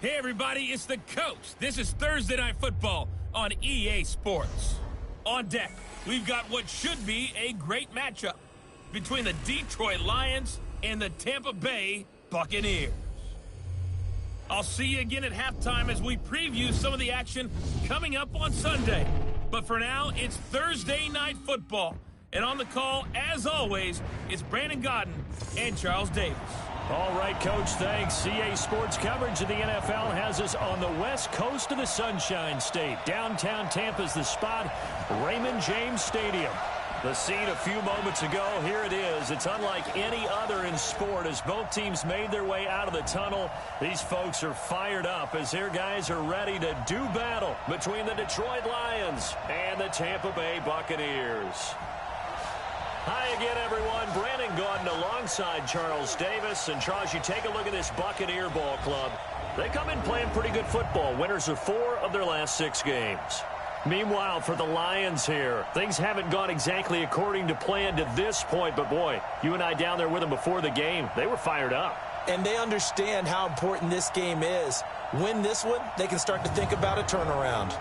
Hey everybody, it's the Coach. This is Thursday Night Football on EA Sports. On deck, we've got what should be a great matchup between the Detroit Lions and the Tampa Bay Buccaneers. I'll see you again at halftime as we preview some of the action coming up on Sunday. But for now, it's Thursday Night Football. And on the call, as always, it's Brandon Godden and Charles Davis. All right, Coach, thanks. EA Sports coverage of the NFL has us on the west coast of the Sunshine State. Downtown Tampa's the spot, Raymond James Stadium. The scene a few moments ago, here it is. It's unlike any other in sport as both teams made their way out of the tunnel. These folks are fired up as their guys are ready to do battle between the Detroit Lions and the Tampa Bay Buccaneers. Hi again, everyone. Brandon Gaudin alongside Charles Davis. And, Charles, you take a look at this Buccaneer ball club. They come in playing pretty good football. Winners of 4 of their last 6 games. Meanwhile, for the Lions here, things haven't gone exactly according to plan to this point. But, boy, you and I down there with them before the game, they were fired up. And they understand how important this game is. Win this one, they can start to think about a turnaround.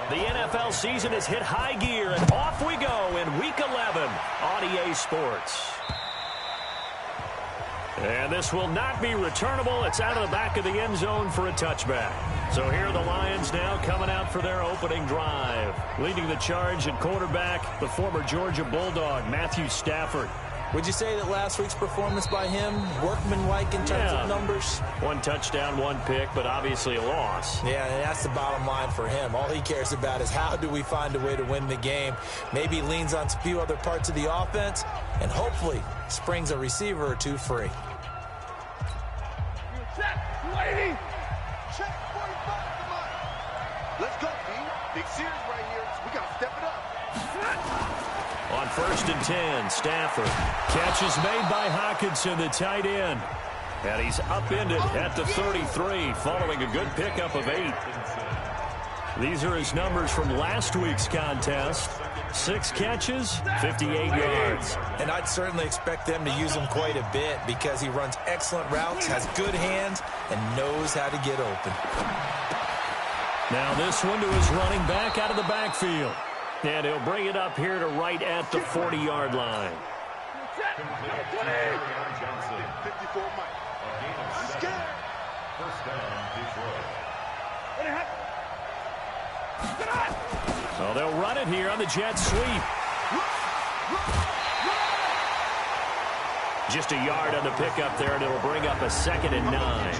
The NFL season has hit high gear, and off we go in Week 11 on EA Sports. And this will not be returnable. It's out of the back of the end zone for a touchback. So here are the Lions now coming out for their opening drive. Leading the charge at quarterback, the former Georgia Bulldog, Matthew Stafford. Would you say that last week's performance by him, workmanlike in terms of numbers? 1 touchdown, 1 pick, but obviously a loss. Yeah, and that's the bottom line for him. All he cares about is how do we find a way to win the game. Maybe leans on a few other parts of the offense, and hopefully springs a receiver or 2 free. Check, lady! Check 45, come on. Let's go, B. Big series right here. We got to step it up. On 1st and 10, Stafford. Catch is made by Hockenson, the tight end. And he's upended at the 33 following a good pickup of 8. These are his numbers from last week's contest. 6 catches, 58 yards. And I'd certainly expect them to use him quite a bit because he runs excellent routes, has good hands, and knows how to get open. Now this one to his running back out of the backfield. And he'll bring it up here to right at the 40-yard line. 54 Mike. First down, Detroit. So they'll run it here on the jet sweep. Just a yard on the pickup there, and it'll bring up a 2nd and 9.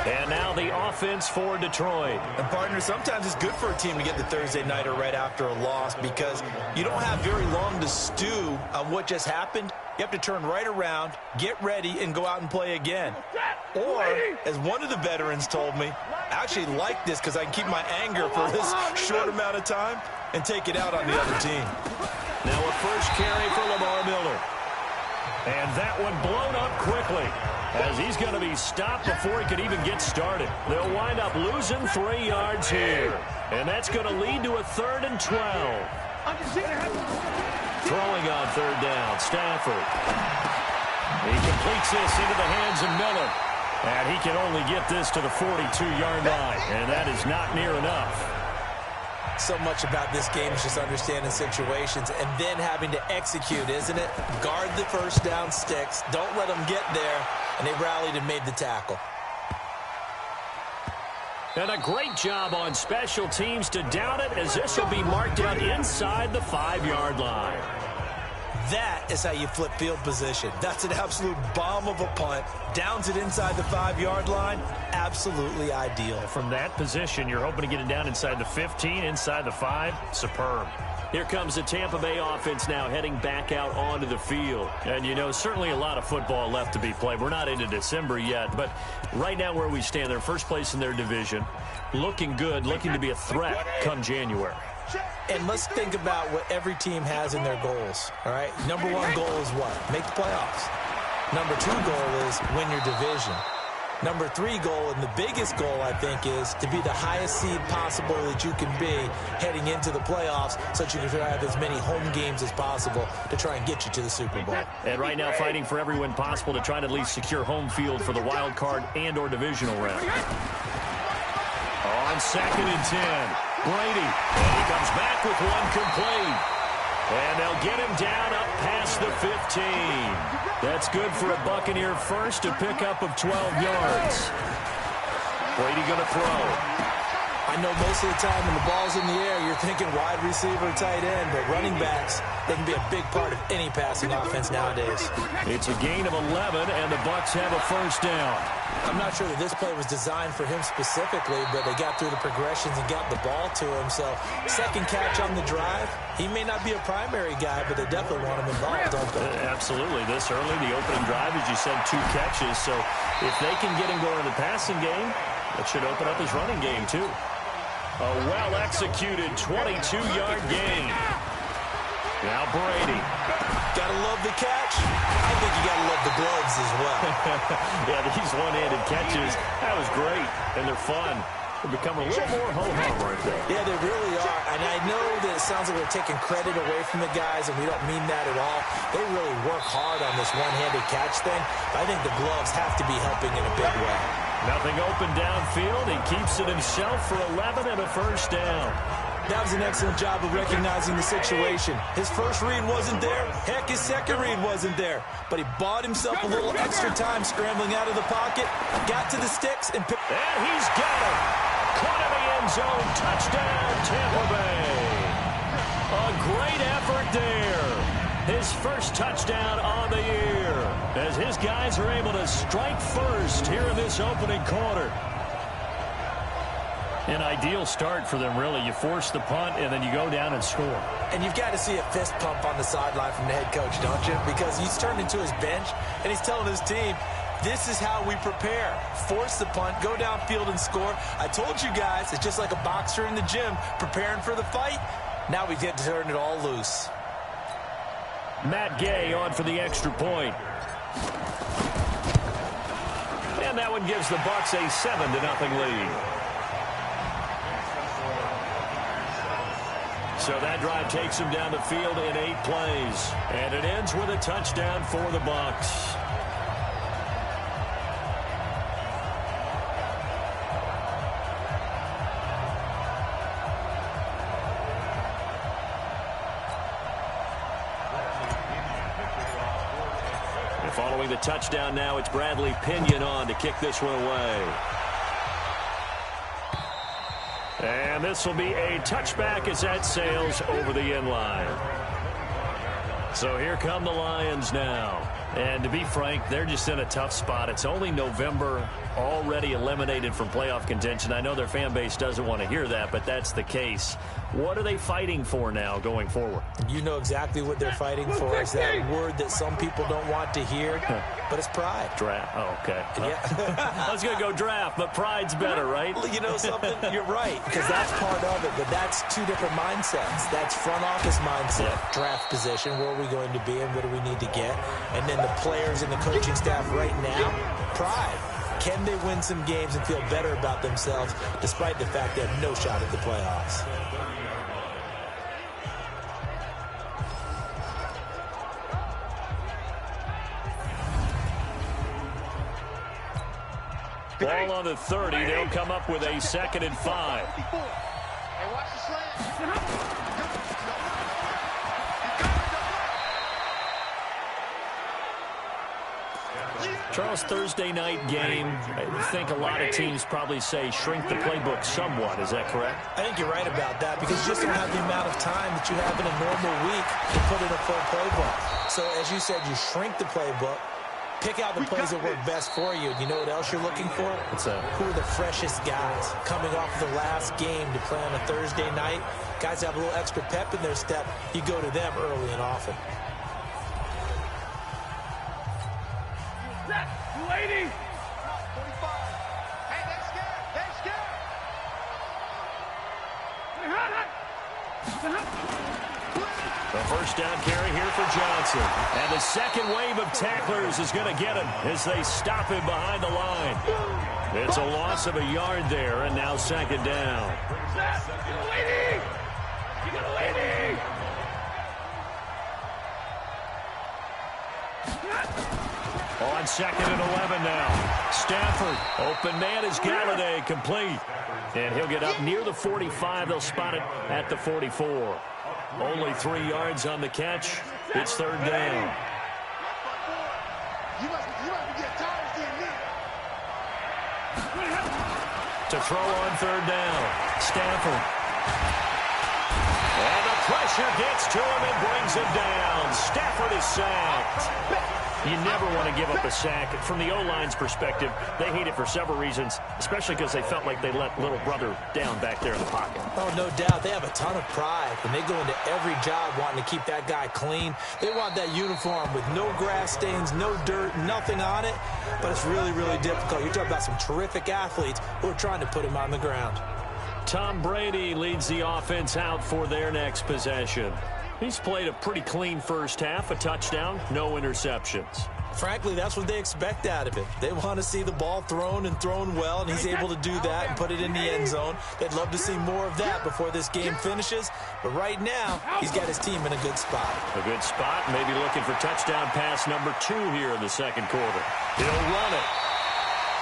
And now the offense for Detroit. And partner, sometimes it's good for a team to get the Thursday nighter right after a loss because you don't have very long to stew on what just happened. You have to turn right around, get ready, and go out and play again. Or, as one of the veterans told me, I actually like this because I can keep my anger for this short amount of time and take it out on the other team. Now a first carry for Lamar Miller. And that one blown up quickly as he's going to be stopped before he could even get started. They'll wind up losing 3 yards here. And that's going to lead to a 3rd and 12. Throwing on 3rd down, Stafford. He completes this into the hands of Miller. And he can only get this to the 42-yard line. And that is not near enough. So much about this game is just understanding situations and then having to execute, isn't it? Guard the first down sticks. Don't let them get there. And they rallied and made the tackle. And a great job on special teams to down it as this will be marked out inside the 5-yard line. That is how you flip field position. That's an absolute bomb of a punt. Downs it inside the 5-yard line. Absolutely ideal. From that position, you're hoping to get it down inside the 15, inside the 5. Superb. Here comes the Tampa Bay offense now heading back out onto the field. And, you know, certainly a lot of football left to be played. We're not into December yet, but right now where we stand, they're first place in their division. Looking good, looking to be a threat come January. And let's think about what every team has in their goals, all right? Number 1 goal is what? Make the playoffs. Number 2 goal is win your division. Number 3 goal, and the biggest goal, I think, is to be the highest seed possible that you can be heading into the playoffs so that you can have as many home games as possible to try and get you to the Super Bowl. And right now fighting for every win possible to try and at least secure home field for the wild card and or divisional round. On 2nd and 10. Brady, and he comes back with one complete. And they'll get him down up past the 15. That's good for a Buccaneer first, a pickup of 12 yards. Brady going to throw. I know most of the time when the ball's in the air, you're thinking wide receiver, tight end, but running backs, they can be a big part of any passing offense nowadays. It's a gain of 11, and the Bucs have a first down. I'm not sure that this play was designed for him specifically, but they got through the progressions and got the ball to him. So, second catch on the drive. He may not be a primary guy, but they definitely want him involved, don't they? Absolutely. This early, the opening drive, as you said, 2 catches. So, if they can get him going in the passing game, that should open up his running game, too. A well-executed 22-yard gain. Now Brady. Gotta love the catch. I think you gotta love the gloves as well. Yeah, these one-handed catches, that was great, and they're fun. They become a little more ho-hum right there. Yeah, they really are. And I know that it sounds like we're taking credit away from the guys, and we don't mean that at all. They really work hard on this one-handed catch thing. I think the gloves have to be helping in a big way. Nothing open downfield. He keeps it himself for 11 and a first down. That was an excellent job of recognizing the situation. His first read wasn't there. Heck, his second read wasn't there. But he bought himself a little extra time scrambling out of the pocket, got to the sticks, and picked. And he's got it. Caught in the end zone. Touchdown, Tampa Bay. A great effort there. His first touchdown on the year as his guys are able to strike first here in this opening quarter. An ideal start for them, really. You force the punt, and then you go down and score. And you've got to see a fist pump on the sideline from the head coach, don't you? Because he's turned into his bench, and he's telling his team, this is how we prepare. Force the punt, go downfield and score. I told you guys, it's just like a boxer in the gym preparing for the fight. Now we get to turn it all loose. Matt Gay on for the extra point. And that one gives the Bucs a 7-0 lead. So that drive takes him down the field in 8 plays. And it ends with a touchdown for the Bucs. And following the touchdown now, it's Bradley Pinion on to kick this one away. And this will be a touchback as that sails over the end line. So here come the Lions now. And to be frank, they're just in a tough spot. It's only November, already eliminated from playoff contention. I know their fan base doesn't want to hear that, but that's the case. What are they fighting for now going forward? You know exactly what they're fighting for. It's that word that some people don't want to hear, but it's pride. Draft. Oh, okay. Yeah. I was going to go draft, but pride's better, right? You know something? You're right, because that's part of it, but that's two different mindsets. That's front office mindset, draft position, where are we going to be and what do we need to get? And then the players and the coaching staff right now, pride. Can they win some games and feel better about themselves despite the fact they have no shot at the playoffs? Ball on the 30. They'll come up with a 2nd and 5. Hey, watch the slant. Charles, Thursday night game. I think a lot of teams probably say shrink the playbook somewhat. Is that correct? I think you're right about that because you just don't have the amount of time that you have in a normal week to put in a full playbook. So, as you said, you shrink the playbook, pick out the plays that work best for you. And you know what else you're looking for? Who are the freshest guys coming off the last game to play on a Thursday night? Guys have a little extra pep in their step. You go to them early and often. Lady! 45. Hey, they're scared. They're scared. The first down carry here for Johnson. And the second wave of tacklers is going to get him as they stop him behind the line. It's a loss of a yard there, and now 2nd down. Lady! You got a lady! On 2nd and 11 now. Stafford, open man is Galladay, complete. And he'll get up near the 45. They'll spot it at the 44. Only 3 yards on the catch. It's 3rd down. To throw on 3rd down. Stafford. And the pressure gets to him and brings him down. Stafford is sacked. You never want to give up a sack. From the O-line's perspective, they hate it for several reasons, especially because they felt like they let little brother down back there in the pocket. Oh, no doubt. They have a ton of pride. When they go into every job wanting to keep that guy clean, they want that uniform with no grass stains, no dirt, nothing on it. But it's really, really difficult. You're talking about some terrific athletes who are trying to put him on the ground. Tom Brady leads the offense out for their next possession. He's played a pretty clean first half, a touchdown, no interceptions. Frankly, that's what they expect out of him. They want to see the ball thrown and thrown well, and he's able to do that and put it in the end zone. They'd love to see more of that before this game finishes, but right now, he's got his team in a good spot. A good spot, maybe looking for touchdown pass number 2 here in the 2nd quarter. He'll run it.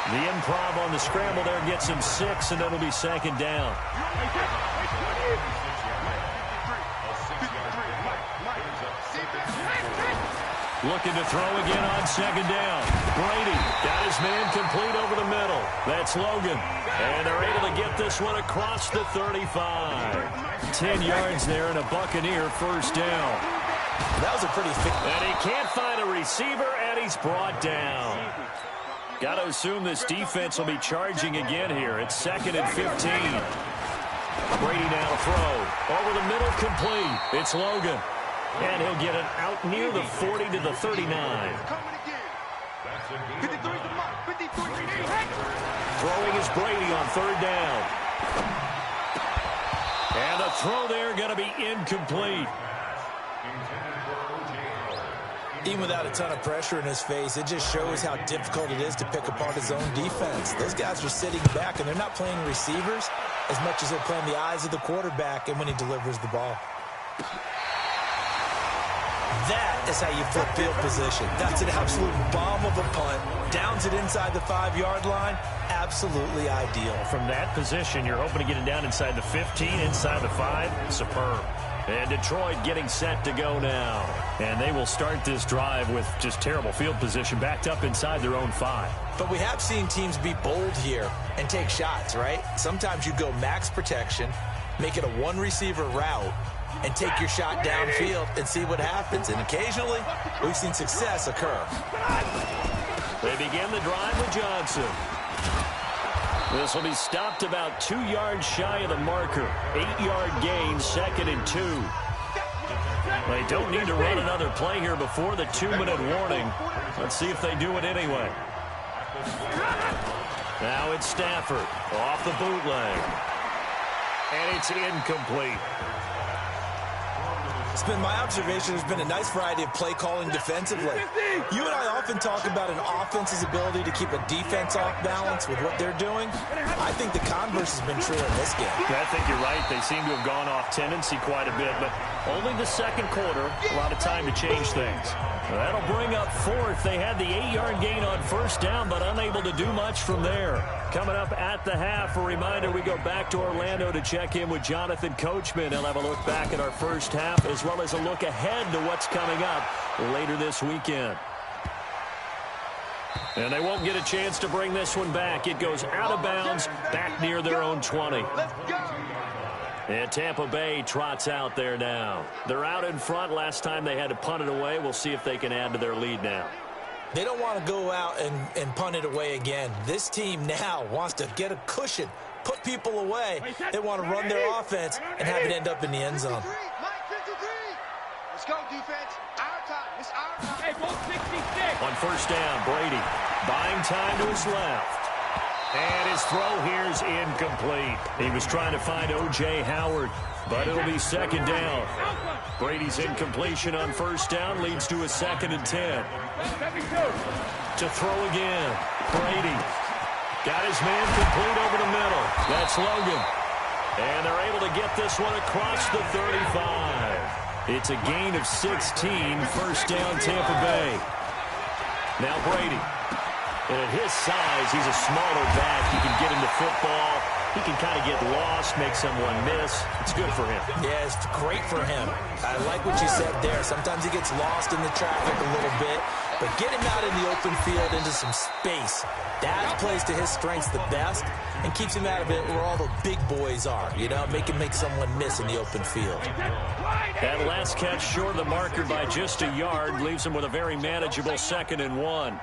The improv on the scramble there gets him 6, and it'll be 2nd down. Looking to throw again on 2nd down. Brady got his man complete over the middle. That's Logan. And they're able to get this one across the 35. 10 yards there and a Buccaneer first down. That was a pretty thick. And he can't find a receiver, and he's brought down. Got to assume this defense will be charging again here. It's 2nd and 15. Brady now to throw. Over the middle, complete. It's Logan. And he'll get it out near the 40 to the 39. Throwing is Brady on 3rd down. And the throw there going to be incomplete. Even without a ton of pressure in his face, it just shows how difficult it is to pick apart his own defense. Those guys are sitting back, and they're not playing receivers as much as they're playing the eyes of the quarterback and when he delivers the ball. That is how you flip field position. That's an absolute bomb of a punt. Downs it inside the 5-yard line. Absolutely ideal. From that position, you're hoping to get it down inside the 15, inside the 5. Superb. And Detroit getting set to go now. And they will start this drive with just terrible field position backed up inside their own 5. But we have seen teams be bold here and take shots, right? Sometimes you go max protection, make it a 1-receiver route, and take your shot downfield and see what happens. And occasionally, we've seen success occur. They begin the drive with Johnson. This will be stopped about 2 yards shy of the marker. 8-yard gain, 2nd and 2. They don't need to run another play here before the 2-minute warning. Let's see if they do it anyway. Now it's Stafford off the bootleg. And it's incomplete. It's been my observation there's been a nice variety of play calling defensively. You and I often talk about an offense's ability to keep a defense off balance with what they're doing. I think the converse has been true in this game. I think you're right. They seem to have gone off tendency quite a bit, but only the second quarter, a lot of time to change things. That'll bring up 4th. They had the 8-yard gain on 1st down, but unable to do much from there. Coming up at the half, a reminder, we go back to Orlando to check in with Jonathan Coachman. He'll have a look back at our first half as well as a look ahead to what's coming up later this weekend. And they won't get a chance to bring this one back. It goes out of bounds, back near their own 20. And Tampa Bay trots out there now. They're out in front. Last time they had to punt it away. We'll see if they can add to their lead now. They don't want to go out and punt it away again. This team now wants to get a cushion, put people away. They want to run their offense and have it end up in the end zone. Let's go, defense. Our time. It's our time. Hey, goal 66. On 1st down, Brady buying time to his left. And his throw here is incomplete. He was trying to find O.J. Howard, but it'll be 2nd down. Brady's incompletion on 1st down leads to a 2nd and 10. To throw again. Brady got his man complete over the middle. That's Logan. And they're able to get this one across the 35. It's a gain of 16, 1st down Tampa Bay. Now Brady. And at his size, he's a smaller back. He can get into football. He can kind of get lost, make someone miss. It's good for him. Yeah, it's great for him. I like what you said there. Sometimes he gets lost in the traffic a little bit, but get him out in the open field into some space. That plays to his strengths the best and keeps him out of it where all the big boys are, you know, make someone miss in the open field. That last catch short of the marker by just a yard leaves him with a very manageable 2nd and 1.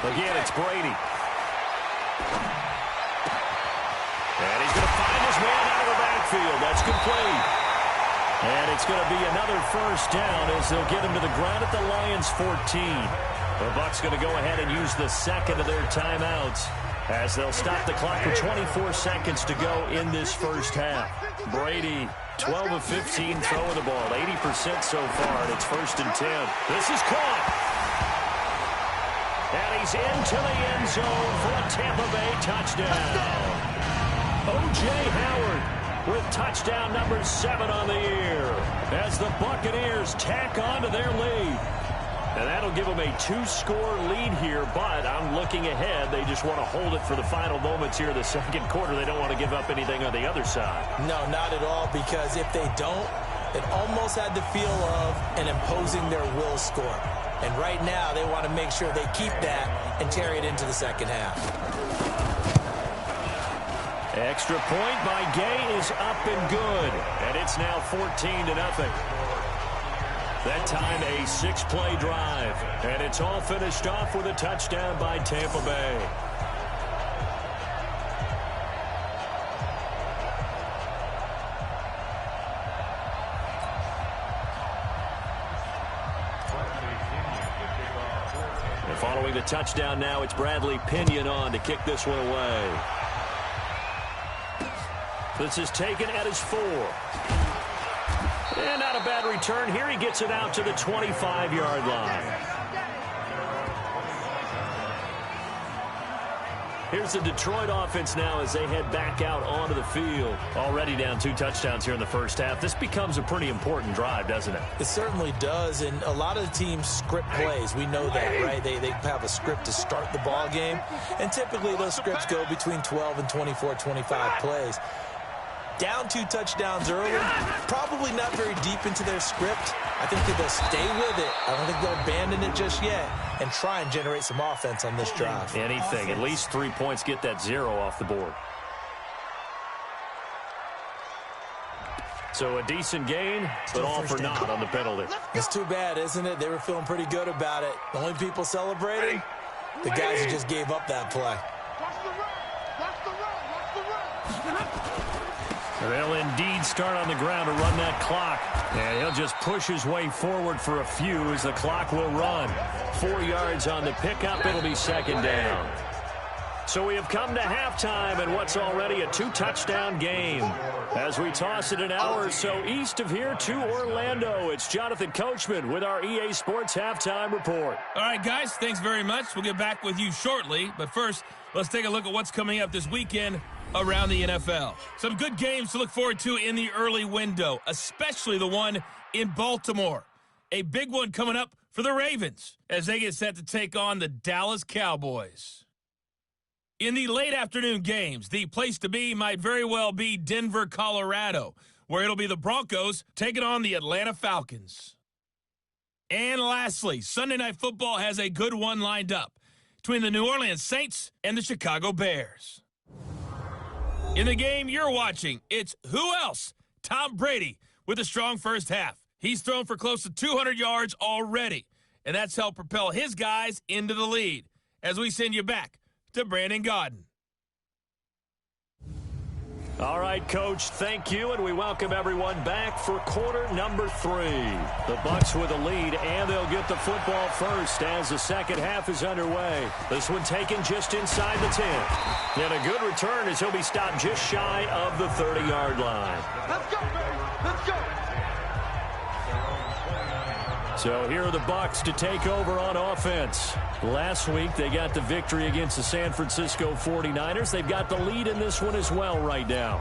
Again, it's Brady. And he's going to find his man out of the backfield. That's complete. And it's going to be another 1st down as they'll get him to the ground at the Lions' 14. The Bucs going to go ahead and use the 2nd of their timeouts as they'll stop the clock with 24 seconds to go in this 1st half. Brady, 12 of 15 throwing the ball, 80% so far, and it's 1st and 10. This is caught. And he's into the end zone for a Tampa Bay touchdown. O.J. Howard with touchdown number 7 on the year as the Buccaneers tack on to their lead. And that'll give them a 2-score lead here, but I'm looking ahead. They just want to hold it for the final moments here in the 2nd quarter. They don't want to give up anything on the other side. No, not at all, because if they don't, it almost had the feel of an imposing their will score. And right now, they want to make sure they keep that and carry it into the 2nd half. Extra point by Gay is up and good. And it's now 14-0. That time, a 6-play drive. And it's all finished off with a touchdown by Tampa Bay. Following the touchdown now, it's Bradley Pinion on to kick this one away. This is taken at his 4. And not a bad return here. He gets it out to the 25-yard line. Here's the Detroit offense now as they head back out onto the field. Already down 2 touchdowns here in the 1st half. This becomes a pretty important drive, doesn't it? It certainly does, and a lot of the teams script plays. We know that, right? They have a script to start the ball game, and typically those scripts go between 12 and 24, 25 plays. Down 2 touchdowns early, probably not very deep into their script. I think that they'll stay with it. I don't think they'll abandon it just yet and try and generate some offense on this drive. Anything. At least 3 points, get that 0 off the board. So a decent gain, but all for naught on the penalty. It's too bad, isn't it? They were feeling pretty good about it. The only people celebrating, the guys who just gave up that play. They'll indeed start on the ground to run that clock. And he'll just push his way forward for a few as the clock will run. 4 yards on the pickup. It'll be second down. So we have come to halftime in what's already a 2-touchdown game. As we toss it an hour or so east of here to Orlando, it's Jonathan Coachman with our EA Sports Halftime Report. All right, guys, thanks very much. We'll get back with you shortly. But first, let's take a look at what's coming up this weekend around the NFL. Some good games to look forward to in the early window, especially the one in Baltimore. A big one coming up for the Ravens as they get set to take on the Dallas Cowboys. In the late afternoon games, the place to be might very well be Denver, Colorado, where it'll be the Broncos taking on the Atlanta Falcons. And lastly, Sunday Night Football has a good one lined up between the New Orleans Saints and the Chicago Bears. In the game you're watching, it's who else? Tom Brady with a strong first half. He's thrown for close to 200 yards already, and that's helped propel his guys into the lead. As we send you back to Brandon Gaudin. All right, Coach, thank you, and we welcome everyone back for quarter number 3. The Bucs with a lead, and they'll get the football first as the second half is underway. This one taken just inside the 10. And a good return as he'll be stopped just shy of the 30-yard line. Let's go, baby. Let's go. So here are the Bucs to take over on offense. Last week, they got the victory against the San Francisco 49ers. They've got the lead in this one as well right now.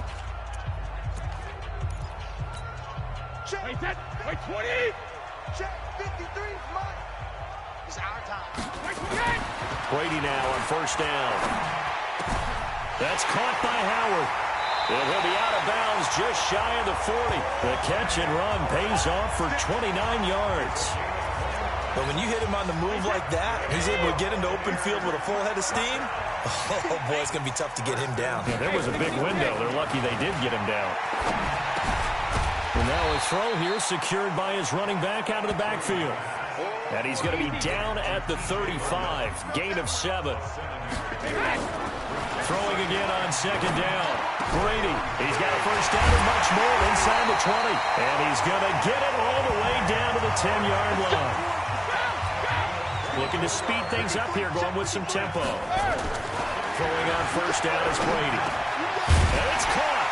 Check. Wait, 20. Check. 53 is mine. It's our time. Wait, 28. Brady now on first down. That's caught by Howard. And he'll be out of bounds just shy of the 40. The catch and run pays off for 29 yards. But when you hit him on the move like that, he's able to get into open field with a full head of steam. Oh, boy, it's going to be tough to get him down. Yeah, there was a big window. They're lucky they did get him down. And now a throw here secured by his running back out of the backfield. And he's going to be down at the 35. Gain of 7. Throwing again on second down. Brady, he's got a first down and much more inside the 20. And he's going to get it all the way down to the 10-yard line. Looking to speed things up here, going with some tempo. Throwing on first down is Brady. And it's caught.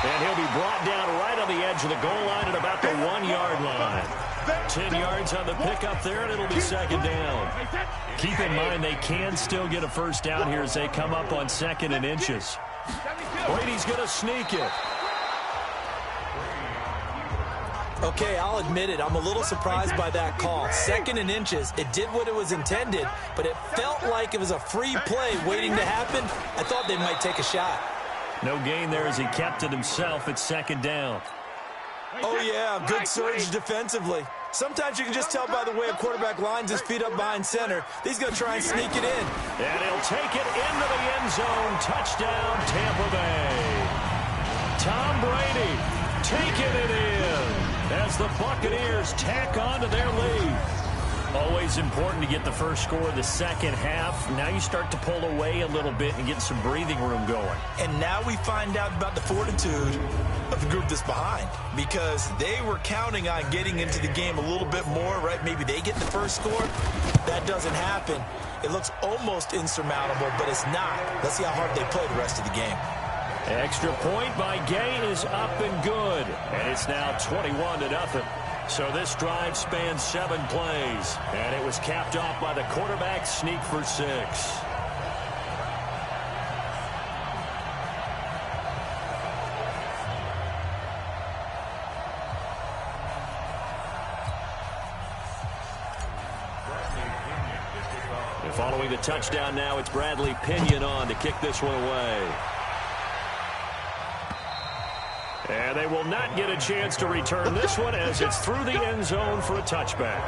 And he'll be brought down right on the edge of the goal line at about the 1-yard line. 10 yards on the pickup there, and it'll be second down. Keep in mind they can still get a first down here as they come up on 2nd and inches. Brady's going to sneak it. Okay, I'll admit it. I'm a little surprised by that call. 2nd and inches. It did what it was intended, but it felt like it was a free play waiting to happen. I thought they might take a shot. No gain there as he kept it himself at second down. Oh, yeah, good surge defensively. Sometimes you can just tell by the way a quarterback lines his feet up behind center. He's going to try and sneak it in. And he'll take it into the end zone. Touchdown, Tampa Bay. Tom Brady taking it in as the Buccaneers tack on to their lead. Always important to get the first score of the second half. Now you start to pull away a little bit and get some breathing room going. And now we find out about the fortitude of the group that's behind, because they were counting on getting into the game a little bit more, right? Maybe they get the first score. That doesn't happen. It looks almost insurmountable, but it's not. Let's see how hard they play the rest of the game. Extra point by Gay is up and good. And it's now 21-0. So this drive spans 7 plays. And it was capped off by the quarterback sneak for 6. And following the touchdown now, it's Bradley Pinion on to kick this one away. And they will not get a chance to return this one as it's through the end zone for a touchback.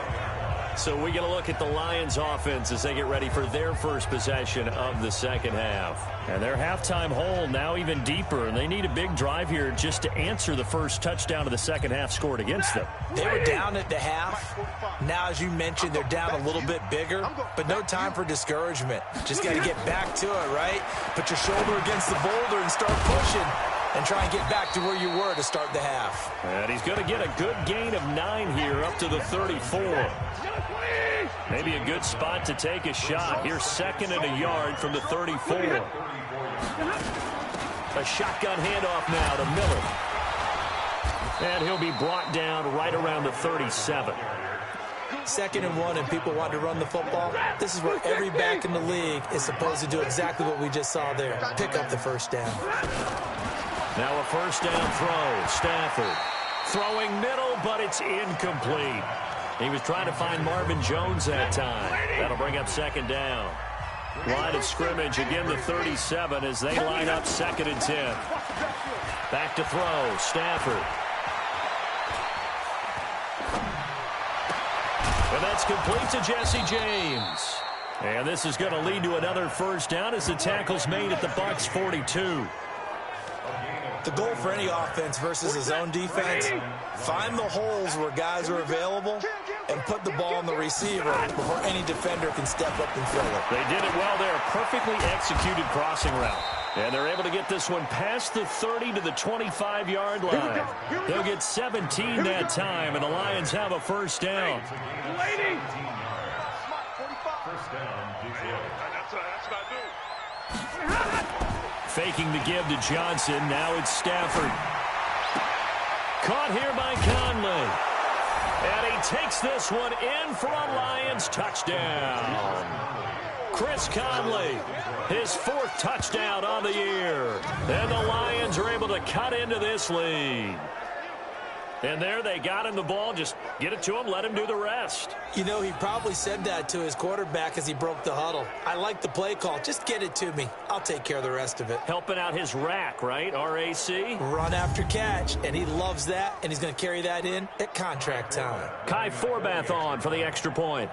So we get a look at the Lions offense as they get ready for their first possession of the second half. And their halftime hole now even deeper, and they need a big drive here just to answer the first touchdown of the second half scored against them. They were down at the half. Now, as you mentioned, they're down a little bit bigger, but no time for discouragement. Just got to get back to it, right? Put your shoulder against the boulder and start pushing and try and get back to where you were to start the half. And he's going to get a good gain of 9 here up to the 34. Maybe a good spot to take a shot. Here's 2nd and a yard from the 34. A shotgun handoff now to Miller. And he'll be brought down right around the 37. 2nd and 1 and people want to run the football. This is where every back in the league is supposed to do exactly what we just saw there. Pick up the first down. Now a first down throw. Stafford throwing middle, but it's incomplete. He was trying to find Marvin Jones that time. That'll bring up 2nd down. Line of scrimmage, again the 37 as they line up 2nd and 10. Back to throw. Stafford. And that's complete to Jesse James. And this is going to lead to another first down as the tackle's made at the Bucs 42. The goal for any offense versus his own defense, find the holes where guys are available and put the ball on the receiver before any defender can step up and fill it. They did it well there. Perfectly executed crossing route. And they're able to get this one past the 30 to the 25-yard line. They'll get 17 that time, and the Lions have a first down. Faking the give to Johnson. Now it's Stafford. Caught here by Conley. And he takes this one in for a Lions touchdown. Chris Conley, his 4th touchdown on the year. And the Lions are able to cut into this lead. And there they got him the ball. Just get it to him, let him do the rest. You know, he probably said that to his quarterback as he broke the huddle. I like the play call. Just get it to me. I'll take care of the rest of it. Helping out his rack, right? RAC? Run after catch, and he loves that, and he's going to carry that in at contract time. Kai Forbath on for the extra point.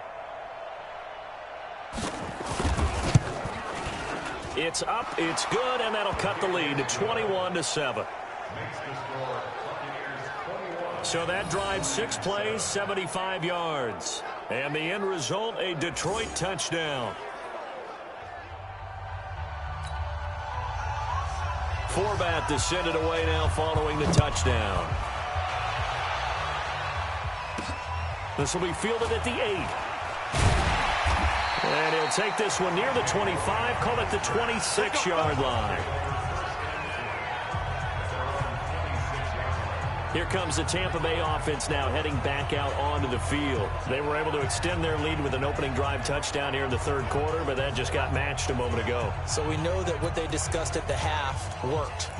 It's up, it's good, and that'll cut the lead to 21-7. So that drives 6 plays, 75 yards. And the end result, a Detroit touchdown. Forbath to send it away now following the touchdown. This will be fielded at the 8. And he'll take this one near the 25, call it the 26-yard line. Here comes the Tampa Bay offense now heading back out onto the field. They were able to extend their lead with an opening drive touchdown here in the 3rd quarter, but that just got matched a moment ago. So we know that what they discussed at the half worked.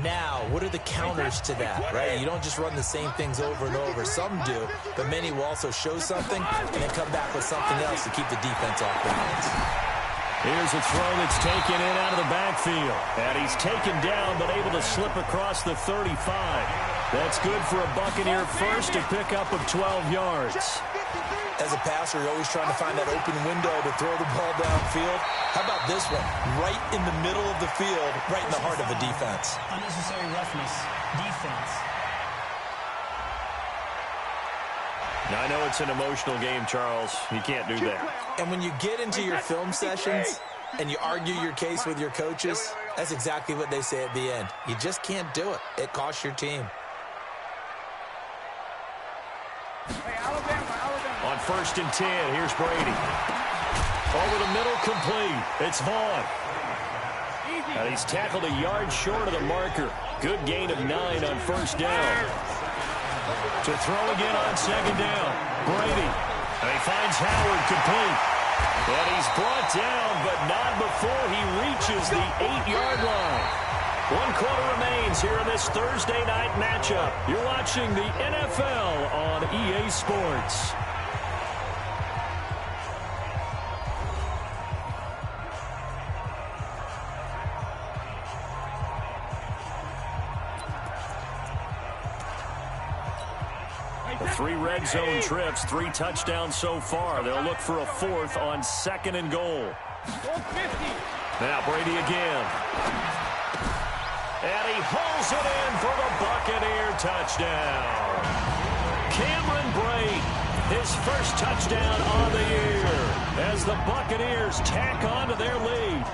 Now, what are the counters to that, right? You don't just run the same things over and over. Some do, but many will also show something and then come back with something else to keep the defense off balance. Here's a throw that's taken in out of the backfield. And he's taken down, but able to slip across the 35. That's good for a Buccaneer first, a pickup of 12 yards. As a passer, you're always trying to find that open window to throw the ball downfield. How about this one? Right in the middle of the field, right in the heart of a defense. Unnecessary roughness. Defense. Now, I know it's an emotional game, Charles. You can't do that. And when you get into your film sessions and you argue your case with your coaches, that's exactly what they say at the end. You just can't do it. It costs your team. On 1st and 10, here's Brady. Over the middle, complete. It's Vaughn. And he's tackled a yard short of the marker. Good gain of 9 on 1st down. To throw again on 2nd down. Brady. And he finds Howard complete. And he's brought down, but not before he reaches the 8-yard line. 1 quarter remains here in this Thursday night matchup. You're watching the NFL on EA Sports. 3 red zone trips, 3 touchdowns so far. They'll look for a 4th on 2nd and goal. Now Brady again. And he hauls it in for the Buccaneer touchdown. Cameron Brate, his first touchdown on the year as the Buccaneers tack on to their lead.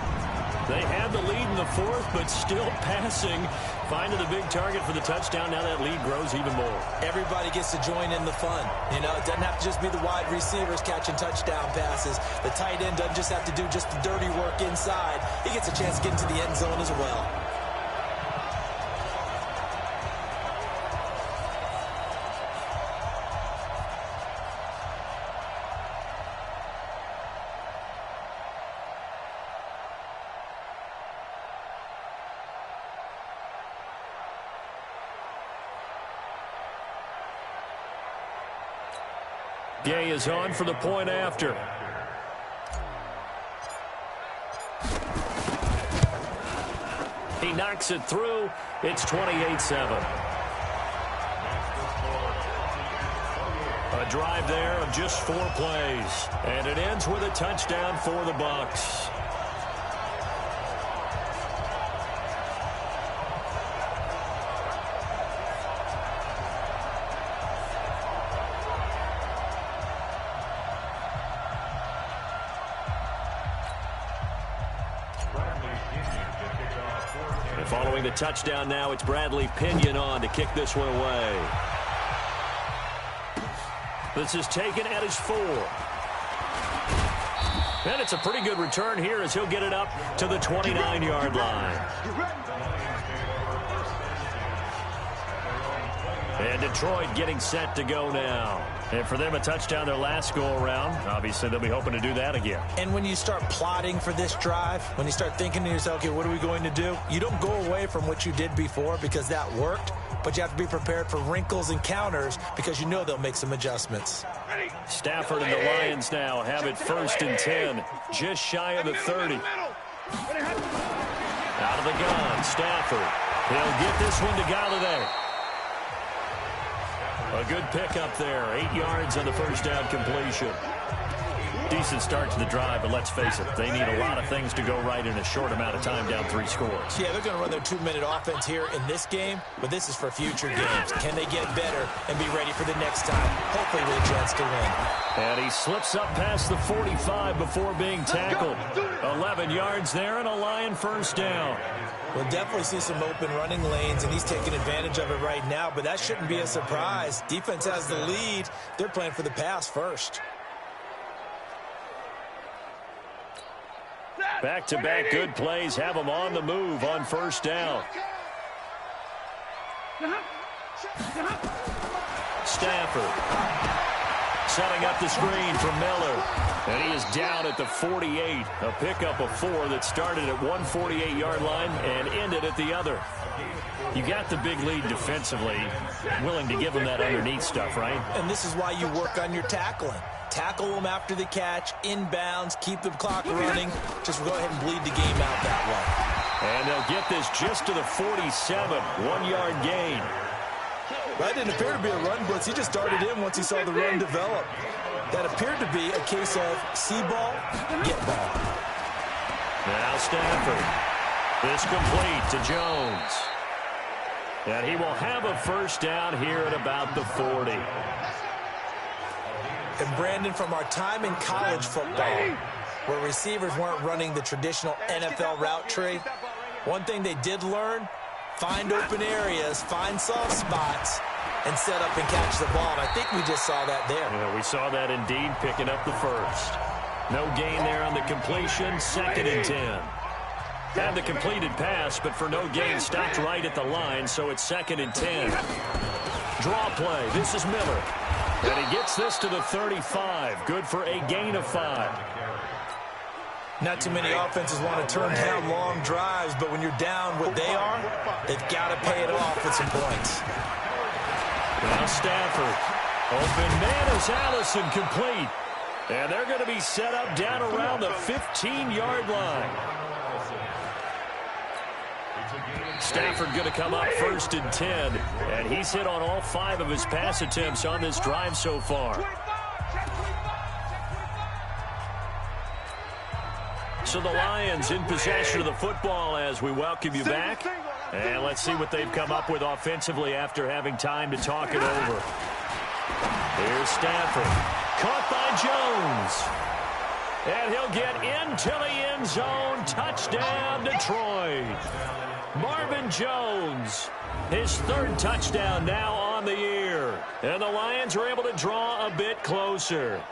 They had the lead in the 4th, but still passing. Finding the big target for the touchdown. Now that lead grows even more. Everybody gets to join in the fun. You know, it doesn't have to just be the wide receivers catching touchdown passes. The tight end doesn't just have to do just the dirty work inside. He gets a chance to get into the end zone as well. Gay is on for the point after. He knocks it through. It's 28-7. A drive there of just 4 plays. And it ends with a touchdown for the Bucs. Following the touchdown now, it's Bradley Pinion on to kick this one away. This is taken at his 4. And it's a pretty good return here as he'll get it up to the 29-yard line. And Detroit getting set to go now. And for them, a touchdown their last go-around. Obviously, they'll be hoping to do that again. And when you start plotting for this drive, when you start thinking to yourself, okay, what are we going to do? You don't go away from what you did before because that worked, but you have to be prepared for wrinkles and counters because you know they'll make some adjustments. Stafford and the Lions now have it 1st and 10, just shy of the 30. Out of the gun, Stafford. He'll get this one to Galladay. A good pickup there. 8 yards on the first down completion. Decent start to the drive, but let's face it, they need a lot of things to go right in a short amount of time, down 3 scores. Yeah, they're going to run their 2-minute offense here in this game, but this is for future games. Can they get better and be ready for the next time, hopefully with a chance to win? And he slips up past the 45 before being tackled. 11 yards there and a Lion first down. We'll definitely see some open running lanes, and he's taking advantage of it right now, but that shouldn't be a surprise. Defense has the lead. They're playing for the pass first. Back-to-back good plays have them on the move on first down. Stafford setting up the screen from Miller. And he is down at the 48. A pickup of 4 that started at one 48-yard line and ended at the other. You got the big lead defensively, willing to give them that underneath stuff, right? And this is why you work on your tackling. Tackle them after the catch, inbounds, keep the clock running. Just go ahead and bleed the game out that way. And they'll get this just to the 47, 1-yard gain. That didn't appear to be a run blitz. He just darted in once he saw the run develop. That appeared to be a case of see ball, get ball. Now Stafford. This complete to Jones. And he will have a first down here at about the 40. And Brandon, from our time in college football, where receivers weren't running the traditional NFL route tree, one thing they did learn, find open areas, find soft spots, and set up and catch the ball. And I think we just saw that there. Yeah, we saw that indeed, picking up the first. No gain there on the completion, 2nd and 10. Had the completed pass, but for no gain, stopped right at the line, so it's 2nd and 10. Draw play, this is Miller. And he gets this to the 35, good for a gain of 5. Not too many offenses want to turn down long drives, but when you're down what they are, they've got to pay it off with some points. Now Stafford. Open man is Allison, complete. And they're going to be set up down around the 15-yard line. Stafford going to come up 1st and 10, and he's hit on all 5 of his pass attempts on this drive so far. So the Lions in possession of the football as we welcome you back. And let's see what they've come up with offensively after having time to talk it over. Here's Stafford. Caught by Jones. And he'll get into the end zone. Touchdown, Detroit. Marvin Jones, his 3rd touchdown now on the year. And the Lions are able to draw a bit closer.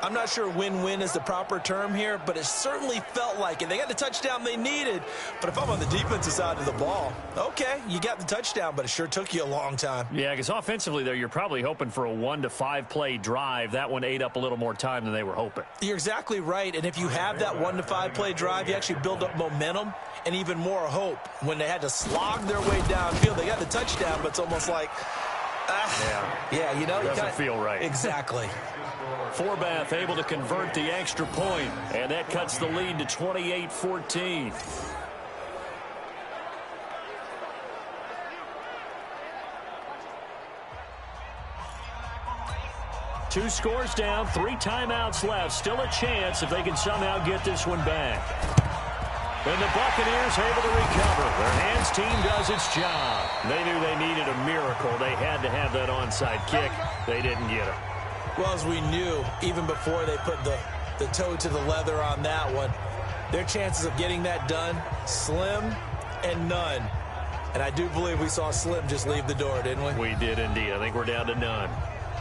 I'm not sure win-win is the proper term here, but it certainly felt like it. They got the touchdown they needed, but if I'm on the defensive side of the ball, okay, you got the touchdown, but it sure took you a long time. Yeah, because offensively, there, you're probably hoping for a 1 to 5 play drive. That one ate up a little more time than they were hoping. You're exactly right, and if you have that 1 to 5 play drive, you actually build up momentum and even more hope. When they had to slog their way downfield, they got the touchdown, but it's almost like, yeah, you know, it doesn't feel right. Exactly. Forbath able to convert the extra point, and that cuts the lead to 28-14. Two scores down, 3 timeouts left. Still a chance if they can somehow get this one back. And the Buccaneers are able to recover. Their hands team does its job. They knew they needed a miracle. They had to have that onside kick. They didn't get it. Well, as we knew, even before they put the toe to the leather on that one, their chances of getting that done, slim and none. And I do believe we saw Slim just leave the door, didn't we? We did indeed. I think we're down to none.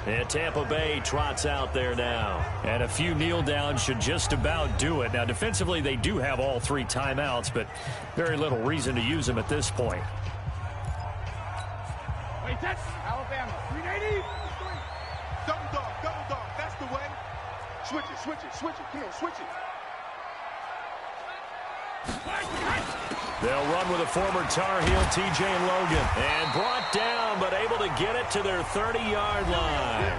And Tampa Bay trots out there now. And a few kneel downs should just about do it. Now, defensively, they do have all 3 timeouts, but very little reason to use them at this point. Wait, that's Alabama. 380. Double dog. That's the way. Switch it. Come on, switch it. They'll run with a former Tar Heel, TJ Logan. And brought down, but able to get it to their 30-yard line.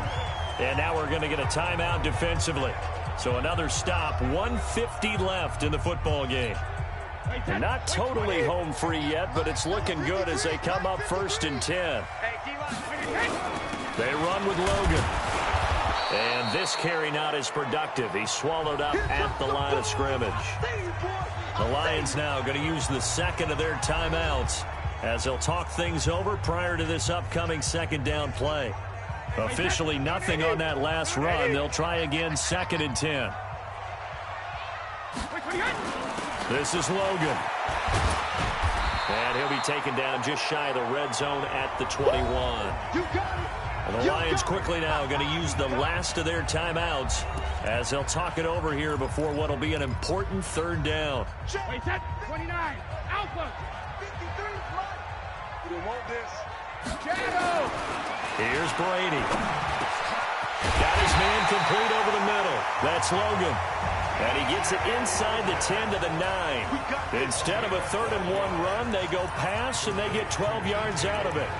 And now we're going to get a timeout defensively. So another stop, 1:50 left in the football game. They're not totally home free yet, but it's looking good as they come up 1st and 10. They run with Logan. And this carry not as productive. He's swallowed up at the line of scrimmage. The Lions now going to use the 2nd of their timeouts as they'll talk things over prior to this upcoming 2nd down play. Officially nothing on that last run. They'll try again 2nd and 10. This is Logan. And he'll be taken down just shy of the red zone at the 21. And the Lions quickly now going to use the last of their timeouts as they'll talk it over here before what will be an important 3rd down. Wait, that 29. Alpha. 53. We don't want this. Shadow. Here's Brady. Got his man complete over the middle. That's Logan. And he gets it inside the 10 to the 9. Instead of a 3rd and 1 run, they go pass and they get 12 yards out of it.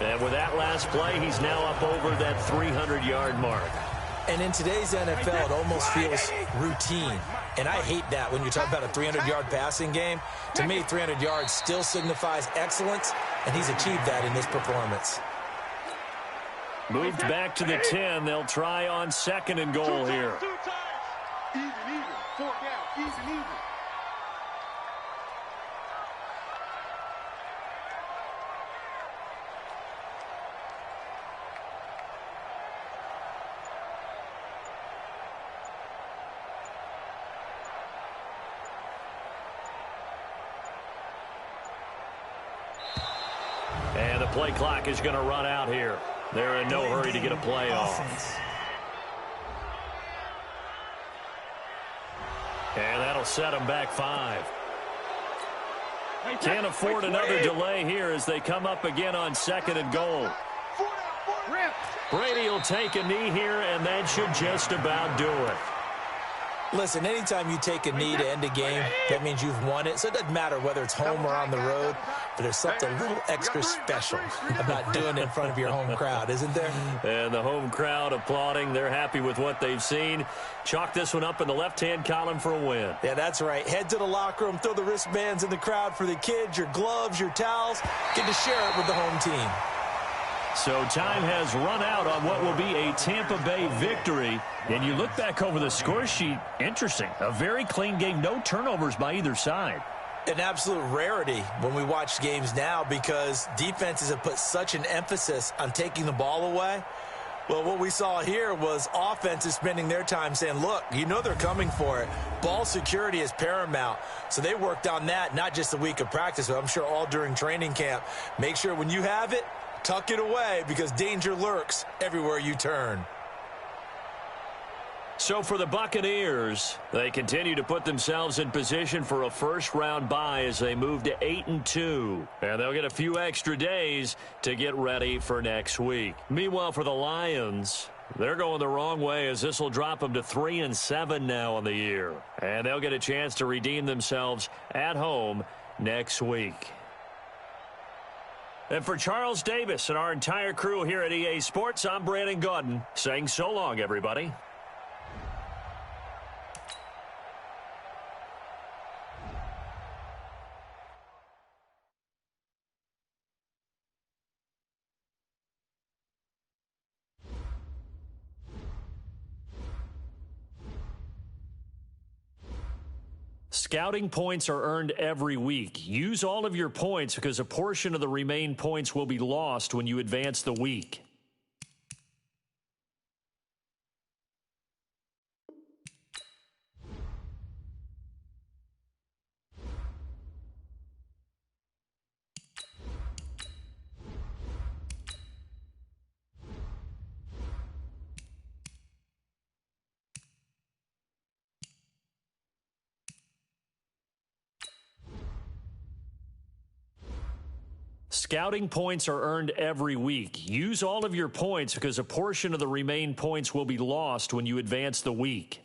And with that last play, he's now up over that 300-yard mark. And in today's NFL, it almost feels routine. And I hate that when you talk about a 300-yard passing game. To me, 300 yards still signifies excellence, and he's achieved that in this performance. Moved back to the 10. They'll try on 2nd and goal here. Even. 4 down. Even. And the play clock is going to run out here. They're in no hurry to get a play off. And that'll set them back 5. Can't afford another delay here as they come up again on 2nd and goal. Brady will take a knee here, and that should just about do it. Listen, anytime you take a knee to end a game, that means you've won it. So it doesn't matter whether it's home or on the road, but there's something a little extra special about doing it in front of your home crowd, isn't there? And the home crowd applauding. They're happy with what they've seen. Chalk this one up in the left-hand column for a win. Yeah, that's right. Head to the locker room, throw the wristbands in the crowd for the kids, your gloves, your towels. Get to share it with the home team. So time has run out on what will be a Tampa Bay victory. And you look back over the score sheet, interesting. A very clean game, no turnovers by either side. An absolute rarity when we watch games now because defenses have put such an emphasis on taking the ball away. Well, what we saw here was offenses spending their time saying, look, you know they're coming for it. Ball security is paramount. So they worked on that, not just a week of practice, but I'm sure all during training camp. Make sure when you have it, tuck it away because danger lurks everywhere you turn. So for the Buccaneers, they continue to put themselves in position for a first-round bye as they move to 8-2. And they'll get a few extra days to get ready for next week. Meanwhile, for the Lions, they're going the wrong way as this will drop them to 3-7 now on the year. And they'll get a chance to redeem themselves at home next week. And for Charles Davis and our entire crew here at EA Sports, I'm Brandon Gaudin saying so long, everybody. Scouting points are earned every week. Use all of your points because a portion of the remaining points will be lost when you advance the week. Scouting points are earned every week. Use all of your points because a portion of the remaining points will be lost when you advance the week.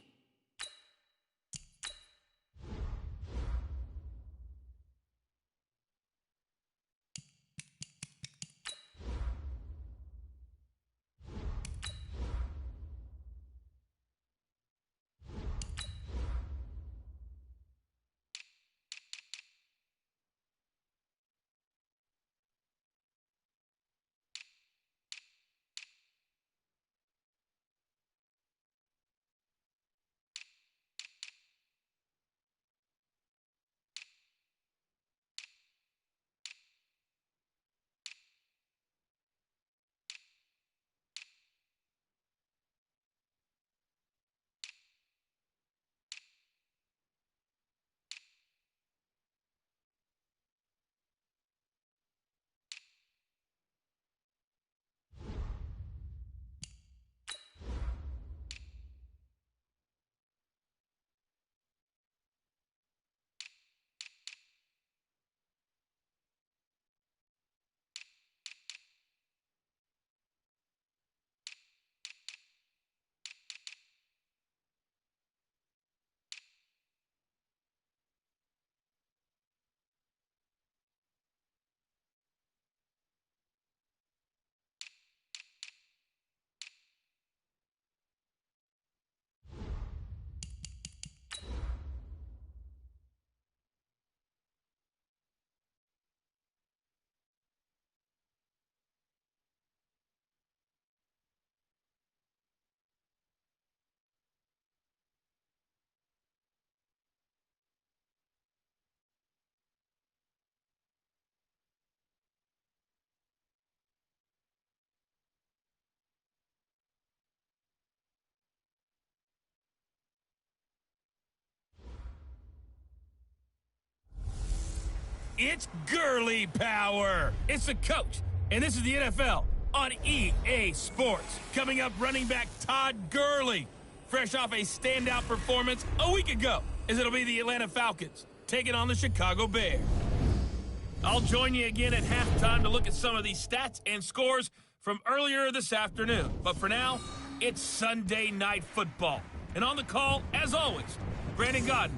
It's Gurley power. It's the coach, and this is the NFL on EA Sports. Coming up, running back Todd Gurley, fresh off a standout performance a week ago, as it'll be the Atlanta Falcons taking on the Chicago Bears. I'll join you again at halftime to look at some of these stats and scores from earlier this afternoon. But for now, it's Sunday Night Football. And on the call, as always, Brandon Gaudin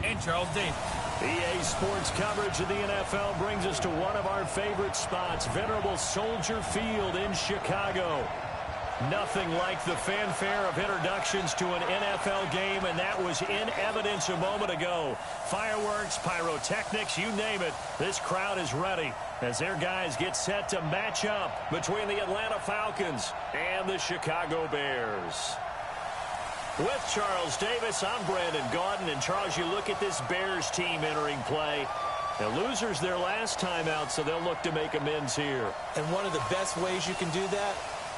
and Charles Davis. EA Sports coverage of the NFL brings us to one of our favorite spots, venerable Soldier Field in Chicago. Nothing like the fanfare of introductions to an NFL game, and that was in evidence a moment ago. Fireworks, pyrotechnics, you name it. This crowd is ready as their guys get set to match up between the Atlanta Falcons and the Chicago Bears. With Charles Davis, I'm Brandon Gaudin. And Charles, you look at this Bears team entering play. The losers their last time out, so they'll look to make amends here. And one of the best ways you can do that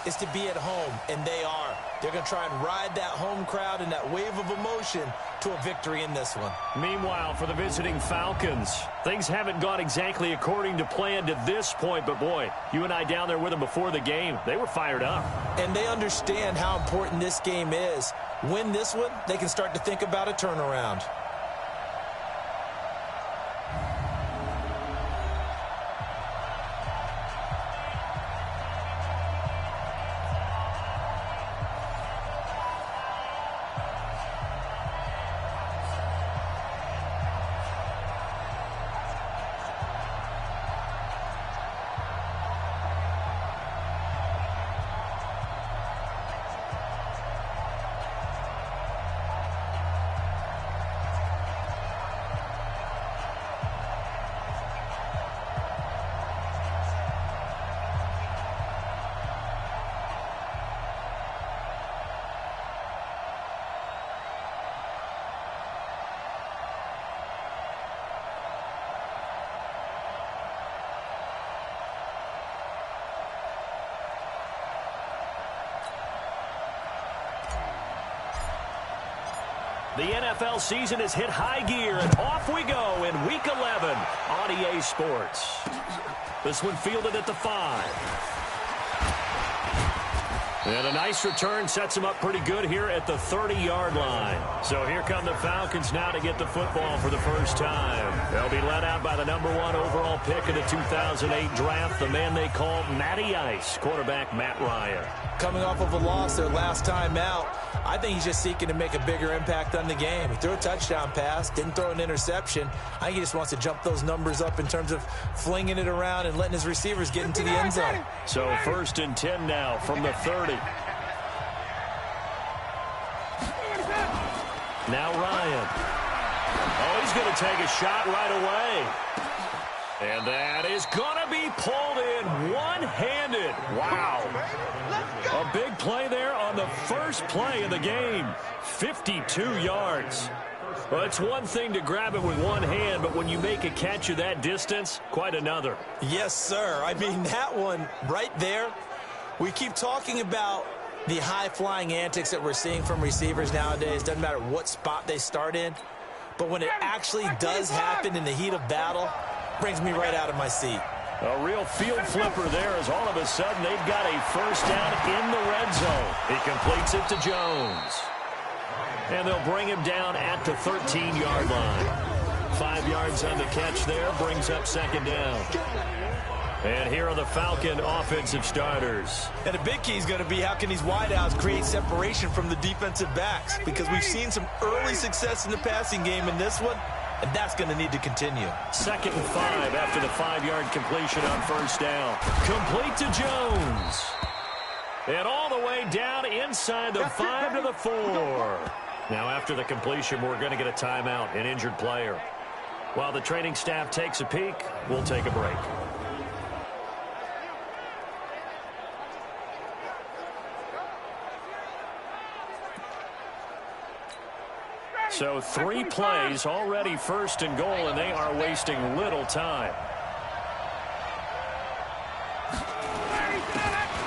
is to be at home, and they are. They're going to try and ride that home crowd and that wave of emotion to a victory in this one. Meanwhile, for the visiting Falcons, things haven't gone exactly according to plan to this point, but boy, you and I down there with them before the game, they were fired up. And they understand how important this game is. Win this one, they can start to think about a turnaround. The NFL season has hit high gear, and off we go in Week 11 on EA Sports. This one fielded at the 5. And a nice return sets them up pretty good here at the 30-yard line. So here come the Falcons now to get the football for the first time. They'll be led out by the #1 overall pick in the 2008 draft, the man they call Matty Ice, quarterback Matt Ryan. Coming off of a loss their last time out, I think he's just seeking to make a bigger impact on the game. He threw a touchdown pass, didn't throw an interception. I think he just wants to jump those numbers up in terms of flinging it around and letting his receivers get into the end zone. So 1st and 10 now from the 30. Now Ryan. Oh, he's going to take a shot right away. And that is going to be pulled in one-handed. Wow. A big play there on the first play of the game. 52 yards. Well, it's one thing to grab it with one hand, but when you make a catch of that distance, quite another. Yes, sir. I mean, that one right there, we keep talking about the high-flying antics that we're seeing from receivers nowadays. Doesn't matter what spot they start in. But when it actually does happen in the heat of battle, brings me right out of my seat. A real field flipper there as all of a sudden they've got a first down in the red zone. He completes it to Jones. And they'll bring him down at the 13-yard line. 5 yards on the catch there, brings up 2nd down. And here are the Falcon offensive starters. And a big key is going to be how can these wideouts create separation from the defensive backs, because we've seen some early success in the passing game in this one, and that's going to need to continue. 2nd and 5 after the 5-yard completion on first down. Complete to Jones. And all the way down inside the 5 to the 4. Now after the completion, we're going to get a timeout, an injured player. While the training staff takes a peek, we'll take a break. So 3 plays, already 1st and goal, and they are wasting little time.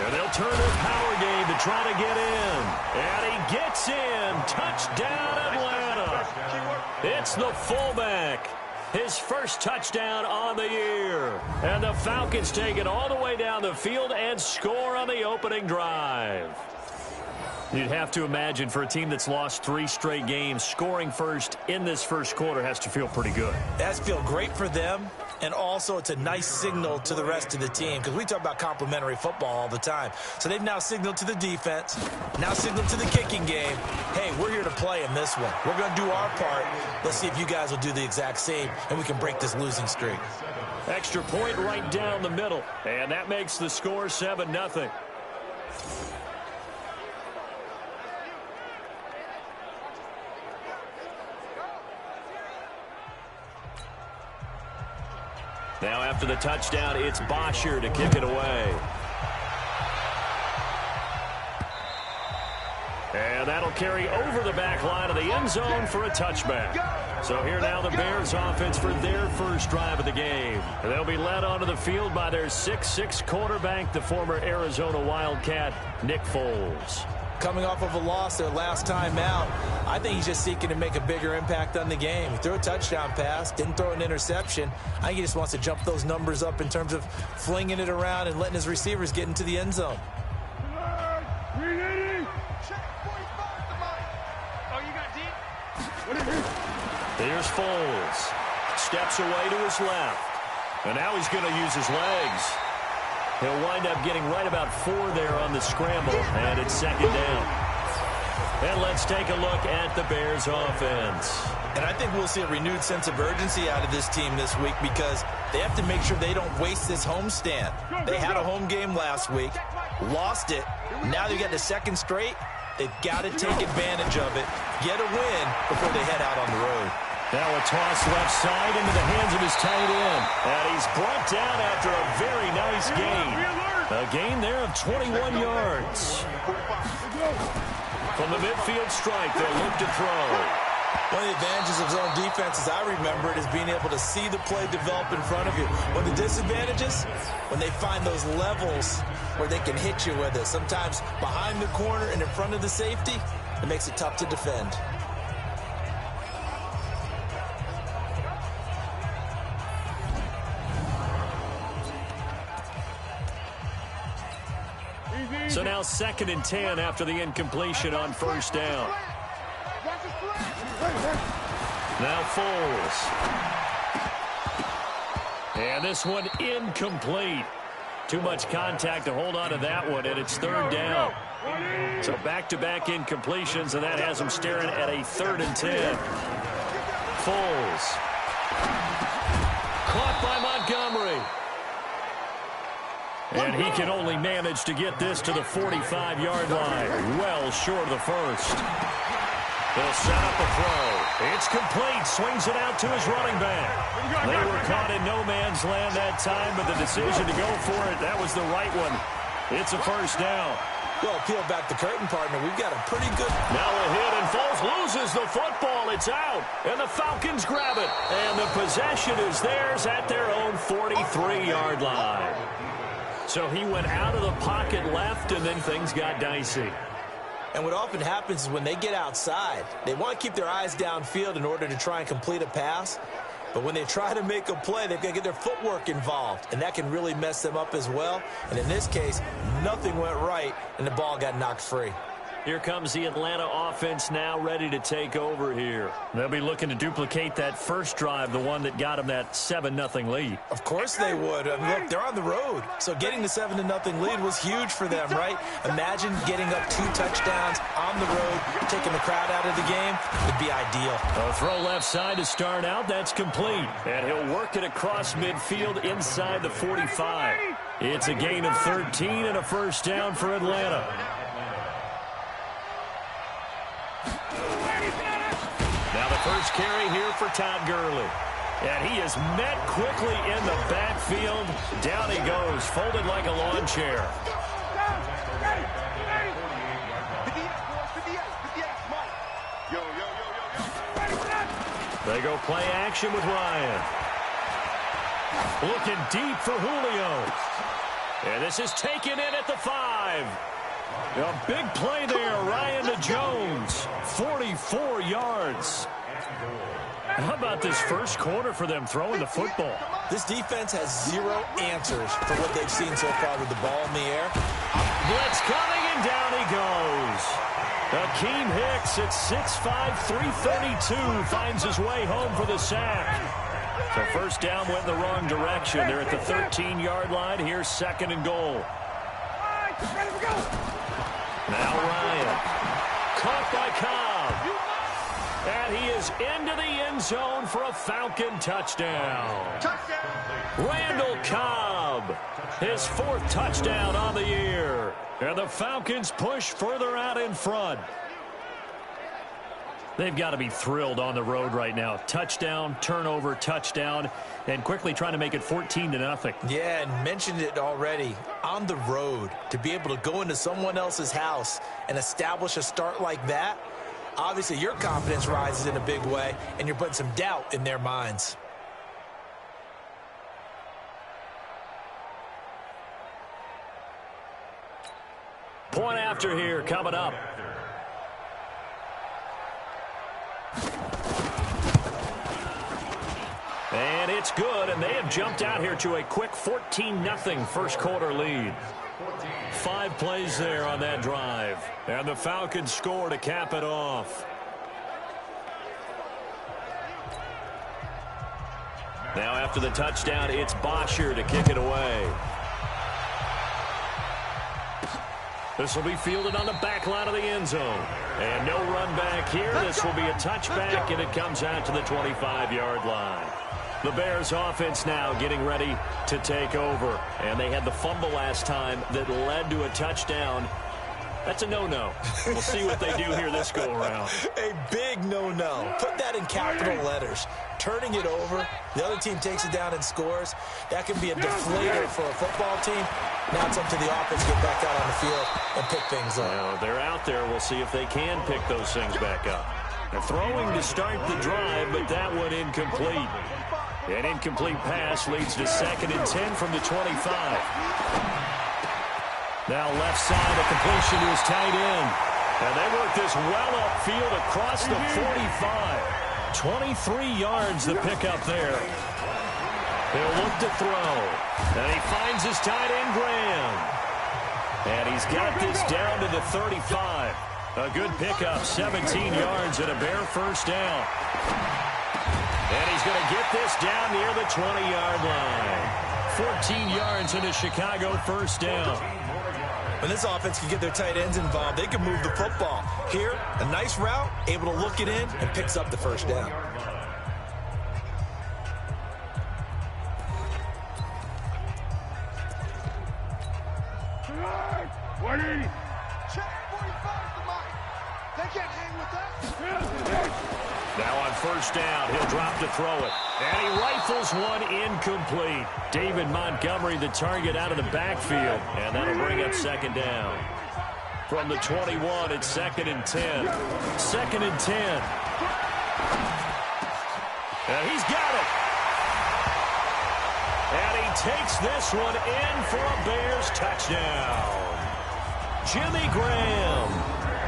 And they'll turn their power game to try to get in. And he gets in. Touchdown, Atlanta. It's the fullback. His first touchdown on the year. And the Falcons take it all the way down the field and score on the opening drive. You'd have to imagine for a team that's lost 3 straight games, scoring first in this first quarter has to feel pretty good. It has to feel great for them, And also, it's a nice signal to the rest of the team because we talk about complementary football all the time. So they've now signaled to the defense, now signaled to the kicking game, hey, we're here to play in this one. We're going to do our part. Let's see if you guys will do the exact same, and we can break this losing streak. Extra point right down the middle, and that makes the score 7-0. Now after the touchdown, it's Bosher to kick it away. And that'll carry over the back line of the end zone for a touchback. So here now the Bears offense for their first drive of the game. And they'll be led onto the field by their 6'6" quarterback, the former Arizona Wildcat, Nick Foles. Coming off of a loss their last time out, I think he's just seeking to make a bigger impact on the game. He threw a touchdown pass, didn't throw an interception. I think he just wants to jump those numbers up in terms of flinging it around and letting his receivers get into the end zone. Here's Foles. Steps away to his left. And now he's going to use his legs. He'll wind up getting right about 4 there on the scramble, and it's second down. And let's take a look at the Bears offense. And I think we'll see a renewed sense of urgency out of this team this week because they have to make sure they don't waste this homestand. They had a home game last week, lost it. Now they got the second straight. They've got to take advantage of it, get a win before they head out on the road. Now a toss left side into the hands of his tight end. And he's brought down after a very nice gain. A gain there of 21 yards. From the midfield strike, they'll look to throw. One of the advantages of zone defense, as I remember it, is being able to see the play develop in front of you. One of the disadvantages, when they find those levels where they can hit you with it, sometimes behind the corner and in front of the safety, it makes it tough to defend. So now 2nd and 10 after the incompletion on first down. Now Foles. And this one incomplete. Too much contact to hold on to that one, and it's 3rd down. So back-to-back incompletions, and that has them staring at a 3rd and 10. Foles. Caught by Montgomery. And he can only manage to get this to the 45-yard line. Well short of the first. They'll set up a throw. It's complete. Swings it out to his running back. They were caught in no man's land that time, but the decision to go for it, that was the right one. It's a first down. Well, peel back the curtain, partner. We've got a pretty good... Now a hit, and Foles loses the football. It's out, and the Falcons grab it. And the possession is theirs at their own 43-yard line. So he went out of the pocket left, and then things got dicey. And what often happens is when they get outside, they want to keep their eyes downfield in order to try and complete a pass. But when they try to make a play, they've got to get their footwork involved, and that can really mess them up as well. And in this case, nothing went right, and the ball got knocked free. Here comes the Atlanta offense now ready to take over here. They'll be looking to duplicate that first drive, the one that got them that 7-0 lead. Of course they would. I mean, look, they're on the road. So getting the 7-0 lead was huge for them, right? Imagine getting up 2 touchdowns on the road, taking the crowd out of the game. It'd be ideal. A throw left side to start out. That's complete. And he'll work it across midfield inside the 45. It's a gain of 13 and a first down for Atlanta. Now the first carry here for Todd Gurley. And he is met quickly in the backfield. Down he goes, folded like a lawn chair. They go play action with Ryan. Looking deep for Julio. And this is taken in at the 5. A big play there, Ryan to Jones. 44 yards. How about this first quarter for them throwing the football? This defense has 0 answers for what they've seen so far with the ball in the air. Blitz coming, and down he goes. Akeem Hicks at 6'5", 332 finds his way home for the sack. So first down went in the wrong direction. They're at the 13-yard line. Here's second and goal. Now Ryan. Caught by Cobb. And he is into the end zone for a Falcon touchdown. Randall Cobb, his fourth touchdown on the year. And the Falcons push further out in front. They've got to be thrilled on the road right now. Touchdown, turnover, touchdown, and quickly trying to make it 14-0. Yeah, and mentioned it already. On the road, to be able to go into someone else's house and establish a start like that, obviously your confidence rises in a big way, and you're putting some doubt in their minds. Point after here coming up. And it's good, and they have jumped out here to a quick 14-0 first quarter lead. 5 plays there on that drive. And the Falcons score to cap it off. Now after the touchdown, it's Bosher to kick it away. This will be fielded on the back line of the end zone. And no run back here. This will be a touchback, and it comes out to the 25-yard line. The Bears offense now getting ready to take over. And they had the fumble last time that led to a touchdown. That's a no-no. We'll see what they do here this go-around. A big no-no. Put that in capital letters. Turning it over, the other team takes it down and scores. That can be a deflator for a football team. Now it's up to the offense to get back out on the field and pick things up. Well, they're out there. We'll see if they can pick those things back up. They're throwing to start the drive, but that one incomplete. An incomplete pass leads to 2nd and 10 from the 25. Now left side, a completion to his tight end. And they work this well upfield across the 45. 23 yards the pickup there. He'll look to throw. And he finds his tight end, Graham. And he's got this down to the 35. A good pickup, 17 yards and a Bear first down. And he's going to get this down near the 20-yard line. 14 yards and a Chicago first down. When this offense can get their tight ends involved, they can move the football. Here, a nice route, able to look it in, and picks up the first down. Now on first down, he'll drop to throw it. And he rifles one incomplete. David Montgomery, the target out of the backfield. And that'll bring up 2nd down. From the 21, it's 2nd and 10. 2nd and 10. And he's got it. And he takes this one in for a Bears touchdown. Jimmy Graham,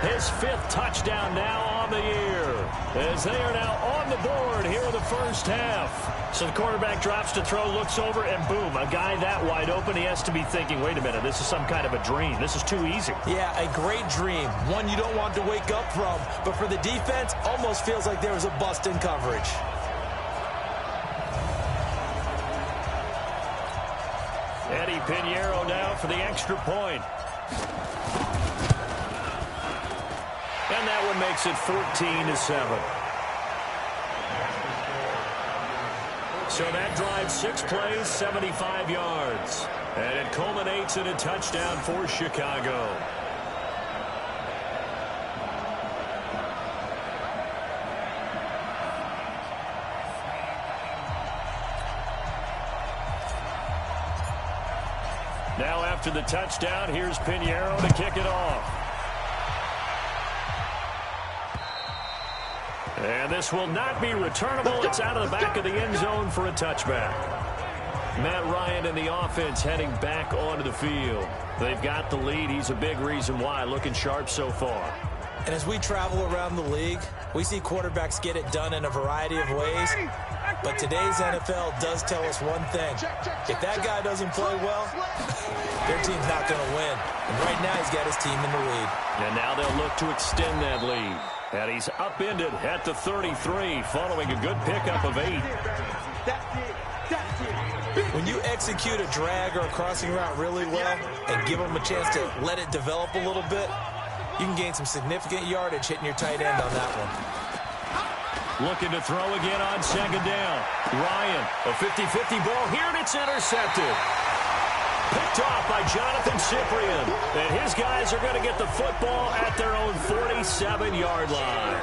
his 5th touchdown now on the year, as they are now on the board here in the first half. So the quarterback drops to throw, looks over, and boom, a guy that wide open, he has to be thinking, wait a minute, this is some kind of a dream. This is too easy. Yeah, a great dream. One you don't want to wake up from. But for the defense, almost feels like there was a bust in coverage. Eddie Pinheiro now for the extra point. And that one makes it 14-7. So that drives 6 plays, 75 yards. And it culminates in a touchdown for Chicago. Now after the touchdown, here's Pinheiro to kick it off. And this will not be returnable. It's out of the back of the end zone for a touchback. Matt Ryan and the offense heading back onto the field. They've got the lead. He's a big reason why. Looking sharp so far. And as we travel around the league, we see quarterbacks get it done in a variety of ways. But today's NFL does tell us one thing. If that guy doesn't play well, their team's not going to win. And right now he's got his team in the lead. And now they'll look to extend that lead. And he's upended at the 33 following a good pickup of 8. That's it. That's it. When you execute a drag or a crossing route really well and give them a chance to let it develop a little bit, you can gain some significant yardage hitting your tight end on that one. Looking to throw again on second down. Ryan, a 50-50 ball here, and it's intercepted. Picked off by Jonathan Cyprien. And his guys are going to get the football at their own 47-yard line.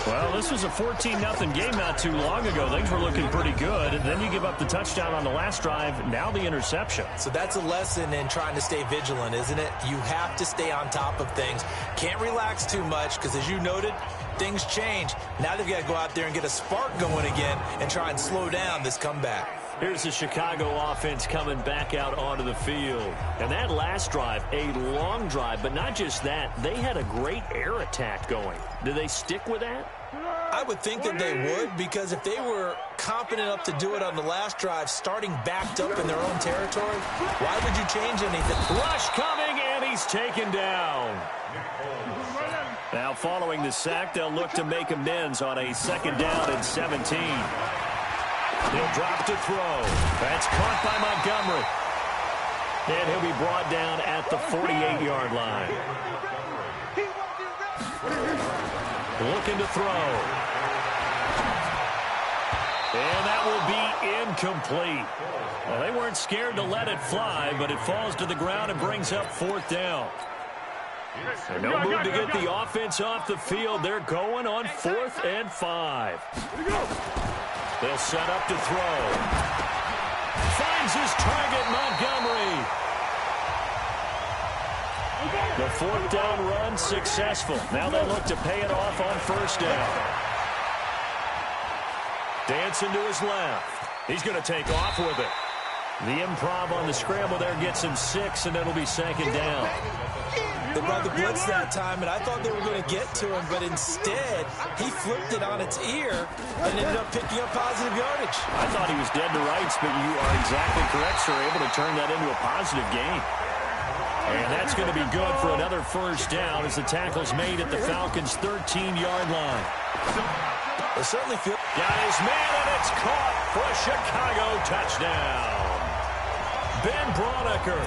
Well, this was a 14-0 game not too long ago. Things were looking pretty good. And then you give up the touchdown on the last drive. Now the interception. So that's a lesson in trying to stay vigilant, isn't it? You have to stay on top of things. Can't relax too much because, as you noted, things change. Now they've got to go out there and get a spark going again and try and slow down this comeback. Here's the Chicago offense coming back out onto the field. And that last drive, a long drive, but not just that. They had a great air attack going. Do they stick with that? I would think that they would, because if they were confident enough to do it on the last drive, starting backed up in their own territory, why would you change anything? Rush coming, and he's taken down. Now, following the sack, they'll look to make amends on a second down and 17. He'll drop to throw. That's caught by Montgomery. And he'll be brought down at the 48-yard line. Looking to throw. And that will be incomplete. Well, they weren't scared to let it fly, but it falls to the ground and brings up fourth down. And no move to get the offense off the field. They're going on 4th and 5. They'll set up to throw. Finds his target, Montgomery. The 4th down run successful. Now they look to pay it off on 1st down. Dancing to his left. He's going to take off with it. The improv on the scramble there gets him 6, and it'll be 2nd down. They brought the blitz that time, and I thought they were going to get to him, but instead, he flipped it on its ear and ended up picking up positive yardage. I thought he was dead to rights, but you are exactly correct, sir. Able to turn that into a positive gain. And that's going to be good for another 1st down as the tackle's made at the Falcons' 13-yard line. They certainly feel... Got his man, and it's caught for a Chicago touchdown. Ben Braunecker,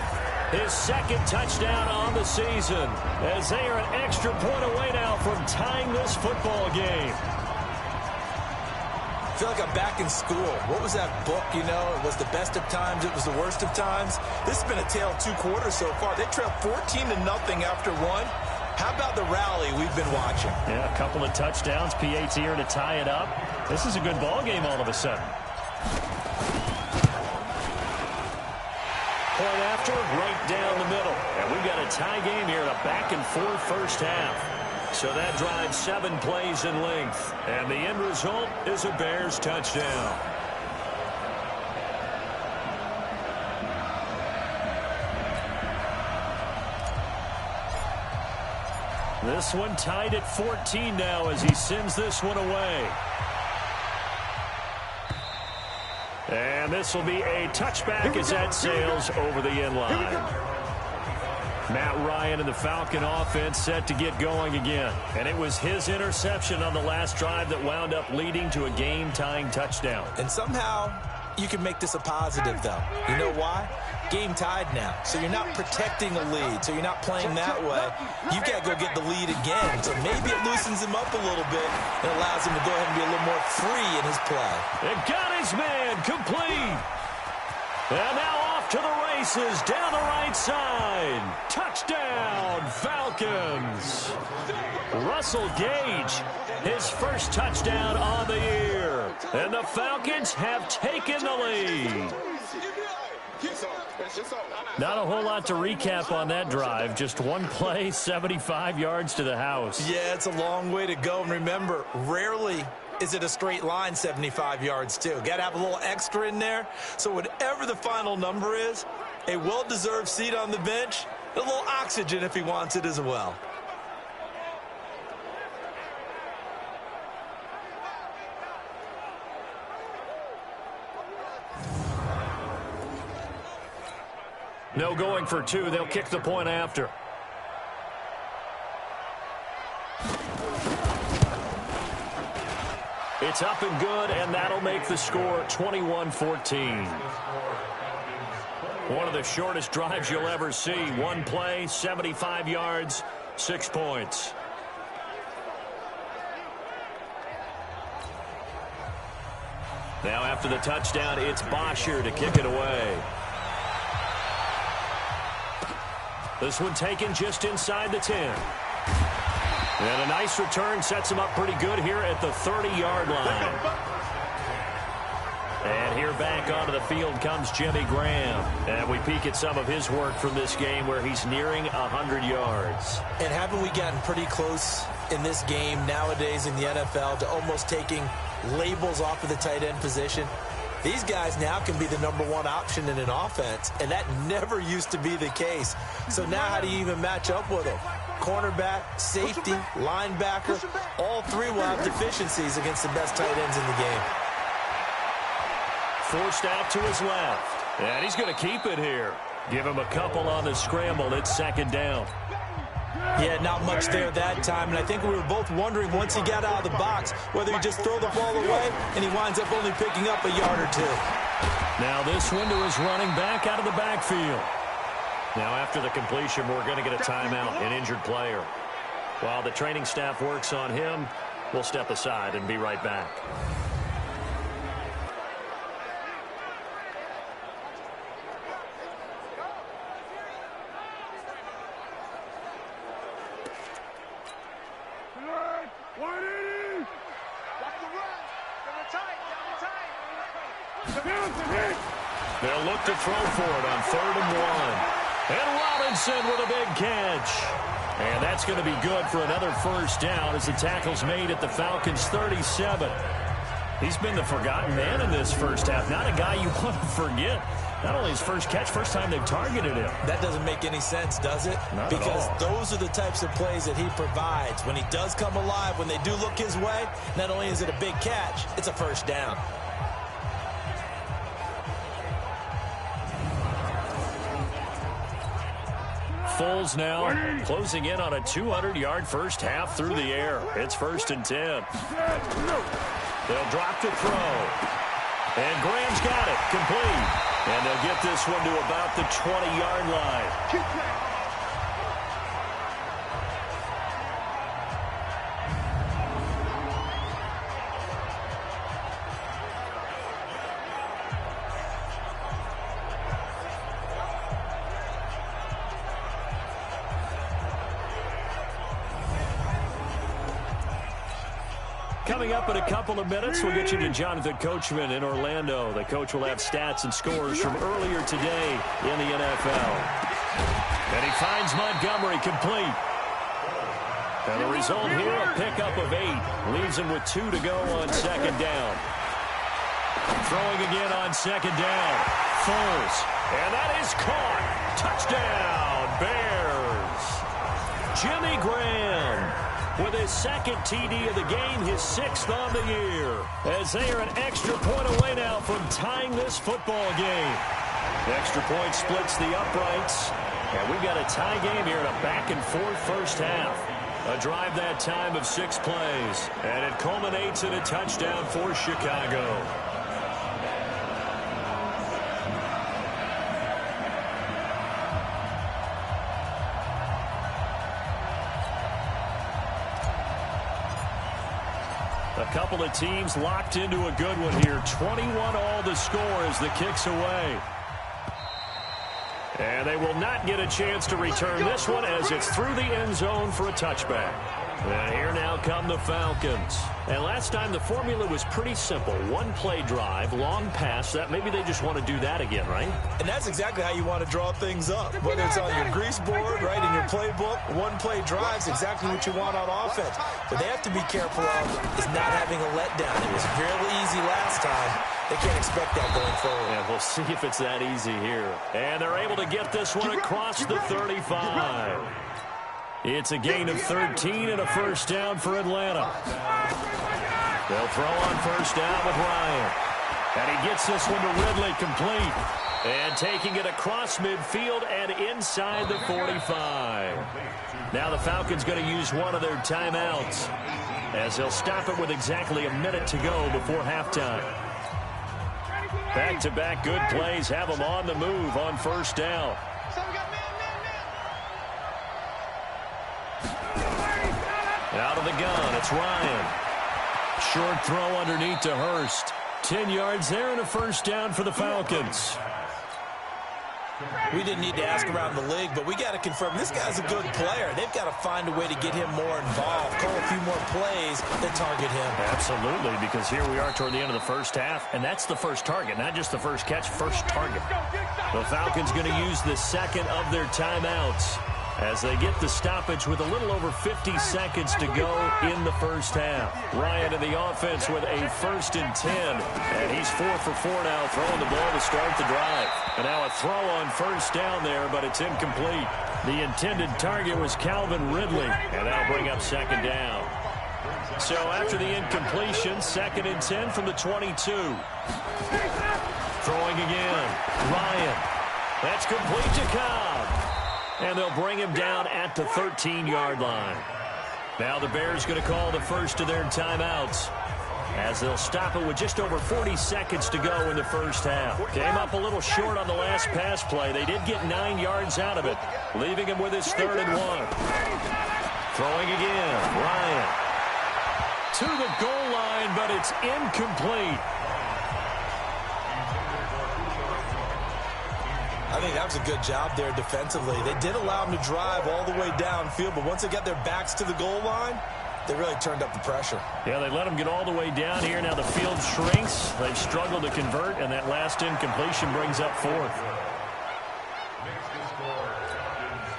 his 2nd touchdown on the season, as they are an extra point away now from tying this football game. I feel like I'm back in school. What was that book, you know? It was the best of times. It was the worst of times. This has been a tale of 2 quarters so far. They trailed 14-0 after 1. How about the rally we've been watching? Yeah, a couple of touchdowns. PAT here to tie it up. This is a good ball game all of a sudden. Point after, right down the middle. And we've got a tie game here, a back-and-forth first half. So that drives 7 plays in length. And the end result is a Bears touchdown. This one tied at 14 now as he sends this one away. And this will be a touchback as that sails over the end line. Matt Ryan and the Falcon offense set to get going again. And it was his interception on the last drive that wound up leading to a game-tying touchdown. And somehow you can make this a positive, though. You know why? Game tied now. So you're not protecting a lead. So you're not playing that way. You've got to go get the lead again. So maybe it loosens him up a little bit and allows him to go ahead and be a little more free in his play. It got his man complete. And now off to the races down the right side. Touchdown, Falcons. Russell Gage, his first touchdown on the year. And the Falcons have taken the lead. Not a whole lot to recap on that drive. Just one play, 75 yards to the house. Yeah, it's a long way to go. And remember, rarely is it a straight line 75 yards, too. Got to have a little extra in there. So whatever the final number is, a well-deserved seat on the bench, a little oxygen if he wants it as well. No going for 2. They'll kick the point after. It's up and good, and that'll make the score 21-14. One of the shortest drives you'll ever see. One play, 75 yards, 6 points. Now after the touchdown, it's Bosher to kick it away. This one taken just inside the 10. And a nice return sets him up pretty good here at the 30-yard line. And here back onto the field comes Jimmy Graham. And we peek at some of his work from this game where he's nearing 100 yards. And haven't we gotten pretty close in this game nowadays in the NFL to almost taking labels off of the tight end position? These guys now can be the #1 option in an offense, and that never used to be the case. So now how do you even match up with them? Cornerback, safety, linebacker, all three will have deficiencies against the best tight ends in the game. Forced out to his left. And he's going to keep it here. Give him a couple on the scramble. It's second down. Yeah, not much there that time, and I think we were both wondering once he got out of the box whether he'd just throw the ball away, and he winds up only picking up a yard or two. Now this window is running back out of the backfield. Now after the completion, we're going to get a timeout, an injured player. While the training staff works on him, we'll step aside and be right back. They'll look to throw for it on 3rd and 1. And Robinson with a big catch. And that's going to be good for another first down as the tackle's made at the Falcons' 37. He's been the forgotten man in this first half. Not a guy you want to forget. Not only his first catch, first time they've targeted him. That doesn't make any sense, does it? Not because at all. Those are the types of plays that he provides. When he does come alive, when they do look his way, not only is it a big catch, it's a first down. Foles now closing in on a 200-yard first half through the air. It's 1st and 10. They'll drop to throw. And Graham's got it. Complete. And they'll get this one to about the 20-yard line. Coming up in a couple of minutes, we'll get you to Jonathan Coachman in Orlando. The coach will have stats and scores from earlier today in the NFL. And he finds Montgomery complete. And the result here, a pickup of 8. Leaves him with 2 to go on second down. Throwing again on second down. Foles. And that is caught. Touchdown, Bears. Jimmy Graham with his second TD of the game, his 6th on the year. As they are an extra point away now from tying this football game. The extra point splits the uprights. And we've got a tie game here in a back-and-forth first half. A drive that time of 6 plays. And it culminates in a touchdown for Chicago. A couple of teams locked into a good one here. 21 all the score as the kick's away. And they will not get a chance to return this one as it's through the end zone for a touchback. And here now come the Falcons. And last time the formula was pretty simple. 1-play drive, long pass. That maybe they just want to do that again, right? And that's exactly how you want to draw things up. Whether it's on your grease board, right, in your playbook, 1-play drive is exactly what you want on offense. But they have to be careful of is not having a letdown. It was fairly easy last time. They can't expect that going forward. Yeah, we'll see if it's that easy here. And they're able to get this one across the 35. It's a gain of 13 and a first down for Atlanta. They'll throw on first down with Ryan. And he gets this one to Ridley complete. And taking it across midfield and inside the 45. Now the Falcons going to use one of their timeouts. as they'll stop it with exactly a minute to go before halftime. Back-to-back good plays have them on the move on first down. Out of the gun, it's Ryan. Short throw underneath to Hurst. 10 yards there and a first down for the Falcons. We didn't need to ask around the league, but we got to confirm this guy's a good player. They've got to find a way to get him more involved, call a few more plays that target him. Absolutely, because here we are toward the end of the first half, and that's the first target, not just the first catch, first target. The Falcons going to use the second of their timeouts as they get the stoppage with a little over 50 seconds to go in the first half. Ryan in the offense with a 1st and 10, and he's 4 for 4 now, throwing the ball to start the drive. And now a throw on first down there, but it's incomplete. The intended target was Calvin Ridley, and that'll bring up second down. So after the incompletion, 2nd and 10 from the 22. Throwing again, Ryan. That's complete to Cobb. And they'll bring him down at the 13-yard line. Now the Bears going to call the first of their timeouts as they'll stop it with just over 40 seconds to go in the first half. Came up a little short on the last pass play. They did get 9 yards out of it, leaving him with his 3rd and 1. Throwing again, Ryan. To the goal line, but it's incomplete. I think that was a good job there defensively. They did allow them to drive all the way downfield, but once they got their backs to the goal line, they really turned up the pressure. Yeah, they let them get all the way down here. Now the field shrinks. They've struggled to convert, and that last incompletion brings up 4th.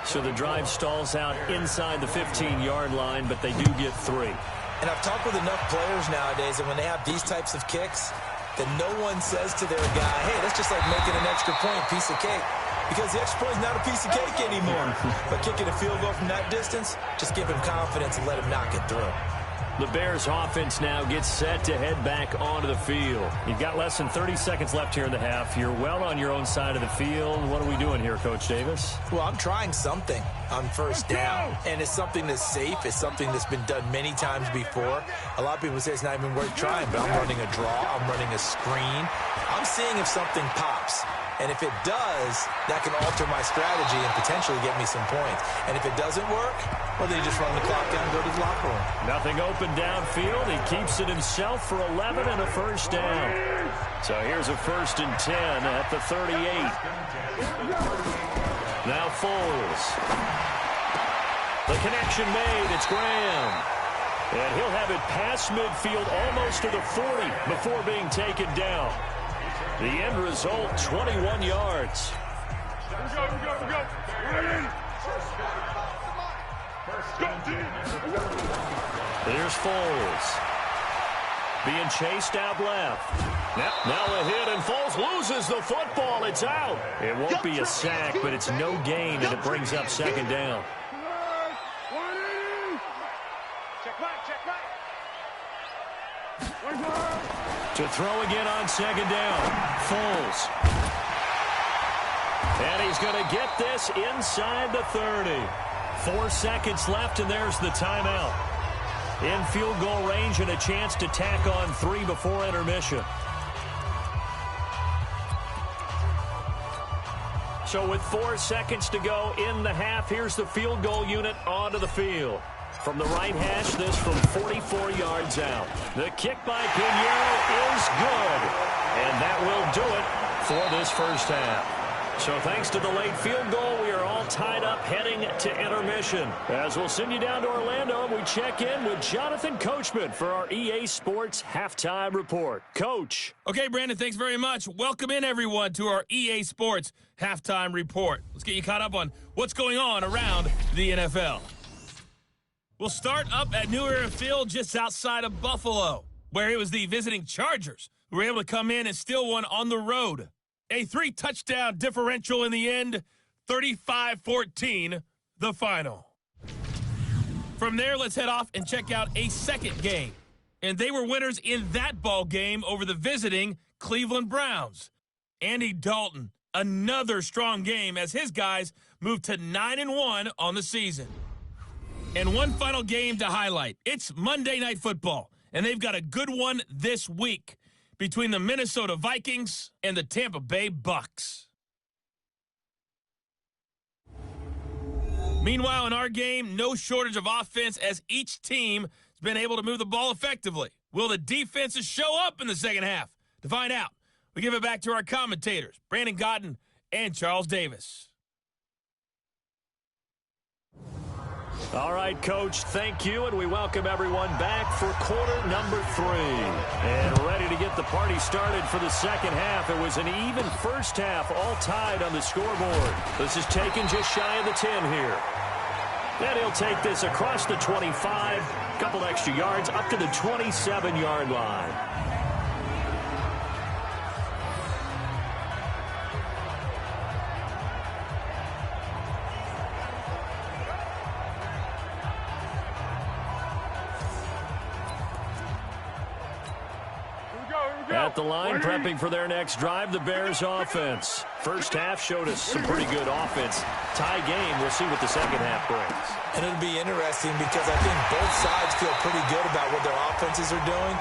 So the drive stalls out inside the 15-yard line, but they do get 3. And I've talked with enough players nowadays, and when they have these types of kicks, that no one says to their guy, hey, that's just like making an extra point, piece of cake. Because the extra point is not a piece of cake anymore. But kicking a field goal from that distance, just give him confidence and let him knock it through. The Bears offense now gets set to head back onto the field. You've got less than 30 seconds left here in the half. You're well on your own side of the field. What are we doing here, Coach Davis? Well, I'm trying something on first down. And it's something that's safe. It's something that's been done many times before. A lot of people say it's not even worth trying, but I'm running a draw. I'm running a screen. I'm seeing if something pops. And if it does, that can alter my strategy and potentially get me some points. And if it doesn't work, well, then you just run the clock down and go to the locker room. Nothing open downfield. He keeps it himself for 11 and a first down. So here's a 1st and 10 at the 38. Now Foles. The connection made. It's Graham. And he'll have it past midfield almost to the 40 before being taken down. The end result, 21 yards. Here's Foles. Being chased out left. Now a hit, and Foles loses the football. It's out. It won't be a sack, but it's no gain, and it brings up second down. To throw again on second down. Foles. And he's going to get this inside the 30. 4 seconds left, and there's the timeout. In field goal range and a chance to tack on 3 before intermission. So with 4 seconds to go in the half, here's the field goal unit onto the field. From the right hash, this from 44 yards out. The kick by Pinheiro is good. And that will do it for this first half. So thanks to the late field goal, we are all tied up heading to intermission. As we'll send you down to Orlando, we check in with Jonathan Coachman for our EA Sports Halftime Report. Coach. Okay, Brandon, thanks very much. Welcome in, everyone, to our EA Sports Halftime Report. Let's get you caught up on what's going on around the NFL. We'll start up at New Era Field just outside of Buffalo, where it was the visiting Chargers who were able to come in and steal one on the road. A 3-touchdown differential in the end, 35-14, the final. From there, let's head off and check out a second game. And they were winners in that ball game over the visiting Cleveland Browns. Andy Dalton, another strong game as his guys moved to 9-1 on the season. And one final game to highlight. It's Monday Night Football, and they've got a good one this week between the Minnesota Vikings and the Tampa Bay Bucks. Meanwhile, in our game, no shortage of offense as each team has been able to move the ball effectively. Will the defenses show up in the second half? To find out, we give it back to our commentators, Brandon Cotton and Charles Davis. All right, Coach, thank you, and we welcome everyone back for quarter number 3. And ready to get the party started for the second half. It was an even first half, all tied on the scoreboard. This is taken just shy of the 10 here. And he'll take this across the 25, couple extra yards, up to the 27-yard line. At the line, prepping for their next drive, the Bears offense. First half showed us some pretty good offense. Tie game, we'll see what the second half brings. And it'll be interesting because I think both sides feel pretty good about what their offenses are doing.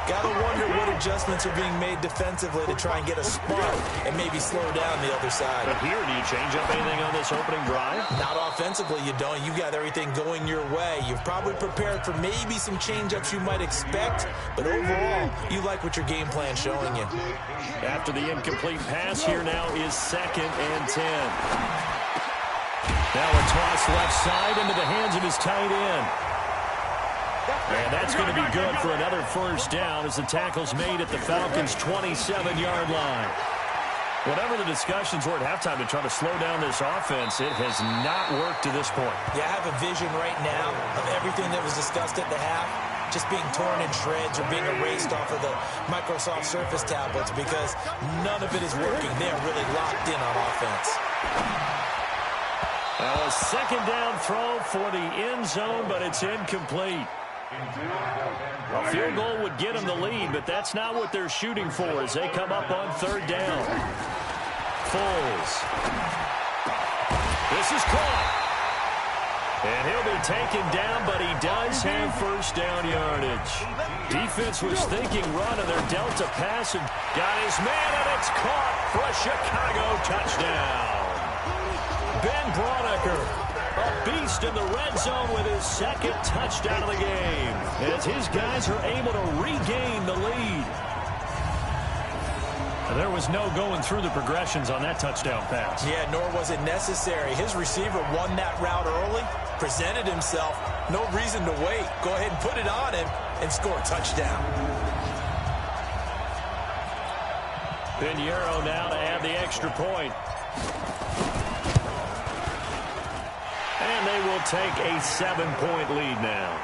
Gotta wonder what adjustments are being made defensively to try and get a spark and maybe slow down the other side. But here, do you change up anything on this opening drive? Not offensively, you don't. You got everything going your way. You've probably prepared for maybe some change-ups you might expect, but overall, you like what your game plan's showing you. After the incomplete pass, here now is 2nd and 10. Now a toss left side into the hands of his tight end. And that's going to be good for another first down as the tackle's made at the Falcons' 27-yard line. Whatever the discussions were at halftime to try to slow down this offense, it has not worked to this point. Yeah, I have a vision right now of everything that was discussed at the half just being torn in shreds or being erased off of the Microsoft Surface tablets because none of it is working. They're really locked in on offense. Now a second down throw for the end zone, but it's incomplete. A field goal would get them the lead, but that's not what they're shooting for as they come up on 3rd down. Foles. This is caught. And he'll be taken down, but he does have first down yardage. Defense was thinking run, and they're dealt a pass and got his man, and it's caught for a Chicago touchdown. Ben Braunecker, a beast in the red zone with his 2nd touchdown of the game, as his guys are able to regain the lead. There was no going through the progressions on that touchdown pass. Yeah, nor was it necessary. His receiver won that route early, presented himself, no reason to wait. Go ahead and put it on him and score a touchdown. Pinheiro now to add the extra point. And they will take a 7-point lead now.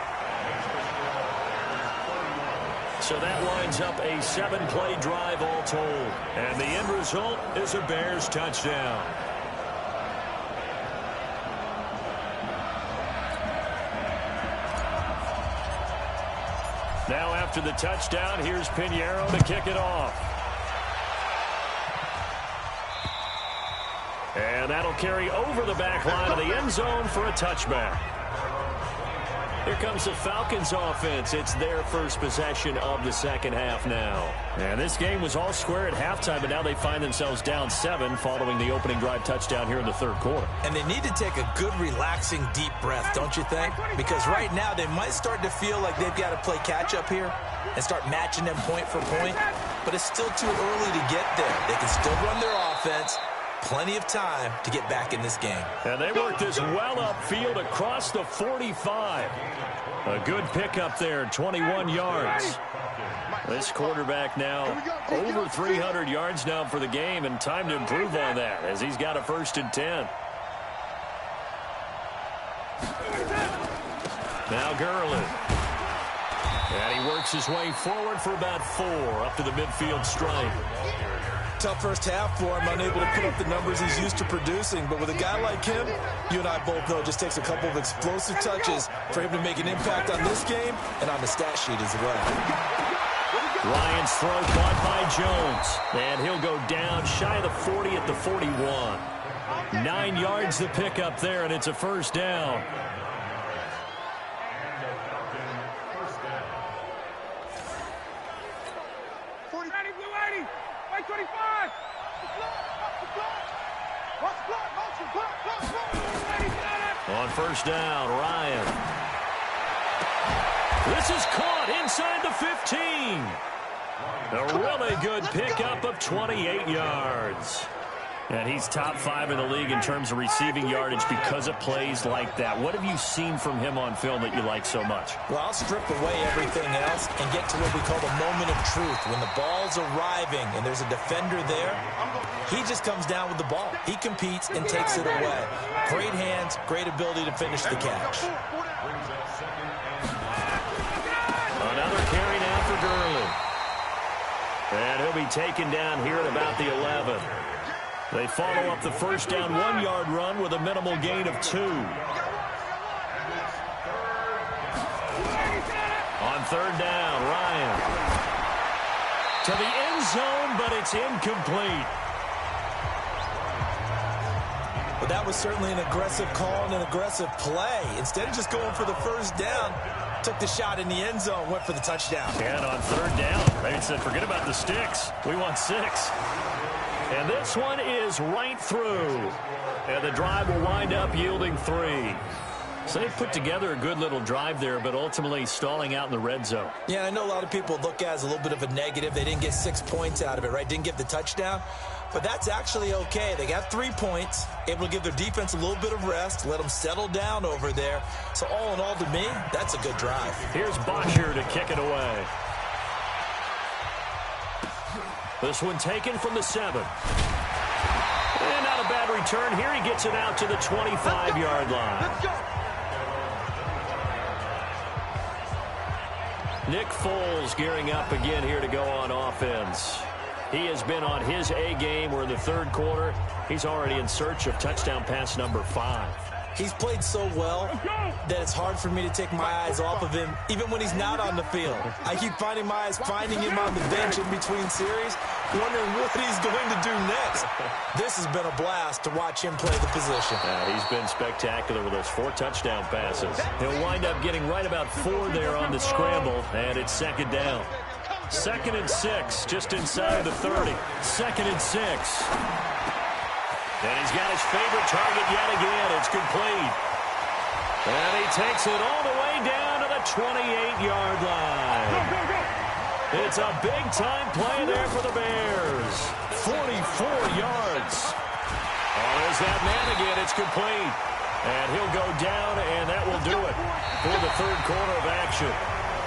So that lines up a 7-play drive all told. And the end result is a Bears touchdown. Now after the touchdown, here's Pinheiro to kick it off. And that'll carry over the back line of the end zone for a touchback. Here comes the Falcons offense. It's their first possession of the second half now. And this game was all square at halftime, but now they find themselves down 7 following the opening drive touchdown here in the 3rd quarter. And they need to take a good, relaxing, deep breath, don't you think? Because right now they might start to feel like they've got to play catch-up here and start matching them point for point. But it's still too early to get there. They can still run their offense. Plenty of time to get back in this game. And they work this well upfield across the 45. A good pickup there, 21 yards. This quarterback now over 300 yards now for the game, and time to improve on that as he's got a 1st and 10. Now Gurley. And he works his way forward for about 4 up to the midfield stripe. Tough first half for him, unable to put up the numbers he's used to producing. But with a guy like him, you and I both know it just takes a couple of explosive touches for him to make an impact on this game and on the stat sheet as well. Ryan's throw caught by Jones. And he'll go down shy of the 40 at the 41. 9 yards to pick up there, and it's a first down. On first down, Ryan. This is caught inside the 15. A really good pickup of 28 yards. And he's top 5 in the league in terms of receiving yardage because of plays like that. What have you seen from him on film that you like so much? Well, I'll strip away everything else and get to what we call the moment of truth. When the ball's arriving and there's a defender there, he just comes down with the ball. He competes and takes it away. Great hands, great ability to finish the catch. Another carry now for Gurley. And he'll be taken down here at about the 11. They follow up the first down 1-yard run with a minimal gain of 2. On third down, Ryan. To the end zone, but it's incomplete. Well, that was certainly an aggressive call and an aggressive play. Instead of just going for the first down, took the shot in the end zone, went for the touchdown. And on third down, they said, forget about the sticks. We want 6. And this one is right through. And the drive will wind up yielding 3. So they put together a good little drive there, but ultimately stalling out in the red zone. Yeah, I know a lot of people look at it as a little bit of a negative. They didn't get 6 points out of it, right? Didn't get the touchdown. But that's actually okay. They got 3 points, able to give their defense a little bit of rest, let them settle down over there. So all in all, to me, that's a good drive. Here's Bosher to kick it away. This one taken from the 7. And not a bad return here. He gets it out to the 25-yard line. Nick Foles gearing up again here to go on offense. He has been on his A game. We're in the third quarter. He's already in search of touchdown pass number 5. He's played so well that it's hard for me to take my eyes off of him, even when he's not on the field. I keep finding my eyes finding him on the bench in between series, wondering what he's going to do next. This has been a blast to watch him play the position. He's been spectacular with those 4 touchdown passes. He'll wind up getting right about 4 there on the scramble, and it's second down. 2nd and 6, just inside the 30. 2nd and 6. And he's got his favorite target yet again. It's complete. And he takes it all the way down to the 28-yard line. It's a big-time play there for the Bears. 44 yards. Oh, there's that man again. It's complete. And he'll go down, and that will do it for the third quarter of action.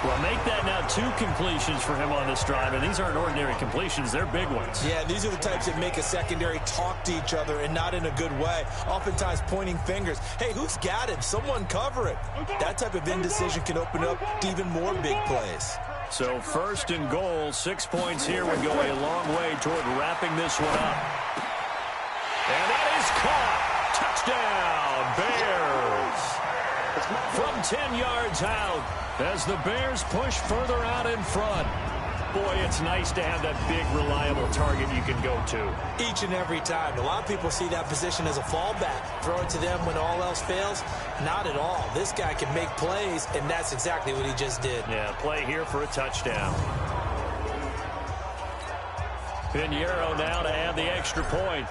Well, make that now 2 completions for him on this drive, and these aren't ordinary completions. They're big ones. Yeah, these are the types that make a secondary talk to each other and not in a good way, oftentimes pointing fingers. Hey, who's got it? Someone cover it. That type of indecision can open up to even more big plays. So 1st and goal, 6 points here would go a long way toward wrapping this one up. And that is caught. Touchdown, Bears. From 10 yards out as the Bears push further out in front. Boy, it's nice to have that big, reliable target you can go to. Each and every time. A lot of people see that position as a fallback. Throw it to them when all else fails. Not at all. This guy can make plays, and that's exactly what he just did. Yeah, play here for a touchdown. Pinheiro now to add the extra point.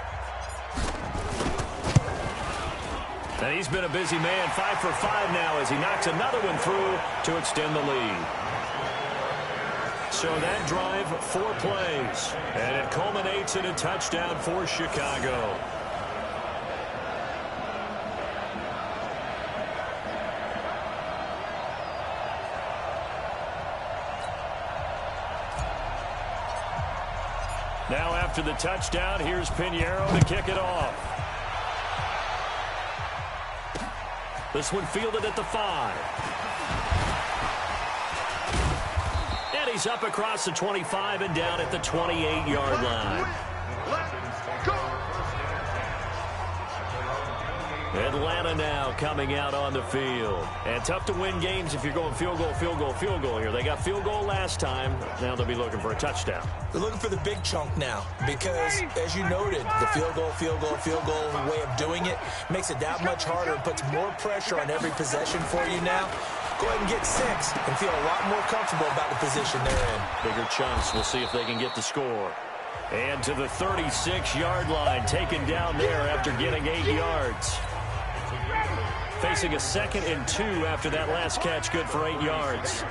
And he's been a busy man, 5 for 5 now as he knocks another one through to extend the lead. So that drive, 4 plays, and it culminates in a touchdown for Chicago. Now after the touchdown, here's Pinheiro to kick it off. This one fielded at the 5. And he's up across the 25 and down at the 28-yard line. Atlanta now coming out on the field. And tough to win games if you're going field goal, field goal, field goal here. They got field goal last time. Now they'll be looking for a touchdown. They're looking for the big chunk now because, as you noted, the field goal way of doing it makes it that much harder and puts more pressure on every possession for you now. Go ahead and get 6 and feel a lot more comfortable about the position they're in. Bigger chunks. We'll see if they can get the score. And to the 36-yard line, taken down there after getting 8 yards. facing a 2nd and 2 after that last catch, good for 8 yards.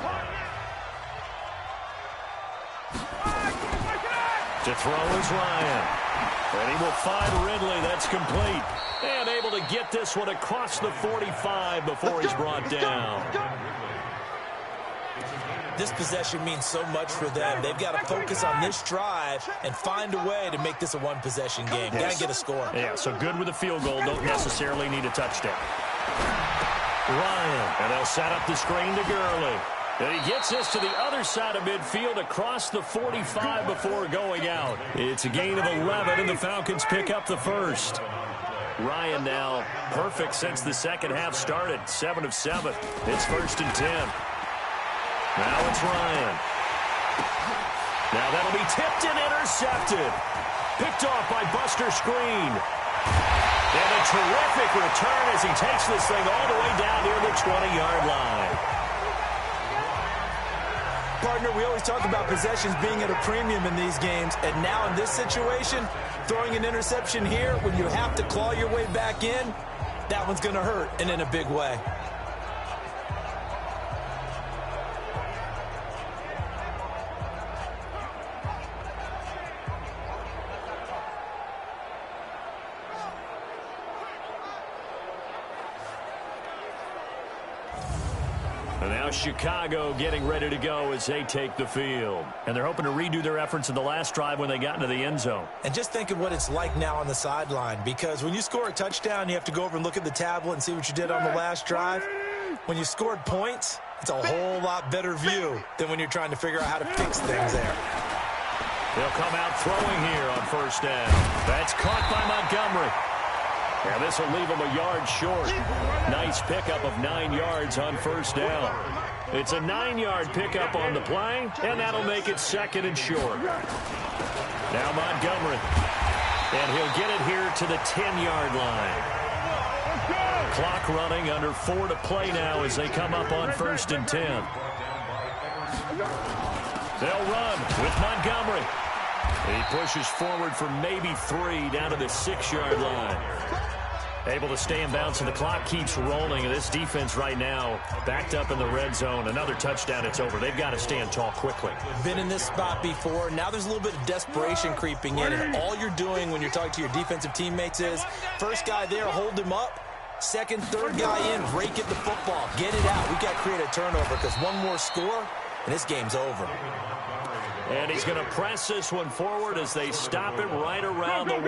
To throw is Ryan. And he will find Ridley. That's complete. And able to get this one across the 45 before he's brought down. This possession means so much for them. They've got to focus on this drive and find a way to make this a one-possession game. Got to get a score. Yeah, so good with a field goal. Don't necessarily need a touchdown. Ryan. And they'll set up the screen to Gurley. And he gets this to the other side of midfield across the 45 before going out. It's a gain of 11, and the Falcons pick up the first. Ryan now perfect since the second half started. 7 of 7. It's 1st and 10. Now it's Ryan. Now that'll be tipped and intercepted. Picked off by Buster Screen. And a terrific return as he takes this thing all the way down near the 20-yard line. Partner, we always talk about possessions being at a premium in these games, and now in this situation, throwing an interception here when you have to claw your way back in, that one's going to hurt, and in a big way. And now Chicago getting ready to go as they take the field. And they're hoping to redo their efforts in the last drive when they got into the end zone. And just think of what it's like now on the sideline, because when you score a touchdown, you have to go over and look at the tablet and see what you did on the last drive. When you scored points, it's a whole lot better view than when you're trying to figure out how to fix things there. They'll come out throwing here on 1st down. That's caught by Montgomery. And this will leave him a yard short. Nice pickup of 9 yards on 1st down. It's a 9-yard pickup on the play, and that'll make it 2nd and short. Now Montgomery. And he'll get it here to the 10-yard line. Clock running, under 4 to play now as they come up on 1st and 10. They'll run with Montgomery. He pushes forward for maybe 3 down to the 6-yard line. Able to stay in bounds, and the clock keeps rolling. And this defense right now backed up in the red zone. Another touchdown, it's over. They've got to stand tall quickly. Been in this spot before. Now there's a little bit of desperation creeping in. And all you're doing when you're talking to your defensive teammates is, first guy there, hold him up. Second, third guy in, rake at the football. Get it out. We've got to create a turnover because one more score, and this game's over. And he's going to press this one forward as they stop it right around the 1.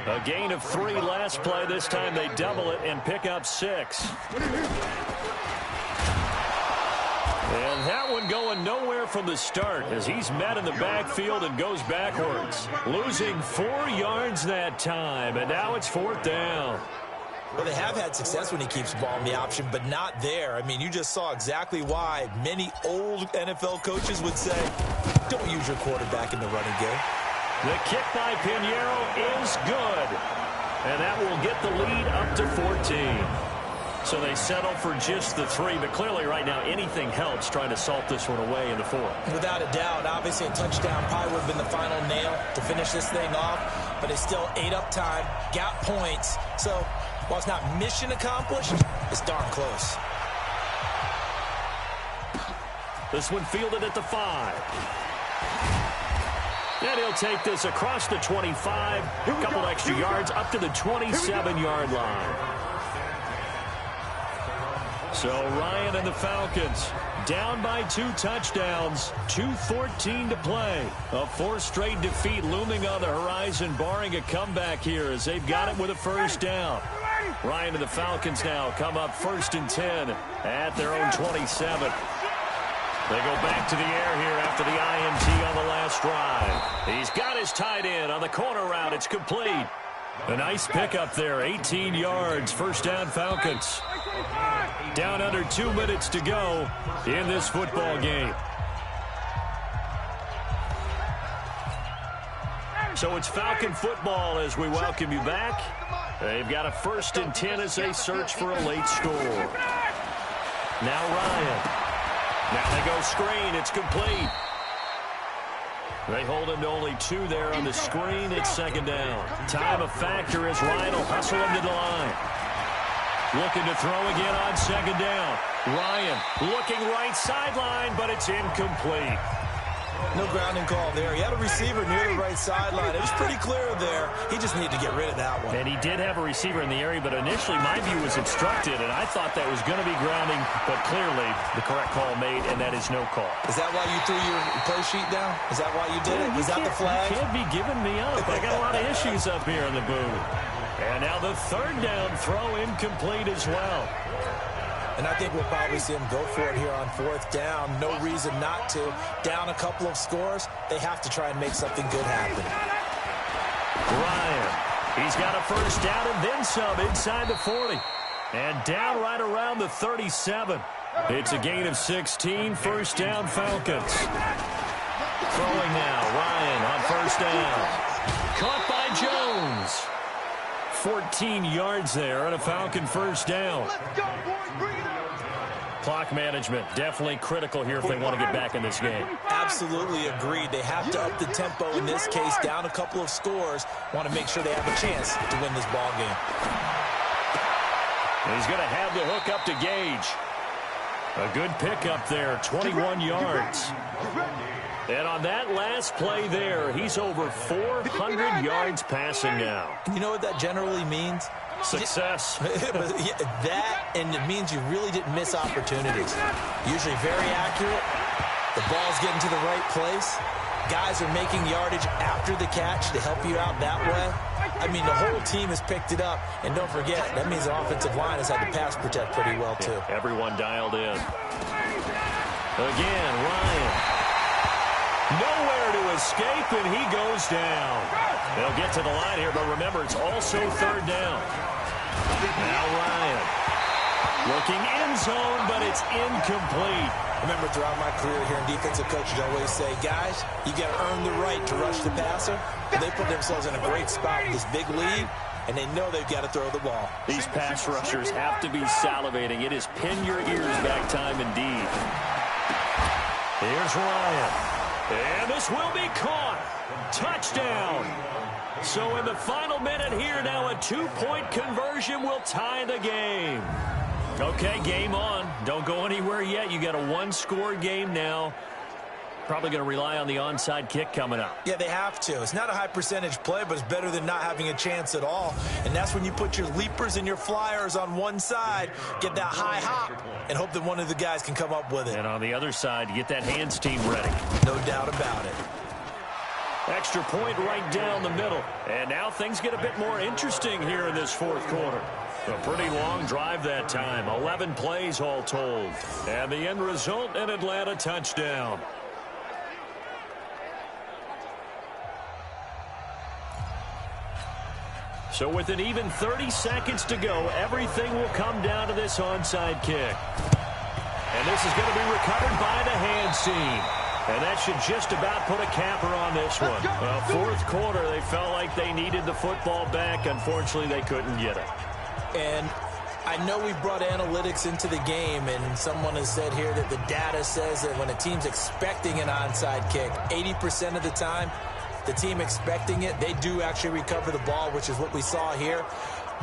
A gain of 3 last play. This time they double it and pick up 6. And that one going nowhere from the start as he's met in the backfield and goes backwards. Losing 4 yards that time, and now it's 4th down. Well, they have had success when he keeps the ball in the option, but not there. I mean, you just saw exactly why many old NFL coaches would say, don't use your quarterback in the running game. The kick by Pinheiro is good. And that will get the lead up to 14. So they settle for just the 3, but clearly right now anything helps trying to salt this one away in the 4th. Without a doubt, obviously a touchdown probably would have been the final nail to finish this thing off, but it's still ate up time, got points. So while it's not mission accomplished, it's darn close. This one fielded at the 5. And he'll take this across the 25, a couple extra yards up to the 27-yard line. So Ryan and the Falcons down by 2 touchdowns, 2:14 to play. A 4th straight defeat looming on the horizon, barring a comeback here as they've got it with a 1st down. Ryan and the Falcons now come up 1st and 10 at their own 27. They go back to the air here after the INT on the last drive. He's got his tight end on the corner route. It's complete. A nice pickup there, 18 yards, 1st down Falcons. Down under 2 minutes to go in this football game. So it's Falcon football as we welcome you back. They've got a 1st and 10 as they search for a late score. Now Ryan. Now they go screen. It's complete. They hold him to only 2 there on the screen. It's 2nd down. Time a factor as Ryan will hustle him to the line. Looking to throw again on second down. Ryan looking right sideline, but it's incomplete. No grounding call there. He had a receiver near the right sideline. It was pretty clear there. He just needed to get rid of that one. And he did have a receiver in the area, but initially my view was obstructed, and I thought that was going to be grounding, but clearly the correct call made, and that is no call. Is that why you threw your play sheet down? Is that why you did it? Was that the flag? You can't be giving me up. I got a lot of issues up here in the booth. And now the third down throw incomplete as well. And I think we'll probably see him go for it here on fourth down. No reason not to. Down a couple of scores, they have to try and make something good happen. Ryan, he's got a first down and then some inside the 40. And down right around the 37. It's a gain of 16, first down Falcons. Throwing now, Ryan on first down. Caught by Jones. 14 yards there and a Falcon first down. Let's go, boys. Bring it up. Clock management definitely critical here if they want to get back in this game. Absolutely agreed. They have to up the tempo in this case, down a couple of scores. Want to make sure they have a chance to win this ball game. He's going to have the hook up to Gage. A good pickup there, 21 yards. And on that last play there, he's over 400 yards passing now. You know what that generally means? Success. That, and it means you really didn't miss opportunities. Usually very accurate. The ball's getting to the right place. Guys are making yardage after the catch to help you out that way. I mean, the whole team has picked it up. And don't forget, that means the offensive line has had to pass protect pretty well, too. Yeah, everyone dialed in. Again, Ryan. Nowhere to escape, and he goes down. They'll get to the line here, but remember, it's also third down. Now Ryan. Looking end zone, but it's incomplete. Remember, throughout my career here in defensive coaches, I always say, guys, you got to earn the right to rush the passer. And they put themselves in a great spot with this big lead, and they know they've got to throw the ball. These pass rushers have to be salivating. It is pin your ears back time indeed. Here's Ryan. And this will be caught. Touchdown. So in the final minute here now, a 2-point conversion will tie the game. Okay, game on. Don't go anywhere yet. You got a one-score game now. Probably going to rely on the onside kick coming up. Yeah, they have to. It's not a high percentage play, but it's better than not having a chance at all. And that's when you put your leapers and your flyers on one side, get that high hop, and hope that one of the guys can come up with it. And on the other side, you get that hands team ready. No doubt about it. Extra point right down the middle. And now things get a bit more interesting here in this fourth quarter. A pretty long drive that time. 11 plays all told. And the end result, an Atlanta touchdown. So with an even 30 seconds to go, everything will come down to this onside kick. And this is going to be recovered by the hands team. And that should just about put a capper on this one. Well, fourth quarter, they felt like they needed the football back. Unfortunately, they couldn't get it. And I know we brought analytics into the game, and someone has said here that the data says that when a team's expecting an onside kick, 80% of the time, the team expecting it, they do actually recover the ball, which is what we saw here.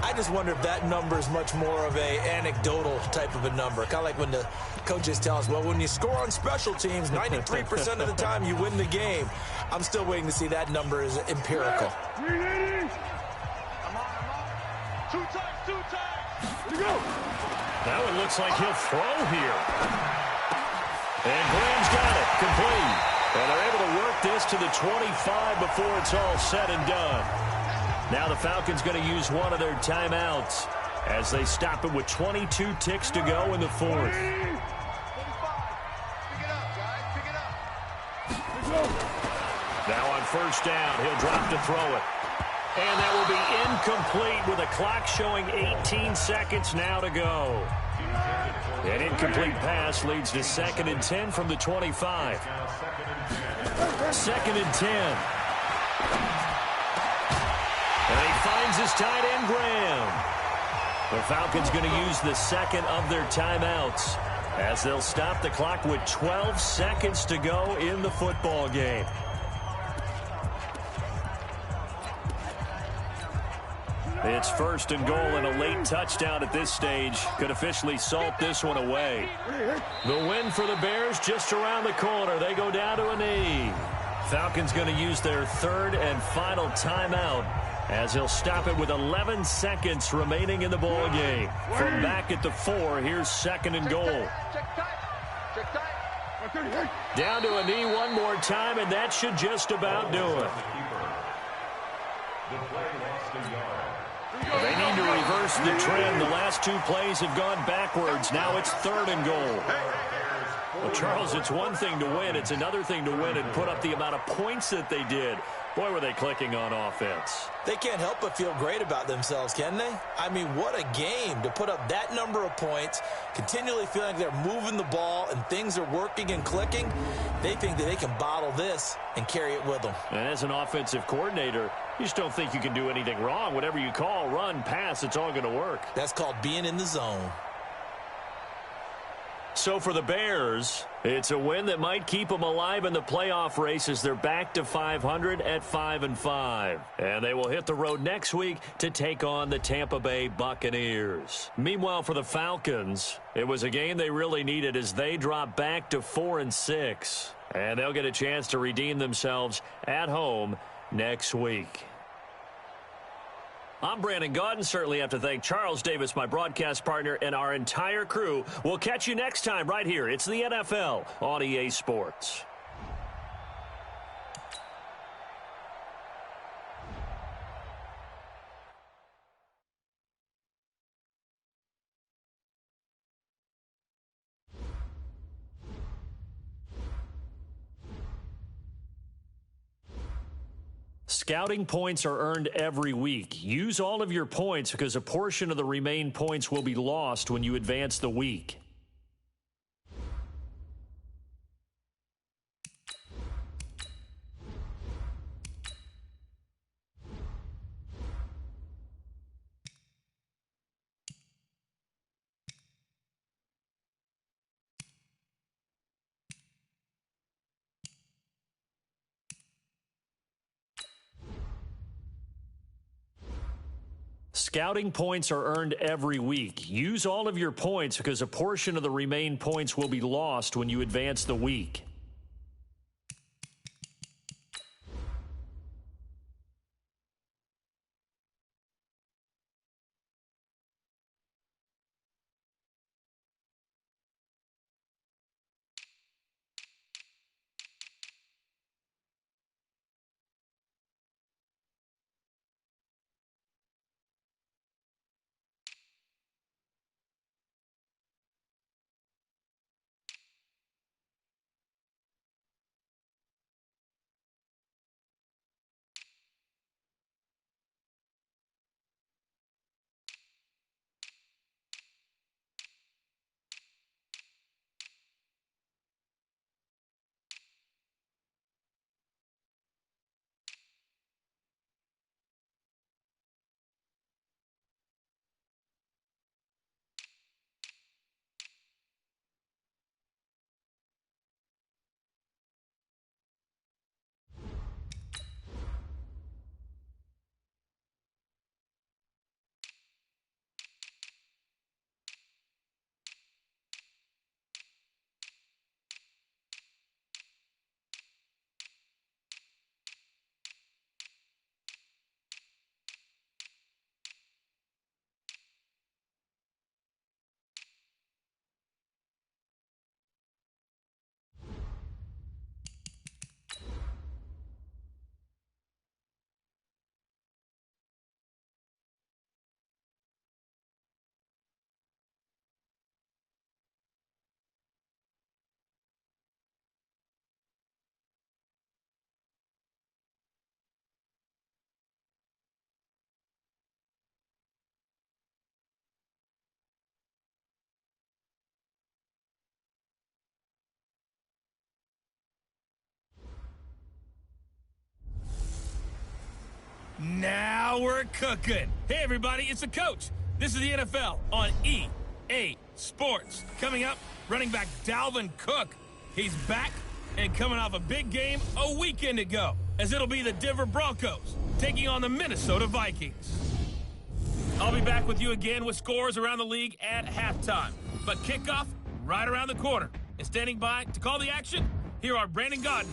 I just wonder if that number is much more of a anecdotal type of a number. Kind of like when the coaches tell us, well, when you score on special teams, 93% of the time you win the game. I'm still waiting to see that number is empirical. 380. Come on. 2 times, 2 times. Here we go. Now it looks like he'll throw here. And Graham's got it. Complete. And they're able to work this to the 25 before it's all said and done. Now the Falcons going to use one of their timeouts as they stop it with 22 ticks to go in the fourth. 45. Pick it up, guys. Pick it up. Let's go. Now on first down, he'll drop to throw it. And that will be incomplete with a clock showing 18 seconds now to go. An incomplete pass leads to 2nd and 10 from the 25. 2nd and 10. And he finds his tight end, Graham. The Falcons going to use the second of their timeouts as they'll stop the clock with 12 seconds to go in the football game. It's first and goal, and a late touchdown at this stage could officially salt this one away. The win for the Bears just around the corner. They go down to a knee. Falcons going to use their third and final timeout as he'll stop it with 11 seconds remaining in the ball game. From back at the 4, here's second and goal. Down to a knee one more time, and that should just about do it. They need to reverse the trend. The last 2 plays have gone backwards. Now it's third and goal. Well, Charles, it's one thing to win. It's another thing to win and put up the amount of points that they did. Boy, were they clicking on offense. They can't help but feel great about themselves, can they? I mean, what a game to put up that number of points, continually feeling like they're moving the ball and things are working and clicking. They think that they can bottle this and carry it with them. And as an offensive coordinator, you just don't think you can do anything wrong. Whatever you call, run, pass, it's all going to work. That's called being in the zone. So for the Bears, it's a win that might keep them alive in the playoff race as they're back to 500 at 5-5. And they will hit the road next week to take on the Tampa Bay Buccaneers. Meanwhile, for the Falcons, it was a game they really needed as they drop back to 4-6. And they'll get a chance to redeem themselves at home next week. I'm Brandon Gaudin. Certainly have to thank Charles Davis, my broadcast partner, and our entire crew. We'll catch you next time right here. It's the NFL on EA Sports. Scouting points are earned every week. Use all of your points because a portion of the remaining points will be lost when you advance the week. Scouting points are earned every week. Use all of your points because a portion of the remaining points will be lost when you advance the week. Now we're cooking. Hey, everybody, it's the coach. This is the NFL on EA Sports. Coming up, running back Dalvin Cook. He's back and coming off a big game a weekend ago, as it'll be the Denver Broncos taking on the Minnesota Vikings. I'll be back with you again with scores around the league at halftime. But kickoff right around the corner. And standing by to call the action, here are Brandon Gaudin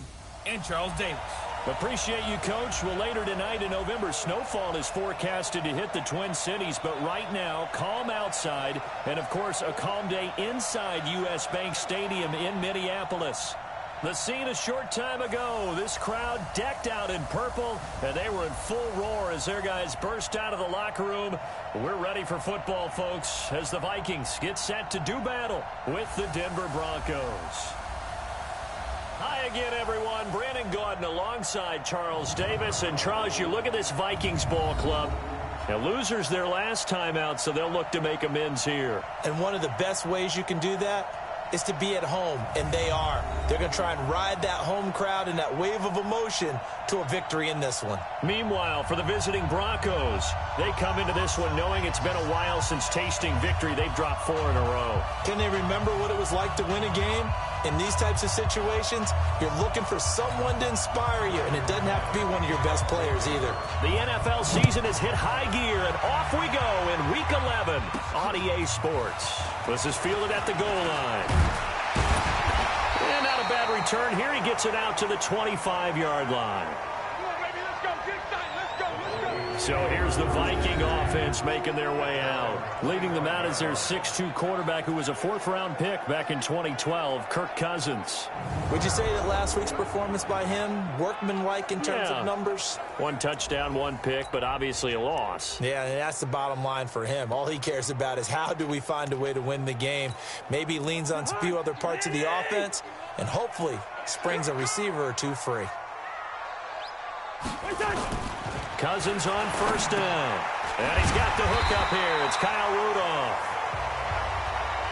and Charles Davis. Appreciate you, Coach. Well, later tonight in November, snowfall is forecasted to hit the Twin Cities, but right now, calm outside, and of course, a calm day inside U.S. Bank Stadium in Minneapolis. The scene a short time ago, this crowd decked out in purple, and they were in full roar as their guys burst out of the locker room. We're ready for football, folks, as the Vikings get set to do battle with the Denver Broncos. Hi again, everyone. Brandon Gaudin alongside Charles Davis. And, Charles, you look at this Vikings ball club. Now, losers their last time out, so they'll look to make amends here. And one of the best ways you can do that is to be at home, and they are. They're going to try and ride that home crowd and that wave of emotion to a victory in this one. Meanwhile, for the visiting Broncos, they come into this one knowing it's been a while since tasting victory. They've dropped 4 in a row. Can they remember what it was like to win a game? In these types of situations, you're looking for someone to inspire you, and it doesn't have to be one of your best players either. The NFL season has hit high gear, and off we go in Week 11 on EA Sports. This is fielded at the goal line. And not a bad return here. He gets it out to the 25-yard line. So here's the Viking offense making their way out. Leading them out is their 6'2 quarterback who was a 4th-round pick back in 2012, Kirk Cousins. Would you say that last week's performance by him, workmanlike in terms of numbers? 1 touchdown, 1 pick, but obviously a loss. Yeah, and that's the bottom line for him. All he cares about is how do we find a way to win the game. Maybe leans on a few other parts of the offense, and hopefully springs a receiver or two free. Cousins on 1st down. And he's got the hook up here. It's Kyle Rudolph.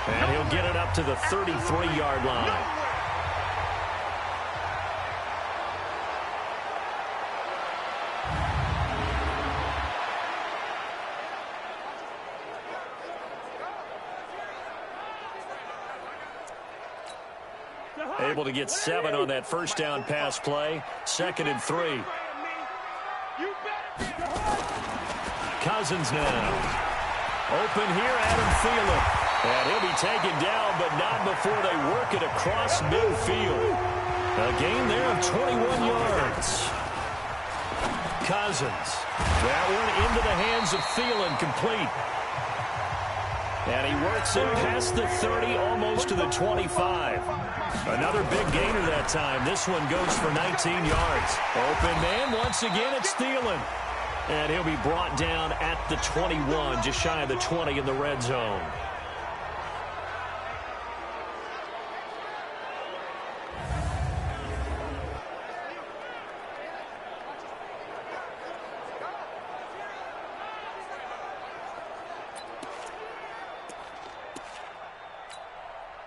And he'll get it up to the 33-yard line. Able to get 7 on that 1st down pass play. 2nd and 3. Cousins now. Open here, Adam Thielen. And he'll be taken down, but not before they work it across midfield. A gain there of 21 yards. Cousins. That one into the hands of Thielen, complete. And he works it past the 30, almost to the 25. Another big gainer that time. This one goes for 19 yards. Open man, once again, it's Thielen. And he'll be brought down at the 21, just shy of the 20 in the red zone.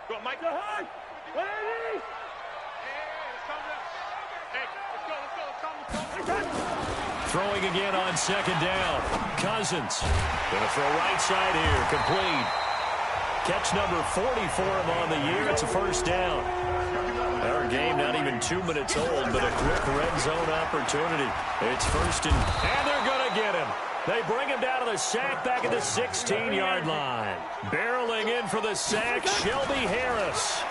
Go, Mike. Go high. Ready? Throwing again on 2nd down. Cousins going to throw right side here. Complete. Catch number 40 for him on the year. It's a 1st down. Our game not even 2 minutes old, but a quick red zone opportunity. It's 1st and they're going to get him. They bring him down to the sack back at the 16-yard line. Barreling in for the sack, Shelby Harris.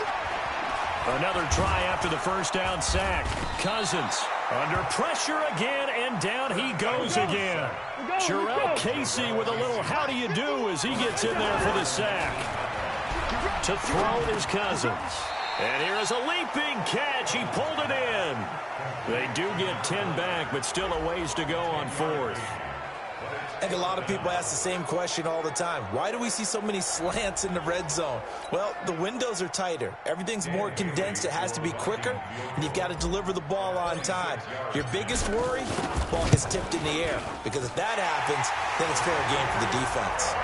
Another try after the 1st down sack. Cousins under pressure again, and down he goes again. Jarrell Casey with a little how do you do as he gets in there for the sack. To throw it is Cousins. And here is a leaping catch. He pulled it in. They do get 10 back, but still a ways to go on 4th. I think a lot of people ask the same question all the time. Why do we see so many slants in the red zone? Well, the windows are tighter. Everything's more condensed. It has to be quicker, and you've got to deliver the ball on time. Your biggest worry, ball gets tipped in the air, because if that happens, then it's fair game for the defense.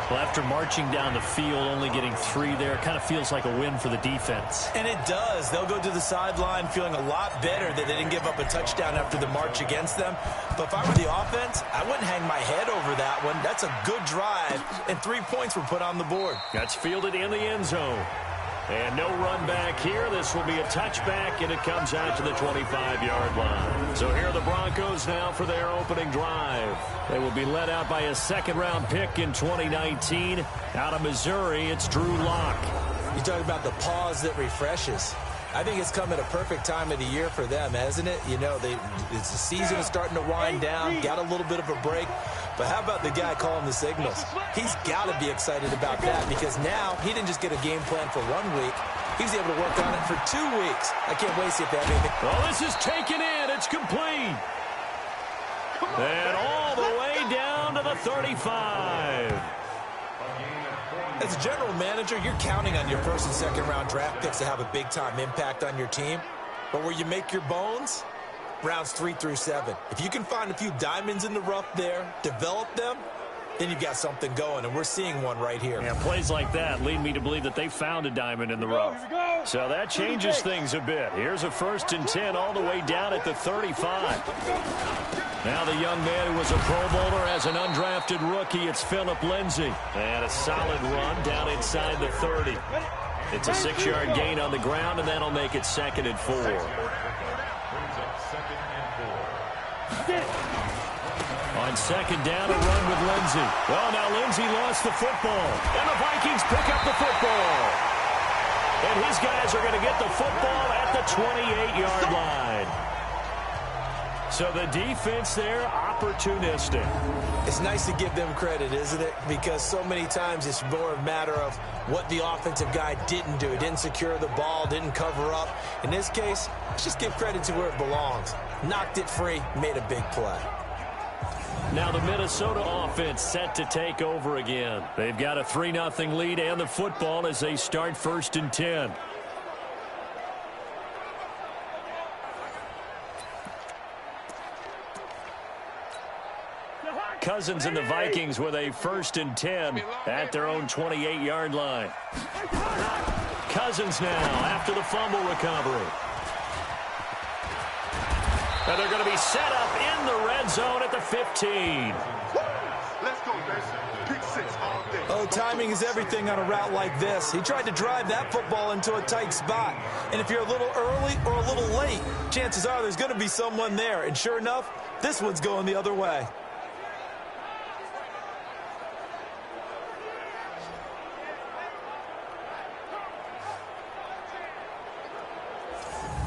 Well, after marching down the field, only getting 3 there, it kind of feels like a win for the defense. And it does. They'll go to the sideline feeling a lot better that they didn't give up a touchdown after the march against them. But if I were the offense, I wouldn't hang my head over that one. That's a good drive, and 3 points were put on the board. That's fielded in the end zone. And no run back here. This will be a touchback, and it comes out to the 25-yard line. So here are the Broncos now for their opening drive. They will be led out by a second-round pick in 2019. Out of Missouri, it's Drew Lock. You talk about the pause that refreshes. I think it's come at a perfect time of the year for them, hasn't it? You know, the season is starting to wind down, got a little bit of a break. But how about the guy calling the signals? He's got to be excited about that because now he didn't just get a game plan for 1 week. He's able to work on it for 2 weeks. I can't wait to see if they have anything. Well, this is taken in. It's complete. And all the way down to the 35. As a general manager, you're counting on your first and second round draft picks to have a big-time impact on your team. But where you make your bones, rounds 3 through 7. If you can find a few diamonds in the rough there, develop them, then you've got something going, and we're seeing one right here. Yeah, plays like that lead me to believe that they found a diamond in the rough. So that changes things a bit. Here's a 1st and 10 all the way down at the 35. Now the young man who was a Pro Bowler as an undrafted rookie, it's Phillip Lindsay. And a solid run down inside the 30. It's a 6-yard gain on the ground, and that'll make it 2nd and 4. On 2nd down, a run with Lindsay. Well, now Lindsay lost the football, and the Vikings pick up the football. And his guys are going to get the football at the 28-yard line. So the defense there, opportunistic. It's nice to give them credit, isn't it? Because so many times it's more a matter of what the offensive guy didn't do. He didn't secure the ball, didn't cover up. In this case, let's just give credit to where it belongs. Knocked it free, made a big play. Now the Minnesota offense set to take over again. They've got a 3-0 lead and the football as they start 1st and 10. Cousins and the Vikings with a 1st and 10 at their own 28-yard line. Cousins now after the fumble recovery. And they're going to be set up in the red zone at the 15. Let's go, baby. Pick 6 all day. Oh, timing is everything on a route like this. He tried to drive that football into a tight spot. And if you're a little early or a little late, chances are there's going to be someone there. And sure enough, this one's going the other way.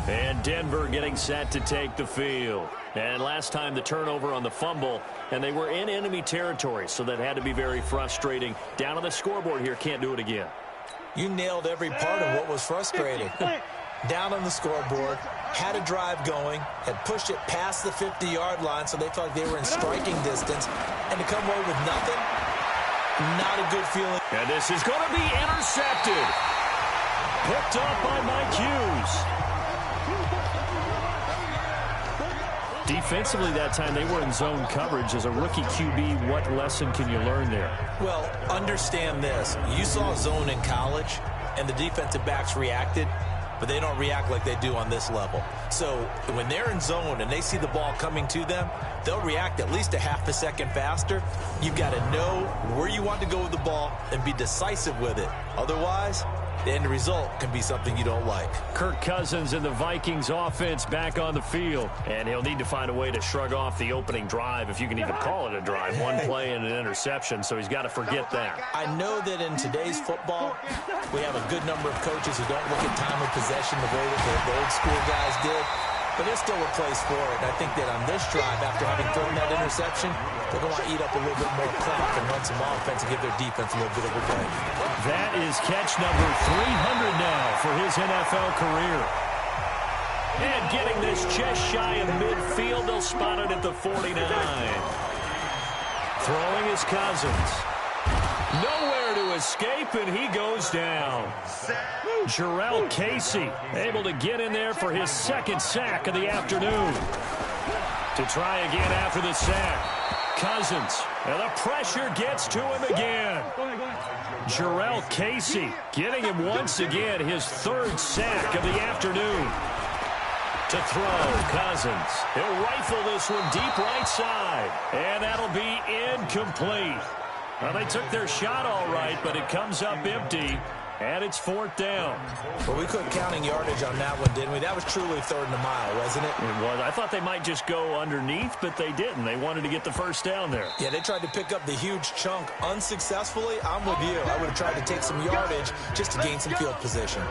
And Denver getting set to take the field. And last time the turnover on the fumble, and they were in enemy territory, so that had to be very frustrating. Down on the scoreboard here, can't do it again. You nailed every part of what was frustrating. Down on the scoreboard, had a drive going, had pushed it past the 50-yard line, so they felt like they were in striking distance, and to come away with nothing, not a good feeling. And this is going to be intercepted. Picked up by Mike Hughes. Defensively that time, they were in zone coverage. As a rookie QB, what lesson can you learn there? Well, understand this. You saw zone in college, and the defensive backs reacted, but they don't react like they do on this level. So when they're in zone and they see the ball coming to them, they'll react at least a half a second faster. You've got to know where you want to go with the ball and be decisive with it. Otherwise, the end result can be something you don't like. Kirk Cousins and the Vikings offense back on the field. And he'll need to find a way to shrug off the opening drive, if you can even call it a drive. One play and an interception, so he's got to forget that. I know that in today's football, we have a good number of coaches who don't look at time of possession the way that the old school guys did. But there's still a place for it. And I think that on this drive, after having thrown that interception, they're going to eat up a little bit more clock and run some offense and give their defense a little bit of a break. That is catch number 300 now for his NFL career. And getting this just shy of midfield, they'll spot it at the 49. Throwing is Cousins. Nowhere to escape, and he goes down. Jarrell Casey able to get in there for his 2nd sack of the afternoon. To try again after the sack. Cousins, and the pressure gets to him again. Jarrell Casey getting him once again his 3rd sack of the afternoon. To throw, Cousins. He'll rifle this one deep right side. And that'll be incomplete. Well, they took their shot all right, but it comes up empty. And it's 4th down. Well, we quit counting yardage on that one, didn't we? That was truly 3rd and a mile, wasn't it? It was. I thought they might just go underneath, but they didn't. They wanted to get the first down there. Yeah, they tried to pick up the huge chunk unsuccessfully. I'm with you. I would have tried to take some yardage just to gain some field position.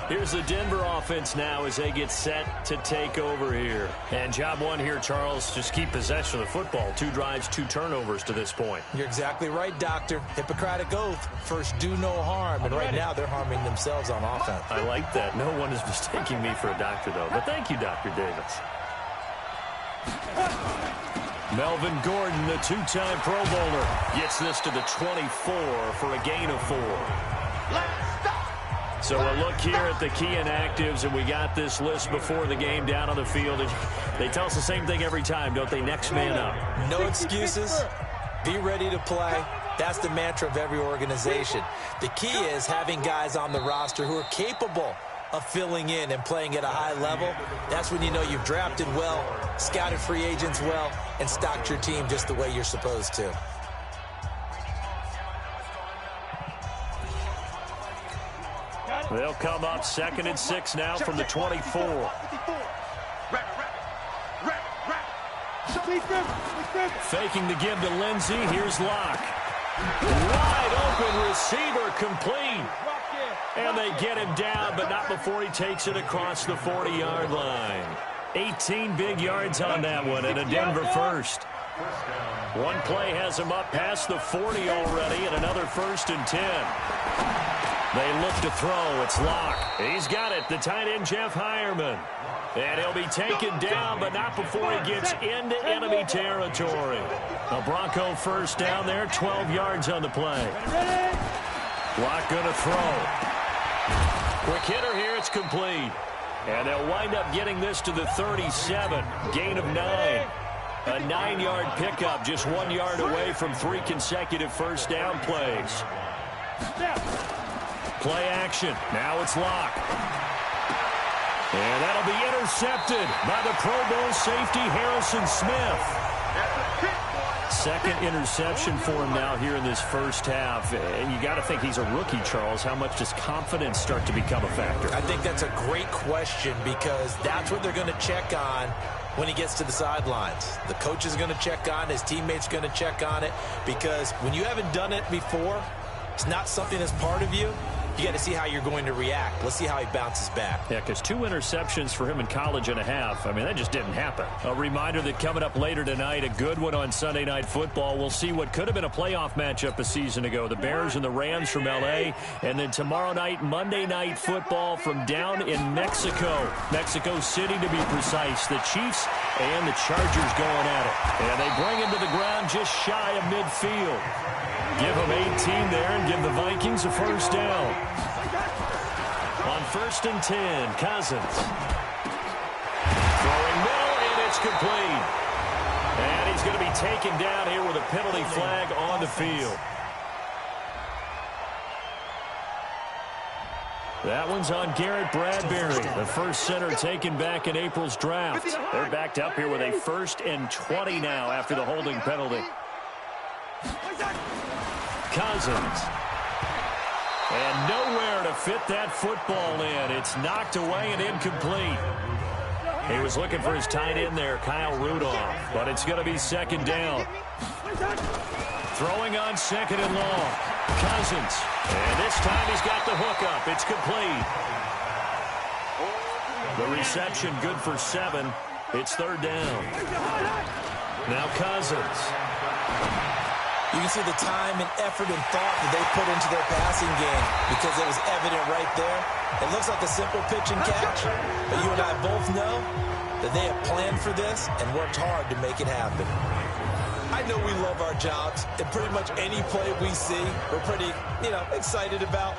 Here's the Denver offense now as they get set to take over here. And job one here, Charles, just keep possession of the football. 2 drives, 2 turnovers to this point. You're exactly right, Doctor. Hippocratic oath. First, do no harm. And right now, they're harming themselves on offense. I like that. No one is mistaking me for a doctor, though. But thank you, Dr. Davis. Melvin Gordon, the 2-time Pro Bowler, gets this to the 24 for a gain of 4. So a look here at the key inactives, and we got this list before the game down on the field. They tell us the same thing every time, don't they? Next man up. No excuses. Be ready to play. That's the mantra of every organization. The key is having guys on the roster who are capable of filling in and playing at a high level. That's when you know you've drafted well, scouted free agents well, and stocked your team just the way you're supposed to. They'll come up 2nd and 6 now from the 24. Faking the give to Lindsey. Here's Locke. Wide open receiver, complete. And they get him down, but not before he takes it across the 40-yard line. 18 big yards on that one, and a Denver first. One play has him up past the 40 already, and another 1st and 10. They look to throw. It's Locke. He's got it. The tight end, Jeff Hireman. And he'll be taken down, but not before he gets into enemy territory. A Bronco first down there, 12 yards on the play. Locke going to throw. Quick hitter here. It's complete. And they'll wind up getting this to the 37. Gain of 9. A 9-yard pickup, just 1 yard away from 3 consecutive first down plays. Play action. Now it's Locke. And that'll be intercepted by the Pro Bowl safety, Harrison Smith. 2nd interception for him now here in this first half. And you got to think he's a rookie, Charles. How much does confidence start to become a factor? I think that's a great question because that's what they're going to check on when he gets to the sidelines. The coach is going to check on it. His teammates going to check on it because when you haven't done it before, it's not something that's part of you. You got to see how you're going to react. Let's see how he bounces back. Yeah, because 2 interceptions for him in college and a half. I mean, that just didn't happen. A reminder that coming up later tonight, a good one on Sunday Night Football. We'll see what could have been a playoff matchup a season ago. The Bears and the Rams from L.A. And then tomorrow night, Monday Night Football from down in Mexico. Mexico City, to be precise. The Chiefs and the Chargers going at it. And they bring him to the ground just shy of midfield. Give them 18 there and give the Vikings a first down. On 1st and 10, Cousins. Throwing middle, and it's complete. And he's going to be taken down here with a penalty flag on the field. That one's on Garrett Bradbury, the first center taken back in April's draft. They're backed up here with a 1st and 20 now after the holding penalty. Cousins. And nowhere to fit that football in. It's knocked away and incomplete. He was looking for his tight end there, Kyle Rudolph. But it's going to be 2nd down. Throwing on 2nd and long. Cousins. And this time he's got the hook up. It's complete. The reception good for 7. It's 3rd down. Now Cousins. You can see the time and effort and thought that they put into their passing game because it was evident right there. It looks like a simple pitch and catch, but you and I both know that they have planned for this and worked hard to make it happen. I know we love our jobs, and pretty much any play we see, we're pretty, excited about.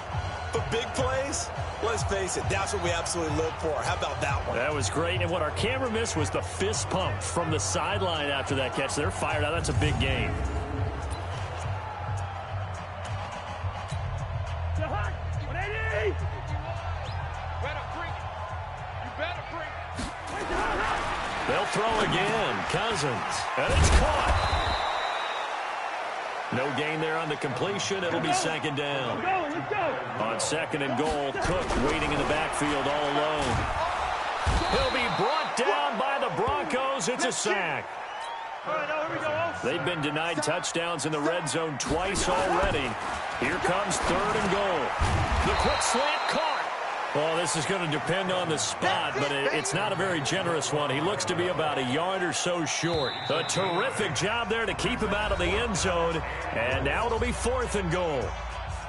But big plays, let's face it, that's what we absolutely live for. How about that one? That was great, and what our camera missed was the fist pump from the sideline after that catch. They're fired out. That's a big game. They'll throw again. Cousins. And it's caught. No gain there on the completion. It'll be second down. Let's go. On second and goal, Cook waiting in the backfield all alone. He'll be brought down by the Broncos. It's a sack. All right, now here we go. They've been denied touchdowns in the red zone twice already. Here comes third and goal. The quick slant caught. Well, this is going to depend on the spot, but it's not a very generous one. He looks to be about a yard or so short. A terrific job there to keep him out of the end zone. And now it'll be fourth and goal.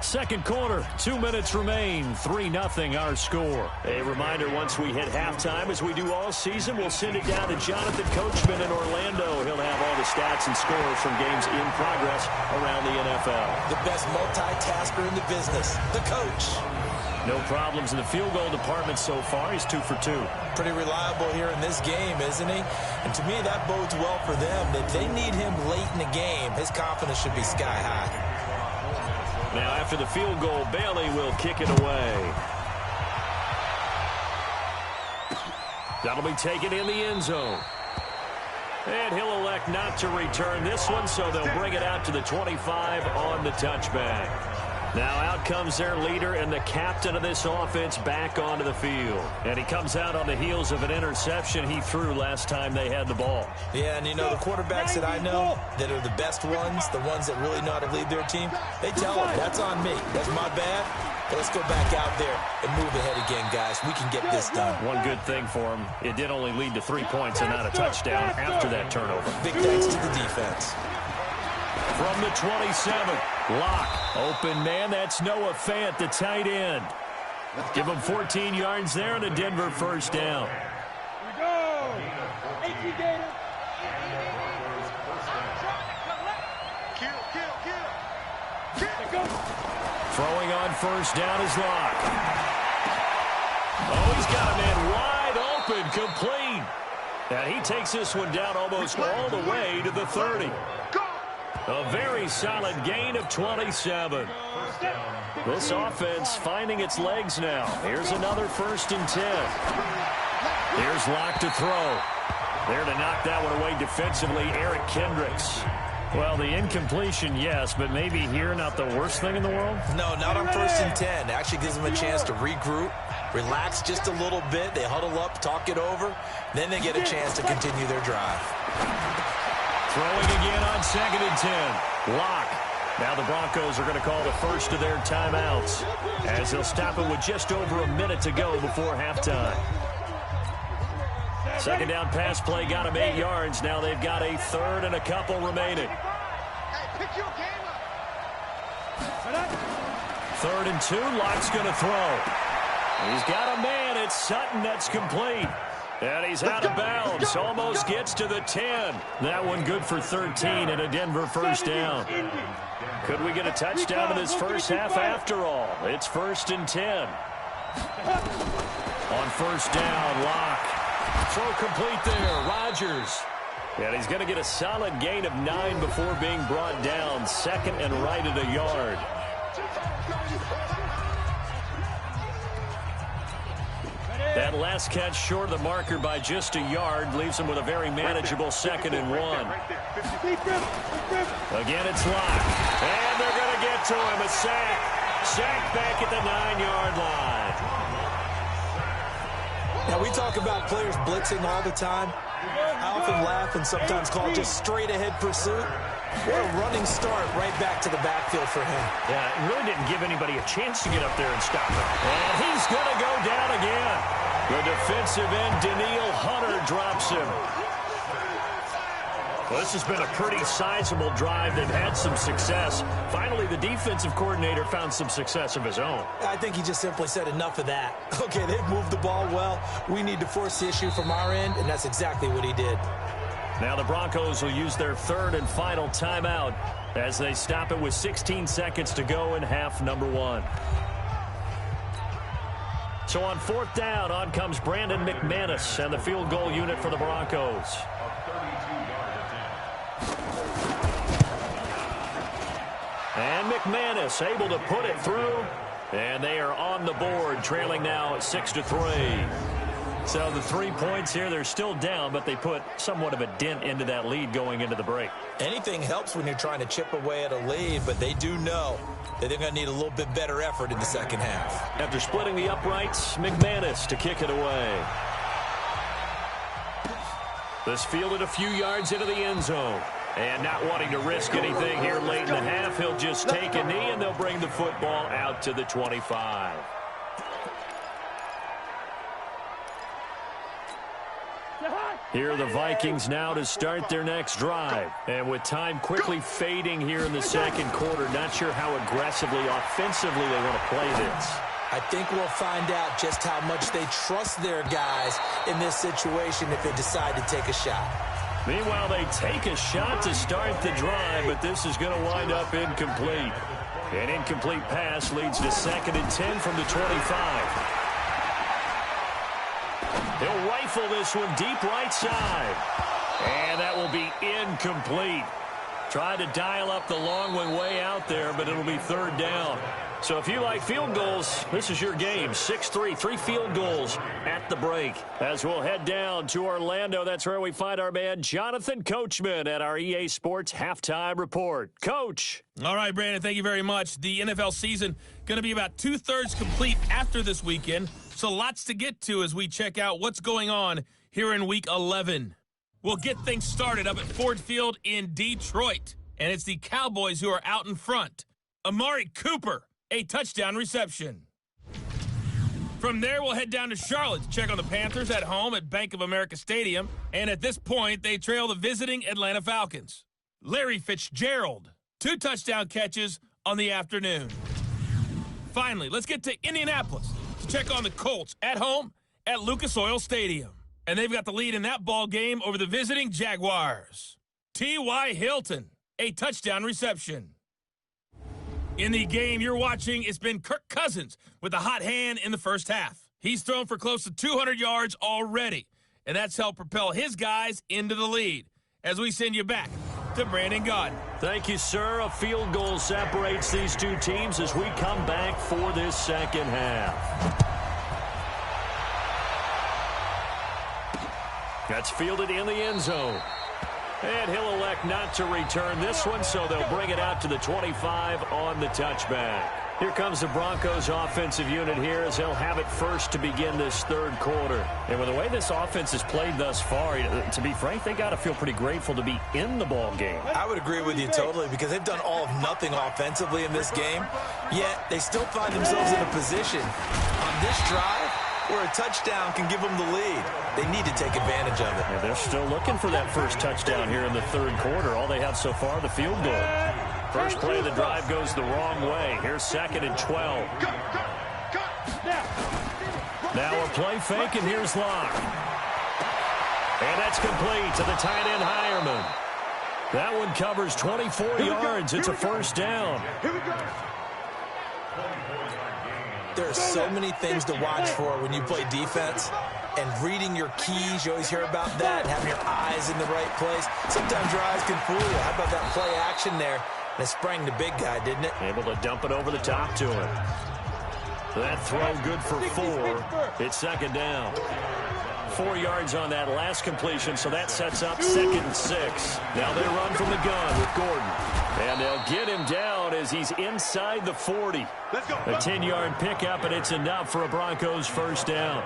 Second quarter, 2 minutes remain, 3-0 our score. A reminder, once we hit halftime, as we do all season, we'll send it down to Jonathan Coachman in Orlando. He'll have all the stats and scores from games in progress around the NFL. The best multitasker in the business, the coach. No problems in the field goal department so far. He's 2 for 2. Pretty reliable here in this game, isn't he? And to me, that bodes well for them. If they need him late in the game, his confidence should be sky high. Now, after the field goal, Bailey will kick it away. That'll be taken in the end zone. And he'll elect not to return this one, so they'll bring it out to the 25 on the touchback. Now out comes their leader and the captain of this offense back onto the field. And he comes out on the heels of an interception he threw last time they had the ball. Yeah, and you know, the quarterbacks that I know that are the best ones, the ones that really know how to lead their team, they tell them, that's on me. That's my bad. But let's go back out there and move ahead again, guys. We can get this done. One good thing for him, it did only lead to 3 points and not a touchdown after that turnover. Big thanks to the defense. From the 27, Locke, open man, that's Noah Fant, the tight end. Give him 14 yards there and a Denver first down. Here we go. 18 Gator. Kill. Throwing on first down is Locke. Oh, he's got a man wide open, complete. And he takes this one down almost all the way to the 30. A very solid gain of 27. This offense finding its legs now. Here's another 1st and 10. Here's Locke to throw. There to knock that one away defensively, Eric Kendricks. Well, the incompletion, yes, but maybe here not the worst thing in the world? No, not on 1st and 10. It actually gives them a chance to regroup, relax just a little bit. They huddle up, talk it over. Then they get a chance to continue their drive. Throwing again on 2nd and 10. Locke. Now the Broncos are going to call the first of their timeouts as they'll stop it with just over a minute to go before halftime. Second down pass play got him 8 yards. Now they've got a 3rd and a couple remaining. Pick your game up. 3rd and 2. Locke's going to throw. He's got a man. It's Sutton that's complete. And he's out of bounds. Almost gets to the 10. That one good for 13 and a Denver first down. Could we get a touchdown in this first half after all? It's 1st and 10. On first down, Locke. Throw complete there. Rodgers. And he's going to get a solid gain of 9 before being brought down. 2nd and right at a yard. That last catch short of the marker by just a yard leaves him with a very manageable 2nd and 1. Again, it's Locke. And they're going to get to him. A sack. Sack back at the 9-yard line. Now, we talk about players blitzing all the time. I often laugh and sometimes call it just straight-ahead pursuit. What a running start right back to the backfield for him. Yeah, it really didn't give anybody a chance to get up there and stop him. And he's going to go down again. The defensive end, Daniil Hunter, drops him. Well, this has been a pretty sizable drive. They've had some success. Finally, the defensive coordinator found some success of his own. I think he just simply said enough of that. Okay, they've moved the ball well. We need to force the issue from our end, and that's exactly what he did. Now the Broncos will use their 3rd and final timeout as they stop it with 16 seconds to go in half number 1. So on 4th down, on comes Brandon McManus and the field goal unit for the Broncos. And McManus able to put it through. And they are on the board, trailing now 6-3. So the 3 points here, they're still down, but they put somewhat of a dent into that lead going into the break. Anything helps when you're trying to chip away at a lead, but they do know that they're going to need a little bit better effort in the second half. After splitting the uprights, McManus to kick it away. This fielded a few yards into the end zone. And not wanting to risk anything here late in the half, he'll just take a knee, and they'll bring the football out to the 25. Here are the Vikings now to start their next drive. And with time quickly fading here in the second quarter, not sure how aggressively, offensively they want to play this. I think we'll find out just how much they trust their guys in this situation if they decide to take a shot. Meanwhile, they take a shot to start the drive, but this is going to wind up incomplete. An incomplete pass leads to 2nd and 10 from the 25. He'll rifle this one deep right side. And that will be incomplete. Tried to dial up the long one way out there, but it'll be 3rd down. So if you like field goals, this is your game. 6-3, 3 field goals at the break. As we'll head down to Orlando, that's where we find our man Jonathan Coachman at our EA Sports Halftime Report. Coach. All right, Brandon, thank you very much. The NFL season going to be about 2/3 complete after this weekend, so lots to get to as we check out what's going on here in Week 11. We'll get things started up at Ford Field in Detroit, and it's the Cowboys who are out in front. Amari Cooper, a touchdown reception. From there, we'll head down to Charlotte to check on the Panthers at home at Bank of America Stadium, and at this point, they trail the visiting Atlanta Falcons. Larry Fitzgerald, 2 touchdown catches on the afternoon. Finally, let's get to Indianapolis to check on the Colts at home at Lucas Oil Stadium. And they've got the lead in that ball game over the visiting Jaguars. T.Y. Hilton, a touchdown reception. In the game you're watching, it's been Kirk Cousins with a hot hand in the first half. He's thrown for close to 200 yards already, and that's helped propel his guys into the lead. As we send you back to Brandon Gaudin. Thank you, sir. A field goal separates these two teams as we come back for this second half. That's fielded in the end zone. And he'll elect not to return this one, so they'll bring it out to the 25 on the touchback. Here comes the Broncos offensive unit here as they'll have it first to begin this 3rd quarter. And with the way this offense has played thus far, to be frank, they got to feel pretty grateful to be in the ball game. I would agree with you totally because they've done all of nothing offensively in this game, yet they still find themselves in a position on this drive where a touchdown can give them the lead. They need to take advantage of it. Yeah, they're still looking for that first touchdown here in the 3rd quarter. All they have so far, the field goal. First play of the drive goes the wrong way. Here's 2nd and 12. Now a play fake, and here's Locke. And that's complete to the tight end, Hireman. That one covers 24 yards. It's a first down. There are so many things to watch for when you play defense, and reading your keys, you always hear about that, and having your eyes in the right place. Sometimes your eyes can fool you. How about that play action there? And it sprang the big guy, didn't it? Able to dump it over the top to him. That throw good for 4. It's 2nd down. 4 yards on that last completion, so that sets up 2nd and 6. Now they run from the gun with Gordon. And they'll get him down as he's inside the 40. A 10-yard pickup, and it's enough for a Broncos first down.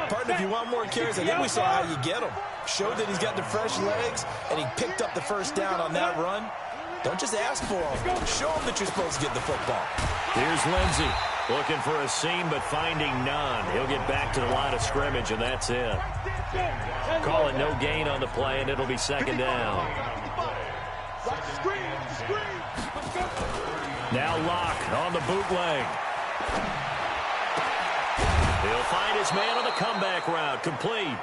Partner, if you want more carries, I think we saw how you get him. Showed that he's got the fresh legs, and he picked up the first down on that run. Don't just ask for him. Show him that you're supposed to get the football. Here's Lindsey. Looking for a seam, but finding none. He'll get back to the line of scrimmage, and that's it. Call it no gain on the play, and it'll be 2nd down. Now Locke on the bootleg. He'll find his man on the comeback route. Complete.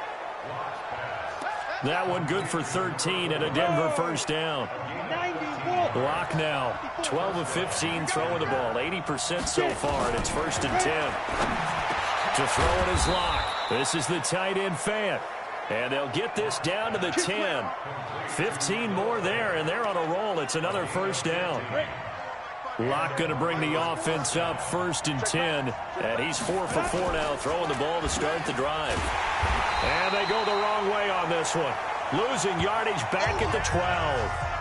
That one good for 13 and a Denver first down. Locke now, 12 of 15 throwing the ball, 80% so far, and it's 1st and 10. To throw it is Locke. This is the tight end Fant. And they'll get this down to the 10. 15 more there, and they're on a roll. It's another first down. Locke going to bring the offense up 1st and 10. And he's 4 for 4 now, throwing the ball to start the drive. And they go the wrong way on this one. Losing yardage back at the 12.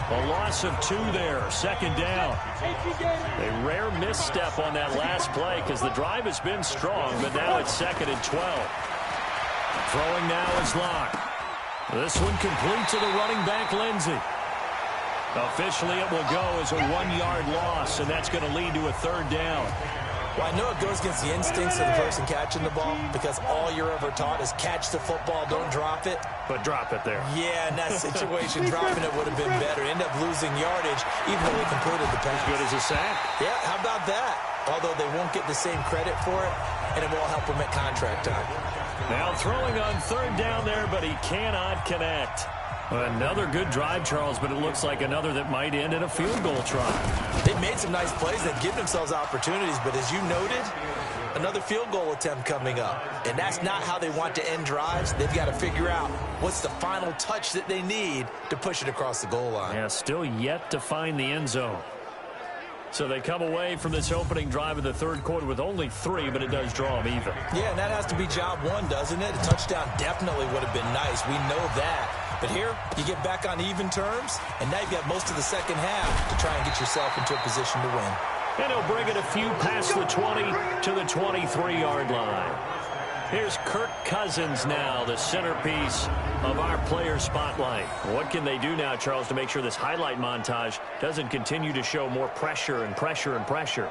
A loss of 2 there, 2nd down. A rare misstep on that last play because the drive has been strong, but now it's 2nd and 12. Throwing now is Locke. This one complete to the running back, Lindsey. Officially, it will go as a 1-yard loss, and that's going to lead to a 3rd down. Well, I know it goes against the instincts of the person catching the ball because all you're ever taught is catch the football, don't drop it. But drop it there. Yeah, in that situation, dropping it would have been better. End up losing yardage, even though they completed the pass. As good as a sack. Yeah, how about that? Although they won't get the same credit for it, and it won't help them at contract time. Now throwing on 3rd down there, but he cannot connect. Another good drive, Charles, but it looks like another that might end in a field goal try. They've made some nice plays. They've given themselves opportunities, but as you noted, another field goal attempt coming up. And that's not how they want to end drives. They've got to figure out what's the final touch that they need to push it across the goal line. Yeah, still yet to find the end zone. So they come away from this opening drive of the 3rd quarter with only 3, but it does draw them even. Yeah, and that has to be job 1, doesn't it? A touchdown definitely would have been nice. We know that. But here, you get back on even terms, and now you've got most of the 2nd half to try and get yourself into a position to win. And he'll bring it a few past the 20 to the 23-yard line. Here's Kirk Cousins now, the centerpiece of our player spotlight. What can they do now, Charles, to make sure this highlight montage doesn't continue to show more pressure and pressure and pressure?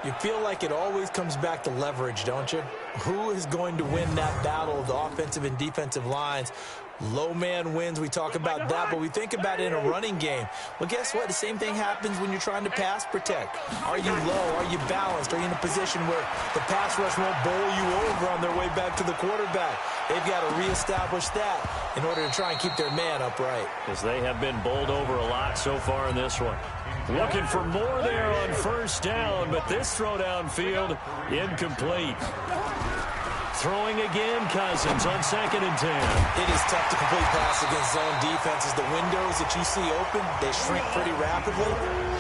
You feel like it always comes back to leverage, don't you? Who is going to win that battle of the offensive and defensive lines? Low man wins. We talk about that, but we think about it in a running game. Well, guess what? The same thing happens when you're trying to pass protect. Are you low? Are you balanced? Are you in a position where the pass rush won't bowl you over on their way back to the quarterback? They've got to reestablish that in order to try and keep their man upright. As they have been bowled over a lot so far in this one. Looking for more there on 1st down, but this throw downfield incomplete. Throwing again, Cousins on 2nd and 10. It is tough to complete pass against zone defenses. The windows that you see open, they shrink pretty rapidly.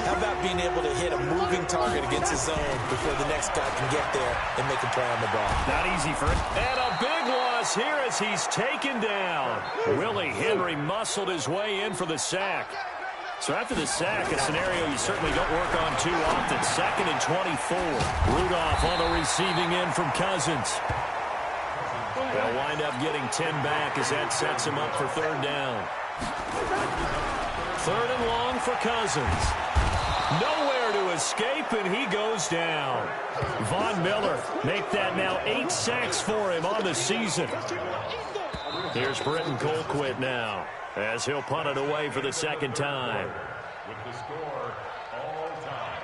How about being able to hit a moving target against the zone before the next guy can get there and make a play on the ball? Not easy for him. And a big loss here as he's taken down. Willie Henry muscled his way in for the sack. So after the sack, a scenario you certainly don't work on too often. 2nd and 24. Rudolph on the receiving end from Cousins. They'll wind up getting 10 back as that sets him up for 3rd down. 3rd and long for Cousins. Nowhere to escape, and he goes down. Von Miller make that now 8 sacks for him on the season. Here's Britton Colquitt now as he'll punt it away for the 2nd time. With the score, all time.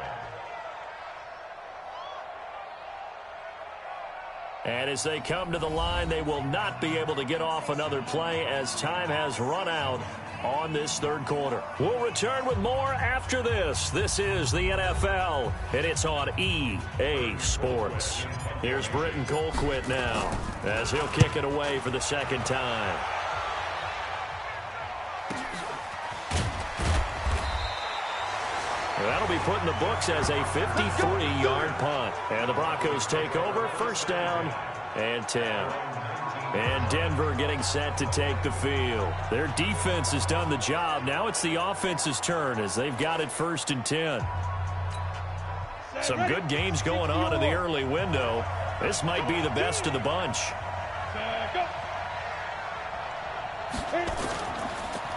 And as they come to the line, they will not be able to get off another play as time has run out on this 3rd quarter. We'll return with more after this. This is the NFL, and it's on EA Sports. Here's Britton Colquitt now as he'll kick it away for the 2nd time. That'll be put in the books as a 53-yard punt. And the Broncos take over, 1st down and 10. And Denver getting set to take the field. Their defense has done the job. Now it's the offense's turn as they've got it 1st and 10. Some good games going on in the early window. This might be the best of the bunch.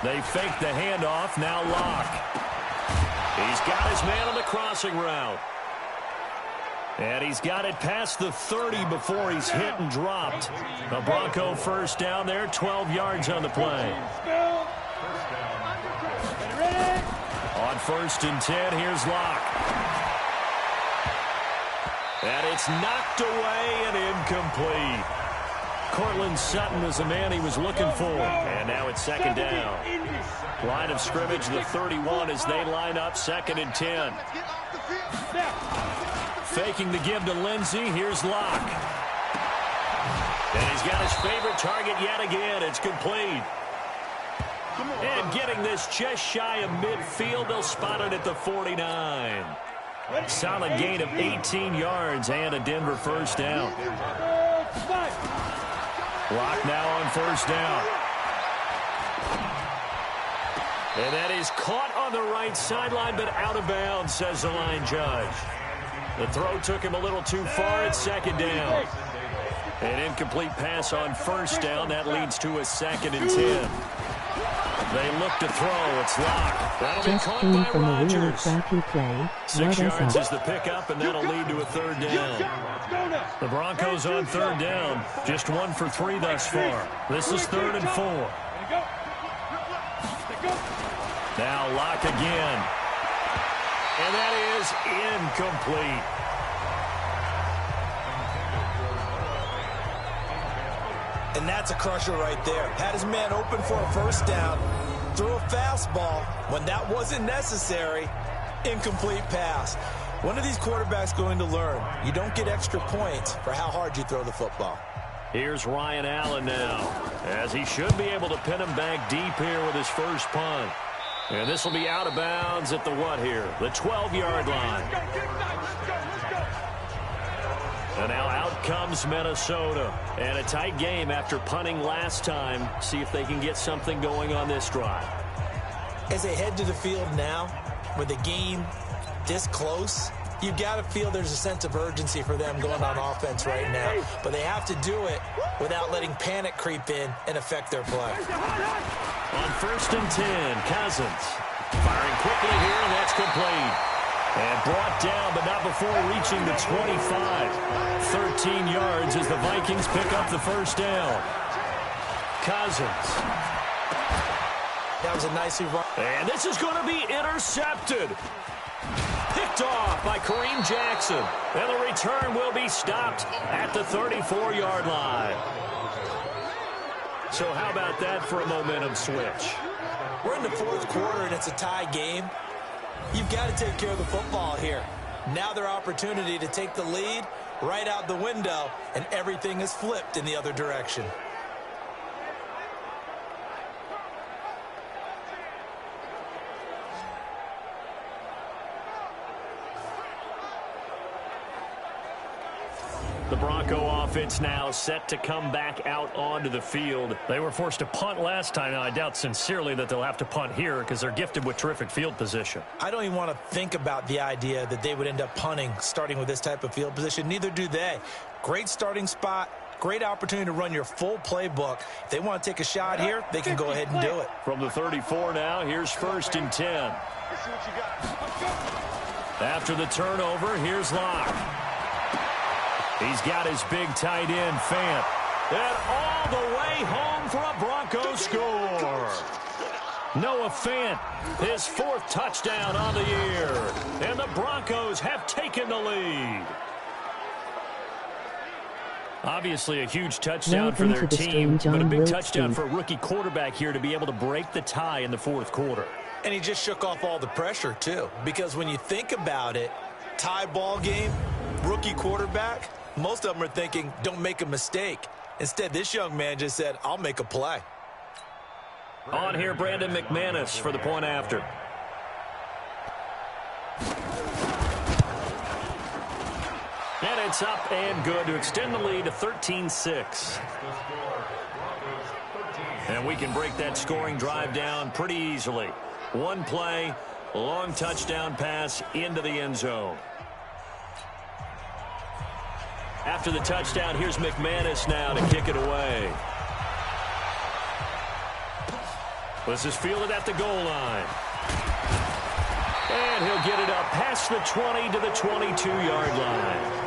They fake the handoff, now Locke. He's got his man on the crossing route. And he's got it past the 30 before he's hit and dropped. A Bronco 1st down there, 12 yards on the play. On 1st and 10, here's Locke. And it's knocked away and incomplete. Cortland Sutton was the man he was looking for. And now it's 2nd down. Line of scrimmage, the 31 as they line up 2nd and 10. Faking the give to Lindsey. Here's Locke. And he's got his favorite target yet again. It's complete. And getting this just shy of midfield, they'll spot it at the 49. Solid gain of 18 yards and a Denver first down. Lock now on first down. And that is caught on the right sideline, but out of bounds, says the line judge. The throw took him a little too far at second down. An incomplete pass on first down. That leads to a 2nd and 10. They look to throw. It's locked. That'll be caught by Rodgers. 6 yards is the pickup, and that'll lead to a 3rd down. The Broncos on 3rd down. Just 1 for 3 thus far. This is 3rd and 4. Now lock again. And that is incomplete. And that's a crusher right there. Had his man open for a first down. Threw a fastball when that wasn't necessary. Incomplete pass. When are these quarterbacks going to learn? You don't get extra points for how hard you throw the football. Here's Ryan Allen now, as he should be able to pin him back deep here with his first punt. And this will be out of bounds at the what here? The 12-yard line. And now out comes Minnesota. And a tight game after punting last time. See if they can get something going on this drive. As they head to the field now, with the game this close, you've got to feel there's a sense of urgency for them going on offense right now. But they have to do it without letting panic creep in and affect their play. On 1st and 10, Cousins. Firing quickly here, and that's complete. And brought down, but not before reaching the 25. 13 yards as the Vikings pick up the first down. Cousins. That was a nicely run. And this is going to be intercepted. Picked off by Kareem Jackson. And the return will be stopped at the 34-yard line. So how about that for a momentum switch? We're in the 4th quarter, and it's a tie game. You've got to take care of the football here. Now their opportunity to take the lead right out the window, and everything is flipped in the other direction. The Bronco offense now set to come back out onto the field. They were forced to punt last time. Now, I doubt sincerely that they'll have to punt here because they're gifted with terrific field position. I don't even want to think about the idea that they would end up punting starting with this type of field position. Neither do they. Great starting spot. Great opportunity to run your full playbook. If they want to take a shot here, they can go ahead and do it. From the 34 now, here's 1st and 10. After the turnover, here's Locke. He's got his big tight end, Fant. And all the way home for a Bronco score. Noah Fant, his 4th touchdown on the year. And the Broncos have taken the lead. Obviously a huge touchdown for their team, but a big touchdown for a rookie quarterback here to be able to break the tie in the 4th quarter. And he just shook off all the pressure, too. Because when you think about it, tie ball game, rookie quarterback, most of them are thinking, don't make a mistake. Instead, this young man just said, I'll make a play. On here, Brandon McManus for the point after. And it's up and good to extend the lead to 13-6. And we can break that scoring drive down pretty easily. One play, long touchdown pass into the end zone. After the touchdown, here's McManus now to kick it away. This is fielded at the goal line. And he'll get it up past the 20 to the 22-yard line.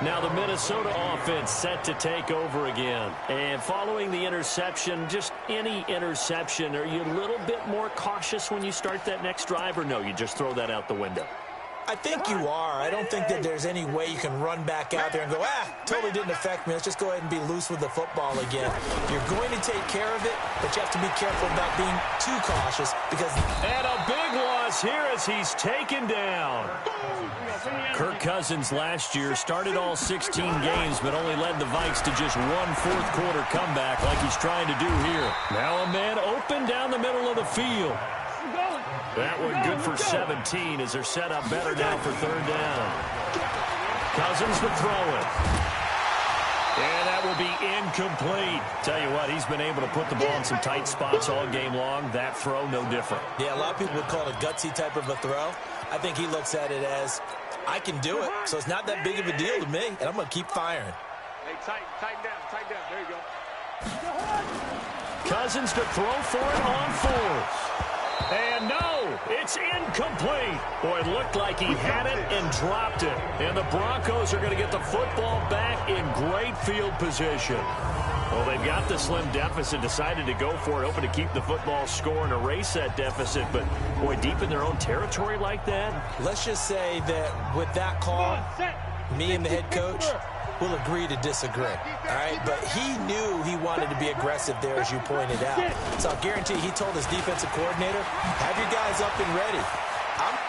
Now the Minnesota offense set to take over again. And following the interception, just any interception, are you a little bit more cautious when you start that next drive, or no, you just throw that out the window? I think you are. I don't think that there's any way you can run back out there and go, totally didn't affect me. Let's just go ahead and be loose with the football again. You're going to take care of it, but you have to be careful about being too cautious because... And a big loss here as he's taken down. Kirk Cousins last year started all 16 games, but only led the Vikes to just one fourth-quarter comeback like he's trying to do here. Now a man open down the middle of the field. That one good for 17 as they're set up better now for third down. Cousins to throw it. And that will be incomplete. Tell you what, he's been able to put the ball in some tight spots all game long. That throw, no different. Yeah, a lot of people would call it a gutsy type of a throw. I think he looks at it as, I can do it, so it's not that big of a deal to me, and I'm going to keep firing. Hey, tighten down. There you go. Cousins to throw for it on fourth. And no, it's incomplete. Boy, it looked like he had it and dropped it. And the Broncos are going to get the football back in great field position. Well, they've got the slim deficit, decided to go for it, hoping to keep the football score and erase that deficit. But, boy, deep in their own territory like that. Let's just say that with that call, me and the head coach will agree to disagree, all right? But he knew he wanted to be aggressive there, as you pointed out. So I'll guarantee he told his defensive coordinator, have your guys up and ready.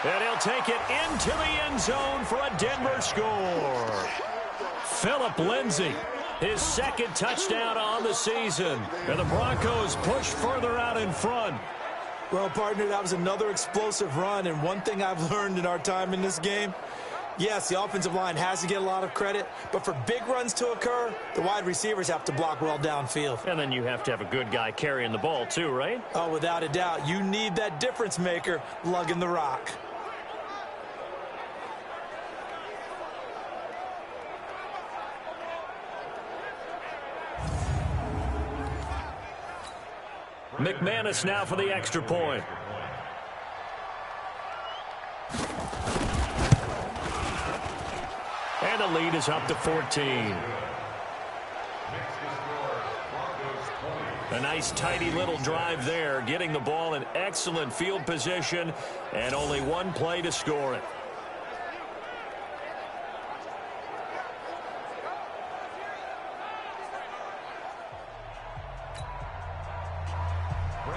And he'll take it into the end zone for a Denver score. Phillip Lindsay, his second touchdown on the season. And the Broncos push further out in front. Well, partner, that was another explosive run. And one thing I've learned in our time in this game, yes, the offensive line has to get a lot of credit, but for big runs to occur, the wide receivers have to block well downfield. And then you have to have a good guy carrying the ball too, right? Oh, without a doubt. You need that difference maker lugging the rock. McManus now for the extra point. And the lead is up to 14. A nice, tidy little drive there, getting the ball in excellent field position, and only one play to score it.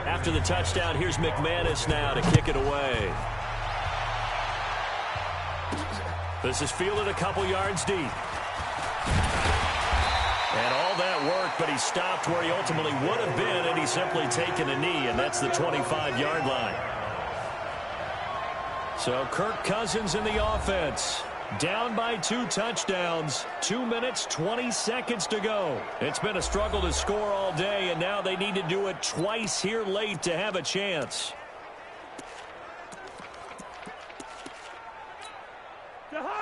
After the touchdown, here's McManus now to kick it away. This is fielded a couple yards deep. And all that work, but he stopped where he ultimately would have been, and he's simply taken a knee, and that's the 25-yard line. So Kirk Cousins in the offense. Down by 2 touchdowns. 2 minutes, 20 seconds to go. It's been a struggle to score all day, and now they need to do it twice here late to have a chance.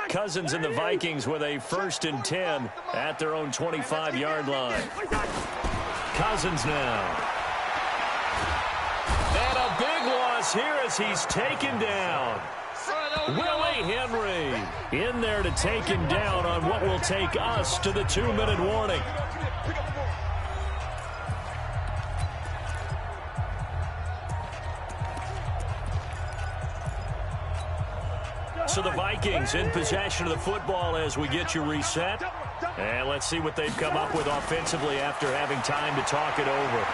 Cousins and the Vikings with a 1st and 10 at their own 25-yard line. Cousins now. And a big loss here as he's taken down. Willie Henry in there to take him down on what will take us to the 2-minute warning. So the Vikings in possession of the football as we get you reset. And let's see what they've come up with offensively after having time to talk it over.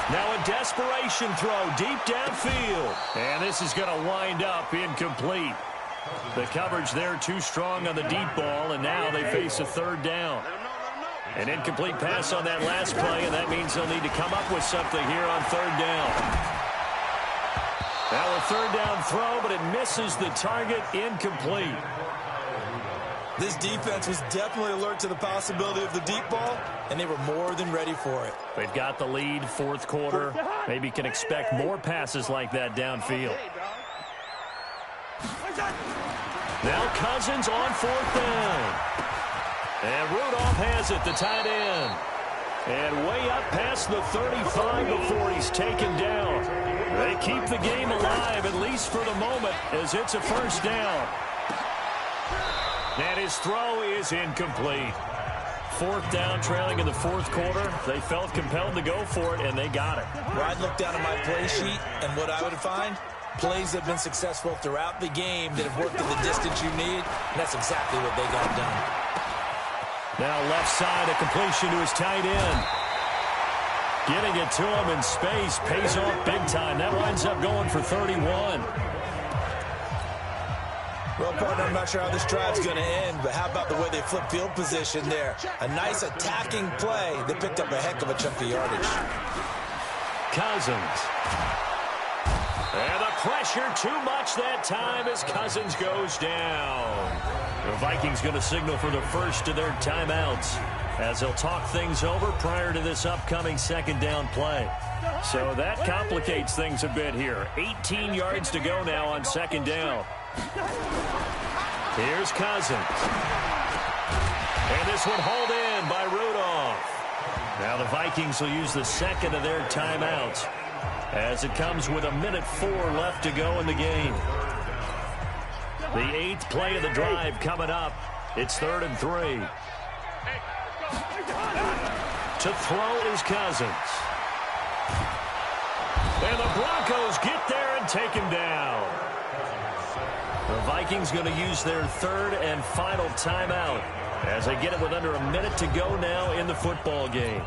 Now a desperation throw deep downfield. And this is going to wind up incomplete. The coverage there too strong on the deep ball, and now they face a 3rd down. An incomplete pass on that last play, and that means they'll need to come up with something here on 3rd down. Now a 3rd down throw, but it misses the target, incomplete. This defense was definitely alert to the possibility of the deep ball, and they were more than ready for it. They've got the lead, 4th quarter. Maybe can expect more passes like that downfield. Now Cousins on 4th down. And Rudolph has it, the tight end. And way up past the 35 before he's taken down. They keep the game alive, at least for the moment, as it's a 1st down. And his throw is incomplete. 4th down, trailing in the 4th quarter. They felt compelled to go for it, and they got it. Where I'd look down at my play sheet, and what I would find, Plays have been successful throughout the game that have worked to the distance you need, and that's exactly what they got done. Now left side, a completion to his tight end. Getting it to him in space pays off big time. That winds up going for 31. Well, partner, I'm not sure how this drive's going to end, but how about the way they flip field position there? A nice attacking play. They picked up a heck of a chunk of yardage. Cousins. And the pressure too much that time as Cousins goes down. The Vikings going to signal for the first of their timeouts as they'll talk things over prior to this upcoming second down play. So that complicates things a bit here. 18 yards to go now on second down. Here's Cousins. And this one hauled in by Rudolph. Now the Vikings will use the second of their timeouts as it comes with 1:04 left to go in the game. The 8th play of the drive coming up. It's 3rd and 3. To throw is Cousins. And the Broncos get there and take him down. The Vikings going to use their 3rd and final timeout as they get it with under 1 minute to go now in the football game.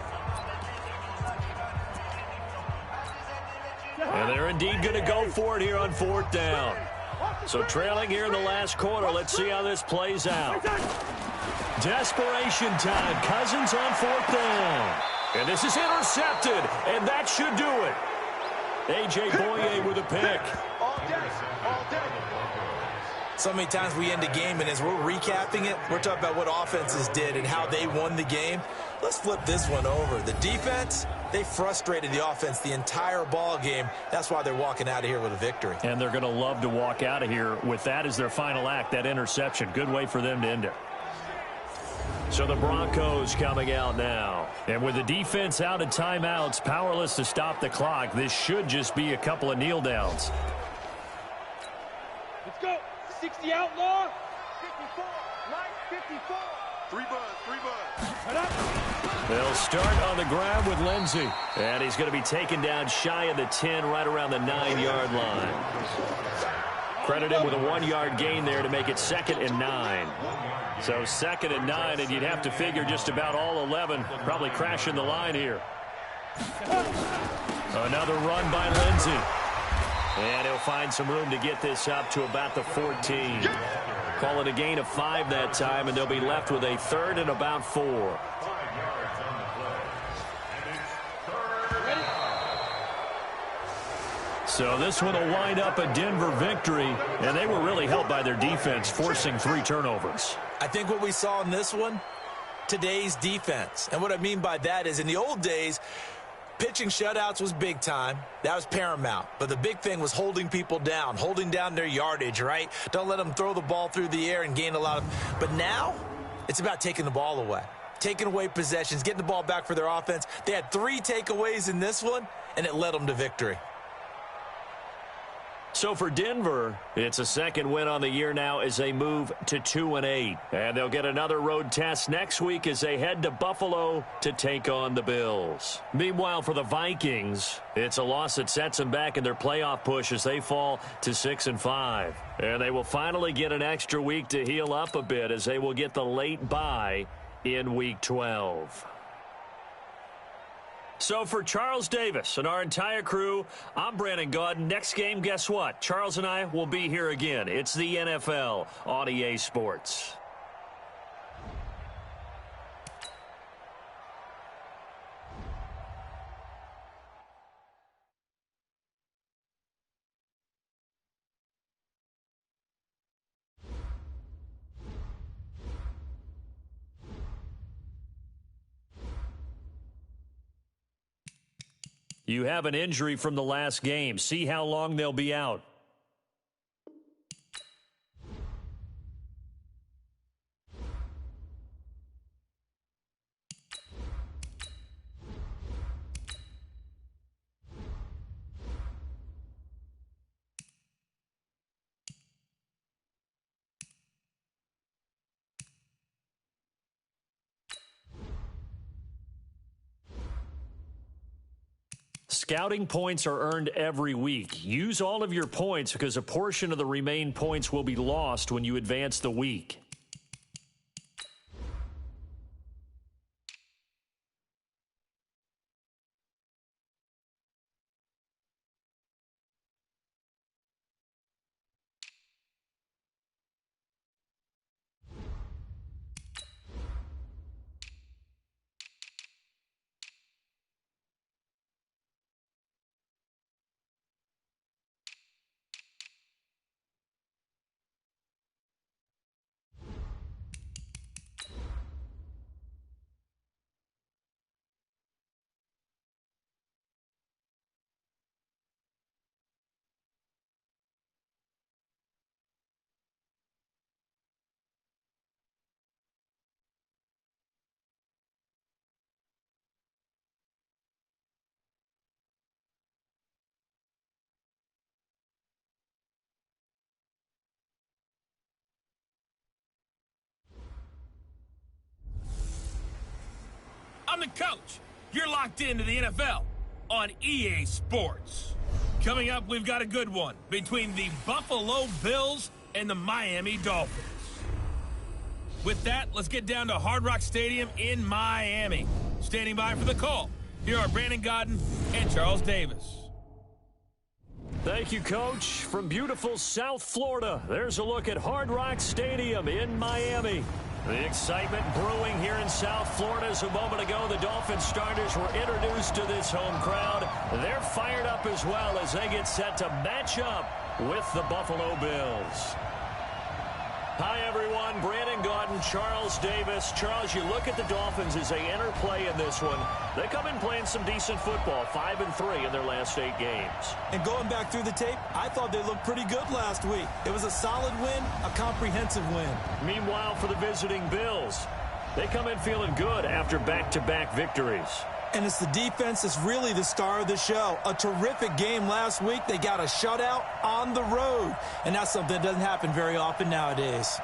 And they're indeed going to go for it here on 4th down. So trailing here in the last quarter. Let's see how this plays out. Desperation time. Cousins on 4th down. And this is intercepted. And that should do it. A.J. Boye with a pick. All day. All day. So many times we end a game, and as we're recapping it, we're talking about what offenses did and how they won the game. Let's flip this one over. The defense, they frustrated the offense the entire ball game. That's why they're walking out of here with a victory. And they're going to love to walk out of here with that as their final act, that interception. Good way for them to end it. So the Broncos coming out now. And with the defense out of timeouts, powerless to stop the clock, this should just be a couple of kneel downs. Let's go. 60 outlaw. 54. Light 54. 3 buds. 3 buds. They'll start on the ground with Lindsey. And he's going to be taken down shy of the 10, right around the 9-yard line. Credit him with a 1-yard gain there to make it 2nd and 9. So 2nd and 9, and you'd have to figure just about all 11 probably crashing the line here. Another run by Lindsey. And he'll find some room to get this up to about the 14. Call it a gain of 5 that time, and they'll be left with a 3rd and about 4. So this one will wind up a Denver victory, and they were really helped by their defense, forcing 3 turnovers. I think what we saw in this one, today's defense. And what I mean by that is in the old days, pitching shutouts was big time. That was paramount. But the big thing was holding people down, holding down their yardage, right? Don't let them throw the ball through the air and gain a lot of. But now it's about taking the ball away, taking away possessions, getting the ball back for their offense. They had 3 takeaways in this one, and it led them to victory. So for Denver, it's a 2nd win on the year now as they move to 2-8. And they'll get another road test next week as they head to Buffalo to take on the Bills. Meanwhile, for the Vikings, it's a loss that sets them back in their playoff push as they fall to 6-5. And they will finally get an extra week to heal up a bit as they will get the late bye in Week 12. So for Charles Davis and our entire crew, I'm Brandon Gaudin. Next game, guess what? Charles and I will be here again. It's the NFL on EA Sports. You have an injury from the last game. See how long they'll be out. scouting points are earned every week. Use all of your points because a portion of the remaining points will be lost when you advance the week. I'm the coach. You're locked into the NFL on EA Sports. Coming up, we've got a good one between the Buffalo Bills and the Miami Dolphins. With that, let's get down to Hard Rock Stadium in Miami. Standing by for the call, here are Brandon Godden and Charles Davis. Thank you, Coach. From beautiful South Florida, there's a look at Hard Rock Stadium in Miami. The excitement brewing here in South Florida as a moment ago the Dolphins starters were introduced to this home crowd. They're fired up as well as they get set to match up with the Buffalo Bills. Hi, everyone. Brandon Godden, Charles Davis. Charles, you look at the Dolphins as they enter play in this one. They come in playing some decent football, 5-3 in their last 8 games. And going back through the tape, I thought they looked pretty good last week. It was a solid win, a comprehensive win. Meanwhile, for the visiting Bills, they come in feeling good after back-to-back victories. And it's the defense that's really the star of the show. A terrific game last week. They got a shutout on the road. And that's something that doesn't happen very often nowadays.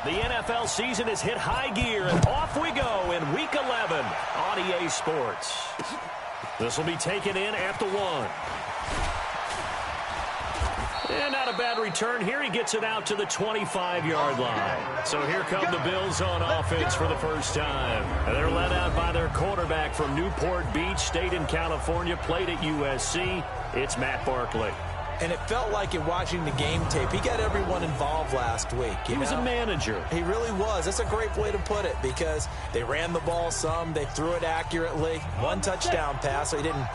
The NFL season has hit high gear, and off we go in Week 11 on EA Sports. This will be taken in at the 1. And not a bad return here. He gets it out to the 25-yard line. So here come the Bills on offense for the first time. And they're led out by their quarterback from Newport Beach, stayed in California, played at USC. It's Matt Barkley. And it felt like in watching the game tape, he got everyone involved last week. He was a manager. He really was. That's a great way to put it because they ran the ball some. They threw it accurately. 1 touchdown pass, so he didn't,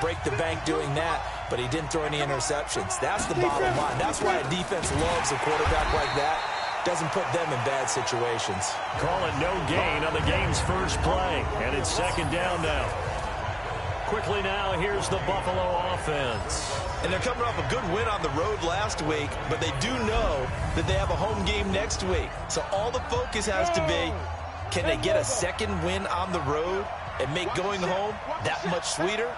break the bank doing that, but he didn't throw any interceptions. That's the bottom line. That's why a defense loves a quarterback like that. Doesn't put them in bad situations. Call it no gain on the game's first play, and it's 2nd down now. Quickly now, here's the Buffalo offense. And they're coming off a good win on the road last week, but they do know that they have a home game next week. So all the focus has to be, can they get a second win on the road and make going home that much sweeter?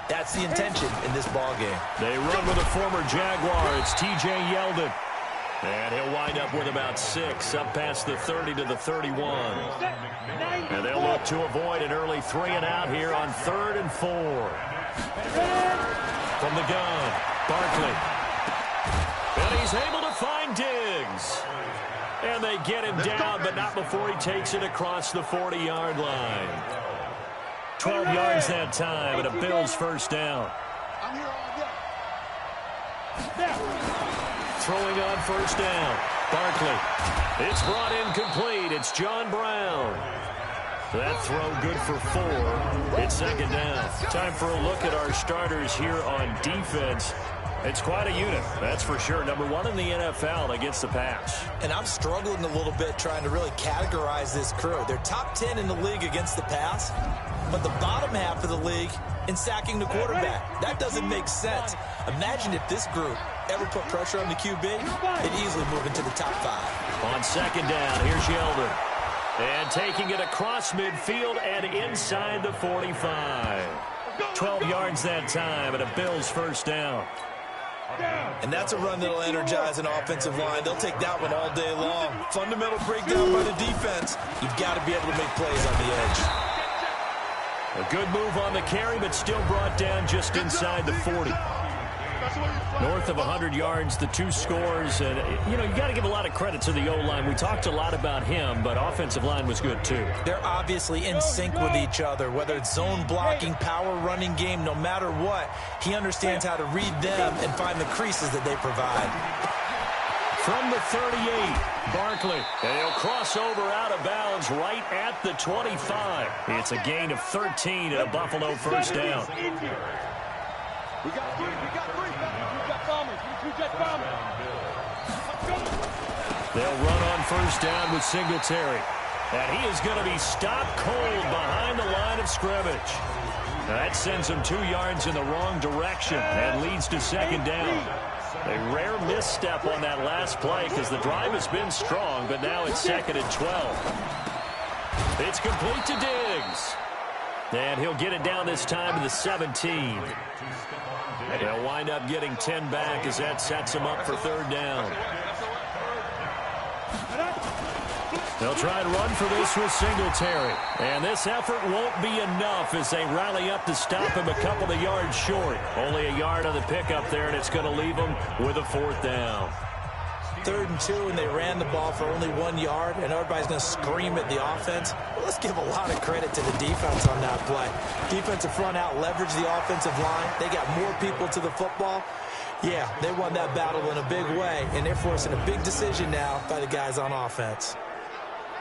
That's the intention in this ball game. They run with a former Jaguar. It's T.J. Yeldon. And he'll wind up with about 6, up past the 30 to the 31. And they'll look to avoid an early 3-and-out here on 3rd and 4. From the gun, Barkley. And he's able to find Diggs. And they get him down, but not before he takes it across the 40-yard line. 12 yards that time, and a Bills first down. I'm here all day. Throwing on first down, Barkley. It's brought in complete. It's John Brown. That throw good for 4. It's second down. Time for a look at our starters here on defense. It's quite a unit, that's for sure. Number 1 in the NFL against the pass. And I'm struggling a little bit trying to really categorize this crew. They're top 10 in the league against the pass, but the bottom half of the league in sacking the quarterback. That doesn't make sense. Imagine if this group ever put pressure on the QB, they'd easily move into the top 5. On second down, here's Yeldon. And taking it across midfield and inside the 45. 12 yards that time, and a Bills first down. And that's a run that'll energize an offensive line. They'll take that one all day long. Fundamental breakdown by the defense. You've got to be able to make plays on the edge. A good move on the carry, but still brought down just inside the 40. North of 100 yards, the 2 scores. And, you know, you got to give a lot of credit to the O-line. We talked a lot about him, but offensive line was good, too. They're obviously in sync with each other, whether it's zone blocking, power running game, no matter what. He understands how to read them and find the creases that they provide. From the 38, Barkley. And he'll cross over out of bounds right at the 25. It's a gain of 13 and a Buffalo first down. We got 3. You got bombers. You got bombers. They'll run on first down with Singletary. And he is going to be stopped cold behind the line of scrimmage. That sends him 2 yards in the wrong direction and leads to second down. A rare misstep on that last play because the drive has been strong, but now it's second and 12. It's complete to Diggs. And he'll get it down this time to the 17. They'll wind up getting 10 back as that sets them up for third down. They'll try and run for this with Singletary. And this effort won't be enough as they rally up to stop him a couple of yards short. Only a yard on the pickup there, and it's going to leave them with a fourth down. 3rd and 2, and they ran the ball for only 1 yard, and everybody's going to scream at the offense. Well, let's give a lot of credit to the defense on that play. Defensive front out leveraged the offensive line. They got more people to the football. Yeah, they won that battle in a big way, and they're forcing a big decision now by the guys on offense.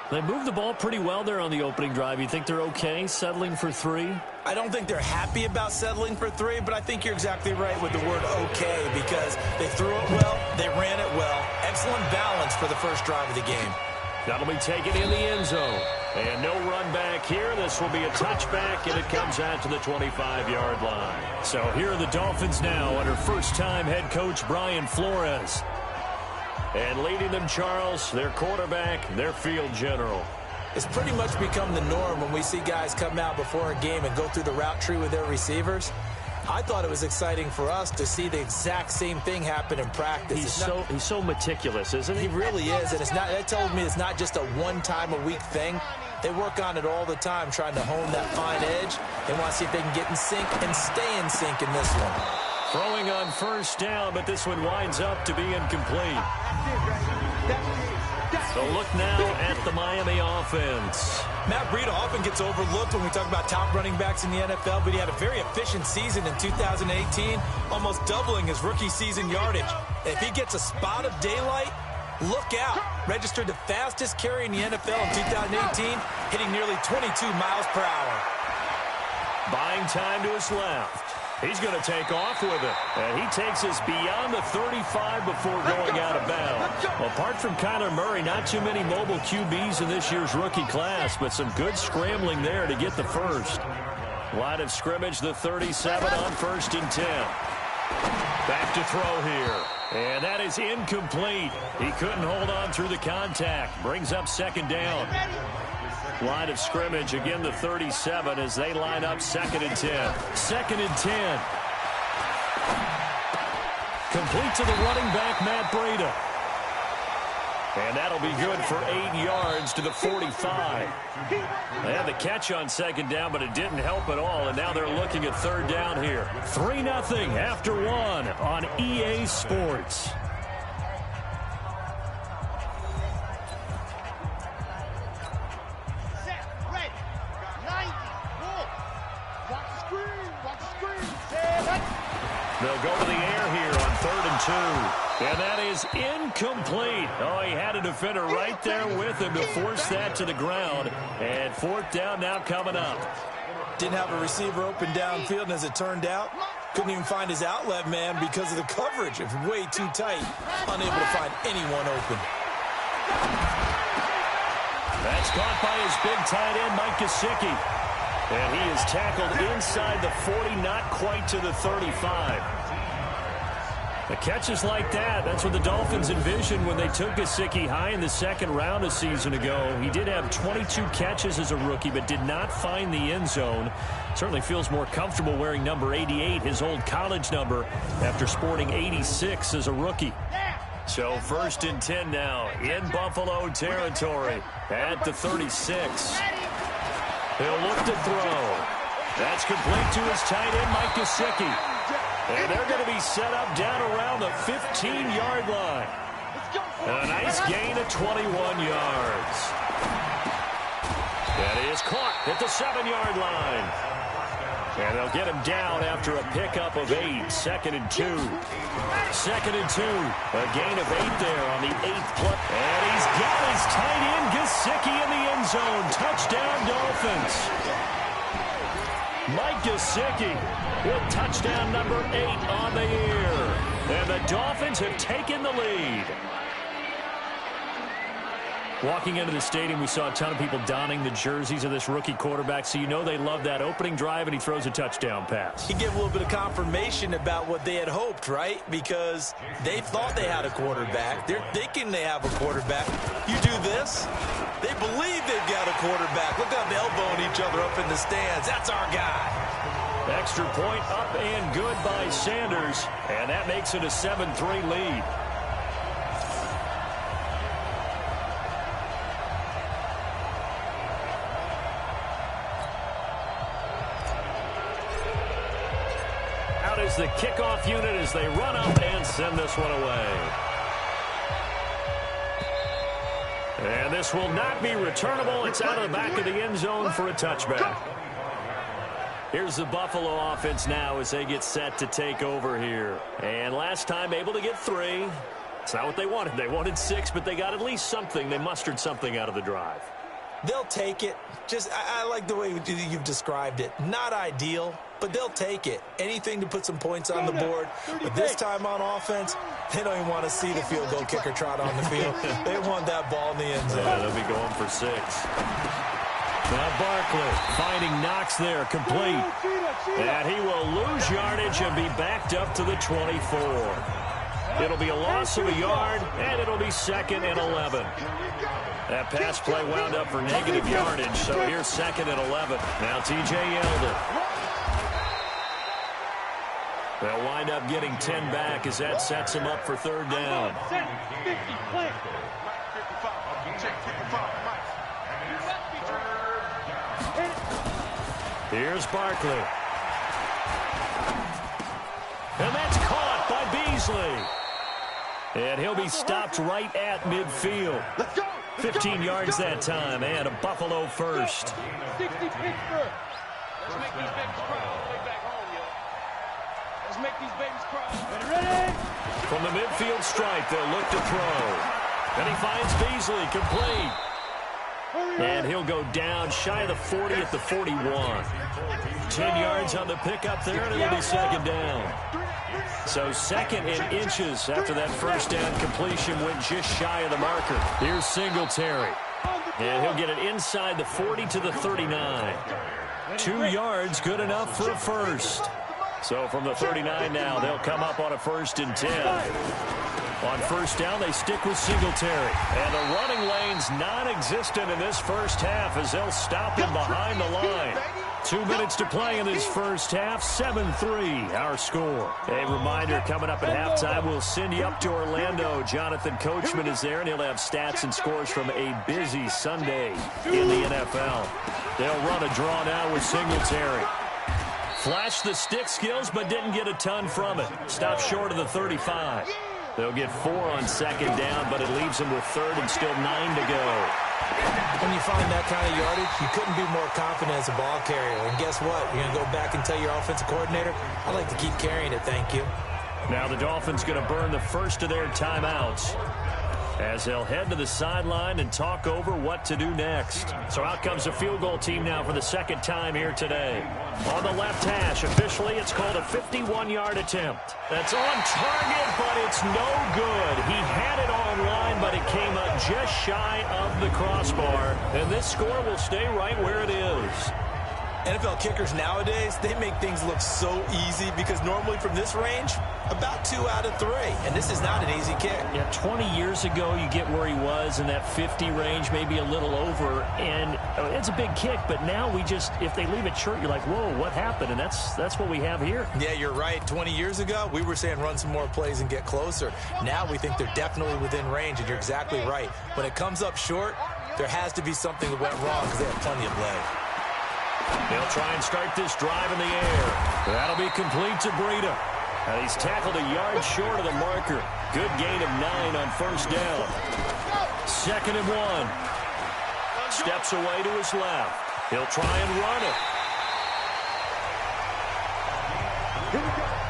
They moved the ball pretty well there on the opening drive. You think they're okay settling for 3? I don't think they're happy about settling for 3, but I think you're exactly right with the word okay because they threw it well, they ran it well. Excellent balance for the first drive of the game. That'll be taken in the end zone. And no run back here. This will be a touchback, and it comes out to the 25-yard line. So here are the Dolphins now under first-time head coach Brian Flores. And leading them, Charles, their quarterback, their field general. It's pretty much become the norm when we see guys come out before a game and go through the route tree with their receivers. I thought it was exciting for us to see the exact same thing happen in practice. He's so meticulous, isn't he? He really is, and that tells me it's not just a one-time-a-week thing. They work on it all the time, trying to hone that fine edge. They want to see if they can get in sync and stay in sync in this one. Throwing on first down, but this one winds up to be incomplete. So look now at the Miami offense. Matt Breida often gets overlooked when we talk about top running backs in the NFL, but he had a very efficient season in 2018, almost doubling his rookie season yardage. And if he gets a spot of daylight, look out. Registered the fastest carry in the NFL in 2018, hitting nearly 22 miles per hour. Buying time to his left. He's going to take off with it. And he takes us beyond the 35 before going out of bounds. Well, apart from Kyler Murray, not too many mobile QBs in this year's rookie class, but some good scrambling there to get the first. Line of scrimmage, the 37 on 1st and 10. Back to throw here. And that is incomplete. He couldn't hold on through the contact. Brings up second down. Line of scrimmage, again the 37 as they line up 2nd and 10. 2nd and 10. Complete to the running back, Matt Breida. And that'll be good for 8 yards to the 45. They had the catch on second down, but it didn't help at all, and now they're looking at third down here. 3-0 after 1 on EA Sports. They'll go to the air here on 3rd and 2. And that is incomplete. Oh, he had a defender right there with him to force that to the ground. And 4th down now coming up. Didn't have a receiver open downfield, and as it turned out, couldn't even find his outlet man because of the coverage. It was way too tight. Unable to find anyone open. That's caught by his big tight end, Mike Gesicki. And he is tackled inside the 40, not quite to the 35. The catches like that, that's what the Dolphins envisioned when they took Gesicki high in the 2nd round a season ago. He did have 22 catches as a rookie, but did not find the end zone. Certainly feels more comfortable wearing number 88, his old college number, after sporting 86 as a rookie. So 1st and 10 now in Buffalo territory at the 36. He'll look to throw. That's complete to his tight end, Mike Gesicki. And they're going to be set up down around the 15-yard line. A nice gain of 21 yards. That is caught at the 7-yard line. And they'll get him down after a pickup of 8. 2nd and 2. 2nd and 2. A gain of 8 there on the 8th play. And he's got his tight end, Gesicki, in the end zone. Touchdown, Dolphins. Mike Gesicki with touchdown number 8 on the year. And the Dolphins have taken the lead. Walking into the stadium, we saw a ton of people donning the jerseys of this rookie quarterback, so you know they love that opening drive, and he throws a touchdown pass. He gave a little bit of confirmation about what they had hoped, right? Because they thought they had a quarterback. They're thinking they have a quarterback. You do this, they believe they've got a quarterback. Look how they're elbowing each other up in the stands. That's our guy. Extra point up and good by Sanders, and that makes it a 7-3 lead. Is the kickoff unit as they run up and send this one away. And this will not be returnable. It's out of the back of the end zone for a touchback. Here's the Buffalo offense now as they get set to take over here. And last time able to get 3. It's not what they wanted. They wanted 6, but they got at least something. They mustered something out of the drive. They'll take it. I like the way you've described it. Not ideal, but they'll take it. Anything to put some points on the board. But this time on offense, they don't even want to see the field goal kicker trot on the field. They want that ball in the end zone. Yeah, they'll be going for 6. Now Barkley finding Knox there, complete. And he will lose yardage and be backed up to the 24. It'll be a loss of a yard, and it'll be 2nd and 11. That pass play wound up for negative yardage, so here's 2nd and 11. Now T.J. Yeldon. They'll wind up getting 10 back as that sets him up for 3rd down. Here's Barkley. And that's caught by Beasley. And he'll be stopped right at midfield. 15 yards that time, and a Buffalo first. 60 Pittsburgh. Let's make these babies cry all the way back home, yo. Let's make these babies cry. Ready? From the midfield stripe, they'll look to throw. And he finds Beasley, complete. And he'll go down shy of the 40 at the 41. 10 yards on the pickup there, and it'll be 2nd down. So 2nd and inches after that first down completion went just shy of the marker. Here's Singletary. And he'll get it inside the 40 to the 39. 2 yards, good enough for a first. So from the 39 now, they'll come up on a 1st and 10. On 1st down, they stick with Singletary. And the running lane's non-existent in this first half as they'll stop him behind the line. 2 minutes to play in this first half. 7-3, our score. A reminder, coming up at halftime, we'll send you up to Orlando. Jonathan Coachman is there, and he'll have stats and scores from a busy Sunday in the NFL. They'll run a draw now with Singletary. Flashed the stick skills, but didn't get a ton from it. Stopped short of the 35. They'll get 4 on second down, but it leaves them with third and still 9 to go. When you find that kind of yardage, you couldn't be more confident as a ball carrier. And guess what? You're going to go back and tell your offensive coordinator, I'd like to keep carrying it, thank you. Now the Dolphins going to burn the first of their timeouts as they'll head to the sideline and talk over what to do next. So out comes the field goal team now for the second time here today. On the left hash, officially it's called a 51-yard attempt. That's on target, but it's no good. He had it on line, but it came up just shy of the crossbar. And this score will stay right where it is. NFL kickers nowadays, they make things look so easy because normally from this range, about 2 out of 3. And this is not an easy kick. Yeah, 20 years ago, you get where he was in that 50 range, maybe a little over. And it's a big kick, but now we just, if they leave it short, you're like, whoa, what happened? And that's what we have here. Yeah, you're right. 20 years ago, we were saying run some more plays and get closer. Now we think they're definitely within range, and you're exactly right. When it comes up short, there has to be something that went wrong because they have plenty of leg. They'll try and start this drive in the air. That'll be complete to Breida. And he's tackled a yard short of the marker. Good gain of 9 on first down. 2nd and 1. Steps away to his left. He'll try and run it.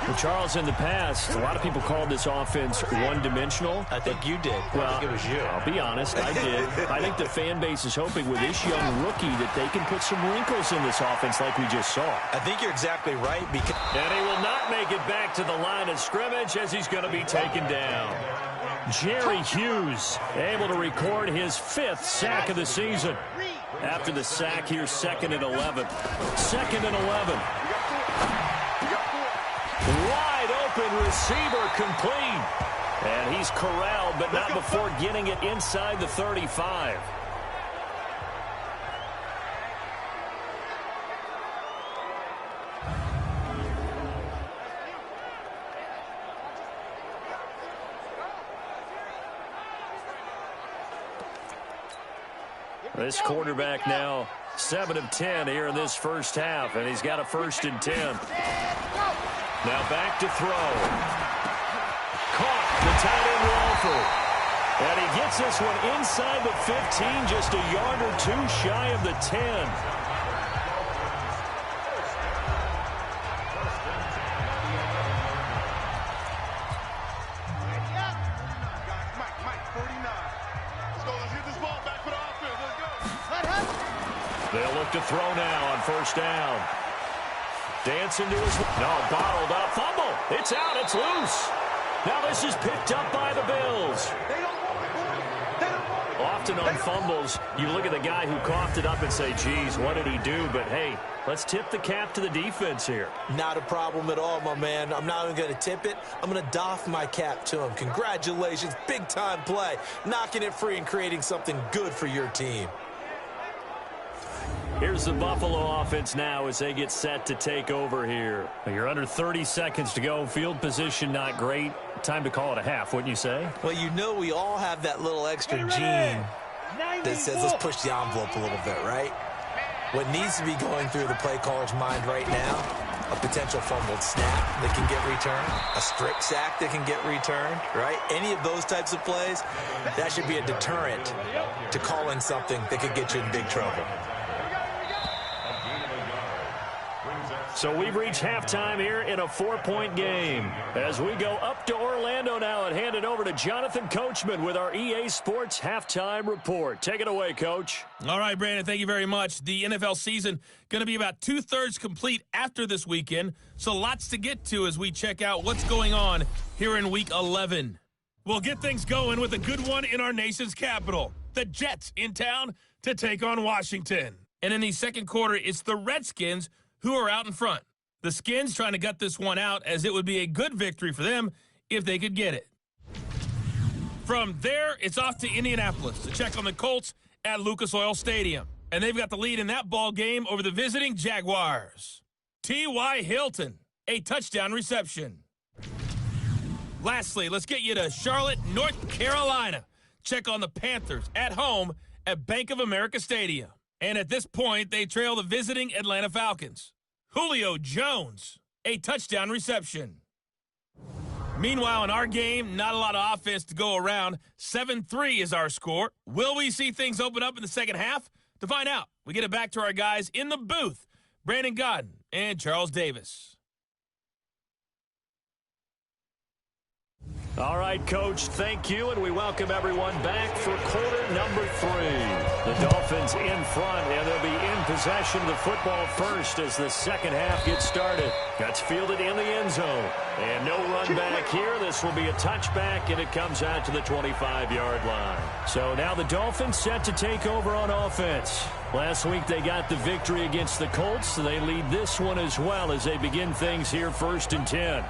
Well, Charles, in the past, a lot of people called this offense one-dimensional. I think you did. Well, I think it was you. I'll be honest, I did. I think the fan base is hoping with this young rookie that they can put some wrinkles in this offense like we just saw. I think you're exactly right. And he will not make it back to the line of scrimmage as he's going to be taken down. Jerry Hughes able to record his 5th sack of the season. After the sack, here's 2nd and 11. 2nd and 11. Wide open receiver complete. And he's corralled, but not before getting it inside the 35. This quarterback now 7 of 10 here in this first half, and he's got a 1st and 10. Now back to throw. Caught the tight end Walford. And he gets this one inside the 15, just a yard or 2 shy of the 10. They'll look to throw now on first down. Dancing to his... No, bottled up. Fumble. It's out. It's loose. Now this is picked up by the Bills. Often on fumbles, you look at the guy who coughed it up and say, geez, what did he do? But, hey, let's tip the cap to the defense here. Not a problem at all, my man. I'm not even going to tip it. I'm going to doff my cap to him. Congratulations. Big-time play. Knocking it free and creating something good for your team. Here's the Buffalo offense now as they get set to take over here. You're under 30 seconds to go. Field position not great. Time to call it a half, wouldn't you say? Well, you know we all have that little extra gene that says let's push the envelope a little bit, right? What needs to be going through the play caller's mind right now, a potential fumbled snap that can get returned, a strip sack that can get returned, right? Any of those types of plays, that should be a deterrent to calling something that could get you in big trouble. So we've reached halftime here in a 4-point game. As we go up to Orlando now and hand it over to Jonathan Coachman with our EA Sports Halftime Report. Take it away, Coach. All right, Brandon, thank you very much. The NFL season going to be about 2/3 complete after this weekend, so lots to get to as we check out what's going on here in Week 11. We'll get things going with a good one in our nation's capital. The Jets in town to take on Washington. And in the second quarter, it's the Redskins who are out in front. The Skins trying to gut this one out as it would be a good victory for them if they could get it. From there, it's off to Indianapolis to check on the Colts at Lucas Oil Stadium. And they've got the lead in that ball game over the visiting Jaguars. T.Y. Hilton, a touchdown reception. Lastly, let's get you to Charlotte, North Carolina. Check on the Panthers at home at Bank of America Stadium. And at this point, they trail the visiting Atlanta Falcons. Julio Jones, a touchdown reception. Meanwhile, in our game, not a lot of offense to go around. 7-3 is our score. Will we see things open up in the second half? To find out, we get it back to our guys in the booth, Brandon Godden and Charles Davis. All right, Coach, thank you, and we welcome everyone back for quarter number 3. The Dolphins in front, and they'll be in possession of the football first as the second half gets started. That's fielded in the end zone, and no run back here. This will be a touchback, and it comes out to the 25-yard line. So now the Dolphins set to take over on offense. Last week they got the victory against the Colts, so they lead this one as well as they begin things here 1st and 10.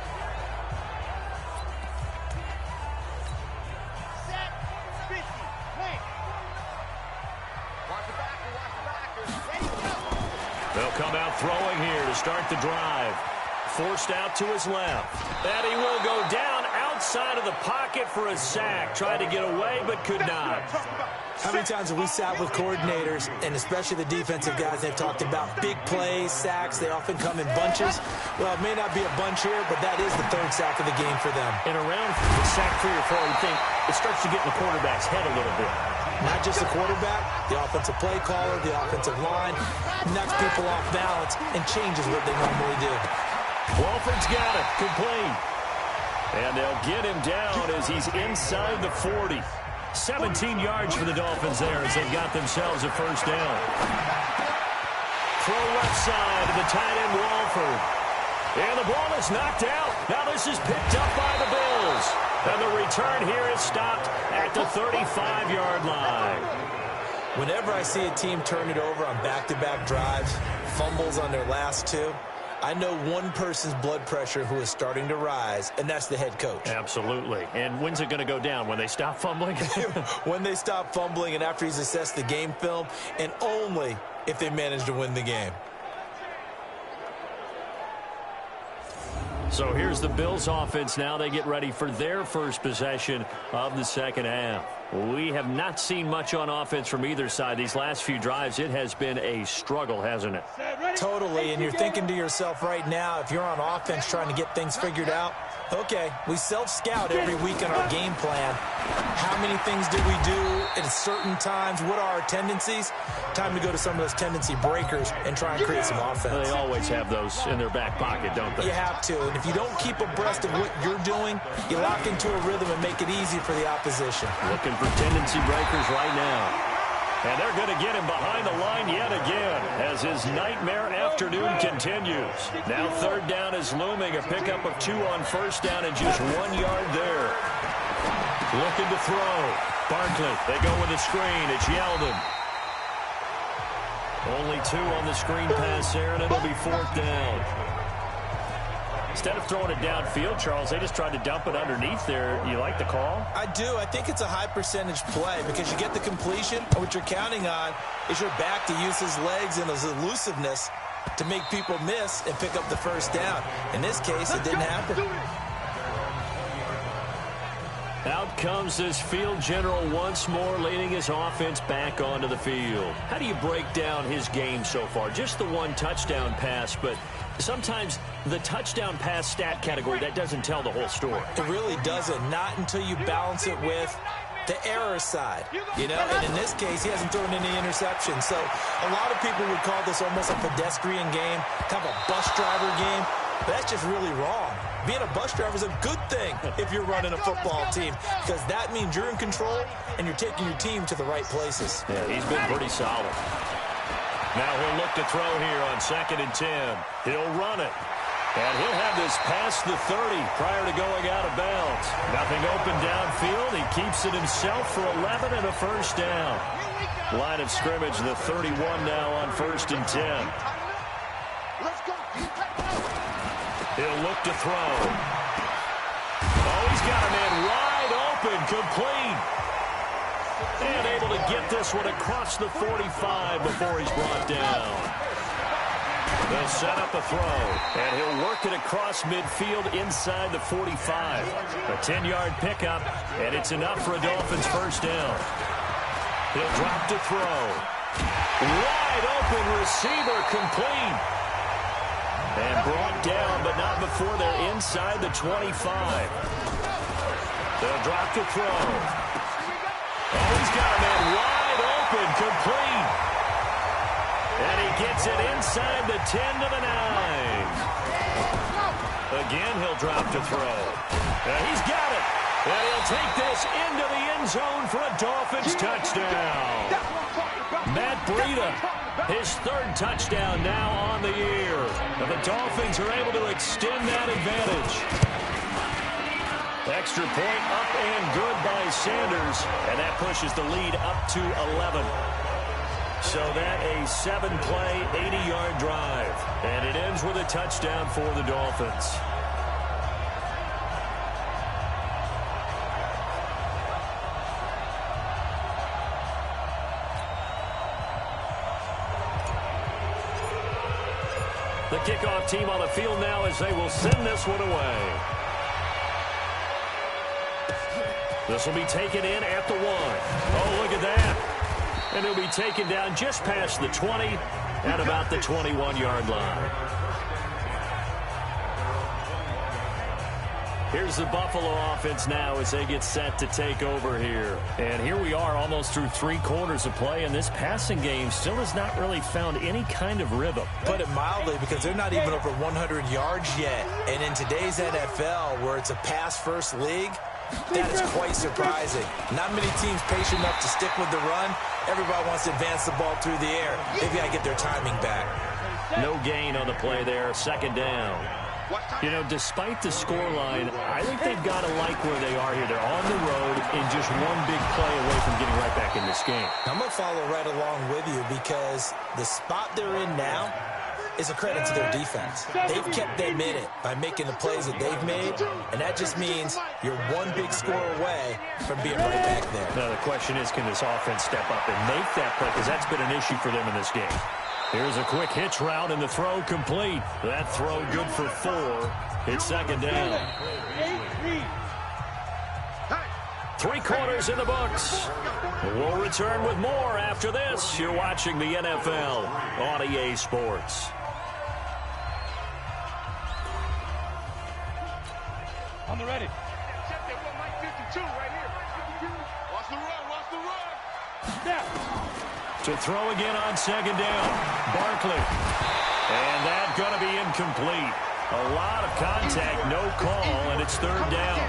They'll come out throwing here to start the drive. Forced out to his left. And he will go down outside of the pocket for a sack. Tried to get away, but could not. How many times have we sat with coordinators, and especially the defensive guys, they've talked about big plays, sacks. They often come in bunches. Well, it may not be a bunch here, but that is the 3rd sack of the game for them. And around sack 3 or 4, you think it starts to get in the quarterback's head a little bit. Not just the quarterback, the offensive play caller, the offensive line, knocks people off balance and changes what they normally do. Walford's got it, complete. And they'll get him down as he's inside the 40. 17 yards for the Dolphins there as they've got themselves a first down. Throw left side to the tight end Walford. And the ball is knocked out. Now this is picked up by the Bills. And the return here is stopped at the 35-yard line. Whenever I see a team turn it over on back-to-back drives, fumbles on their last 2, I know one person's blood pressure who is starting to rise, and that's the head coach. Absolutely. And when's it going to go down? When they stop fumbling? When they stop fumbling and after he's assessed the game film, and only if they manage to win the game. So here's the Bills offense now. They get ready for their first possession of the second half. We have not seen much on offense from either side. These last few drives, it has been a struggle, hasn't it? Totally, and you're thinking to yourself right now, if you're on offense trying to get things figured out, okay, we self-scout every week in our game plan. How many things do we do at certain times? What are our tendencies? Time to go to some of those tendency breakers and try and create some offense. They always have those in their back pocket, don't they? You have to, and if you don't keep abreast of what you're doing, you lock into a rhythm and make it easy for the opposition. Looking for tendency breakers right now. And they're going to get him behind the line yet again as his nightmare afternoon continues. Now 3rd down is looming, a pickup of 2 on 1st down and just 1 yard there. Looking to throw. Barkley, they go with a screen. It's Yeldon. Only 2 on the screen pass there, and it'll be 4th down. Instead of throwing it downfield, Charles, they just tried to dump it underneath there. You like the call? I do. I think it's a high percentage play because you get the completion. And what you're counting on is your back to use his legs and his elusiveness to make people miss and pick up the first down. In this case, it didn't happen. Out comes this field general once more, leading his offense back onto the field. How do you break down his game so far? Just the 1 touchdown pass, but sometimes the touchdown pass stat category, that doesn't tell the whole story. It really doesn't. Not until you balance it with the error side. You know, and in this case, he hasn't thrown any interceptions. So a lot of people would call this almost a pedestrian game, kind of a bus driver game. But that's just really wrong. Being a bus driver is a good thing if you're running a football team because that means you're in control and you're taking your team to the right places. Yeah, he's been pretty solid. Now he'll look to throw here on 2nd and 10. He'll run it. And he'll have this past the 30 prior to going out of bounds. Nothing open downfield. He keeps it himself for 11 and a first down. Line of scrimmage, the 31 now on 1st and 10. He'll look to throw. Oh, he's got a man wide open, complete. And able to get this one across the 45 before he's brought down. They'll set up a throw, and he'll work it across midfield inside the 45. A 10-yard pickup, and it's enough for a Dolphins first down. He'll drop to throw. Wide open receiver, complete. And brought down, but not before they're inside the 25. They'll drop to throw. Oh, he's got a man wide open, complete. And he gets it inside the 10 to the 9. Again, he'll drop to throw. And he's got it. And he'll take this into the end zone for a Dolphins touchdown. Matt Breida, his third touchdown now on the year. And the Dolphins are able to extend that advantage. Extra point up and good by Sanders. And that pushes the lead up to 11. So that a 7-play, 80-yard drive. And it ends with a touchdown for the Dolphins. The kickoff team on the field now as they will send this one away. This will be taken in at the 1. Oh, look at that. And he'll be taken down just past the 20 at about the 21-yard line. Here's the Buffalo offense now as they get set to take over here. And here we are almost through 3 quarters of play, and this passing game still has not really found any kind of rhythm. Put it mildly, because they're not even over 100 yards yet. And in today's NFL, where it's a pass-first league, that is quite surprising. Not many teams patient enough to stick with the run. Everybody wants to advance the ball through the air. They've got to get their timing back. No gain on the play there. Second down. You know, despite the scoreline, I think they've got to like where they are here. They're on the road and just one big play away from getting right back in this game. I'm going to follow right along with you because the spot they're in now is a credit to their defense. They've kept them in it by making the plays that they've made, and that just means you're one big score away from being right back there. Now, the question is, can this offense step up and make that play? Because that's been an issue for them in this game. Here's a quick hitch route, and the throw complete. That throw good for 4. It's second down. 3 quarters in the books. We'll return with more after this. You're watching the NFL on EA Sports. On the ready. Check that 152 right here. Watch the run, watch the run. Snap. To throw again on second down. Barkley. And that's going to be incomplete. A lot of contact, no call, and it's third down.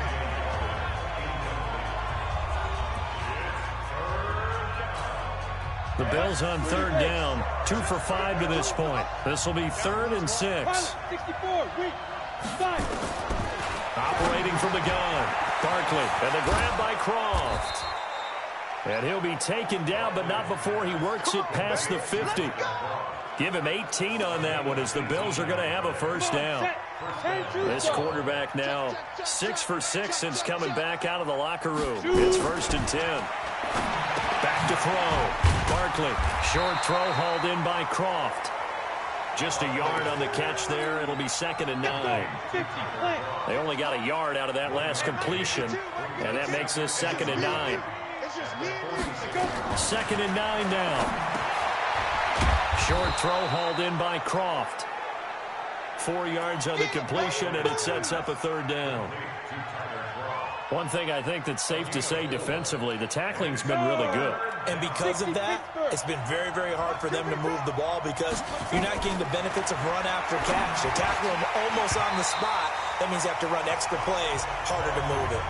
The Bills on third down. 2 for 5 to this point. This will be 3rd and 6. 64, weak. 5. Operating from the gun. Barkley. And the grab by Croft. And he'll be taken down, but not before he works it past the 50. Give him 18 on that one as the Bills are going to have a first down. This quarterback now 6 for 6 since coming back out of the locker room. It's 1st and 10. Back to throw. Barkley. Short throw hauled in by Croft. Just a yard on the catch there. It'll be 2nd and 9. They only got a yard out of that last completion, and that makes this 2nd and 9. 2nd and 9 now. Short throw hauled in by Croft. 4 yards on the completion, and it sets up a 3rd down. One thing I think that's safe to say defensively, the tackling's been really good. And because of that, it's been very, very hard for them to move the ball because you're not getting the benefits of run after catch. You tackle them almost on the spot. That means you have to run extra plays, harder to move it.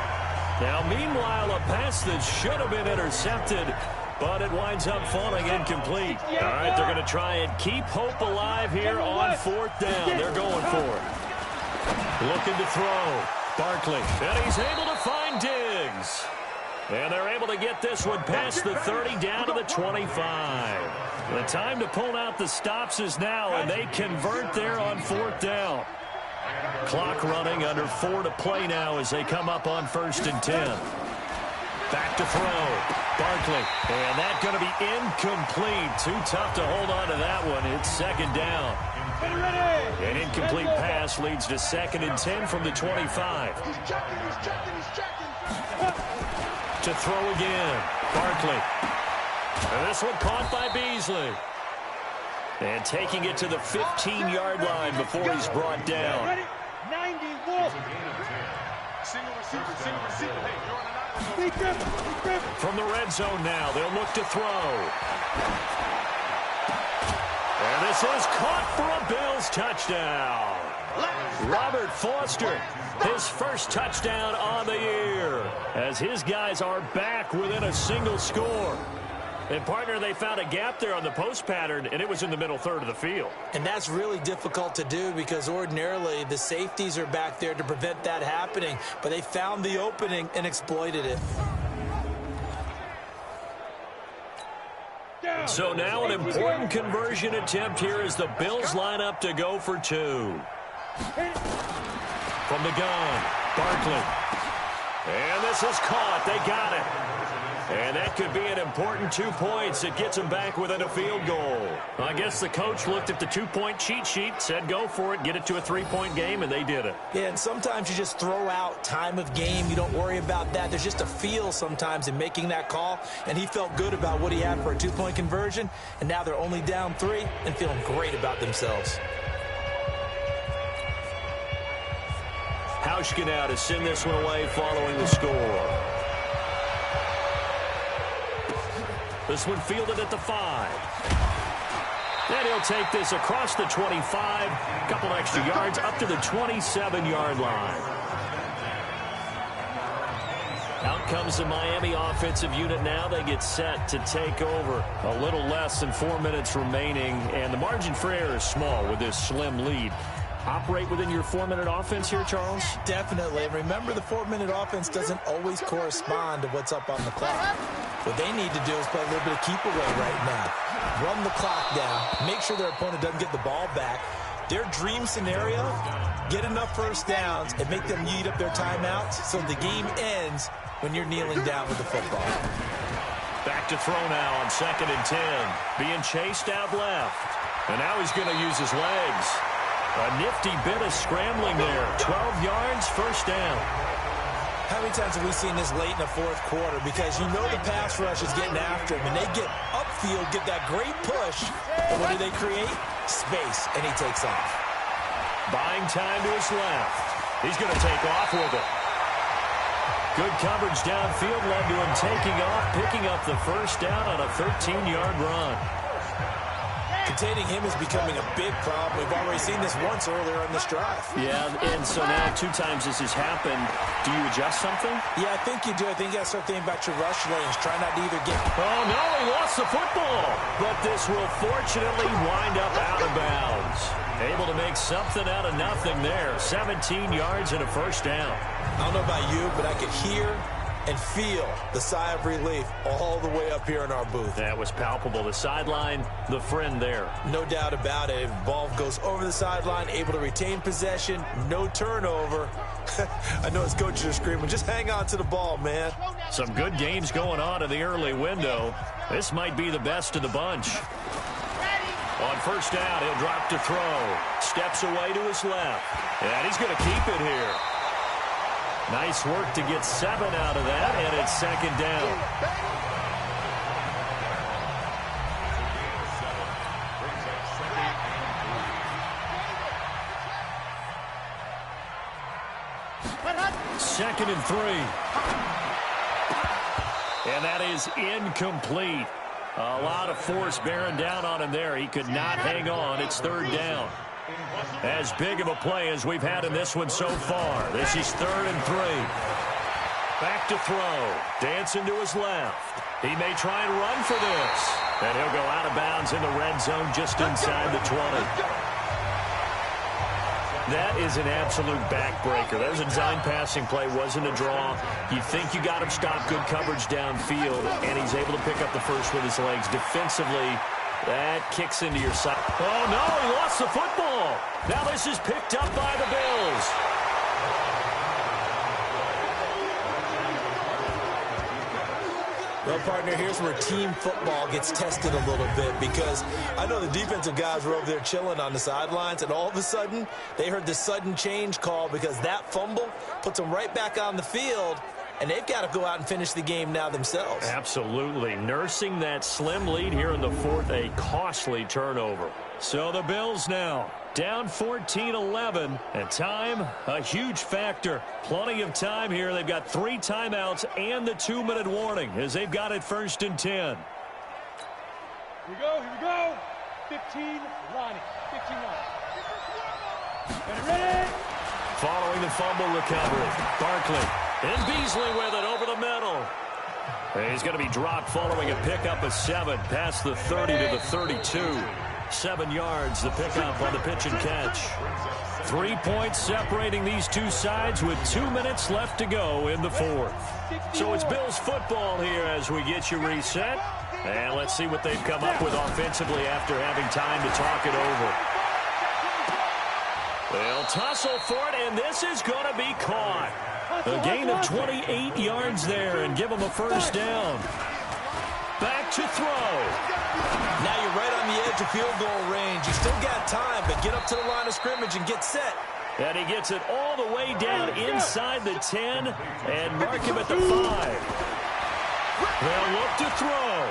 Now, meanwhile, a pass that should have been intercepted, but it winds up falling incomplete. All right, they're going to try and keep hope alive here on 4th down. They're going for it. Looking to throw. Barkley, and he's able to find Diggs. And they're able to get this one past the 30 down to the 25. The time to pull out the stops is now, and they convert there on 4th down. Clock running under 4 to play now as they come up on 1st and 10. Back to throw. Barkley. And that's going to be incomplete. Too tough to hold on to that one. It's second down. An incomplete pass leads to 2nd and 10 from the 25. He's checking. To throw again. Barkley. And this one caught by Beasley. And taking it to the 15-yard line before he's brought down. 90 Wolf. Single receiver. Hey, you're on an island. From the red zone now, they'll look to throw. And this is caught for a Bills touchdown. Robert Foster, his first touchdown on the year, as his guys are back within a single score. And, partner, they found a gap there on the post pattern, and it was in the middle third of the field. And that's really difficult to do because ordinarily the safeties are back there to prevent that happening. But they found the opening and exploited it. So now an important conversion attempt here as the Bills line up to go for 2. From the gun, Barkley. And this is caught. They got it. And that could be an important 2 points. It gets them back within a field goal. I guess the coach looked at the 2-point cheat sheet, said go for it, get it to a 3-point game, and they did it. Yeah, and sometimes you just throw out time of game. You don't worry about that. There's just a feel sometimes in making that call, and he felt good about what he had for a 2-point conversion, and now they're only down 3 and feeling great about themselves. Hauschka now to send this one away following the score. This one fielded at the 5. Then he'll take this across the 25. A couple extra yards up to the 27-yard line. Out comes the Miami offensive unit now. They get set to take over. A little less than 4 minutes remaining. And the margin for error is small with this slim lead. Operate within your 4-minute offense here, Charles? Definitely. And remember, the 4-minute offense doesn't always correspond to what's up on the clock. What they need to do is play a little bit of keep away right now. Run the clock down. Make sure their opponent doesn't get the ball back. Their dream scenario, get enough first downs and make them eat up their timeouts so the game ends when you're kneeling down with the football. Back to throw now on 2nd and 10. Being chased out left. And now he's going to use his legs. A nifty bit of scrambling there. 12 yards, first down. How many times have we seen this late in the fourth quarter? Because you know the pass rush is getting after him, and they get upfield, get that great push. And what do they create? Space, and he takes off. Buying time to his left. He's going to take off with it. Good coverage downfield led to him taking off, picking up the first down on a 13-yard run. Containing him is becoming a big problem. We've already seen this once earlier on this drive. Yeah, and so now 2 times this has happened. Do you adjust something? Yeah, I think you do. I think you got to start thinking about your rush lanes. Try not to either get... Oh, no, he lost the football. But this will fortunately wind up out of bounds. Able to make something out of nothing there. 17 yards and a first down. I don't know about you, but I could hear and feel the sigh of relief all the way up here in our booth. That was palpable. The sideline, the friend there. No doubt about it. Ball goes over the sideline, able to retain possession, no turnover. I know his coaches are screaming, just hang on to the ball, man. Some good games going on in the early window. This might be the best of the bunch. On first down, he'll drop to throw. Steps away to his left. And he's going to keep it here. Nice work to get 7 out of that, and it's second down. Second and 3. And that is incomplete. A lot of force bearing down on him there. He could not hang on. It's third down. As big of a play as we've had in this one so far. This is 3rd and 3. Back to throw. Dancing to his left. He may try and run for this. And he'll go out of bounds in the red zone just inside the 20. That is an absolute backbreaker. That was a design passing play. Wasn't a draw. You think you got him stopped. Good coverage downfield. And he's able to pick up the first with his legs. Defensively, that kicks into your side. Oh, no, he lost the football. Now this is picked up by the Bills. Well, partner, here's where team football gets tested a little bit, because I know the defensive guys were over there chilling on the sidelines, and all of a sudden, they heard the sudden change call because that fumble puts them right back on the field, and they've got to go out and finish the game now themselves. Absolutely. Nursing that slim lead here in the fourth, a costly turnover. So the Bills now down 14-11, and time, a huge factor. Plenty of time here. They've got 3 timeouts and the 2-minute warning as they've got it 1st and 10. Here we go. 15 lining. 15 lining. Ready? Following the fumble recovery, Barkley and Beasley with it over the middle. He's going to be dropped following a pickup of 7 past the 30 to the 32. 7 yards, the pickup on the pitch and catch. 3 points separating these two sides with 2 minutes left to go in the fourth. So it's Bills football here as we get you reset. And let's see what they've come up with offensively after having time to talk it over. They'll tussle for it, and this is going to be caught. A gain of 28 yards there and give them a first down. Back to throw. Now you're right on the edge of field goal range. You still got time, but get up to the line of scrimmage and get set. And he gets it all the way down inside the 10 and mark him at the 5. They'll look to throw.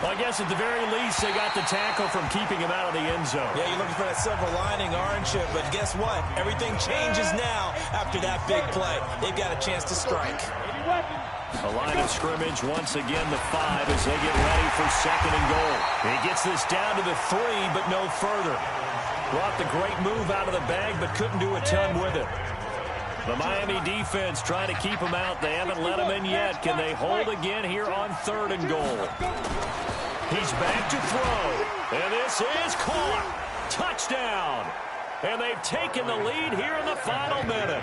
Well, I guess at the very least they got the tackle from keeping him out of the end zone. Yeah, you're looking for that silver lining, aren't you? But guess what? Everything changes now after that big play. They've got a chance to strike. A line of scrimmage once again, the 5 as they get ready for 2nd and goal. He gets this down to the 3, but no further. Brought the great move out of the bag, but couldn't do a ton with it. The Miami defense trying to keep him out. They haven't let him in yet. Can they hold again here on 3rd and goal? He's back to throw. And this is caught. Touchdown. And they've taken the lead here in the final minute.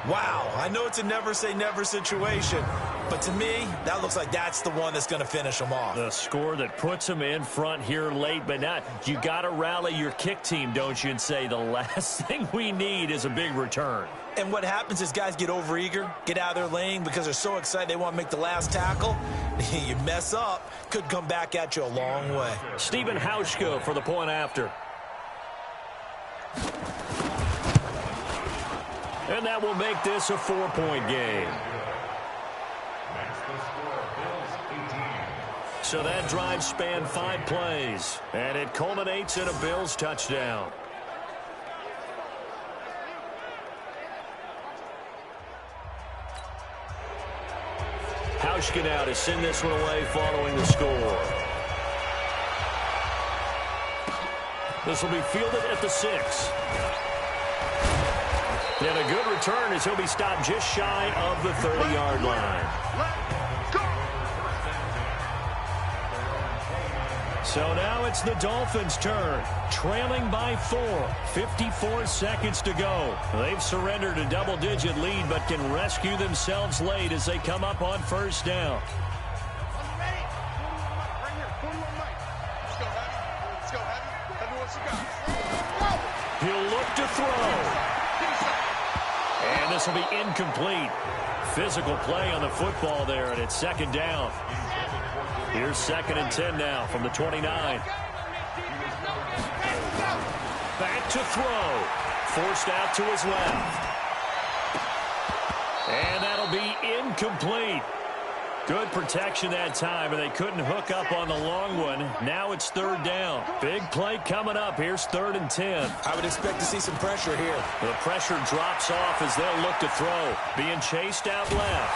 Wow, I know it's a never-say-never situation, but to me, that looks like that's the one that's going to finish them off. The score that puts them in front here late, but now you got to rally your kick team, don't you, and say the last thing we need is a big return. And what happens is guys get overeager, get out of their lane because they're so excited they want to make the last tackle. You mess up, could come back at you a long way. Stephen Hauschka for the point after. And that will make this a 4-point game. So that drive spanned 5 plays, and it culminates in a Bills touchdown. Hauschka now to send this one away following the score. This will be fielded at the 6. And a good return as he'll be stopped just shy of the 30-yard line. So now it's the Dolphins' turn, trailing by 4, 54 seconds to go. They've surrendered a double-digit lead, but can rescue themselves late as they come up on 1st down. He'll look to throw. And this will be incomplete. Physical play on the football there, and it's 2nd down. Here's 2nd and 10 now from the 29. Back to throw. Forced out to his left. And that'll be incomplete. Good protection that time, and they couldn't hook up on the long one. Now it's 3rd down. Big play coming up. Here's 3rd and 10. I would expect to see some pressure here. The pressure drops off as they'll look to throw. Being chased out left.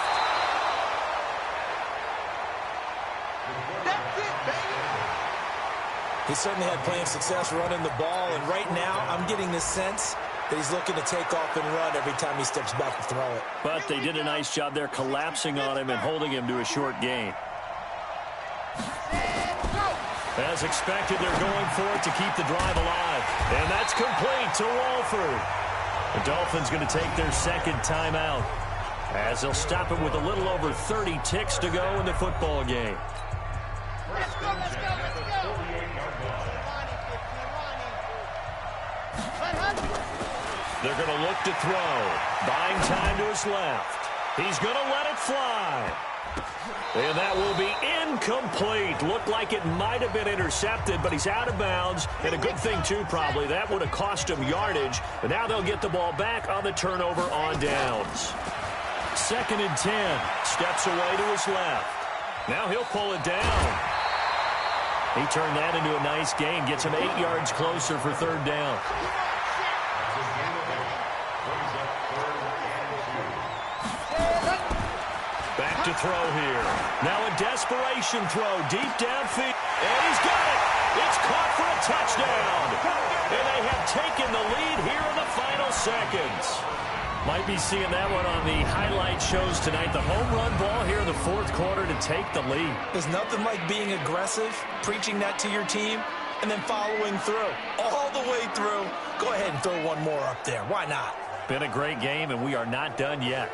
That's it, baby. He certainly had plenty of success running the ball, and right now I'm getting the sense that he's looking to take off and run every time he steps back to throw it. But they did a nice job there collapsing on him and holding him to a short gain. As expected, they're going for it to keep the drive alive. And that's complete to Walford. The Dolphins going to take their 2nd timeout as they'll stop it with a little over 30 ticks to go in the football game. Let's go, let's go, let's go. They're going to look to throw. Buying time to his left. He's going to let it fly. And that will be incomplete. Looked like it might have been intercepted, but he's out of bounds. And a good thing, too, probably. That would have cost him yardage. But now they'll get the ball back on the turnover on downs. 2nd and 10. Steps away to his left. Now he'll pull it down. He turned that into a nice gain. Gets him 8 yards closer for 3rd down. Back to throw here. Now a desperation throw deep downfield. And he's got it. It's caught for a touchdown. And they have taken the lead here in the final seconds. Might be seeing that one on the highlight shows tonight. The home run ball here in the 4th quarter to take the lead. There's nothing like being aggressive, preaching that to your team, and then following through. All the way through. Go ahead and throw one more up there. Why not? Been a great game, and we are not done yet.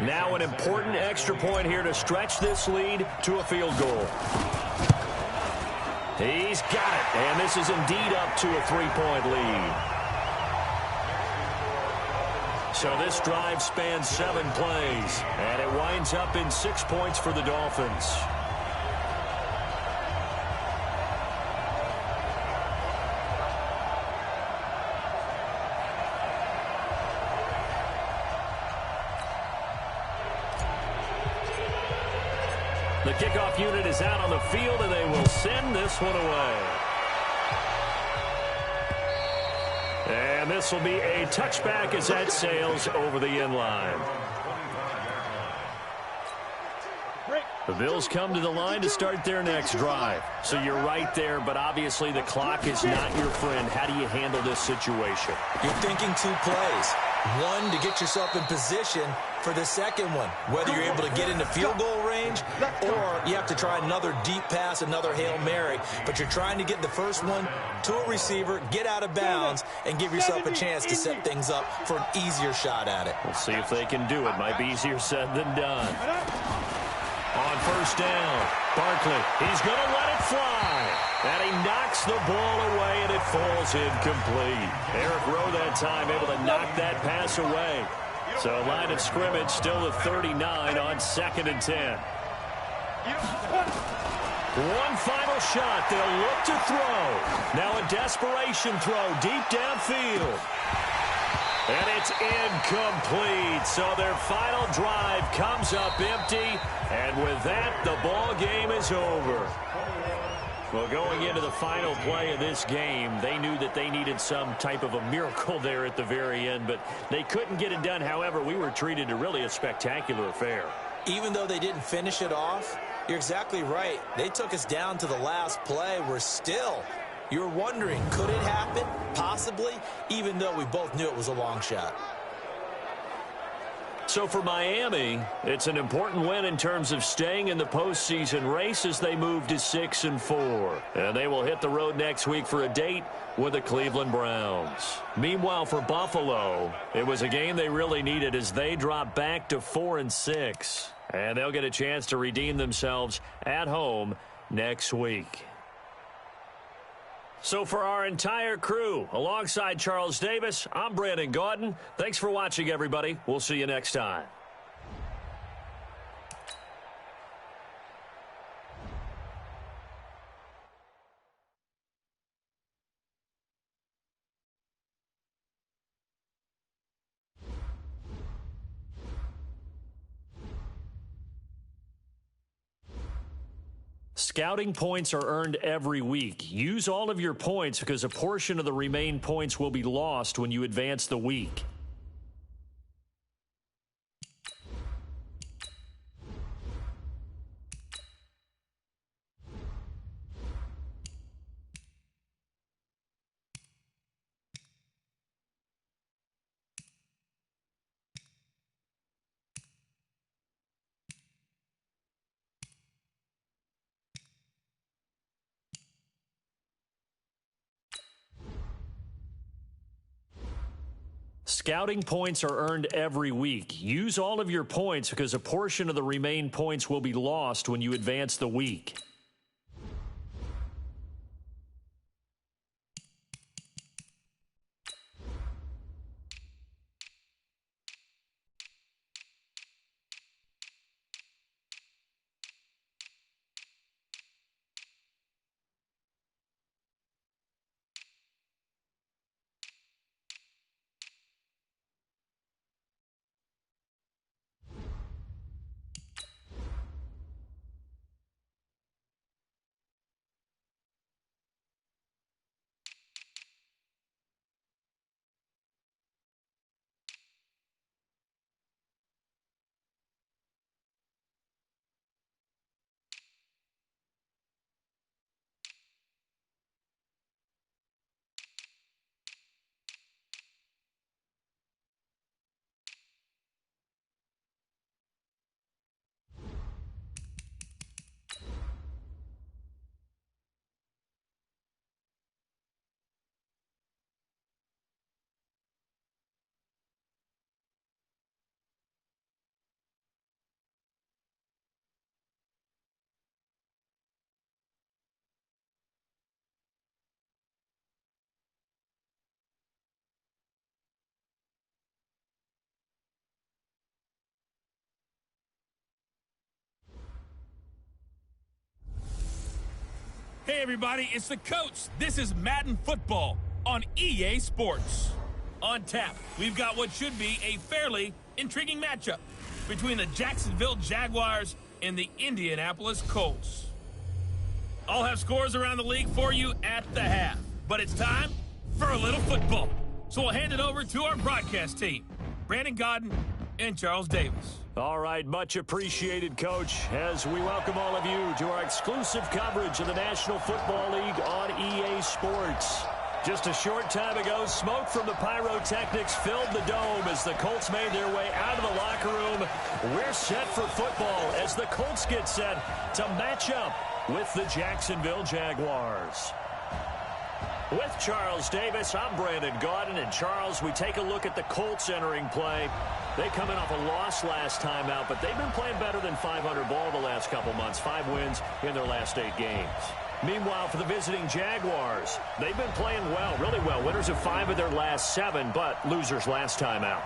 Now an important extra point here to stretch this lead to a field goal. He's got it, and this is indeed up to a 3-point lead. So this drive spans 7 plays, and it winds up in 6 points for the Dolphins. The kickoff unit is out on the field, and they will send this one away. And this will be a touchback as that sails over the end line. The Bills come to the line to start their next drive. So you're right there, but obviously the clock is not your friend. How do you handle this situation? You're thinking 2 plays. One, to get yourself in position for the second one, whether you're able to get into field goal range or you have to try another deep pass, another Hail Mary. But you're trying to get the first one to a receiver, get out of bounds, and give yourself a chance to set things up for an easier shot at it. We'll see if they can do it. Might be easier said than done. On 1st down, Barkley, he's going to let it fly. And he knocks the ball away, and it falls incomplete. Eric Rowe that time able to knock that pass away. So line of scrimmage still at 39 on 2nd and 10. One final shot. They'll look to throw. Now a desperation throw deep downfield. And it's incomplete. So their final drive comes up empty. And with that, the ball game is over. Well, going into the final play of this game, they knew that they needed some type of a miracle there at the very end, but they couldn't get it done. However, we were treated to really a spectacular affair. Even though they didn't finish it off, you're exactly right. They took us down to the last play. We're still, you're wondering, could it happen? Possibly, even though we both knew it was a long shot. So for Miami, it's an important win in terms of staying in the postseason race as they move to 6-4. And they will hit the road next week for a date with the Cleveland Browns. Meanwhile, for Buffalo, it was a game they really needed as they drop back to 4-6. And they'll get a chance to redeem themselves at home next week. So for our entire crew, alongside Charles Davis, I'm Brandon Gaudin. Thanks for watching, everybody. We'll see you next time. Scouting points are earned every week. Use all of your points because a portion of the remaining points will be lost when you advance the week. Scouting points are earned every week. Use all of your points because a portion of the remaining points will be lost when you advance the week. Hey everybody, it's the coach. This is Madden football on EA Sports. On tap, we've got what should be a fairly intriguing matchup between the Jacksonville Jaguars and the Indianapolis Colts. I'll have scores around the league for you at the half, but it's time for a little football. So we'll hand it over to our broadcast team, Brandon Godden and Charles Davis. All right, much appreciated, Coach, as we welcome all of you to our exclusive coverage of the National Football League on EA Sports. Just a short time ago, smoke from the pyrotechnics filled the dome as the Colts made their way out of the locker room. We're set for football as the Colts get set to match up with the Jacksonville Jaguars. With Charles Davis, I'm Brandon Godden. And Charles, we take a look at the Colts entering play. They come in off a loss last time out, but they've been playing better than 500 ball the last couple months. 5 wins in their last 8 games. Meanwhile, for the visiting Jaguars, they've been playing well, really well. Winners of 5 of their last 7, but losers last time out.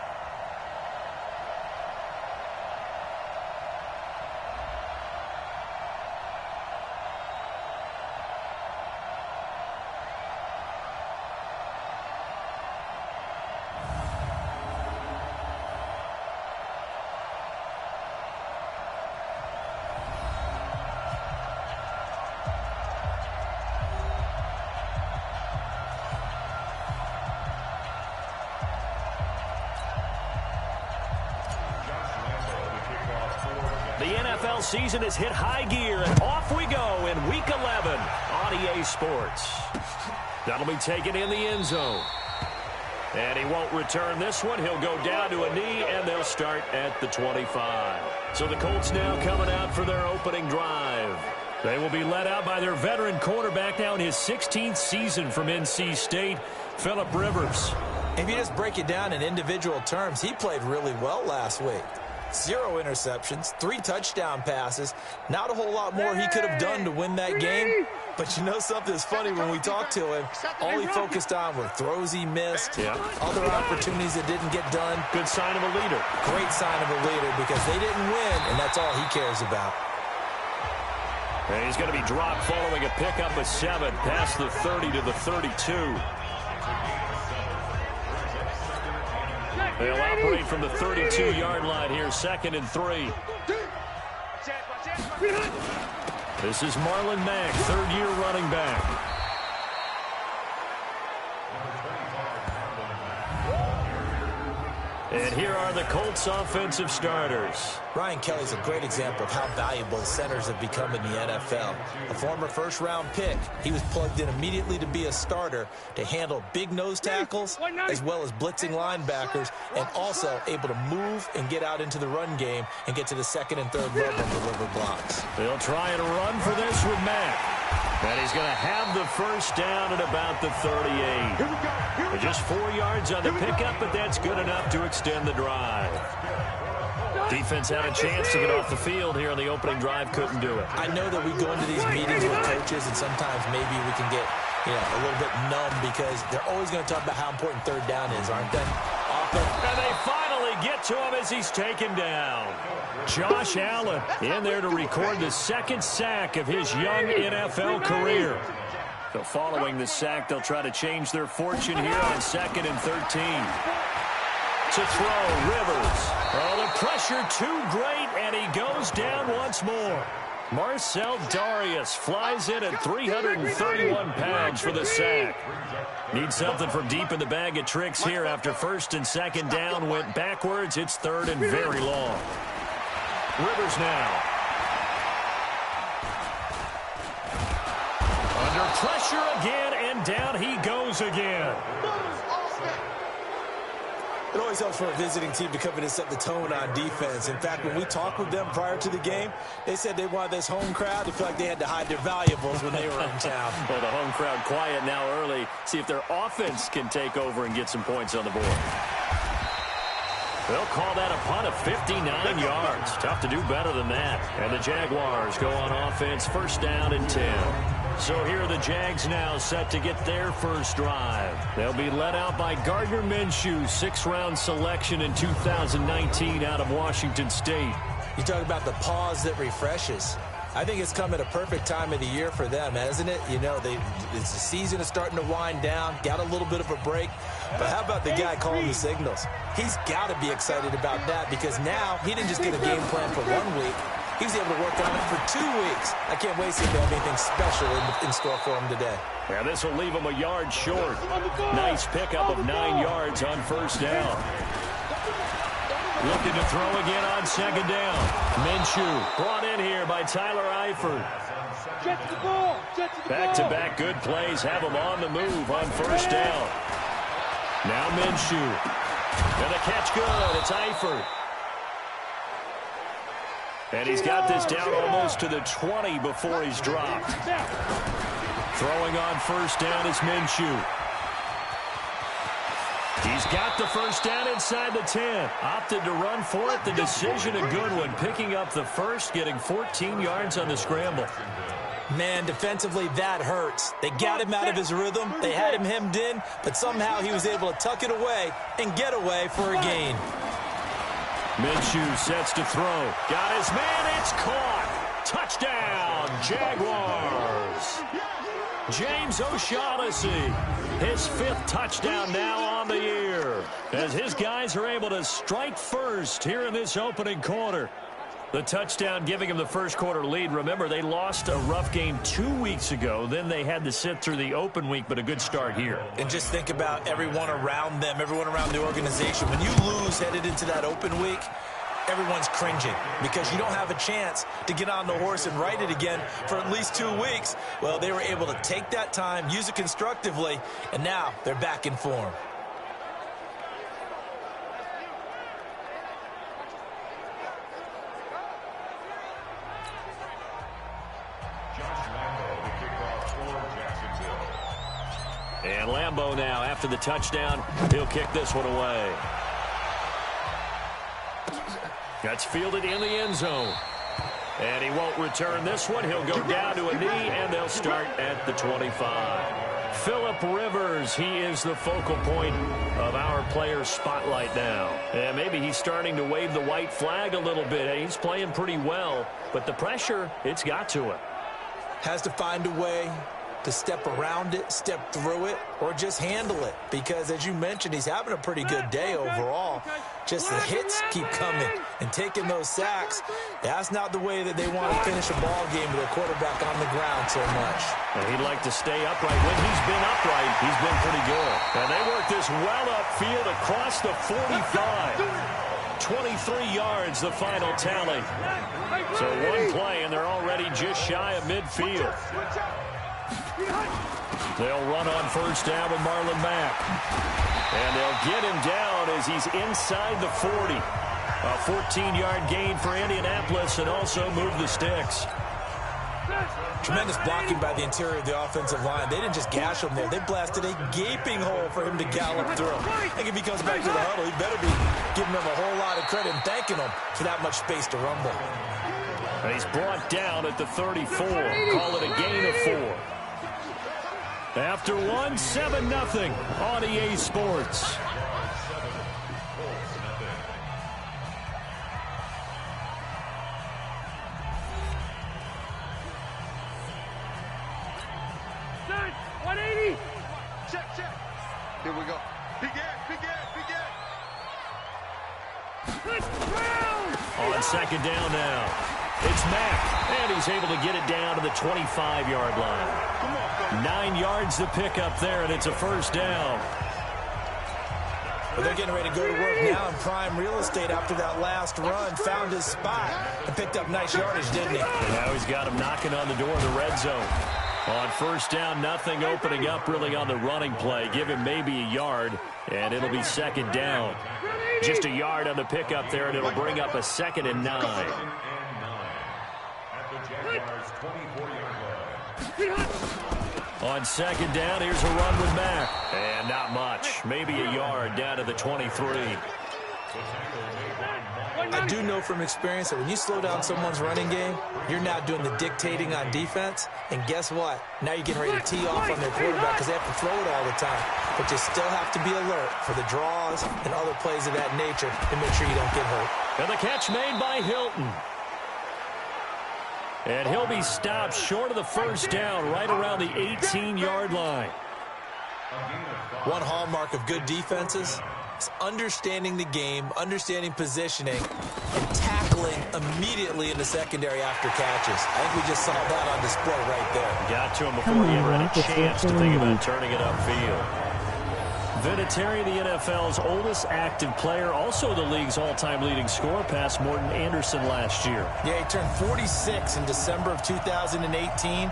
The NFL season has hit high gear, and off we go in Week 11 on EA Sports. That'll be taken in the end zone. And he won't return this one. He'll go down to a knee, and they'll start at the 25. So the Colts now coming out for their opening drive. They will be led out by their veteran quarterback now in his 16th season from NC State, Phillip Rivers. If you just break it down in individual terms, he played really well last week. 0 interceptions, 3 touchdown passes. Not a whole lot more he could have done to win that game. But you know something's funny, when we talked to him, all he focused on were throws he missed, other opportunities that didn't get done. Good sign of a leader. Great sign of a leader, because they didn't win, and that's all he cares about. And he's going to be dropped following a pickup of 7 past the 30 to the 32. They'll operate from the 32-yard line here, 2nd and 3. This is Marlon Mack, 3rd-year running back. And here are the Colts offensive starters. Ryan Kelly's a great example of how valuable centers have become in the NFL. A former first-round pick, he was plugged in immediately to be a starter to handle big nose tackles as well as blitzing linebackers, and also able to move and get out into the run game and get to the 2nd and 3rd level and deliver blocks. They'll try and run for this with Mack. And he's going to have the first down at about the 38. Just 4 yards on the pickup, but that's good enough to extend the drive. Defense had a chance to get off the field here on the opening drive, couldn't do it. I know that we go into these meetings with coaches, and sometimes maybe we can get a little bit numb because they're always going to talk about how important third down is, aren't they? And they finally get to him as he's taken down. Josh Allen in there to record the second sack of his young NFL career. So following the sack, they'll try to change their fortune here on 2nd and 13. To throw, Rivers. Oh, the pressure too great, and he goes down once more. Marcel Darius flies in at 331 pounds for the sack. Needs something from deep in the bag of tricks here after 1st and 2nd down went backwards. It's 3rd and very long. Rivers now. Under pressure again, and down he goes again. It always helps for a visiting team to come in and set the tone on defense. In fact, when we talked with them prior to the game, they said they wanted this home crowd to feel like they had to hide their valuables when they were in town. Well, the home crowd quiet now early. See if their offense can take over and get some points on the board. They'll call that a punt of 59 yards. Tough to do better than that. And the Jaguars go on offense, 1st down and 10. So here are the Jags now set to get their first drive. They'll be led out by Gardner Minshew, 6th-round selection in 2019 out of Washington State. You talk about the pause that refreshes. I think it's come at a perfect time of the year for them, hasn't it? You know, the season is starting to wind down, got a little bit of a break. But how about the guy calling the signals? He's got to be excited about that because now he didn't just get a game plan for 1 week. He was able to work on it for 2 weeks. I can't wait to see if they have anything special in store for him today. Yeah, this will leave him a yard short. Nice pickup of 9 yards on 1st down. Looking to throw again on 2nd down. Minshew brought in here by Tyler Eifert. Back-to-back good plays have him on the move on 1st down. Now Minshew. And the catch good. It's Eifert. And he's got this down almost to the 20 before he's dropped. Throwing on 1st down is Minshew. He's got the 1st down inside the 10. Opted to run for it. The decision a good one. Picking up the 1st, getting 14 yards on the scramble. Man, defensively, that hurts. They got him out of his rhythm. They had him hemmed in, but somehow he was able to tuck it away and get away for a gain. Minshew sets to throw. Got his man. It's caught. Touchdown, Jaguars. James O'Shaughnessy, his 5th touchdown now on the year, as his guys are able to strike first here in this opening quarter. The touchdown giving him the 1st quarter lead. Remember, they lost a rough game 2 weeks ago. Then they had to sit through the open week, but a good start here. And just think about everyone around them, everyone around the organization. When you lose headed into that open week, everyone's cringing because you don't have a chance to get on the horse and ride it again for at least 2 weeks. Well, they were able to take that time, use it constructively, and now they're back in form. And Lambeau now, after the touchdown, he'll kick this one away. That's fielded in the end zone. And he won't return this one. He'll go down to a knee, and they'll start at the 25. Phillip Rivers, he is the focal point of our player spotlight now. And maybe he's starting to wave the white flag a little bit. He's playing pretty well, but the pressure, it's got to him. Has to find a way to step around it, step through it, or just handle it. Because, as you mentioned, he's having a pretty good day overall. Just the hits keep coming and taking those sacks. That's not the way that they want to finish a ball game with a quarterback on the ground so much. And he'd like to stay upright. When he's been upright, he's been pretty good. And they work this well upfield across the 45. 23 yards, the final tally. So one play, and they're already just shy of midfield. They'll run on 1st down with Marlon Mack. And they'll get him down as he's inside the 40. A 14-yard gain for Indianapolis and also move the sticks. Tremendous blocking by the interior of the offensive line. They didn't just gash him there. They blasted a gaping hole for him to gallop through. I think if he comes back to the huddle, he better be giving him a whole lot of credit and thanking him for that much space to rumble. And he's brought down at the 34. Call it a gain of 4. After one, 7-0 on EA Sports. Here we go. Big ass, big ass, big ass. On second down now. It's Mack, and he's able to get it down to the 25-yard line. 9 yards to pick up there, and it's a first down. Well, they're getting ready to go to work now in prime real estate after that last run. Found his spot and picked up nice yardage, didn't he? And now he's got him knocking on the door of the red zone. On first down, nothing opening up really on the running play. Give him maybe a yard, and it'll be second down. Just a yard on the pickup there, and it'll bring up a 2nd and 9. At the Jaguars' 24-yard line. On second down, here's a run with Mack. And not much. Maybe a yard down to the 23. I do know from experience that when you slow down someone's running game, you're now doing the dictating on defense. And guess what? Now you're getting ready to tee off on their quarterback because they have to throw it all the time. But you still have to be alert for the draws and other plays of that nature to make sure you don't get hurt. And the catch made by Hilton. And he'll be stopped short of the first down right around the 18-yard line. One hallmark of good defenses is understanding the game, understanding positioning, and tackling immediately in the secondary after catches. I think we just saw that on display right there. Got to him before he ever had a chance to think about turning it upfield. Vinatieri, the NFL's oldest active player, also the league's all-time leading scorer, past Morton Anderson last year. Yeah, he turned 46 in December of 2018.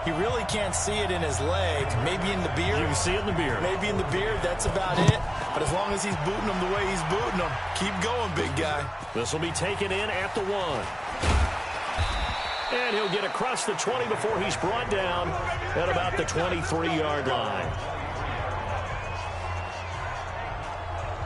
He really can't see it in his leg. Maybe in the beard. You can see it in the beard. Maybe in the beard. That's about it. But as long as he's booting him the way he's booting him, keep going, big guy. This will be taken in at the 1. And he'll get across the 20 before he's brought down at about the 23-yard line.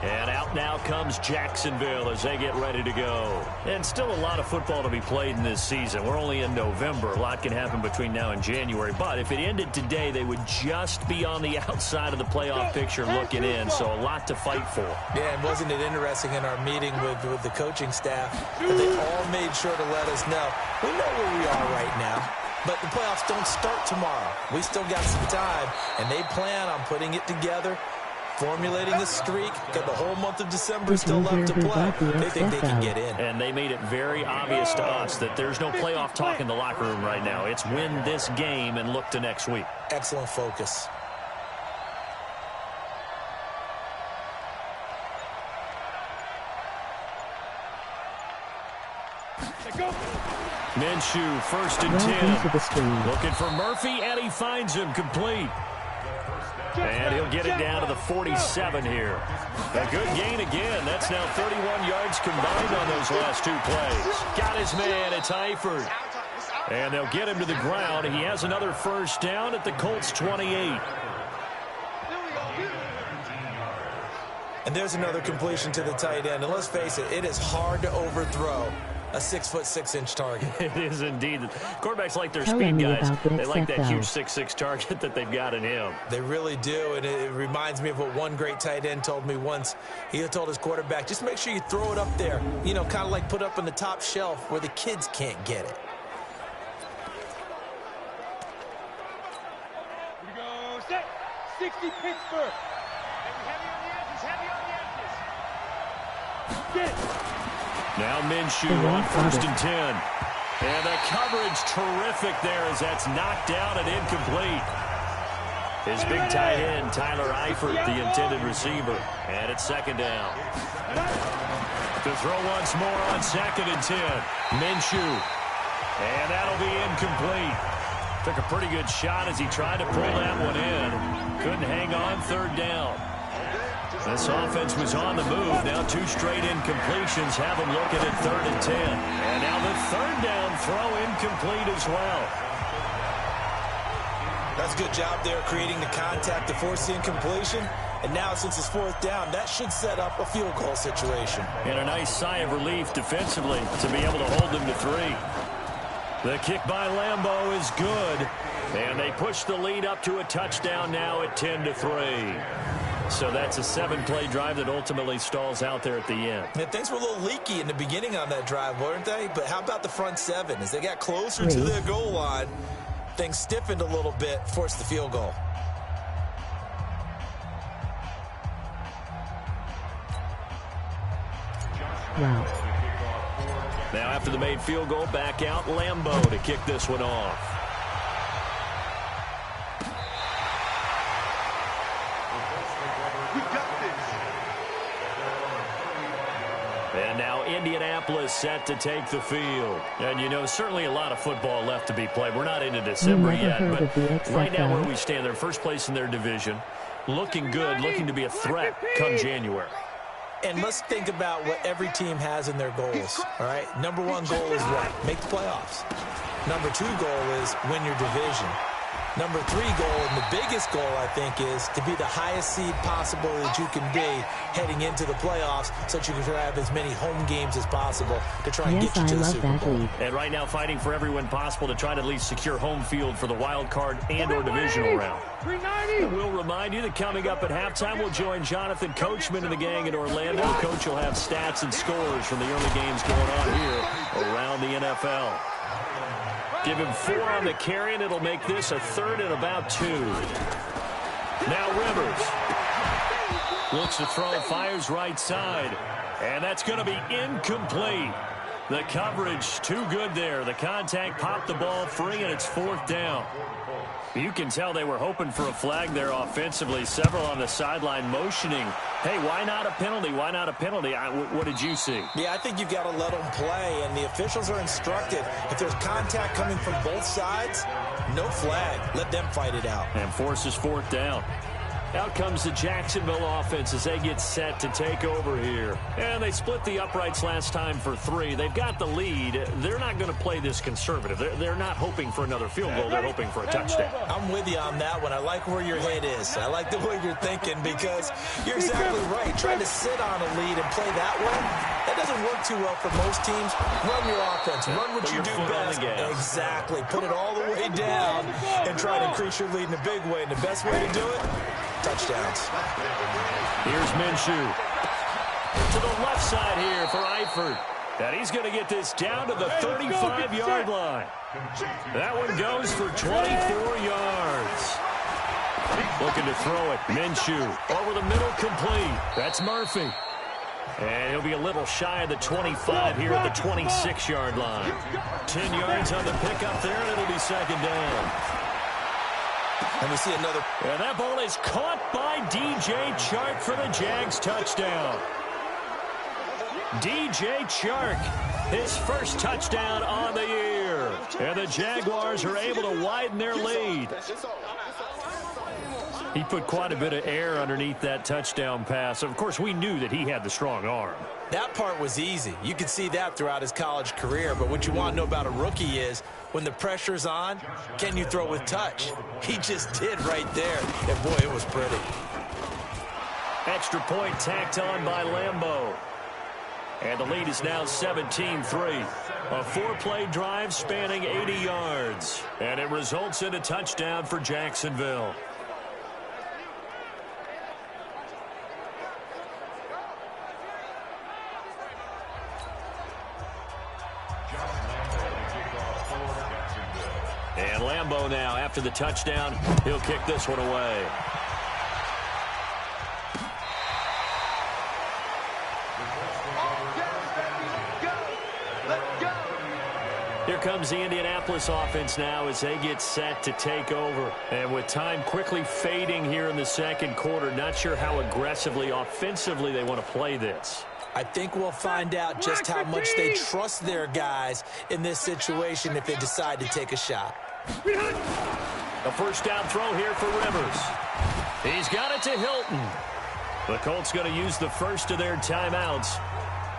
And out now comes Jacksonville as they get ready to go. And still a lot of football to be played in this season. We're only in November. A lot can happen between now and January. But if it ended today, they would just be on the outside of the playoff picture looking in. So a lot to fight for. Yeah, and wasn't it interesting in our meeting with the coaching staff that they all made sure to let us know, we know where we are right now. But the playoffs don't start tomorrow. We still got some time, and they plan on putting it together, formulating a streak. Got the whole month of December still left to play. They think they can get in. And they made it very obvious to us that there's no playoff talk in the locker room right now. It's win this game and look to next week. Excellent focus. Minshew, 1st and 10. Looking for Murphy, and he finds him complete. And he'll get it down to the 47 here. A good gain again. That's now 31 yards combined on those last 2 plays. Got his man. It's Eifert. And they'll get him to the ground. He has another first down at the Colts 28. And there's another completion to the tight end. And let's face it, it is hard to overthrow a 6'6" target. It is indeed. Quarterbacks like their speed guys. They like that huge 6'6" target that they've got in him. They really do, and it reminds me of what one great tight end told me once. He told his quarterback, just make sure you throw it up there, you know, kind of like put up on the top shelf where the kids can't get it. Here we go, set, 60 Pittsburgh. Heavy on the edges, heavy on the edges. Get it. Now Minshew on 1st and 10. And the coverage terrific there as that's knocked down and incomplete. His big tight end, Tyler Eifert, the intended receiver. And it's 2nd down. To throw once more on 2nd and 10. Minshew. And that'll be incomplete. Took a pretty good shot as he tried to pull that one in. Couldn't hang on, 3rd down. This offense was on the move. Now 2 straight incompletions have them looking at 3rd and 10. And now the 3rd down throw incomplete as well. That's a good job there creating the contact to force the incompletion. And now, since it's fourth down, that should set up a field goal situation. And a nice sigh of relief defensively to be able to hold them to 3. The kick by Lambeau is good. And they push the lead up to a touchdown now at 10-3. So that's a 7-play drive that ultimately stalls out there at the end. And things were a little leaky in the beginning on that drive, weren't they? But how about the front 7? As they got closer to the goal line, things stiffened a little bit, forced the field goal. Wow. Now after the made field goal, back out Lambeau to kick this one off. And now Indianapolis set to take the field. And, you know, certainly a lot of football left to be played. We're not into December yet, but right now where we stand, they're first place in their division. Looking good, looking to be a threat come January. And let's think about what every team has in their goals, all right? Number 1 goal is what? Make the playoffs. Number 2 goal is win your division. Number 3 goal, and the biggest goal, I think, is to be the highest seed possible that you can be heading into the playoffs so that you can have as many home games as possible to try and get you to the Super Bowl. And right now fighting for every win possible to try to at least secure home field for the wild card and or divisional round. We'll remind you that coming up at halftime, we'll join Jonathan Coachman and the gang in Orlando. Coach will have stats and scores from the early games going on here around the NFL. Give him 4 on the carry, and it'll make this a 3rd and about 2. Now Rivers looks to throw, fires right side, and that's going to be incomplete. The coverage too good there. The contact popped the ball free, and it's 4th down. You can tell they were hoping for a flag there offensively. Several on the sideline motioning, hey, why not a penalty? Why not a penalty? What did you see? Yeah, I think you've got to let them play, and the officials are instructed. If there's contact coming from both sides, no flag. Let them fight it out. And forces 4th down. Out comes the Jacksonville offense as they get set to take over here. And they split the uprights last time for 3. They've got the lead. They're not going to play this conservative. They're not hoping for another field goal. They're hoping for a touchdown. I'm with you on that one. I like where your head is. I like the way you're thinking because you're exactly right. Trying to sit on a lead and play that way, that doesn't work too well for most teams. Run your offense. Run what you do best. Exactly. Put it all the way down and try to increase your lead in a big way. And the best way to do it, touchdowns. Here's Minshew. To the left side here for Eifert. And he's going to get this down to the 35-yard line. That one goes for 24 yards. Looking to throw it. Minshew over the middle, complete. That's Murphy. And he'll be a little shy of the 25 here at the 26-yard line. 10 yards on the pickup there, and it'll be 2nd down. And we see another. And that ball is caught by DJ Chark for the Jags touchdown. DJ Chark, his first touchdown on the year. And the Jaguars are able to widen their lead. He put quite a bit of air underneath that touchdown pass. Of course, we knew that he had the strong arm. That part was easy. You could see that throughout his college career. But what you want to know about a rookie is when the pressure's on, can you throw with touch? He just did right there. And, boy, it was pretty. Extra point tacked on by Lambeau. And the lead is now 17-3. A 4-play drive spanning 80 yards. And it results in a touchdown for Jacksonville. And Lambeau now, after the touchdown, he'll kick this one away. Here comes the Indianapolis offense now as they get set to take over. And with time quickly fading here in the second quarter, not sure how aggressively, offensively they want to play this. I think we'll find out just how much they trust their guys in this situation if they decide to take a shot. A first down throw here for Rivers. He's got it to Hilton. The Colts going to use the first of their timeouts.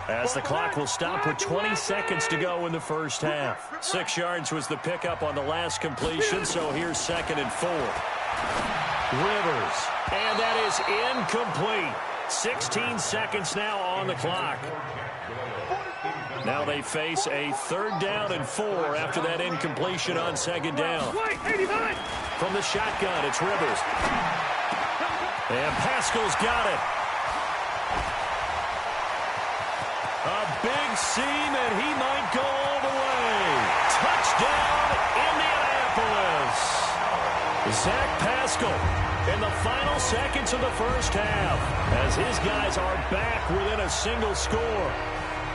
as the clock will stop with 20 seconds to go in the first half. 6 yards was the pickup on the last completion, so here's 2nd and 4. Rivers, and that is incomplete. 16 seconds now on the clock. Now they face a 3rd down and 4 after that incompletion on 2nd down. From the shotgun, it's Rivers. And Pascal's got it. A big seam, and he might go all the way. Touchdown, Indianapolis. Zach Pascal in the final seconds of the first half as his guys are back within a single score.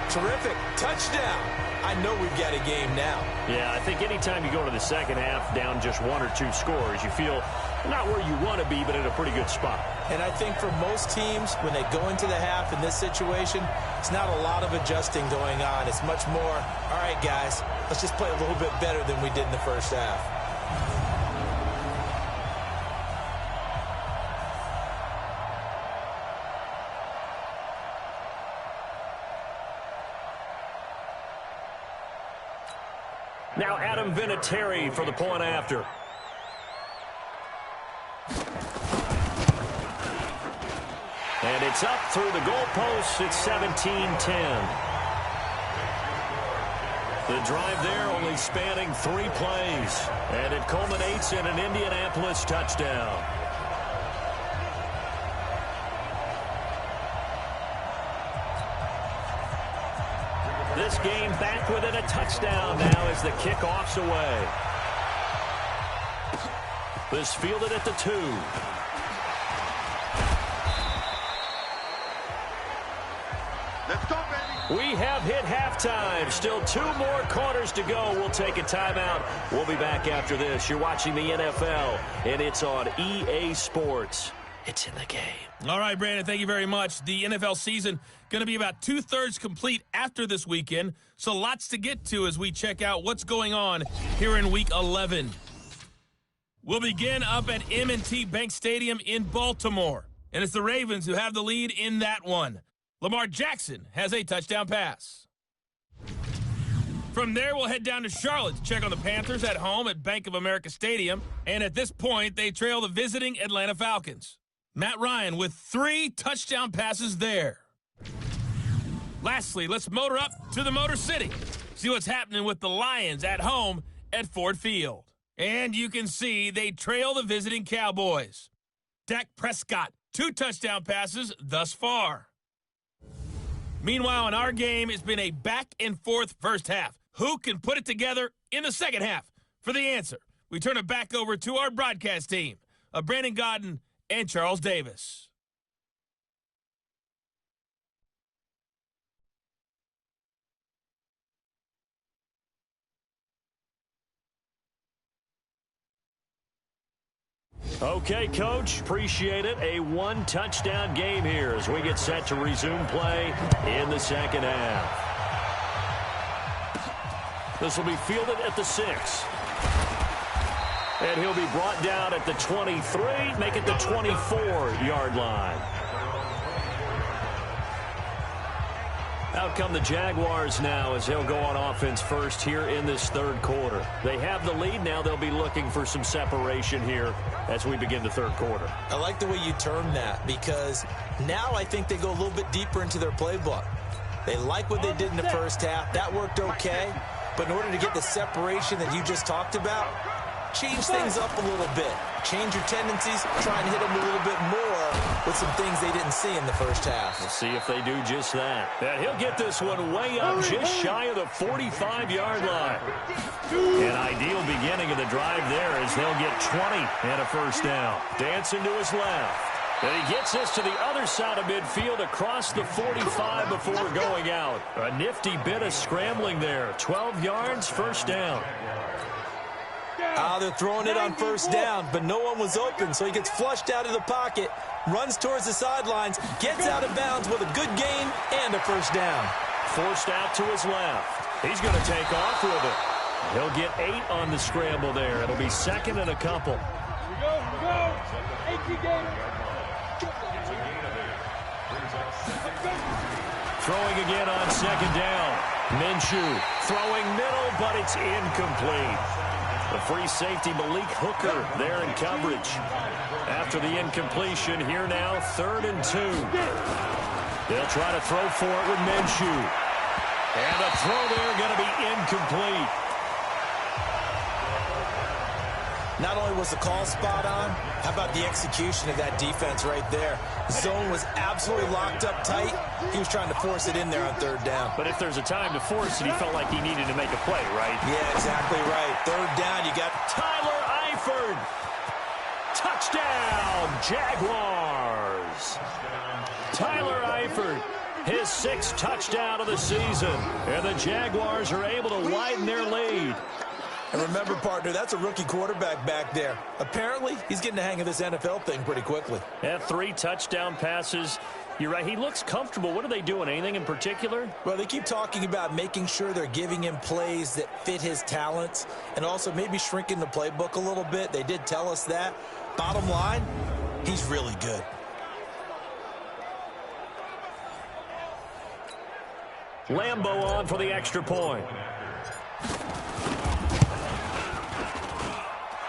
Terrific. Touchdown. I know we've got a game now. Yeah, I think anytime you go to the second half down just 1 or 2 scores, you feel not where you want to be, but in a pretty good spot. And I think for most teams, when they go into the half in this situation, it's not a lot of adjusting going on. It's much more, all right, guys, let's just play a little bit better than we did in the first half. Now Adam Vinatieri for the point after. And it's up through the goalposts. It's 17-10. The drive there only spanning 3 plays. And it culminates in an Indianapolis touchdown. This game back within a touchdown now as the kickoff's away. This fielded at the 2. Let's go, baby. We have hit halftime. Still 2 more quarters to go. We'll take a timeout. We'll be back after this. You're watching the NFL, and it's on EA Sports. It's in the game. All right, Brandon, thank you very much. The NFL season going to be about 2/3 complete after this weekend, so lots to get to as we check out what's going on here in Week 11. We'll begin up at M&T Bank Stadium in Baltimore, and it's the Ravens who have the lead in that one. Lamar Jackson has a touchdown pass. From there, we'll head down to Charlotte to check on the Panthers at home at Bank of America Stadium, and at this point, they trail the visiting Atlanta Falcons. Matt Ryan with 3 touchdown passes there. Lastly, let's motor up to the Motor City. See what's happening with the Lions at home at Ford Field. And you can see they trail the visiting Cowboys. Dak Prescott, 2 touchdown passes thus far. Meanwhile, in our game, it's been a back-and-forth first half. Who can put it together in the second half? For the answer, we turn it back over to our broadcast team of Brandon Godden and Charles Davis. Okay, Coach, appreciate it. A 1-touchdown game here as we get set to resume play in the second half. This will be fielded at the 6. And he'll be brought down at the 23, make it the 24-yard line. Out come the Jaguars now as they'll go on offense first here in this 3rd quarter. They have the lead now. They'll be looking for some separation here as we begin the 3rd quarter. I like the way you term that because now I think they go a little bit deeper into their playbook. They like what they did in the first half. That worked okay. But in order to get the separation that you just talked about, change things up a little bit. Change your tendencies. Try and hit them a little bit more with some things they didn't see in the first half. We'll see if they do just that. And he'll get this one way up just shy of the 45-yard line. An ideal beginning of the drive there as they'll get 20 and a first down. Dancing to his left. And he gets this to the other side of midfield across the 45 before going out. A nifty bit of scrambling there. 12 yards, first down. They're throwing it on first down, but no one was open, so he gets flushed out of the pocket, runs towards the sidelines, gets out of bounds with a good gain and a first down. Forced out to his left. He's going to take off with it. He'll get 8 on the scramble there. It'll be 2nd and a couple. Here we go. 18 Gators. throwing again on second down. Minshew throwing middle, but it's incomplete. The free safety, Malik Hooker, there in coverage. After the incompletion, here now, 3rd and 2. They'll try to throw for it with Minshew. And the throw there going to be incomplete. Not only was the call spot on, how about the execution of that defense right there? The zone was absolutely locked up tight. He was trying to force it in there on 3rd down. But if there's a time to force it, he felt like he needed to make a play, right? Yeah, exactly right. 3rd down, you got Tyler Eifert. Touchdown, Jaguars. Tyler Eifert, his 6th touchdown of the season. And the Jaguars are able to widen their lead. And remember, partner, that's a rookie quarterback back there. Apparently, he's getting the hang of this NFL thing pretty quickly. Yeah, 3 touchdown passes. You're right, he looks comfortable. What are they doing? Anything in particular? Well, they keep talking about making sure they're giving him plays that fit his talents and also maybe shrinking the playbook a little bit. They did tell us that. Bottom line, he's really good. Lambeau on for the extra point.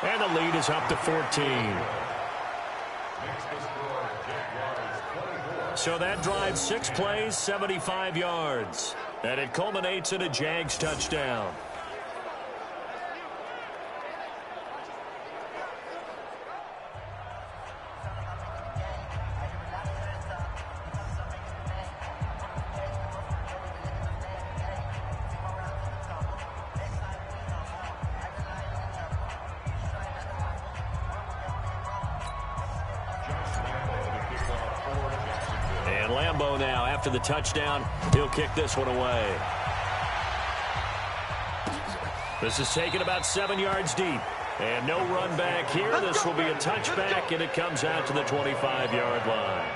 And the lead is up to 14. So that drives 6 plays, 75 yards. And it culminates in a Jags touchdown. Lambeau now, after the touchdown, he'll kick this one away. This is taken about 7 yards deep. And no run back here. This will be a touchback, and it comes out to the 25-yard line.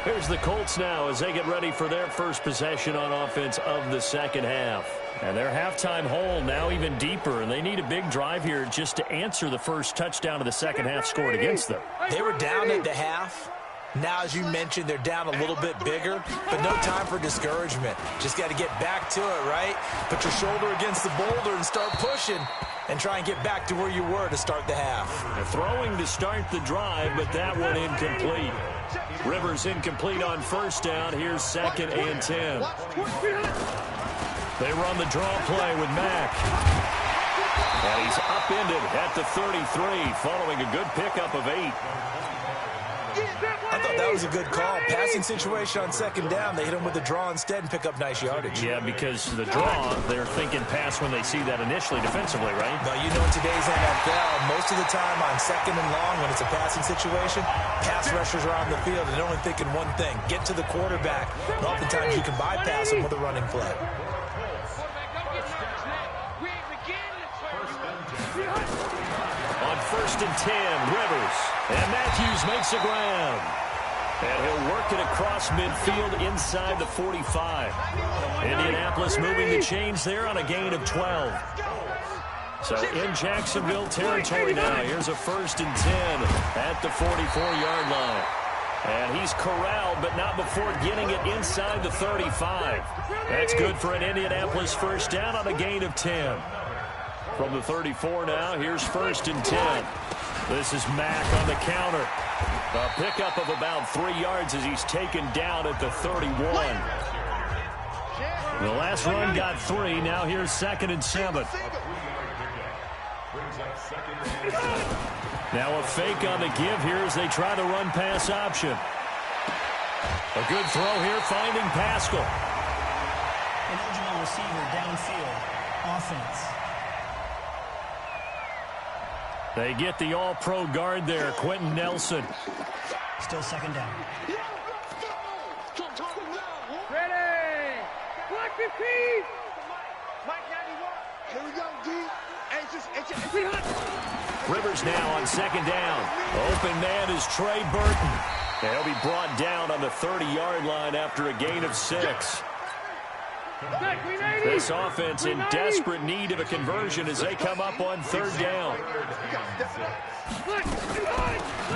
Here's the Colts now as they get ready for their first possession on offense of the second half. And their halftime hole now even deeper, and they need a big drive here just to answer the first touchdown of the second half scored against them. They were down at the half. Now, as you mentioned, they're down a little bit bigger, but no time for discouragement. Just got to get back to it, right? Put your shoulder against the boulder and start pushing and try and get back to where you were to start the half. They're throwing to start the drive, but that one incomplete. Rivers incomplete on first down. Here's 2nd and 10. They run the draw play with Mack. And he's upended at the 33 following a good pickup of 8. I thought that was a good call. Passing situation on second down. They hit him with the draw instead and pick up nice yardage. Yeah, because the draw, they're thinking pass when they see that initially defensively, right? But you know, in today's NFL, most of the time on second and long, when it's a passing situation, pass rushers are on the field and they're only thinking one thing, get to the quarterback. And oftentimes you can bypass them with a running play. On 1st and 10, Rivers. And Matthews makes the ground. And he'll work it across midfield inside the 45. Indianapolis moving the chains there on a gain of 12. So in Jacksonville territory now. Here's a 1st and 10 at the 44-yard line. And he's corralled, but not before getting it inside the 35. That's good for an Indianapolis first down on a gain of 10. From the 34 now, here's 1st and 10. This is Mack on the counter. A pickup of about 3 yards as he's taken down at the 31. The last run got 3. Now here's 2nd and 7. Now a fake on the give here as they try the run-pass option. A good throw here, finding Pascal. An eligible receiver downfield. Offense. They get the all-pro guard there, Quentin Nelson. Still second down. Ready! Block 15! Mike 91. Here we go, D. Rivers now on second down. Open man is Trey Burton. And he'll be brought down on the 30-yard line after a gain of 6. This offense in desperate need of a conversion as they come up on 3rd down.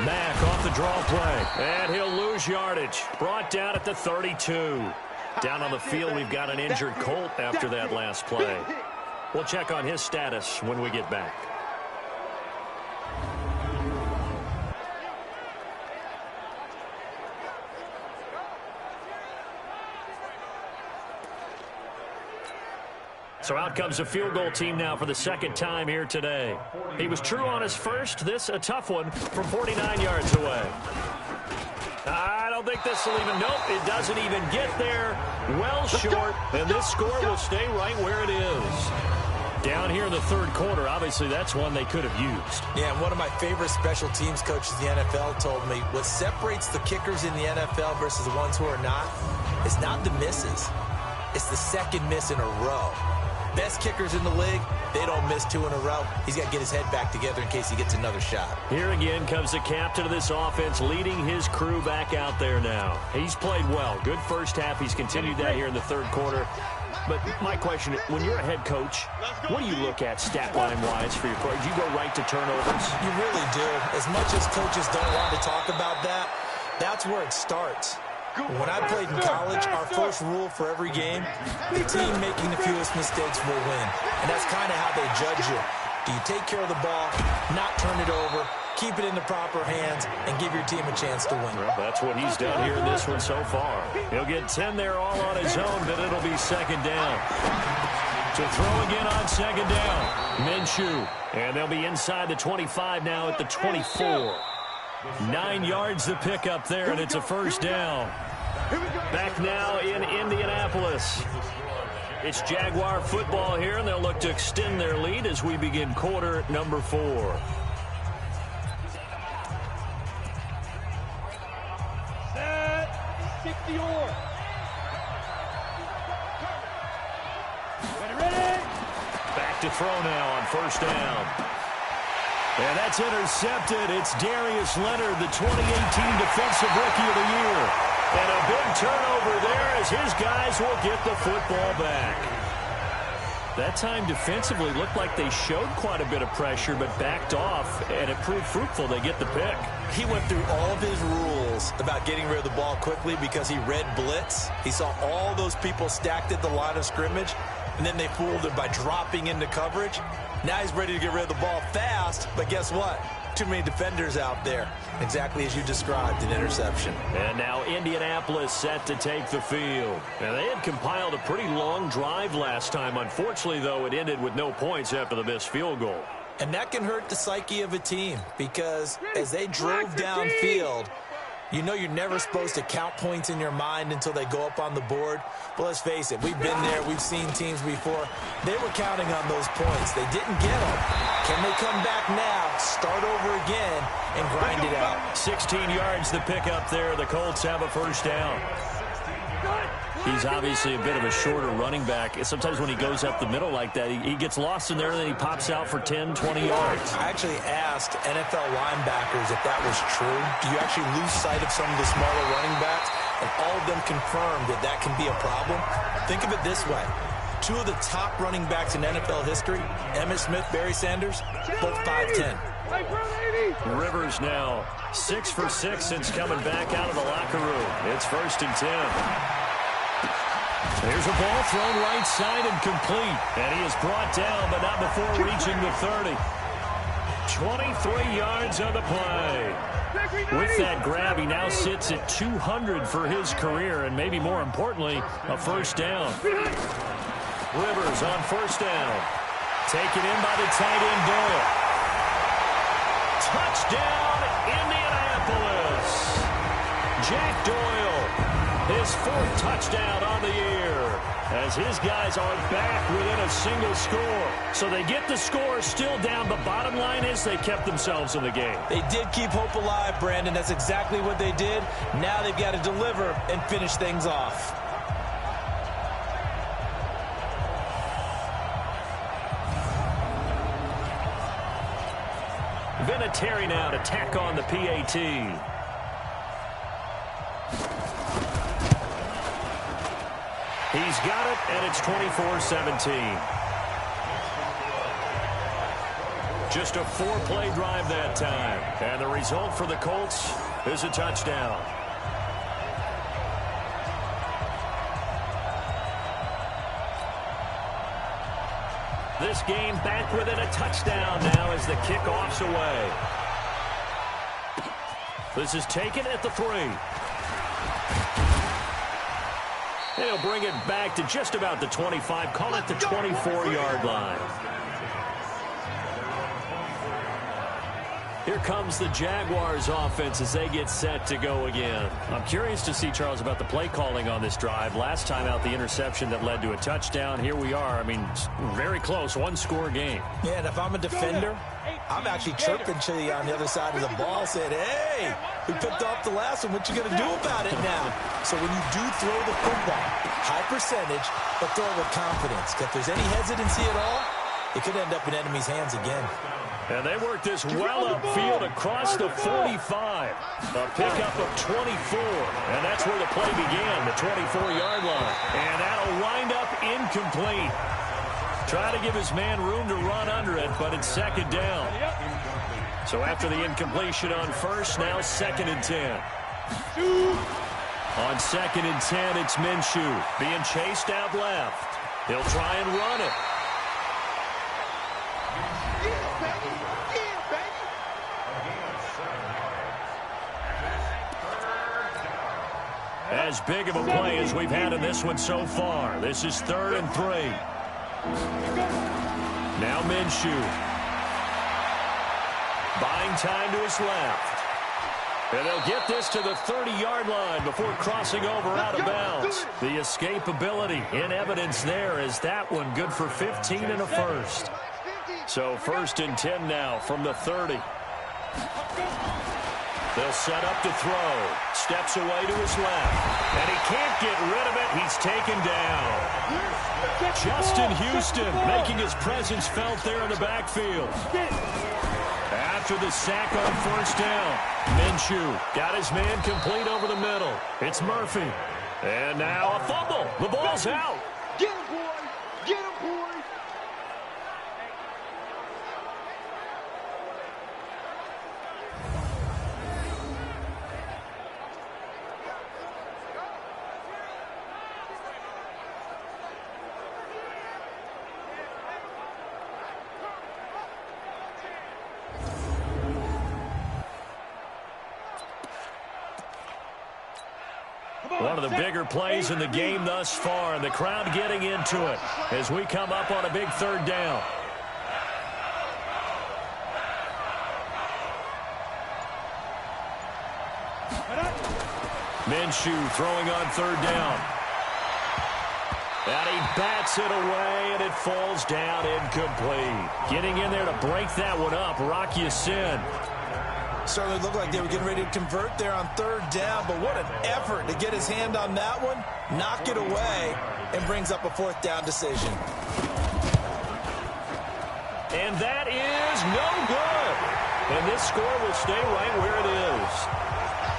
Mack off the draw play. And he'll lose yardage. Brought down at the 32. Down on the field, we've got an injured Colt after that last play. We'll check on his status when we get back. So out comes a field goal team now for the second time here today. He was true on his first. This a tough one from 49 yards away. I don't think this will even, nope, it doesn't even get there. Well short, and this score will stay right where it is. Down here in the third quarter, obviously that's one they could have used. Yeah, and one of my favorite special teams coaches in the NFL told me what separates the kickers in the NFL versus the ones who are not is not the misses. It's the second miss in a row. Best kickers in the league, they don't miss 2 in a row. He's got to get his head back together in case he gets another shot. Here again comes the captain of this offense leading his crew back out there now. He's played well. Good first half. He's continued that here in the third quarter. But my question, when you're a head coach, what do you look at stat line-wise for your pro? Do you go right to turnovers? You really do. As much as coaches don't want to talk about that, that's where it starts. When I played in college, our first rule for every game, the team making the fewest mistakes will win. And that's kind of how they judge you. Do you take care of the ball, not turn it over, keep it in the proper hands, and give your team a chance to win? Well, that's what he's done here in this one so far. He'll get 10 there all on his own, but it'll be second down. To throw again on second down, Minshew. And they'll be inside the 25 now at the 24. 9 yards to pick up there, and it's a first down. Back now in Indianapolis. It's Jaguar football here, and they'll look to extend their lead as we begin quarter number 4. Set, 60 or. Ready. Back to throw now on first down. And that's intercepted. It's Darius Leonard, the 2018 Defensive Rookie of the Year. And a big turnover there as his guys will get the football back. That time defensively looked like they showed quite a bit of pressure but backed off, and it proved fruitful. They get the pick. He went through all of his rules about getting rid of the ball quickly because he read blitz. He saw all those people stacked at the line of scrimmage, and then they fooled him by dropping into coverage. Now he's ready to get rid of the ball fast, but guess what? Too many defenders out there. Exactly as you described, an interception. And now Indianapolis set to take the field. Now they had compiled a pretty long drive last time. Unfortunately, though, it ended with no points after the missed field goal. And that can hurt the psyche of a team because as they drove downfield, you know you're never supposed to count points in your mind until they go up on the board. But let's face it, we've been there. We've seen teams before. They were counting on those points. They didn't get them. Can they come back now, start over again, and grind it out? 16 yards to pick up there. The Colts have a first down. He's obviously a bit of a shorter running back. Sometimes when he goes up the middle like that, he gets lost in there, and then he pops out for 10, 20 yards. I actually asked NFL linebackers if that was true. Do you actually lose sight of some of the smaller running backs? And all of them confirmed that that can be a problem. Think of it this way. 2 of the top running backs in NFL history, Emmitt Smith, Barry Sanders, both 5'10". Rivers now 6 for 6 since coming back out of the locker room. It's 1st and 10. Here's a ball thrown right side and complete. And he is brought down, but not before reaching the 30. 23 yards on the play. With that grab, he now sits at 200 for his career, and maybe more importantly, a first down. Rivers on first down. Taken in by the tight end, Doyle. Touchdown, Indianapolis. Jack Doyle, his 4th touchdown on the year, as his guys are back within a single score. So they get the score still down, but bottom line is they kept themselves in the game. They did keep hope alive, Brandon. That's exactly what they did. Now they've got to deliver and finish things off. Vinatieri now to tack on the PAT. He's got it, and it's 24-17. Just a 4-play drive that time. And the result for the Colts is a touchdown. This game back within a touchdown now as the kickoff's away. This is taken at the 3. And he'll bring it back to just about the 25. Call it the 24-yard line. Here comes the Jaguars offense as they get set to go again. I'm curious to see, Charles, about the play calling on this drive. Last time out, the interception that led to a touchdown. Here we are. I mean, very close, one-score game. Yeah, and if I'm a defender, I'm actually chirping to you on the other side of the ball, saying, hey, we picked off the last one. What you going to do about it now? So when you do throw the football, high percentage, but throw it with confidence. If there's any hesitancy at all, it could end up in enemy's hands again. And they work this well upfield across the 45. A pickup of 24. And that's where the play began, the 24-yard line. And that'll wind up incomplete. Try to give his man room to run under it, but it's second down. So after the incompletion on first, now 2nd and 10. On 2nd and 10, it's Minshew being chased out left. He'll try and run it. As big of a play as we've had in this one so far. This is 3rd and 3. Now Minshew. Buying time to his left. And they'll get this to the 30-yard line before crossing over out of bounds. The escapability in evidence there as that one good for 15 and a first. So 1st and 10 now from the 30. They'll set up to throw. Steps away to his left. And he can't get rid of it. He's taken down. Justin Houston making his presence felt there in the backfield. After the sack on 1st down, Minshew got his man complete over the middle. It's Murphy. And now a fumble. The ball's out. Get him, boy. Get him, boy. One of the bigger plays in the game thus far, and the crowd getting into it as we come up on a big 3rd down. Minshew throwing on 3rd down. And he bats it away, and it falls down incomplete. Getting in there to break that one up, Rock Ya-Sin. Certainly looked like they were getting ready to convert there on 3rd down, but what an effort to get his hand on that one, knock it away, and brings up a 4th down decision. And that is no good. And this score will stay right where it is.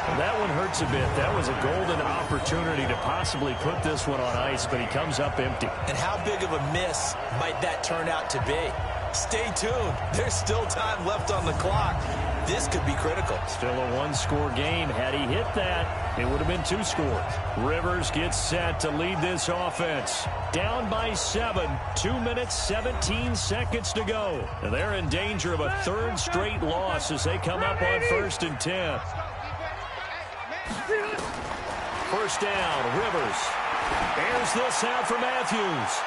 And that one hurts a bit. That was a golden opportunity to possibly put this one on ice, but he comes up empty. And how big of a miss might that turn out to be? Stay tuned. There's still time left on the clock. This could be critical. Still a one-score game. Had he hit that, it would have been 2 scores. Rivers gets set to lead this offense. Down by 7, 2 minutes, 17 seconds to go. And they're in danger of a 3rd straight loss as they come up on 1st and 10. 1st down, Rivers. Airs this out for Matthews.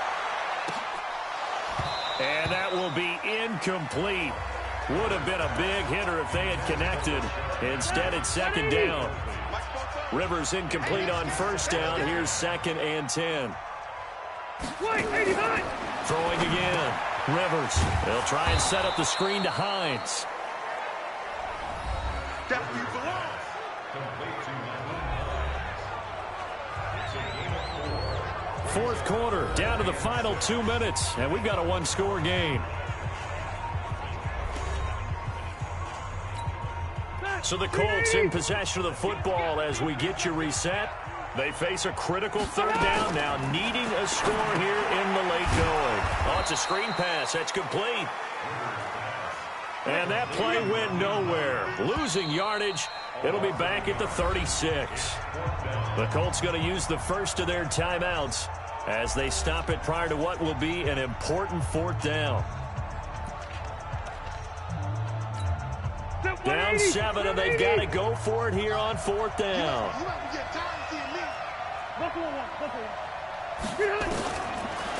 And that will be incomplete. Would have been a big hitter if they had connected. Instead, it's 2nd down. Rivers incomplete on 1st down. Here's 2nd and 10. Throwing again. Rivers. They'll try and set up the screen to Hines. 4th quarter, down to the final 2 minutes, and we've got a 1-score game. So the Colts in possession of the football as we get you reset. They face a critical 3rd down now, needing a score here in the late going. Oh, it's a screen pass. That's complete. And that play went nowhere. Losing yardage. It'll be back at the 36. The Colts going to use the first of their timeouts as they stop it prior to what will be an important 4th down. Down 7, and they've got to go for it here on 4th down.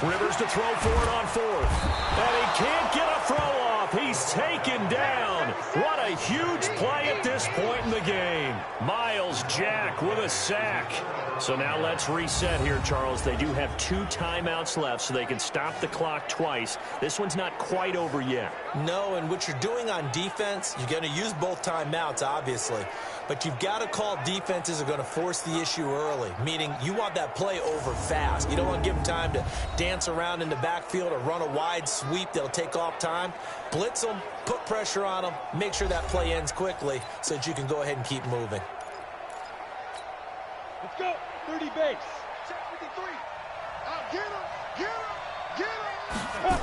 Rivers to throw for it on 4th. And he can't get a throw off. He's taken down. What a huge play at this point in the game. Miles Jack with a sack. So now let's reset here, Charles. They do have 2 timeouts left, so they can stop the clock twice. This one's not quite over yet. No, and what you're doing on defense, you're going to use both timeouts, obviously. But you've got to call defenses are going to force the issue early, meaning you want that play over fast. You don't want to give them time to dance around in the backfield or run a wide sweep that'll take off time. Blitz them, put pressure on them, make sure that play ends quickly so that you can go ahead and keep moving. Let's go. 30 base. Check 53. Get him. Get him. Get him.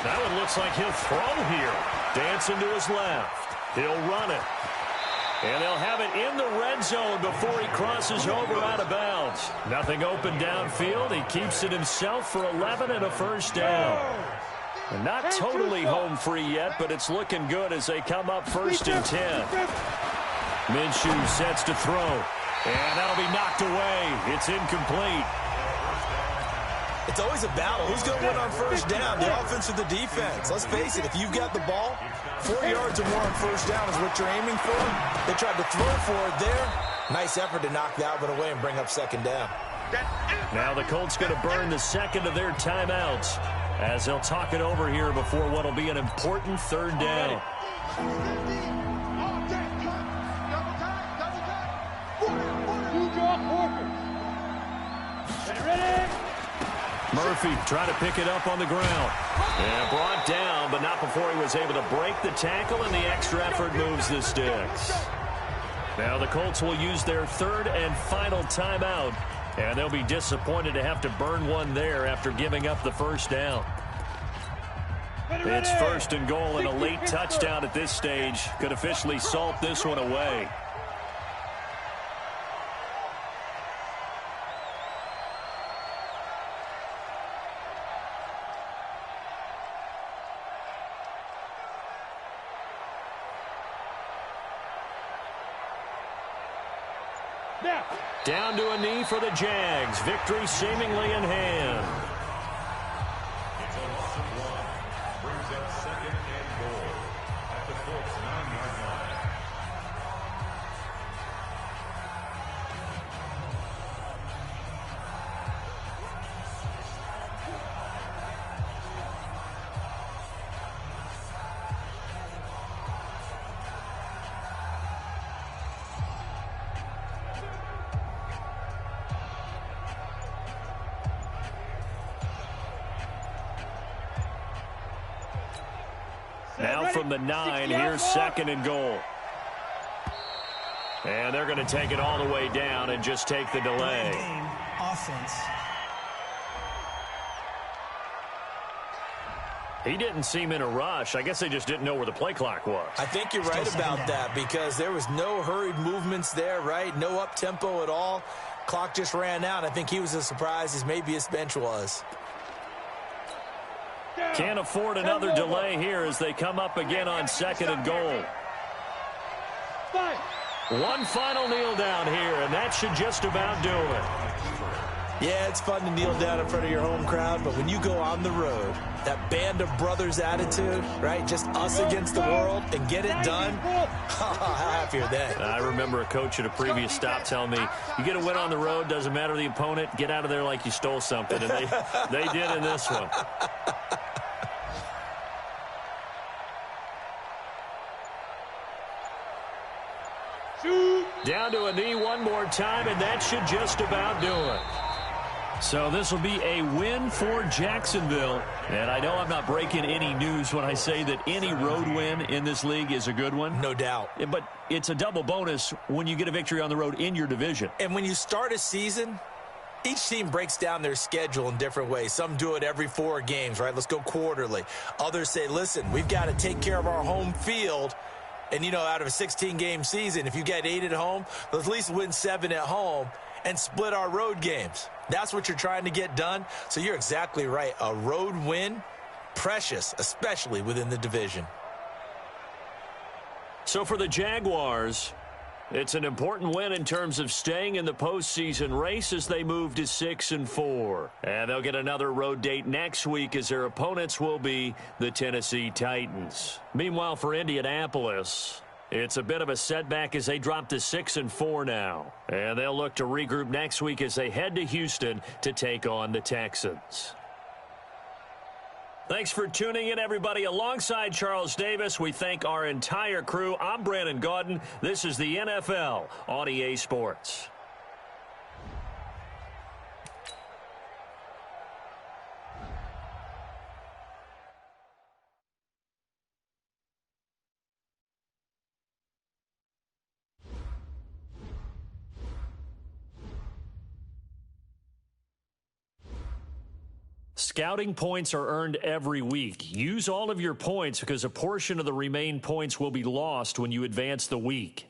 That one looks like he'll throw here. Dancing to his left. He'll run it. And they'll have it in the red zone before he crosses over out of bounds. Nothing open downfield. He keeps it himself for 11 and a 1st down. And not totally home free yet, but it's looking good as they come up 1st and 10. Minshew sets to throw. And that'll be knocked away. It's incomplete. It's always a battle. Who's going to win on 1st down, the offense or the defense? Let's face it, if you've got the ball, 4 yards or more on 1st down is what you're aiming for. They tried to throw for it there. Nice effort to knock that one away and bring up 2nd down. Now the Colts going to burn the 2nd of their timeouts as they'll talk it over here before what will be an important 3rd down. Murphy trying to pick it up on the ground. And brought down, but not before he was able to break the tackle, and the extra effort moves the sticks. Now the Colts will use their 3rd and final timeout, and they'll be disappointed to have to burn one there after giving up the 1st down. It's 1st and goal, and a late touchdown at this stage could officially salt this one away. Down to a knee for the Jags. Victory seemingly in hand. It's a loss of 1. Brings up 2nd and goal at the Colts 9-yard line. Now from the 9, here's 2nd and goal. And they're going to take it all the way down and just take the delay. Game offense. He didn't seem in a rush. I guess they just didn't know where the play clock was. I think you're right about that because there was no hurried movements there, right? No up-tempo at all. Clock just ran out. I think he was as surprised as maybe his bench was. Can't afford another delay here as they come up again on 2nd and goal. One final kneel down here, and that should just about do it. Yeah, it's fun to kneel down in front of your home crowd, but when you go on the road, that band of brothers attitude, right, just us against the world and get it done, how happy are they? I remember a coach at a previous stop telling me, you get a win on the road, doesn't matter the opponent, get out of there like you stole something, and they did in this one. Down to a knee one more time, and that should just about do it. So this will be a win for Jacksonville. And I know I'm not breaking any news when I say that any road win in this league is a good one. No doubt. But it's a double bonus when you get a victory on the road in your division. And when you start a season, each team breaks down their schedule in different ways. Some do it every 4 games, right? Let's go quarterly. Others say, listen, we've got to take care of our home field. And, you know, out of a 16-game season, if you get 8 at home, let's at least win 7 at home. and split our road games. That's what you're trying to get done. So you're exactly right. A road win, precious, especially within the division. So for the Jaguars, it's an important win in terms of staying in the postseason race as they move to 6-4. And they'll get another road date next week as their opponents will be the Tennessee Titans. Meanwhile, for Indianapolis, it's a bit of a setback as they drop to 6-4 now. And they'll look to regroup next week as they head to Houston to take on the Texans. Thanks for tuning in, everybody. Alongside Charles Davis, we thank our entire crew. I'm Brandon Gaudin. This is the NFL on EA Sports. Scouting points are earned every week. Use all of your points because a portion of the remaining points will be lost when you advance the week.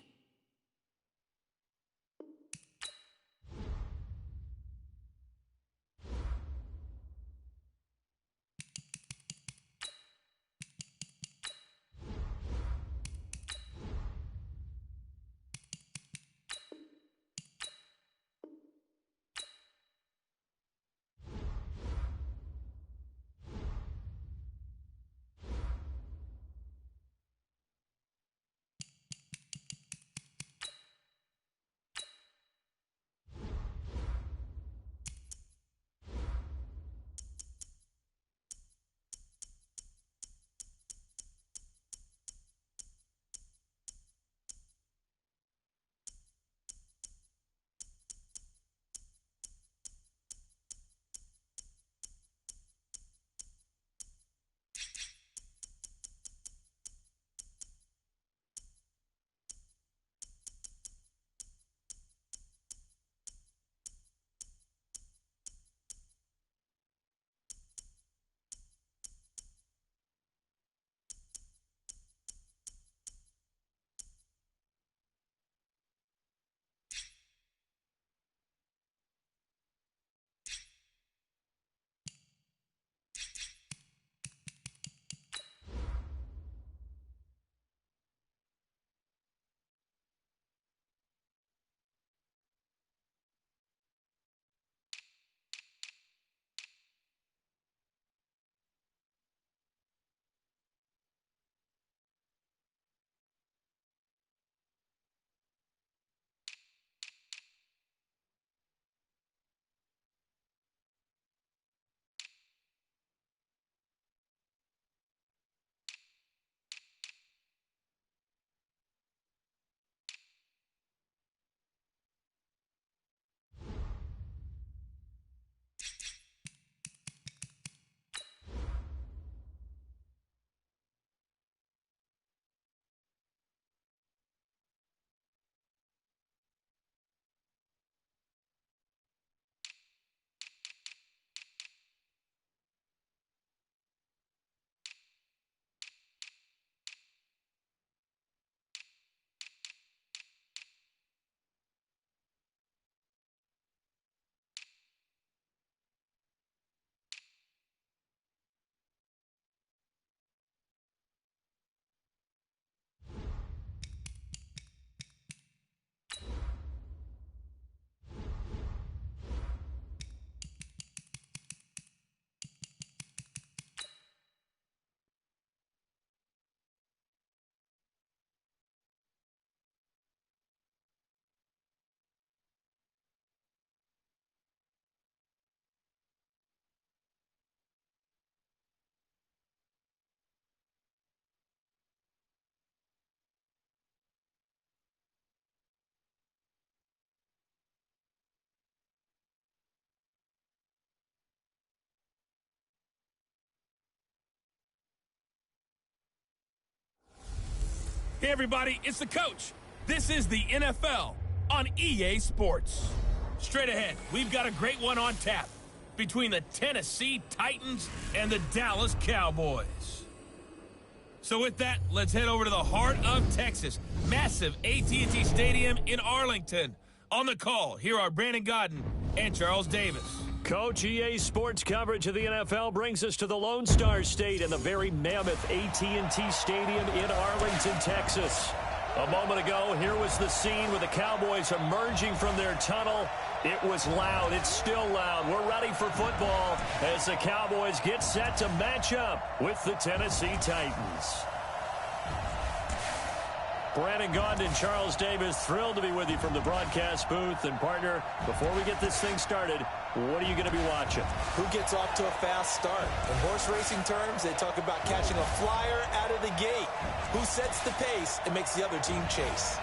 Hey, everybody, it's the coach. This is the NFL on EA Sports. Straight ahead, we've got a great one on tap between the Tennessee Titans and the Dallas Cowboys. So with that, let's head over to the heart of Texas. Massive AT&T Stadium in Arlington. On the call, here are Brandon Gaudin and Charles Davis. Coach, EA Sports coverage of the NFL brings us to the Lone Star State and the very mammoth AT&T Stadium in Arlington, Texas. A moment ago, here was the scene with the Cowboys emerging from their tunnel. It was loud. It's still loud. We're ready for football as the Cowboys get set to match up with the Tennessee Titans. Brandon Gaudin and Charles Davis, thrilled to be with you from the broadcast booth. And, partner, before we get this thing started, what are you going to be watching? Who gets off to a fast start? In horse racing terms, they talk about catching a flyer out of the gate. Who sets the pace and makes the other team chase?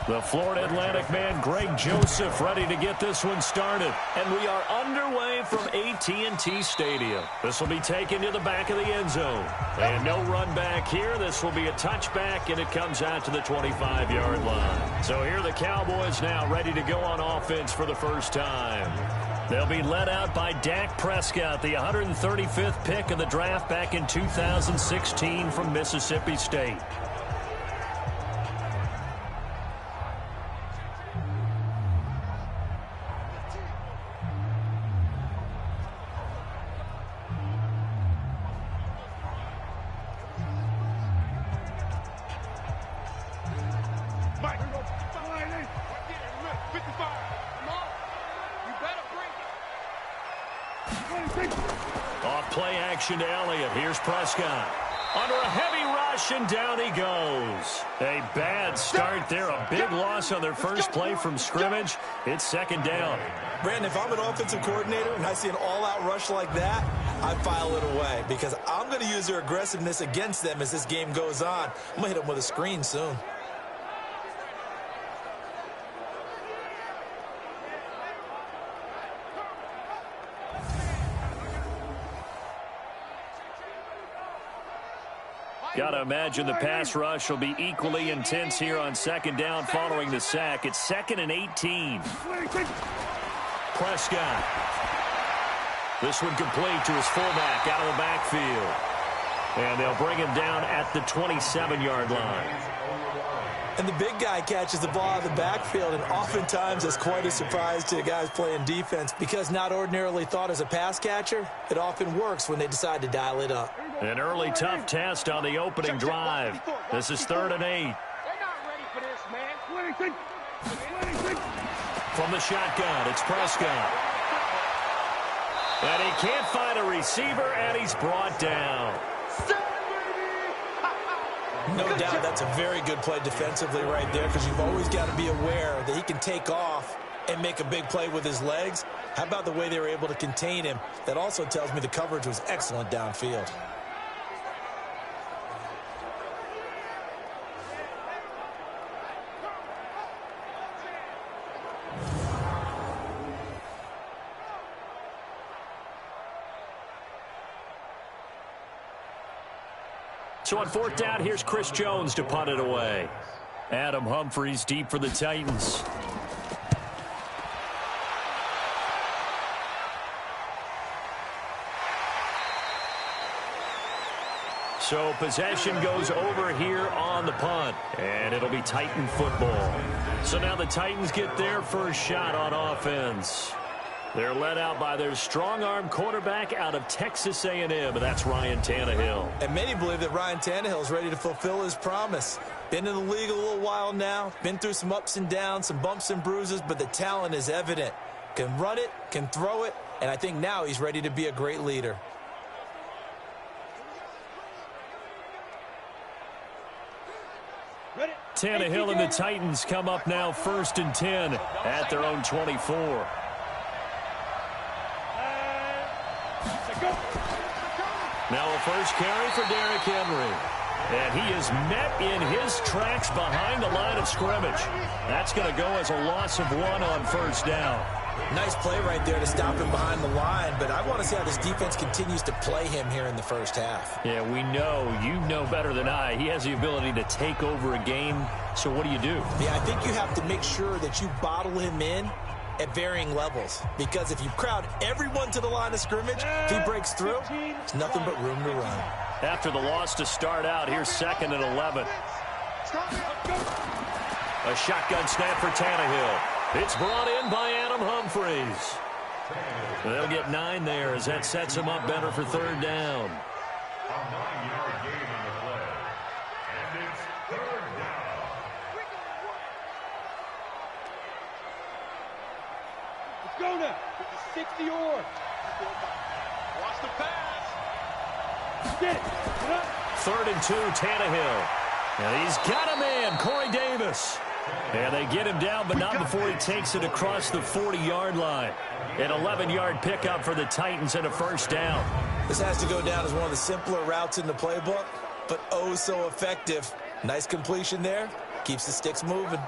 The Florida Atlantic man, Greg Joseph, ready to get this one started. And we are underway from AT&T Stadium. This will be taken to the back of the end zone. And no run back here. This will be a touchback, and it comes out to the 25-yard line. So here are the Cowboys now ready to go on offense for the first time. They'll be led out by Dak Prescott, the 135th pick of the draft back in 2016 from Mississippi State. Off play action to Elliott. Here's Prescott. Under a heavy rush, and down he goes. A bad start there. A big loss on their first play from scrimmage. It's second down. Brandon, if I'm an offensive coordinator and I see an all-out rush like that, I file it away because I'm going to use their aggressiveness against them as this game goes on. I'm going to hit them with a screen soon. Got to imagine the pass rush will be equally intense here on second down following the sack. It's 2nd and 18. Prescott. This one complete to his fullback out of the backfield. And they'll bring him down at the 27-yard line. And the big guy catches the ball out of the backfield, and oftentimes it's quite a surprise to the guys playing defense because not ordinarily thought as a pass catcher, it often works when they decide to dial it up. An early tough test on the opening drive. This is 3rd and 8. They're not ready for this, man. From the shotgun, it's Prescott. And he can't find a receiver, and he's brought down. No doubt that's a very good play defensively right there because you've always got to be aware that he can take off and make a big play with his legs. How about the way they were able to contain him? That also tells me the coverage was excellent downfield. So on 4th down, here's Chris Jones to punt it away. Adam Humphries deep for the Titans. So possession goes over here on the punt, and it'll be Titan football. So now the Titans get their first shot on offense. They're led out by their strong-arm quarterback out of Texas A&M, and that's Ryan Tannehill. And many believe that Ryan Tannehill is ready to fulfill his promise. Been in the league a little while now, been through some ups and downs, some bumps and bruises, but the talent is evident. Can run it, can throw it, and I think now he's ready to be a great leader. Tannehill and the Titans come up now 1st and 10 at their own 24. Now a first carry for Derrick Henry. And he is met in his tracks behind the line of scrimmage. That's going to go as a loss of 1 on first down. Nice play right there to stop him behind the line, but I want to see how this defense continues to play him here in the first half. Yeah, we know, you know better than I, he has the ability to take over a game. So what do you do? Yeah, I think you have to make sure that you bottle him in at varying levels, because if you crowd everyone to the line of scrimmage, if he breaks through, there's nothing but room to run. After the loss to start out, here's 2nd and 11. A shotgun snap for Tannehill. It's brought in by Adam Humphries. They'll get 9 there as that sets him up better for 3rd down. A 9-yard gain on the play. And it's 3rd down. Let's go now. 60 or. Watch the pass. Get it. Get up. 3rd and 2, Tannehill. And he's got a man, Corey Davis. And they get him down, but not before he takes it across the 40-yard line. An 11-yard pickup for the Titans and a first down. This has to go down as one of the simpler routes in the playbook, but oh so effective. Nice completion there. Keeps the sticks moving.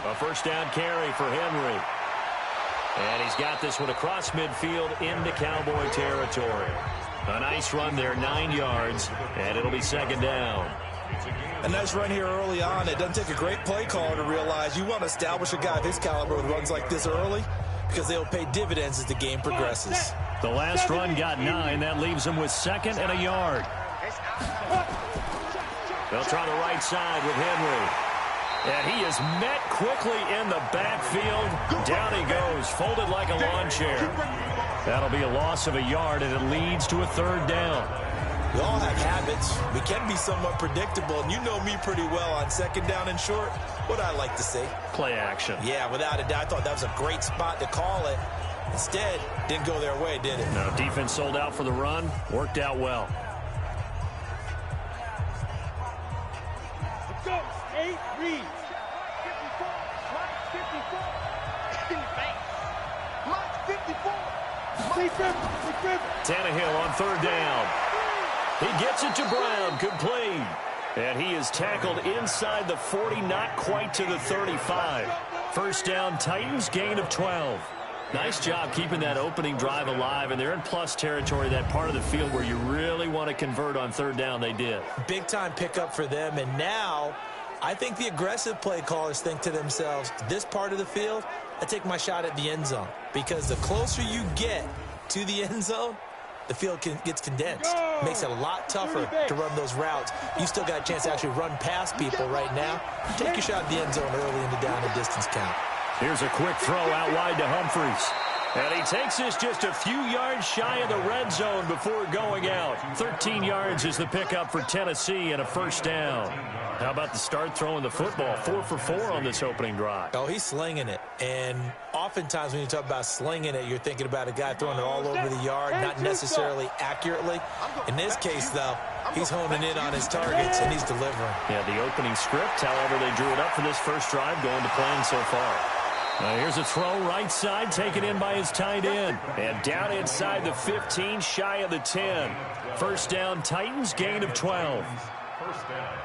A first down carry for Henry. And he's got this one across midfield into Cowboy territory. A nice run there, 9 yards, and it'll be 2nd down. A nice run here early on. It doesn't take a great play caller to realize you want to establish a guy of his caliber with runs like this early, because they'll pay dividends as the game progresses. The last run got 9. That leaves him with 2nd and a yard. They'll try the right side with Henry. And he is met quickly in the backfield. Down he goes, folded like a lawn chair. That'll be a loss of a yard, and it leads to a 3rd down. We all have habits. We can be somewhat predictable, and you know me pretty well on 2nd down and short. What I like to say? Play action. Yeah, without a doubt. I thought that was a great spot to call it. Instead, didn't go their way, did it? No, defense sold out for the run. Worked out well. Let's go. 8 reads. 54. Tannehill on 3rd down. He gets it to Brown, complete. And he is tackled inside the 40, not quite to the 35. First down, Titans, gain of 12. Nice job keeping that opening drive alive, and they're in plus territory, that part of the field where you really want to convert on 3rd down. They did. Big-time pickup for them, and now I think the aggressive play callers think to themselves, this part of the field, I take my shot at the end zone, because the closer you get to the end zone, the field gets condensed. Makes it a lot tougher to run those routes. You still got a chance to actually run past people right now. Take your shot at the end zone early in the down and distance count. Here's a quick throw out wide to Humphries. And he takes this just a few yards shy of the red zone before going out. 13 yards is the pickup for Tennessee and a first down. How about the start throwing the football? 4 for 4 on this opening drive. Oh, he's slinging it. And oftentimes when you talk about slinging it, you're thinking about a guy throwing it all over the yard, not necessarily accurately. In this case, though, he's honing in on his targets, and he's delivering. Yeah, the opening script, however, they drew it up for this first drive, going to plan so far. Here's a throw right side, taken in by his tight end. And down inside the 15, shy of the 10. First down, Titans, gain of 12.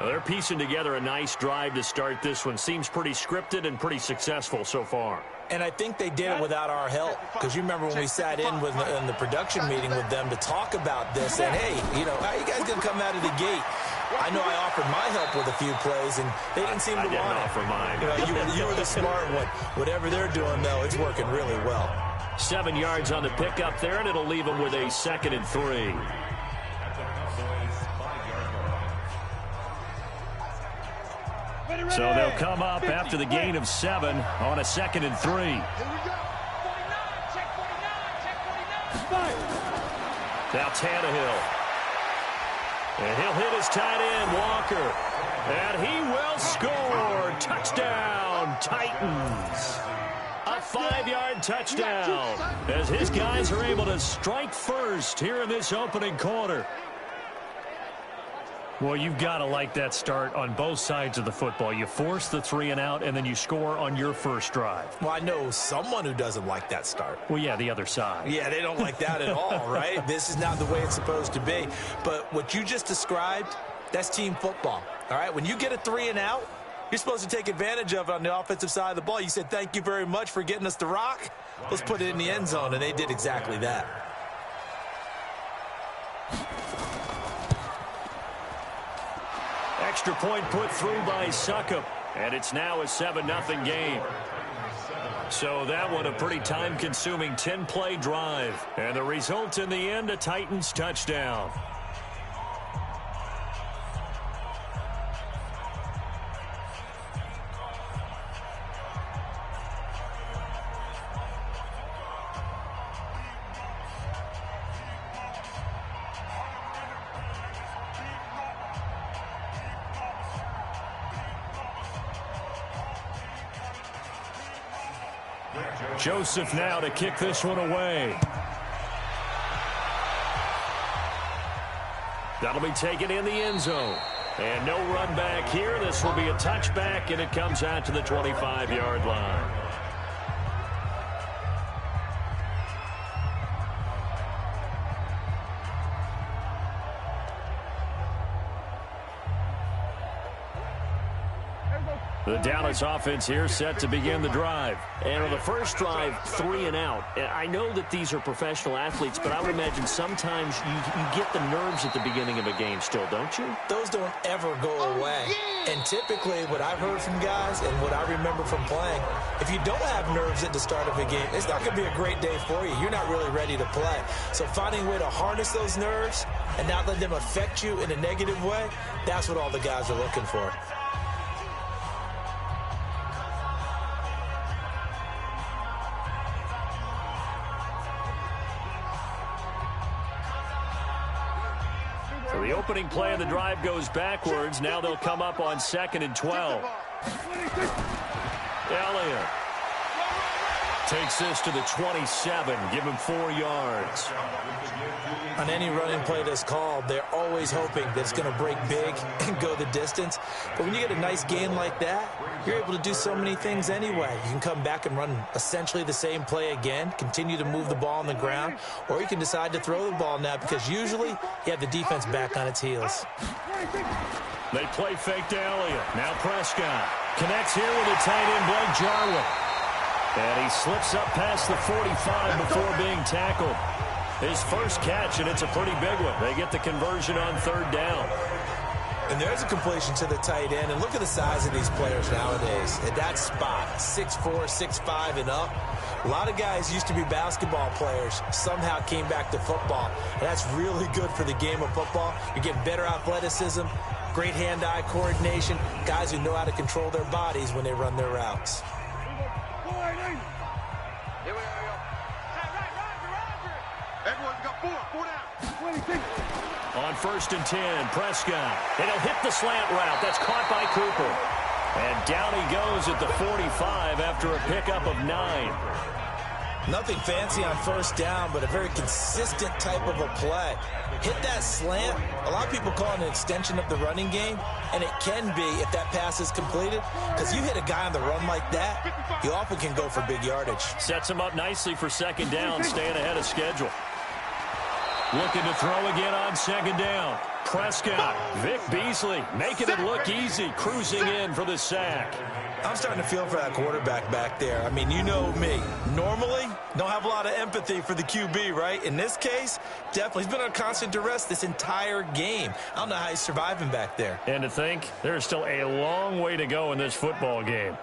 They're piecing together a nice drive to start this one. Seems pretty scripted and pretty successful so far. And I think they did it without our help, because you remember when we sat in the production meeting with them to talk about this, and hey, you know, how are you guys going to come out of the gate? I know I offered my help with a few plays, and they didn't seem to want it. I didn't offer mine. You were the smart one. Whatever they're doing, though, it's working really well. 7 yards on the pickup there, and it'll leave them with a 2nd and 3. So they'll come up after the gain of 7 on a 2nd and 3. Here we go. 49. Check 49. Now Tannehill. And he'll hit his tight end, Walker. And he will score. Touchdown, Titans. A 5-yard touchdown as his guys are able to strike first here in this opening quarter. Well, you've got to like that start on both sides of the football. You force the 3-and-out, and then you score on your first drive. Well, I know someone who doesn't like that start. Well, yeah, the other side. Yeah, they don't like that at all, right? This is not the way it's supposed to be. But what you just described, that's team football, all right? When you get a 3-and-out, you're supposed to take advantage of it on the offensive side of the ball. You said, thank you very much for getting us the rock. Let's put it in the end zone, and they did exactly that. Extra point put through by Succop, and it's now a 7-0 game. So that one a pretty time-consuming 10-play drive, and the result in the end, a Titans touchdown. Joseph now to kick this one away. That'll be taken in the end zone. And no run back here. This will be a touchback, and it comes out to the 25-yard line. The Dallas offense here set to begin the drive. And on the first drive, 3-and-out. I know that these are professional athletes, but I would imagine sometimes you get the nerves at the beginning of a game still, don't you? Those don't ever go away. And typically what I've heard from guys and what I remember from playing, if you don't have nerves at the start of a game, it's not going to be a great day for you. You're not really ready to play. So finding a way to harness those nerves and not let them affect you in a negative way, that's what all the guys are looking for. So the opening play of the drive goes backwards. Now they'll come up on 2nd and 12. Elliott takes this to the 27. Give him 4 yards. On any running play that's called, they're always hoping that it's going to break big and go the distance. But when you get a nice gain like that, you're able to do so many things anyway. You can come back and run essentially the same play again, continue to move the ball on the ground, or you can decide to throw the ball now because usually you have the defense back on its heels. They play fake to Elliott. Now Prescott connects here with a tight end, Blake Jarwin. And he slips up past the 45 before being tackled. His first catch, and it's a pretty big one. They get the conversion on 3rd down. And there's a completion to the tight end. And look at the size of these players nowadays. At that spot, 6'4", 6'5", and up. A lot of guys used to be basketball players, somehow came back to football. And that's really good for the game of football. You're getting better athleticism, great hand-eye coordination, guys who know how to control their bodies when they run their routes. Everyone's got 4 down. On 1st and 10, Prescott. And he'll hit the slant route. That's caught by Cooper. And down he goes at the 45 after a pickup of 9. Nothing fancy on 1st down, but a very consistent type of a play. Hit that slant. A lot of people call it an extension of the running game, and it can be if that pass is completed, because you hit a guy on the run like that, you often can go for big yardage. Sets him up nicely for 2nd down, staying ahead of schedule. Looking to throw again on 2nd down. Prescott, Vic Beasley, making it look easy, cruising in for the sack. I'm starting to feel for that quarterback back there. I mean, you know me. Normally, don't have a lot of empathy for the QB, right? In this case, definitely. He's been under constant duress this entire game. I don't know how he's surviving back there. And to think, there's still a long way to go in this football game.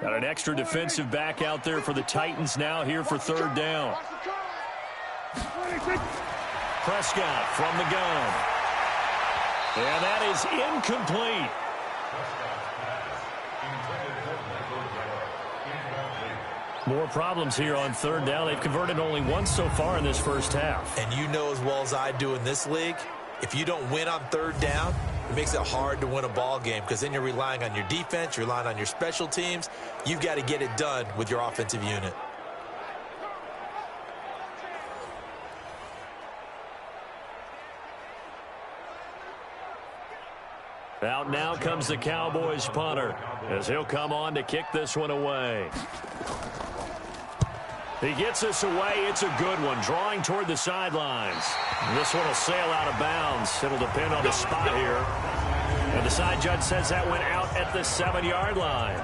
Got an extra defensive back out there for the Titans now here for 3rd down. Prescott from the gun. And that is incomplete. More problems here on 3rd down. They've converted only once so far in this first half. And you know as well as I do in this league, If you don't win on third down, it makes it hard to win a ball game because then you're relying on your defense, you're relying on your special teams. You've got to get it done with your offensive unit. Out now comes the Cowboys punter as he'll come on to kick this one away. He gets this away. It's a good one, drawing toward the sidelines. This one will sail out of bounds. It'll depend on the spot here. And the side judge says that went out at the 7-yard line.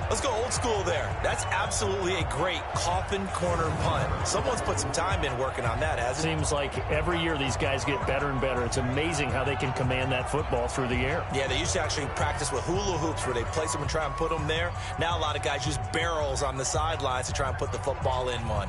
Let's go old school there. That's absolutely a great coffin corner punt. Someone's put some time in working on that, hasn't it? Seems like every year these guys get better and better. It's amazing how they can command that football through the air. Yeah, they used to actually practice with hula hoops where they place them and try and put them there. Now a lot of guys use barrels on the sidelines to try and put the football in one.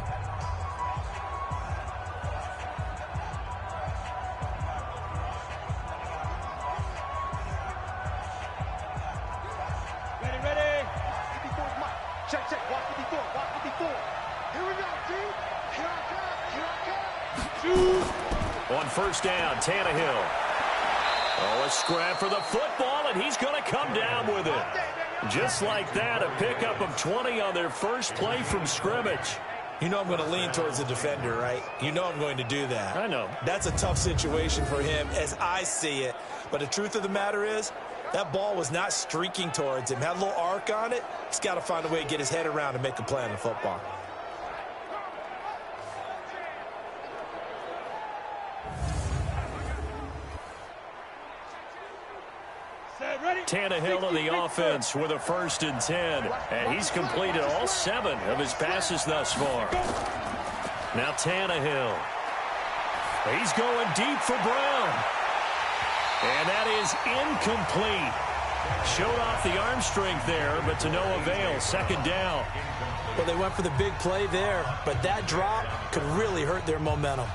On first down, Tannehill. Oh, a scrap for the football, and he's going to come down with it. Just like that, a pickup of 20 on their first play from scrimmage. You know I'm going to lean towards the defender, right? You know I'm going to do that. I know. That's a tough situation for him as I see it. But the truth of the matter is, that ball was not streaking towards him. Had a little arc on it. He's got to find a way to get his head around and make a play on the football. Tannehill on the offense with a 1st and 10. And he's completed all 7 of his passes thus far. Now Tannehill. He's going deep for Brown. And that is incomplete. Showed off the arm strength there, but to no avail. 2nd down. Well, they went for the big play there, but that drop could really hurt their momentum.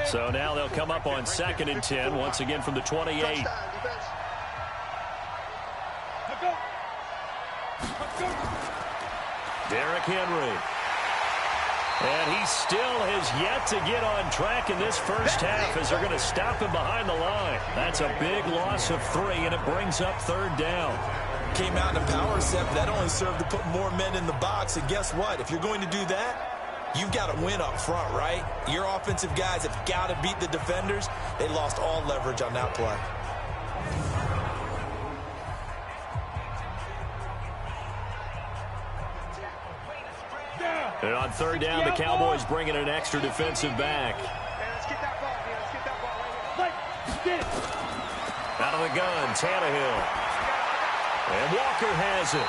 So now they'll come up on 2nd and 10, once again from the 28. Derrick Henry. And he still has yet to get on track in this first half as they're going to stop him behind the line. That's a big loss of 3, and it brings up 3rd down. Came out in a power set, but that only served to put more men in the box. And guess what? If you're going to do that, you've got to win up front, right? Your offensive guys have got to beat the defenders. They lost all leverage on that play. And on 3rd down, the Cowboys bringing an extra defensive back. Out of the gun, Tannehill. And Walker has it.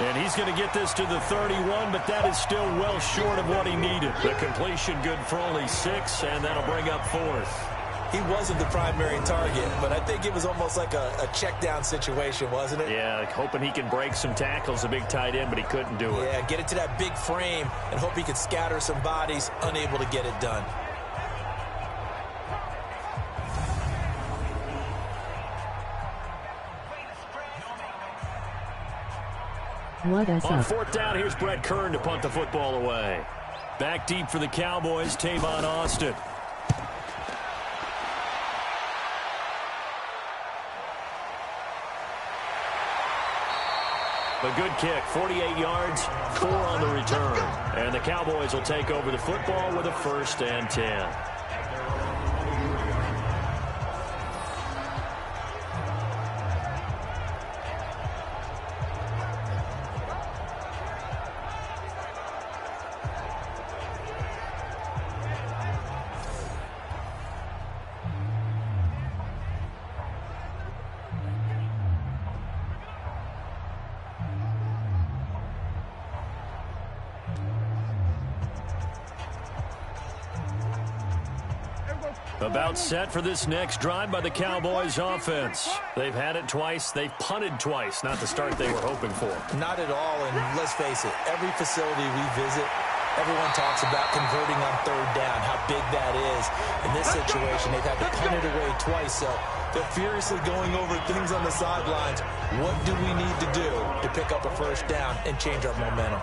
And he's going to get this to the 31, but that is still well short of what he needed. The completion good for only 6, and that'll bring up 4th. He wasn't the primary target, but I think it was almost like a check down situation, wasn't it? Yeah, hoping he can break some tackles, a big tight end, but he couldn't do it. Yeah, get it to that big frame and hope he can scatter some bodies, unable to get it done. What is on up? 4th down, here's Brett Kern to punt the football away. Back deep for the Cowboys, Tavon Austin. A good kick, 48 yards, 4 on the return. And the Cowboys will take over the football with a 1st and 10. About set for this next drive by the Cowboys offense. They've had it twice. They've punted twice. Not the start they were hoping for. Not at all, and let's face it, every facility we visit, everyone talks about converting on 3rd down, how big that is. In this situation, they've had to punt it away twice, so they're furiously going over things on the sidelines. What do we need to do to pick up a 1st down and change our momentum?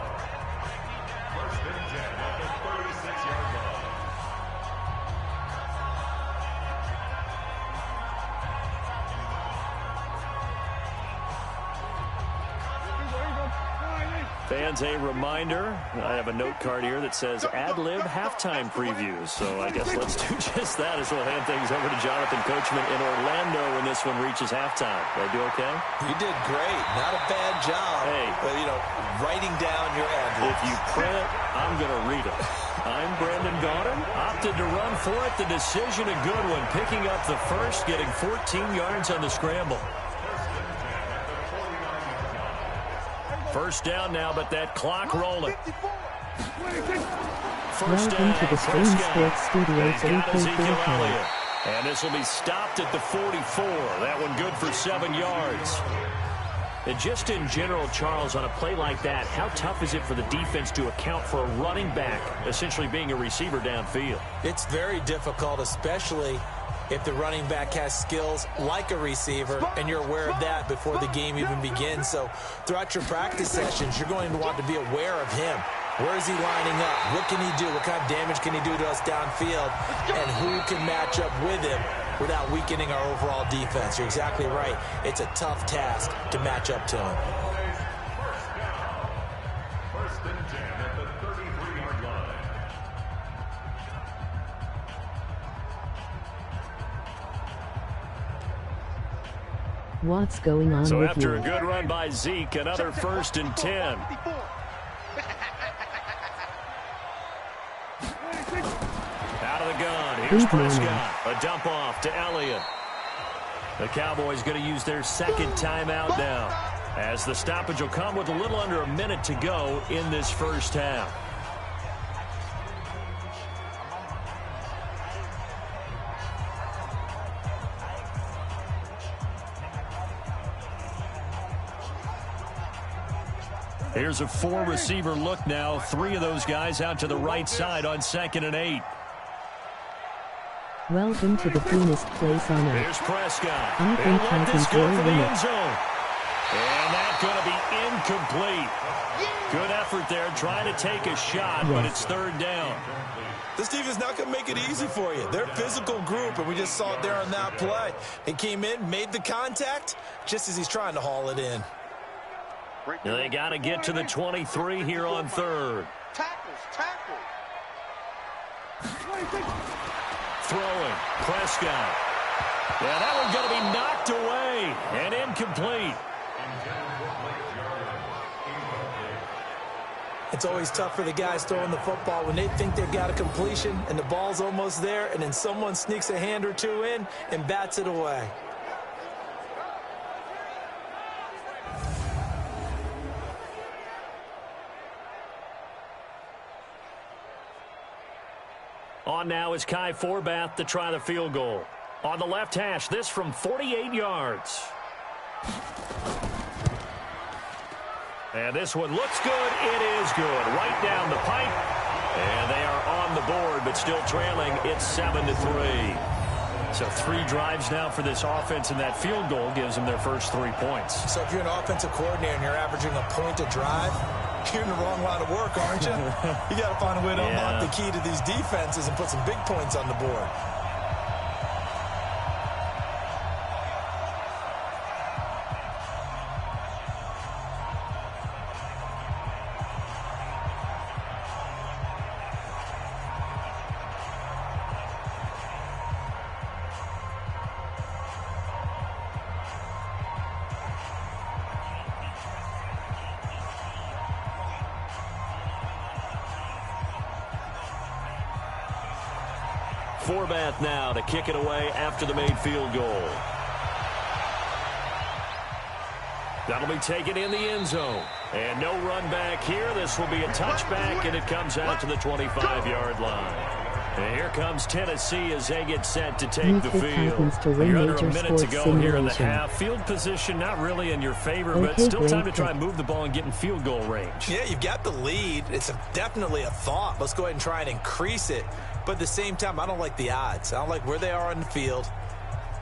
Fans, a reminder, I have a note card here that says ad-lib halftime previews. So I guess let's do just that as we'll hand things over to Jonathan Coachman in Orlando when this one reaches halftime. Did I do okay? You did great. Not a bad job. Hey. But, writing down your ad-libs. If you print it, I'm going to read it. I'm Brandon Gaudin. Opted to run for it. The decision a good one. Picking up the first, getting 14 yards on the scramble. First down now, but that clock rolling. First down, Welcome to the Stream Sports Studios in Elliott. And this will be stopped at the 44. That one good for 7 yards. And just in general, Charles, on a play like that, how tough is it for the defense to account for a running back essentially being a receiver downfield? It's very difficult, especially if the running back has skills like a receiver, and you're aware of that before the game even begins. So throughout your practice sessions, you're going to want to be aware of him. Where is he lining up? What can he do? What kind of damage can he do to us downfield? And who can match up with him without weakening our overall defense? You're exactly right. It's a tough task to match up to him. First and 10 at the 33-yard line. What's going on So with after you? a good run by Zeke, another first and 10. Out of the gun. Here's Prescott. A dump off to Elliott. The Cowboys going to use their second timeout now, as the stoppage will come with a little under a minute to go in this first half. Here's a four-receiver look now. Three of those guys out to the right side on 2nd and 8. Welcome to the cleanest place on earth. Here's Prescott. I think They'll let I this can go go for the win end it. zone. And that's going to be incomplete. Good effort there, trying to take a shot, but it's third down. This defense not going to make it easy for you. They're a physical group, and we just saw it there on that play. He came in, made the contact, just as he's trying to haul it in. They got to get to the 23 here on third. Tackles. Throwing, Prescott. Yeah, that one's going to be knocked away and incomplete. It's always tough for the guys throwing the football when they think they've got a completion and the ball's almost there, and then someone sneaks a hand or two in and bats it away. On now is Kai Forbath to try the field goal. On the left hash, this from 48 yards. And this one looks good. It is good. Right down the pipe. And they are on the board, but still trailing. It's 7-3. So 3 drives now for this offense, and that field goal gives them their first 3 points. So if you're an offensive coordinator and you're averaging a point a drive, you're in the wrong line of work, aren't you? You got to find a way to unlock the key to these defenses and put some big points on the board. Forbath now to kick it away after the made field goal. That'll be taken in the end zone. And no run back here. This will be a touchback, and it comes out to the 25-yard line. And here comes Tennessee as they get set to take the field. You're under a minute to go here in the half. Field position not really in your favor, but still time to try and move the ball and get in field goal range. Yeah, you've got the lead. It's definitely a thought. Let's go ahead and try and increase it. But at the same time, I don't like the odds. I don't like where they are on the field.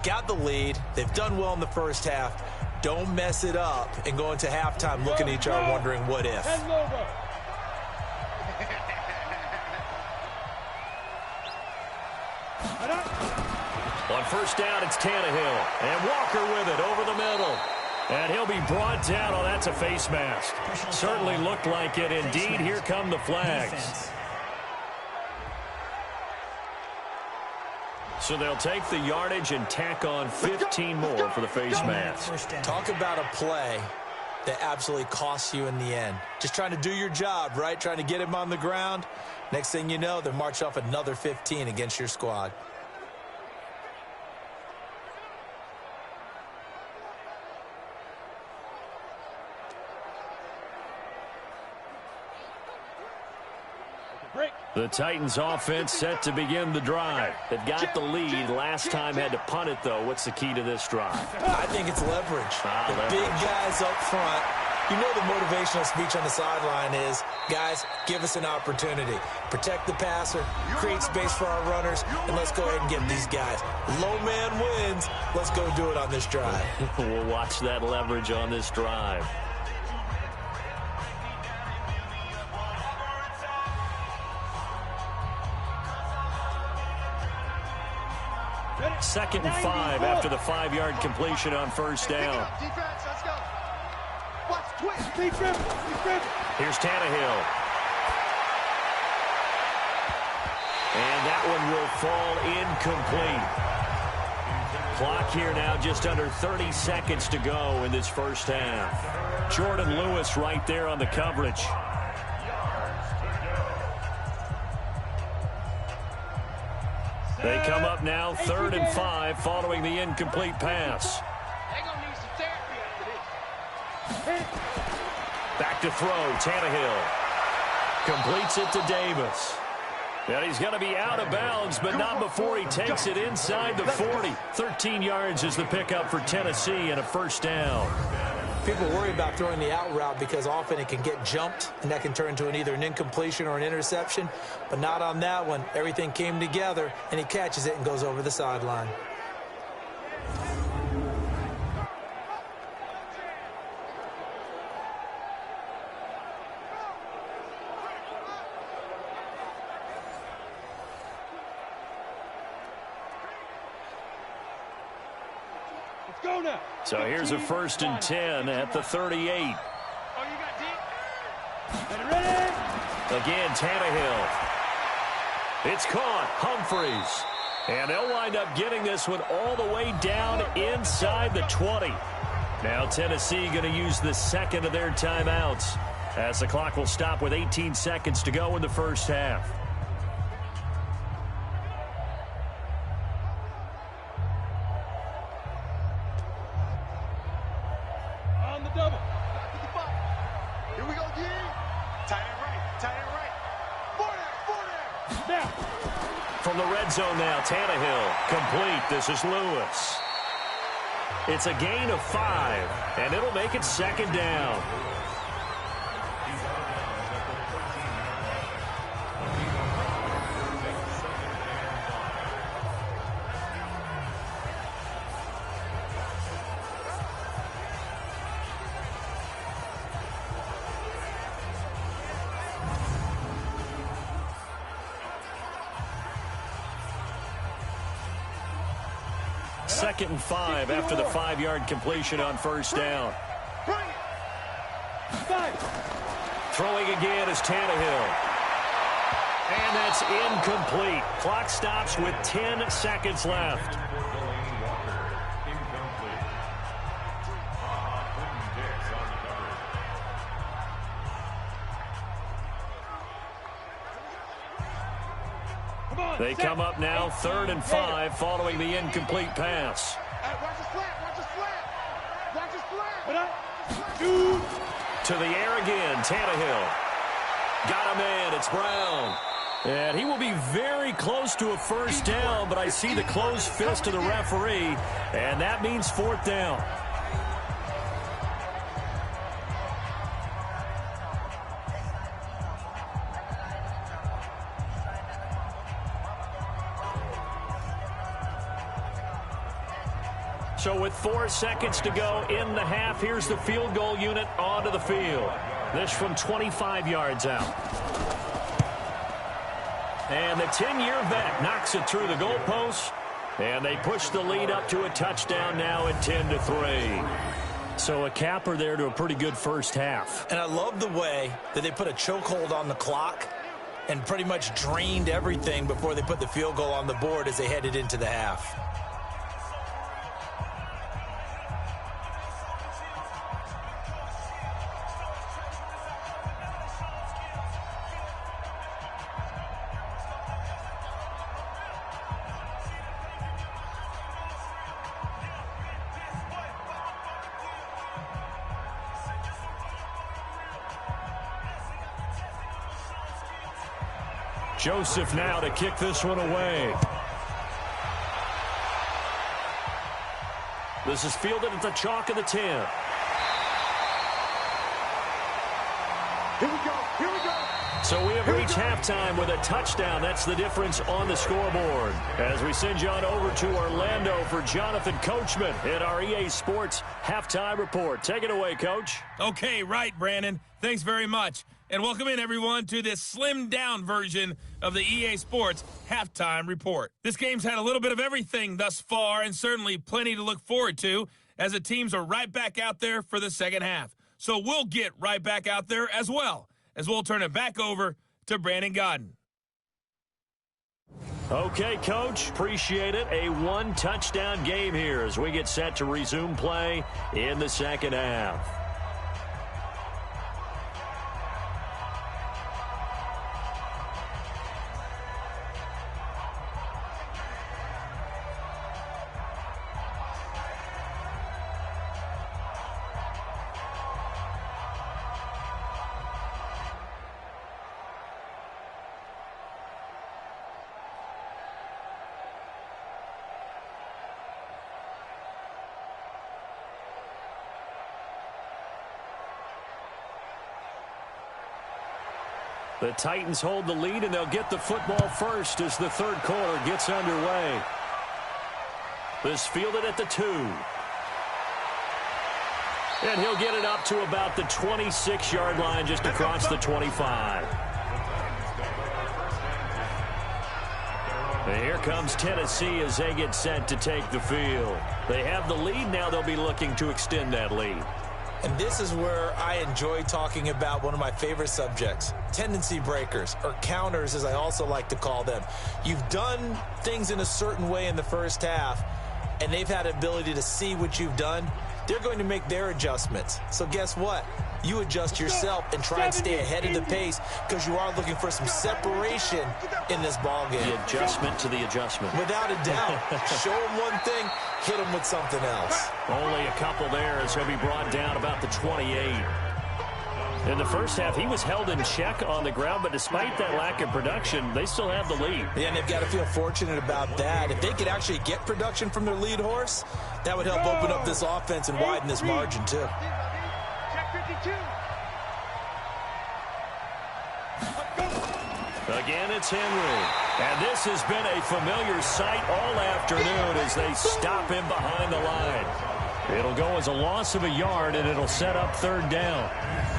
Got the lead. They've done well in the first half. Don't mess it up and go into halftime looking at each other wondering what if. On first down, it's Tannehill. And Walker with it over the middle. And he'll be brought down. Oh, that's a face mask. Certainly looked like it. Indeed, here come the flags. So they'll take the yardage and tack on 15 more for the face mask. Talk about a play that absolutely costs you in the end. Just trying to do your job, right? Trying to get him on the ground. Next thing you know, they're marching off another 15 against your squad. The Titans offense set to begin the drive. They've got the lead. Last time had to punt it, though. What's the key to this drive? I think it's leverage. The big guys up front. You know the motivational speech on the sideline is, guys, give us an opportunity. Protect the passer, create space for our runners, and let's go ahead and get these guys. Low man wins. Let's go do it on this drive. We'll watch that leverage on this drive. Second and 5 after the 5-yard completion on first down. Defense, let's go. Watch, twist. Here's Tannehill. And that one will fall incomplete. Clock here now just under 30 seconds to go in this first half. Jordan Lewis right there on the coverage. They come up now 3rd and 5 following the incomplete pass. They're going to need some therapy after this. Back to throw, Tannehill. Completes it to Davis. And he's going to be out of bounds, but not before he takes it inside the 40. 13 yards is the pickup for Tennessee and a first down. People worry about throwing the out route because often it can get jumped, and that can turn into either an incompletion or an interception. But not on that one. Everything came together, and he catches it and goes over the sideline. Go now. So here's a 1st and 10 at the 38. Oh, you got deep? Ready? Again, Tannehill. It's caught. Humphreys. And they'll wind up getting this one all the way down inside the 20. Now Tennessee going to use the second of their timeouts as the clock will stop with 18 seconds to go in the first half. Here we go, D. Tight end right. Four there. Now. From the red zone now, Tannehill. Complete. This is Lewis. It's a gain of 5, and it'll make it 2nd down. Second and 5 after the 5-yard completion on first down. Throwing again is Tannehill. And that's incomplete. Clock stops with 10 seconds left. They come up now 3rd and 5 following the incomplete pass. To the air again, Tannehill. Got a man, it's Brown. And he will be very close to a first down, but I see the closed fist of the referee, and that means 4th down. So with 4 seconds to go in the half, here's the field goal unit onto the field. This from 25 yards out. And the 10-year vet knocks it through the goalpost. And they push the lead up to a touchdown now at 10-3. So a capper there to a pretty good first half. And I love the way that they put a chokehold on the clock and pretty much drained everything before they put the field goal on the board as they headed into the half. Joseph now to kick this one away. This is fielded at the chalk of the 10. Here we go. Here we go. So we have reached halftime with a touchdown. That's the difference on the scoreboard. As we send you on over to Orlando for Jonathan Coachman at our EA Sports Halftime Report. Take it away, Coach. Okay, right, Brandon. Thanks very much. And welcome in, everyone, to this slimmed-down version of the EA Sports Halftime Report. This game's had a little bit of everything thus far, and certainly plenty to look forward to, as the teams are right back out there for the second half. So we'll get right back out there as well, as we'll turn it back over to Brandon Godden. Okay, Coach, appreciate it. A one-touchdown game here as we get set to resume play in the second half. The Titans hold the lead, and they'll get the football first as the third quarter gets underway. This fielded at the 2. And he'll get it up to about the 26-yard line just across the 25. And here comes Tennessee as they get set to take the field. They have the lead. Now they'll be looking to extend that lead. And this is where I enjoy talking about one of my favorite subjects, tendency breakers, or counters as I also like to call them. You've done things in a certain way in the first half, and they've had the ability to see what you've done. They're going to make their adjustments. So guess what? You adjust yourself and try and stay ahead of the pace because you are looking for some separation in this ball game. The adjustment to the adjustment. Without a doubt. Show them one thing, hit them with something else. Only a couple there as he'll be brought down about the 28. In the first half, he was held in check on the ground, but despite that lack of production, they still have the lead. Yeah, and they've got to feel fortunate about that. If they could actually get production from their lead horse, that would help open up this offense and widen this margin, too. Again, it's Henry. And this has been a familiar sight all afternoon as they stop him behind the line. It'll go as a loss of a yard, and it'll set up third down.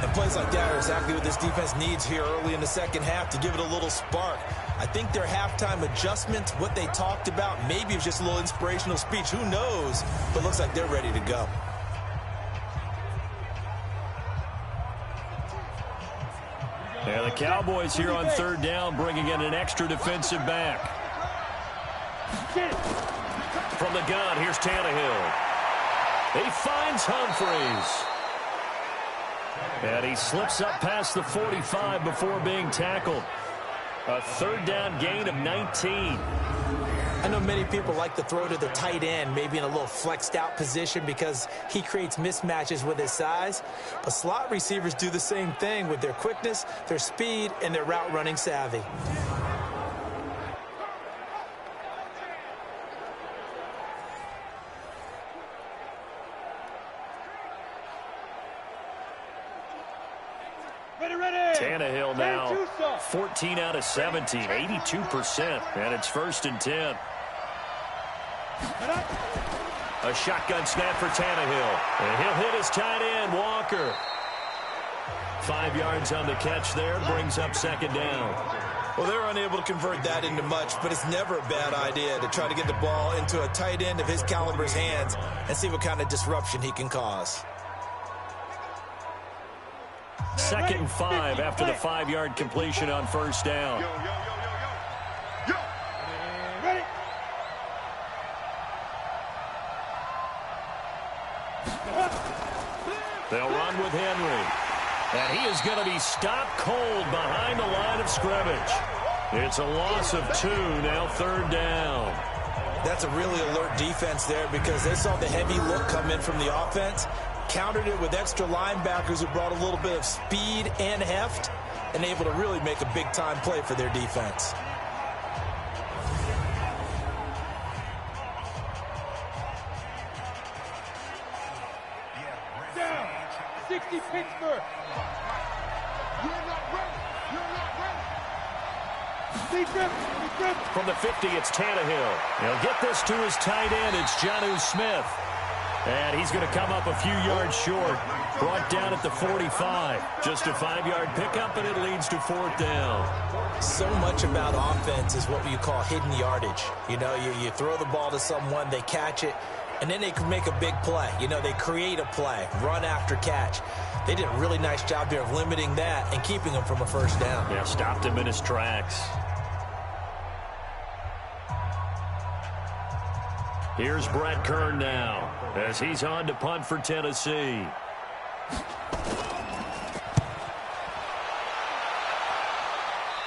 And plays like that are exactly what this defense needs here early in the second half to give it a little spark. I think their halftime adjustments, what they talked about, maybe it was just a little inspirational speech. Who knows? But looks like they're ready to go. Yeah, the Cowboys here on third down bringing in an extra defensive back. From the gun, here's Tannehill. He finds Humphreys. And he slips up past the 45 before being tackled. A third down gain of 19. I know many people like to throw to the tight end, maybe in a little flexed out position because he creates mismatches with his size. But slot receivers do the same thing with their quickness, their speed, and their route running savvy. Tannehill now 14 out of 17, 82%, and it's 1st and 10. A shotgun snap for Tannehill, and he'll hit his tight end, Walker. 5 yards on the catch there, brings up second down. Well, they're unable to convert that into much, but it's never a bad idea to try to get the ball into a tight end of his caliber's hands and see what kind of disruption he can cause. 2nd and 5 after the 5-yard completion on first down. Ready? They'll run with Henry. And he is going to be stopped cold behind the line of scrimmage. It's a loss of 2, now 3rd down. That's a really alert defense there because they saw the heavy look come in from the offense, countered it with extra linebackers who brought a little bit of speed and heft, and able to really make a big-time play for their defense. Down. 60 Pittsburgh. You're not ready. You're not ready. From the 50, it's Tannehill. He'll get this to his tight end. It's Jonnu Smith. And he's going to come up a few yards short. Brought down at the 45. Just a 5-yard pickup, and it leads to 4th down. So much about offense is what you call hidden yardage. You know, you throw the ball to someone, they catch it, and then they can make a big play. You know, they create a play, run after catch. They did a really nice job there of limiting that and keeping him from a first down. Yeah, stopped him in his tracks. Here's Brett Kern now as he's on to punt for Tennessee.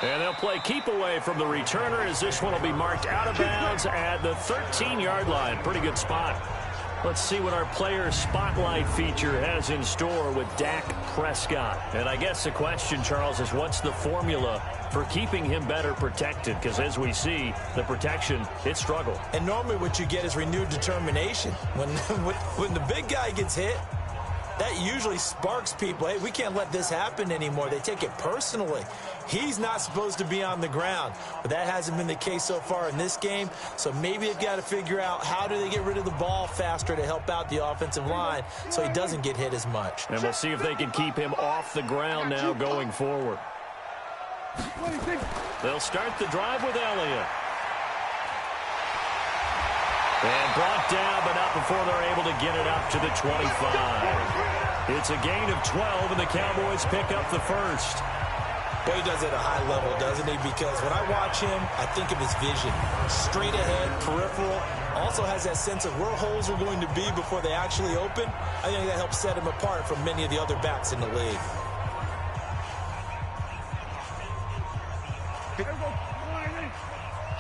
And they'll play keep away from the returner as this one will be marked out of bounds at the 13-yard line. Pretty good spot. Let's see what our player spotlight feature has in store with Dak Prescott. And I guess the question, Charles, is what's the formula for keeping him better protected? Because as we see, the protection, it struggled. And normally what you get is renewed determination. When the big guy gets hit, that usually sparks people. Hey, we can't let this happen anymore. They take it personally. He's not supposed to be on the ground, but that hasn't been the case so far in this game. So maybe they've got to figure out how do they get rid of the ball faster to help out the offensive line so he doesn't get hit as much. And we'll see if they can keep him off the ground now going forward. They'll start the drive with Elliott. And brought down, but not before they're able to get it up to the 25. It's a gain of 12, and the Cowboys pick up the first. Boy, he does it at a high level, doesn't he? Because when I watch him, I think of his vision. Straight ahead, peripheral. Also has that sense of where holes are going to be before they actually open. I think that helps set him apart from many of the other backs in the league.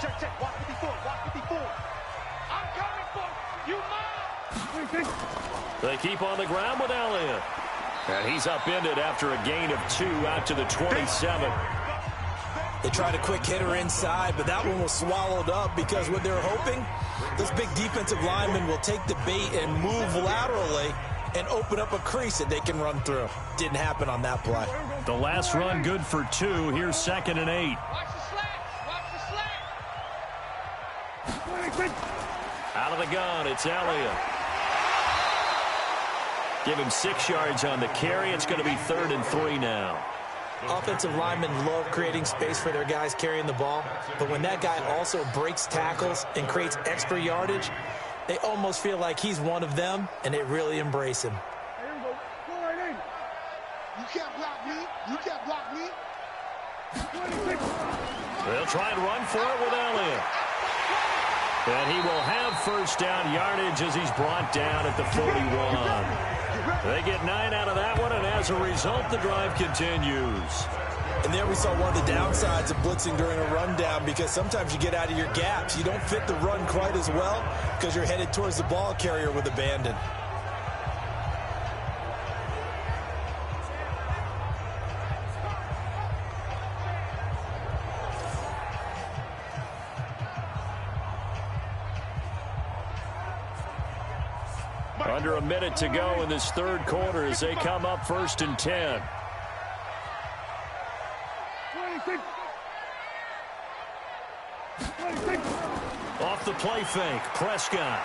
Check, check. Watch 54. Watch 54. I'm coming for you, man. They keep on the ground with Elliott. And he's upended after a gain of 2 out to the 27. They tried a quick hitter inside, but that one was swallowed up because what they're hoping, those big defensive linemen will take the bait and move laterally and open up a crease that they can run through. Didn't happen on that play. The last run good for 2. Here's 2nd and 8. Watch the slats. Watch the slats. Out of the gun, it's Elliott. Give him 6 yards on the carry. It's going to be 3rd and 3 now. Offensive linemen love creating space for their guys carrying the ball, but when that guy also breaks tackles and creates extra yardage, they almost feel like he's one of them, and they really embrace him. Here we go. Go right in. You can't block me. You can't block me. 26. They'll try and run for it with Elliott. And he will have first down yardage as he's brought down at the 41. They get 9 out of that one, and as a result, the drive continues. And there we saw one of the downsides of blitzing during a rundown because sometimes you get out of your gaps. You don't fit the run quite as well because you're headed towards the ball carrier with abandon. Under a minute to go in this 3rd quarter as they come up 1st and 10. 26. Off the play fake, Prescott.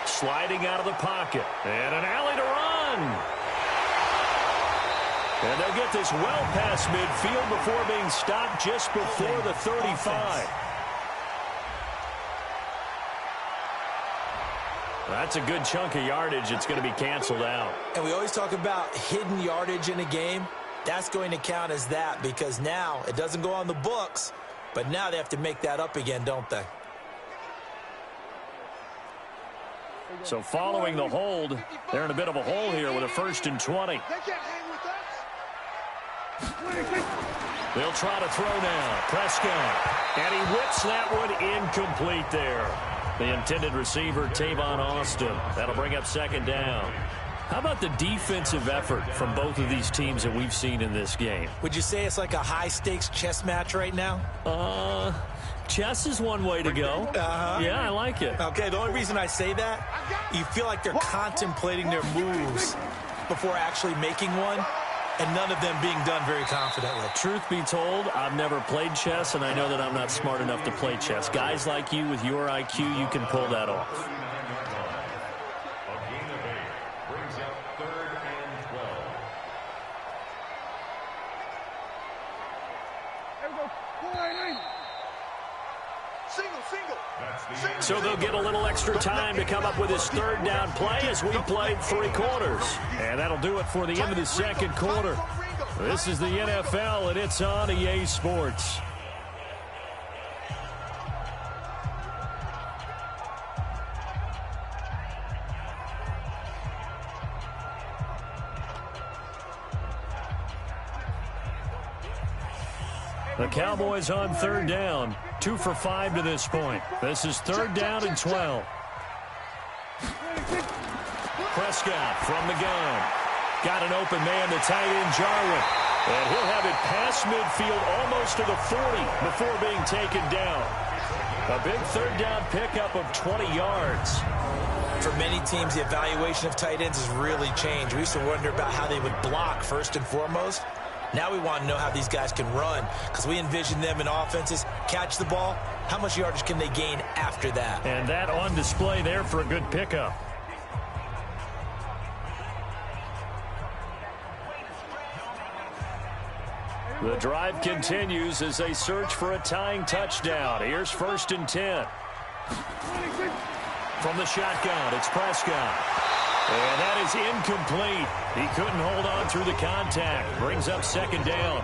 Sliding out of the pocket. And an alley to run. And they'll get this well past midfield before being stopped just before the 35. That's a good chunk of yardage. It's going to be canceled out. And we always talk about hidden yardage in a game. That's going to count as that because now it doesn't go on the books, but now they have to make that up again, don't they? So following the hold, they're in a bit of a hole here with a 1st and 20. They can't hang with us. They'll try to throw now. Prescott. And he whips that one incomplete there. The intended receiver, Tavon Austin. That'll bring up 2nd down. How about the defensive effort from both of these teams that we've seen in this game? Would you say it's like a high-stakes chess match right now? Chess is one way to go. Yeah, I like it. Okay, the only reason I say that, you feel like they're contemplating their moves before actually making one, and none of them being done very confidently. Truth be told, I've never played chess, and I know that I'm not smart enough to play chess. Guys like you with your IQ, you can pull that off. So they'll get a little extra time to come up with his 3rd down play as we played 3 quarters. And that'll do it for the end of the 2nd quarter. This is the NFL, and it's on EA Sports. The Cowboys on 3rd down. 2 for 5 to this point. This is 3rd down and 12. Prescott from the gun. Got an open man to tight end Jarwin. And he'll have it past midfield almost to the 40 before being taken down. A big 3rd down pickup of 20 yards. For many teams, the evaluation of tight ends has really changed. We used to wonder about how they would block first and foremost. Now we want to know how these guys can run because we envision them in offenses, catch the ball. How much yardage can they gain after that? And that on display there for a good pickup. The drive continues as they search for a tying touchdown. Here's 1st and 10. From the shotgun, it's Prescott. And that is incomplete. He couldn't hold on through the contact. Brings up 2nd down.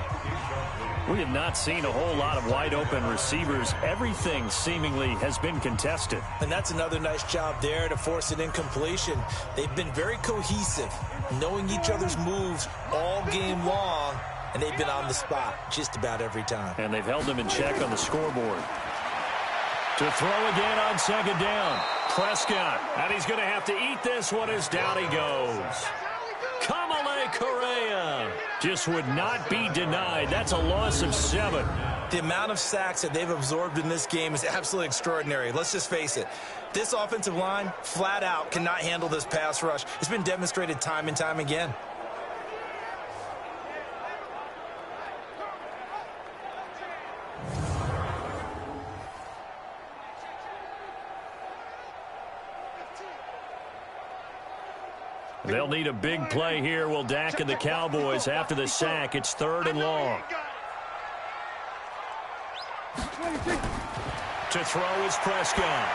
We have not seen a whole lot of wide-open receivers. Everything seemingly has been contested. And that's another nice job there to force an incompletion. They've been very cohesive, knowing each other's moves all game long, and they've been on the spot just about every time. And they've held them in check on the scoreboard. To throw again on 2nd down. Prescott, and he's going to have to eat this one as down he goes. Kamale Correa just would not be denied. That's a loss of 7. The amount of sacks that they've absorbed in this game is absolutely extraordinary. Let's just face it. This offensive line, flat out, cannot handle this pass rush. It's been demonstrated time and time again. They'll need a big play here. Will Dak and the Cowboys after the sack. It's 3rd and long. To throw is Prescott.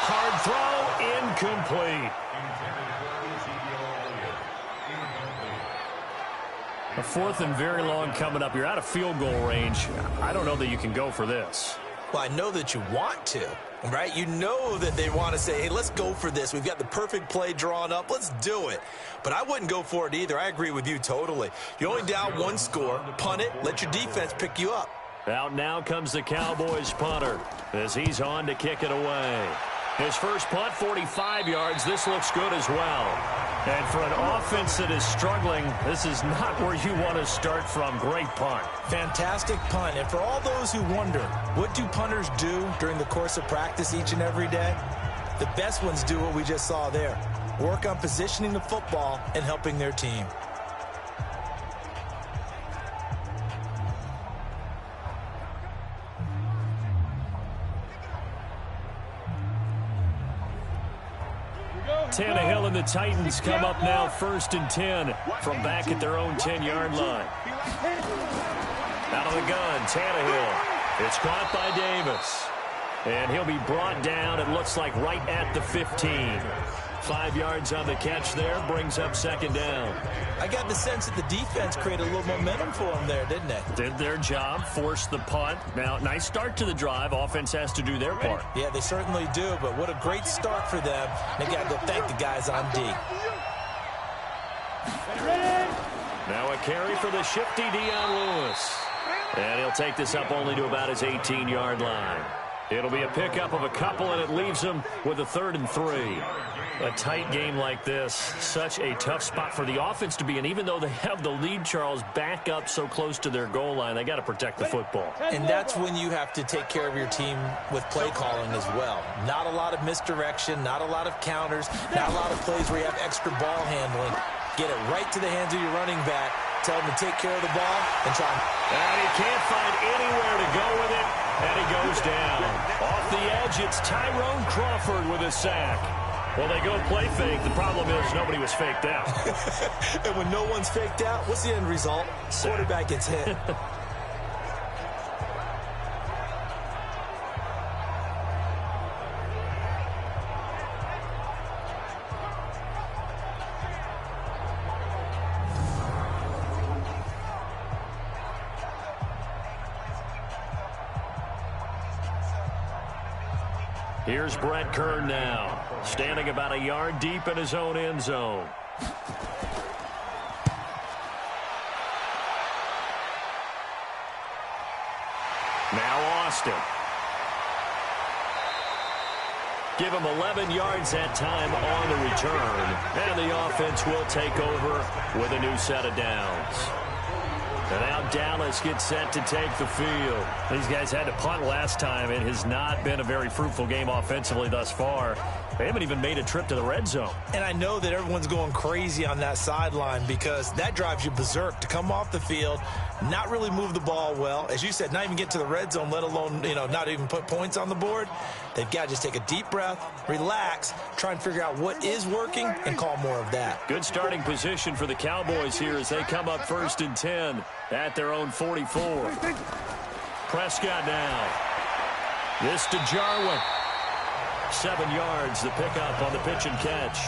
Hard throw, incomplete. A 4th and very long coming up. You're out of field goal range. I don't know that you can go for this. Well, I know that you want to, right? You know that they want to say, hey, let's go for this. We've got the perfect play drawn up. Let's do it. But I wouldn't go for it either. I agree with you totally. You only down 1 score. Punt it. Let your defense pick you up. Out now comes the Cowboys punter as he's on to kick it away. His first punt, 45 yards. This looks good as well. And for an offense that is struggling, this is not where you want to start from. Great punt. Fantastic punt. And for all those who wonder, what do punters do during the course of practice each and every day? The best ones do what we just saw there. Work on positioning the football and helping their team. Tannehill and the Titans come up now 1st and 10 from back at their own 10-yard line. Out of the gun, Tannehill. It's caught by Davis. And he'll be brought down, it looks like, right at the 15. 5 yards on the catch there, brings up second down. I got the sense that the defense created a little momentum for them there, didn't they? Did their job, forced the punt. Now, nice start to the drive. Offense has to do their part. Yeah, they certainly do, but what a great start for them. They got to go thank the guys on D. Now a carry for the shifty Dion Lewis. And he'll take this up only to about his 18-yard line. It'll be a pickup of a couple, and it leaves them with a 3rd and 3. A tight game like this, such a tough spot for the offense to be in. Even though they have the lead, Charles, back up so close to their goal line, they got to protect the football. And that's when you have to take care of your team with play calling as well. Not a lot of misdirection, not a lot of counters, not a lot of plays where you have extra ball handling. Get it right to the hands of your running back. Tell him to take care of the ball and try. And he can't find anywhere to go with it, and he goes down. Off the edge, it's Tyrone Crawford with a sack. Well, they go play fake. The problem is nobody was faked out. And when no one's faked out, what's the end result? Quarterback gets hit. Here's Brett Kern now, standing about a yard deep in his own end zone. Now Austin. Give him 11 yards that time on the return, and the offense will take over with a new set of downs. And now Dallas gets set to take the field. These guys had to punt last time. It has not been a very fruitful game offensively thus far. They haven't even made a trip to the red zone. And I know that everyone's going crazy on that sideline because that drives you berserk to come off the field, not really move the ball well. As you said, not even get to the red zone, let alone, not even put points on the board. They've got to just take a deep breath, relax, try and figure out what is working, and call more of that. Good starting position for the Cowboys here as they come up 1st and 10 at their own 44. Prescott now. This to Jarwin. 7 yards, the pickup on the pitch and catch.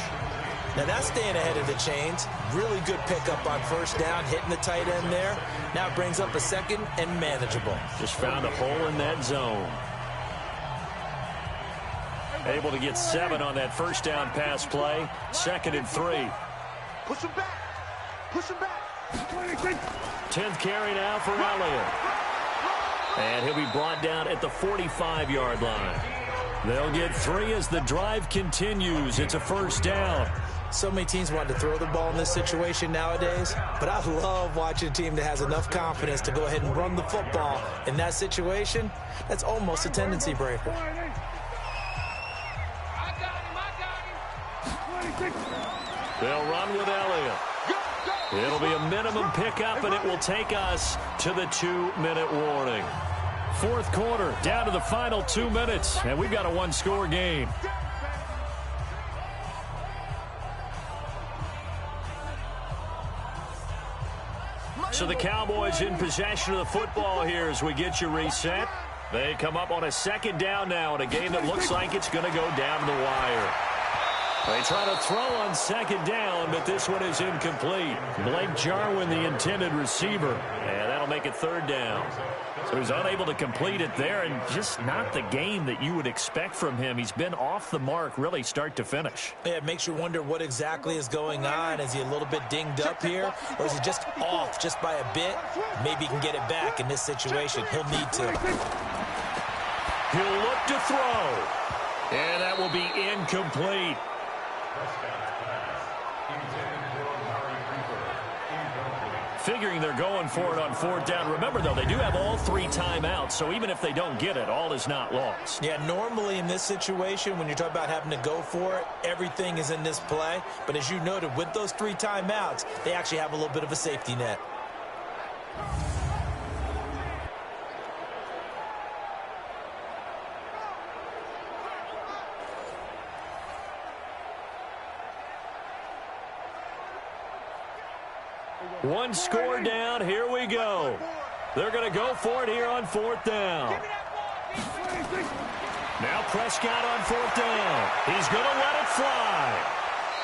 Now that's staying ahead of the chains. Really good pickup on 1st down, hitting the tight end there. Now it brings up a 2nd and manageable. Just found a hole in that zone. Able to get 7 on that 1st down pass play. 2nd and 3. Push him back. Push him back. 10th carry now for Elliott. And he'll be brought down at the 45-yard line. They'll get 3 as the drive continues. It's a 1st down. So many teams want to throw the ball in this situation nowadays, but I love watching a team that has enough confidence to go ahead and run the football. In that situation, that's almost a tendency breaker. They'll run with Elliott. It'll be a minimum pickup, and it will take us to the 2-minute warning. 4th quarter, down to the final 2 minutes, and we've got a 1-score game. So the Cowboys in possession of the football here as we get you reset. They come up on a 2nd down now in a game that looks like it's going to go down the wire. They try to throw on 2nd down, but this one is incomplete. Blake Jarwin, the intended receiver, and that'll make it 3rd down. So he's unable to complete it there, and just not the game that you would expect from him. He's been off the mark really start to finish. Yeah, it makes you wonder what exactly is going on. Is he a little bit dinged up here, or is he just off just by a bit? Maybe he can get it back in this situation. He'll need to. He'll look to throw, and that will be incomplete. Figuring they're going for it on 4th down. Remember, though, they do have all 3 timeouts, so even if they don't get it, all is not lost. Yeah, normally in this situation, when you're talking about having to go for it, everything is in this play. But as you noted, with those 3 timeouts, they actually have a little bit of a safety net. One score down. Here we go. They're going to go for it here on 4th down. Now Prescott on 4th down. He's going to let it fly.